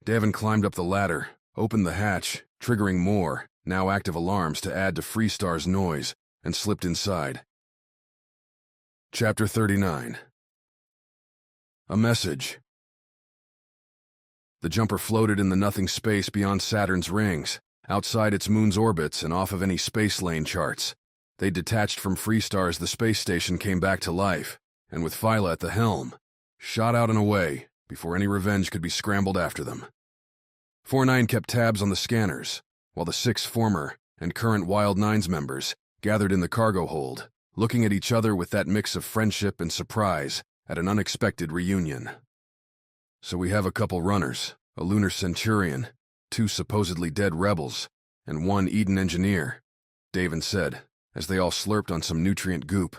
Davin climbed up the ladder, opened the hatch, triggering more, now active alarms to add to Freestar's noise, and slipped inside. Chapter 39. A message. The jumper floated in the nothing space beyond Saturn's rings, outside its moon's orbits and off of any space lane charts. They detached from Freestar as the space station came back to life, and with Phyla at the helm, shot out and away before any revenge could be scrambled after them. 4-9 kept tabs on the scanners, while the 6 former and current Wild Nine's members gathered in the cargo hold, looking at each other with that mix of friendship and surprise at an unexpected reunion. So we have a couple runners, a Lunar Centurion, 2 supposedly dead rebels, and 1 Eden engineer, Davin said, as they all slurped on some nutrient goop,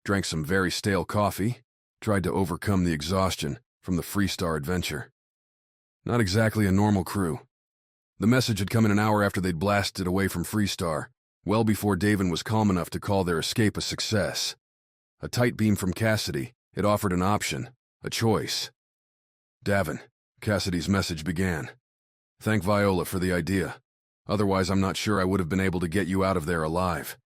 drank some very stale coffee, tried to overcome the exhaustion from the Freestar adventure. Not exactly a normal crew. The message had come in an hour after they'd blasted away from Freestar, well before Davin was calm enough to call their escape a success. A tight beam from Cassidy, it offered an option, a choice. Davin, Cassidy's message began. Thank Viola for the idea. Otherwise, I'm not sure I would have been able to get you out of there alive.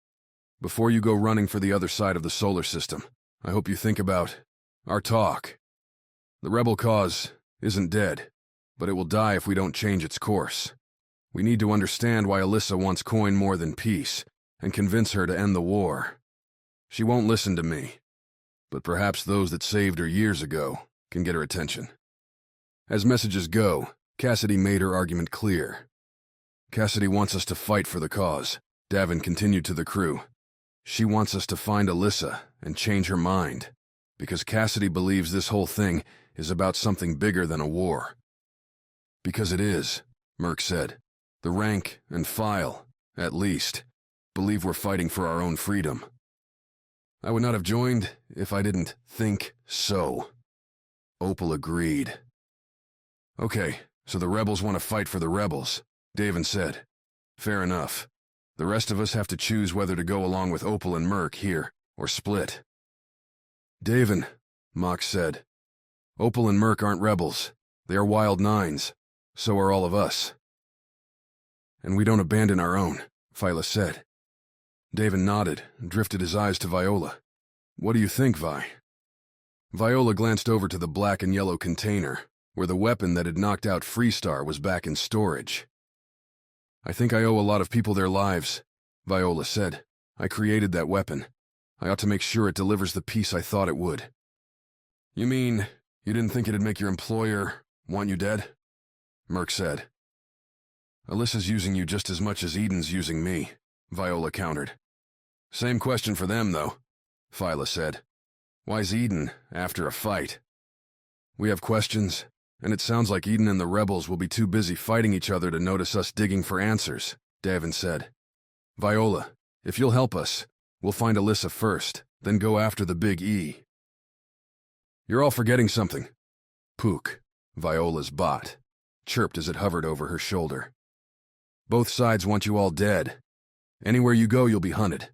Before you go running for the other side of the solar system, I hope you think about our talk. The rebel cause isn't dead, but it will die if we don't change its course. We need to understand why Alyssa wants coin more than peace, and convince her to end the war. She won't listen to me, but perhaps those that saved her years ago can get her attention. As messages go, Cassidy made her argument clear. Cassidy wants us to fight for the cause, Davin continued to the crew. She wants us to find Alyssa and change her mind, because Cassidy believes this whole thing is about something bigger than a war. Because it is, Merc said. The rank and file, at least, believe we're fighting for our own freedom. I would not have joined if I didn't think so. Opal agreed. Okay, so the rebels want to fight for the rebels, Davin said. Fair enough. The rest of us have to choose whether to go along with Opal and Merc here, or split. Davin, Mox said. Opal and Merc aren't rebels. They are Wild Nines. So are all of us. And we don't abandon our own, Phyla said. Davin nodded and drifted his eyes to Viola. What do you think, Vi? Viola glanced over to the black and yellow container, where the weapon that had knocked out Freestar was back in storage. I think I owe a lot of people their lives, Viola said. I created that weapon. I ought to make sure it delivers the peace I thought it would. You mean, you didn't think it'd make your employer want you dead? Merc said. Alyssa's using you just as much as Eden's using me, Viola countered. Same question for them, though, Phyla said. Why's Eden after a fight? We have questions, and it sounds like Eden and the rebels will be too busy fighting each other to notice us digging for answers, Davin said. Viola, if you'll help us, we'll find Alyssa first, then go after the Big E. You're all forgetting something. Pook, Viola's bot, chirped as it hovered over her shoulder. Both sides want you all dead. Anywhere you go, you'll be hunted.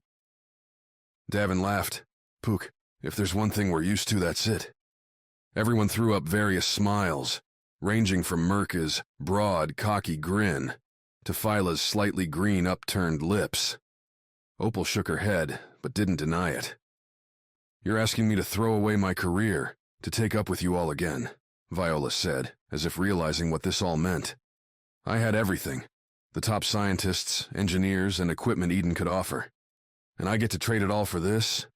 Davin laughed. Pook, if there's one thing we're used to, that's it. Everyone threw up various smiles, ranging from Merc's broad, cocky grin to Phyla's slightly green upturned lips. Opal shook her head, but didn't deny it. "You're asking me to throw away my career, to take up with you all again," Viola said, as if realizing what this all meant. "I had everything. The top scientists, engineers, and equipment Eden could offer. And I get to trade it all for this?"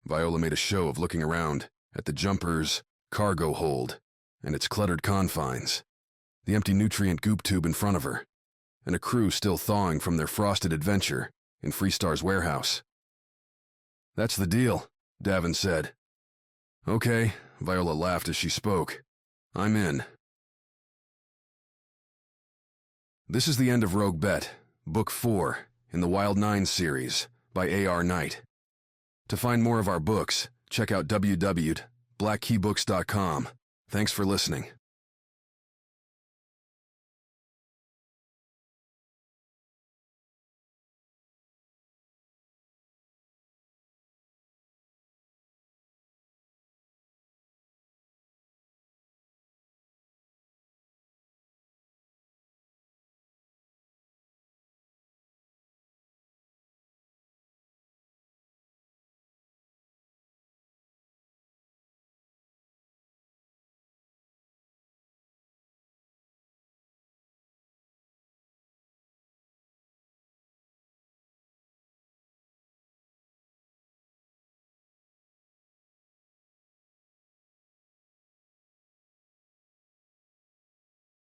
Viola made a show of looking around at the jumper's cargo hold and its cluttered confines, the empty nutrient goop tube in front of her, and a crew still thawing from their frosted adventure in Freestar's warehouse. "That's the deal," Davin said. "Okay," Viola laughed as she spoke. "I'm in." This is the end of Rogue Bet, Book 4 in the Wild 9 series by A.R. Knight. To find more of our books, check out www.blackkeybooks.com. Thanks for listening.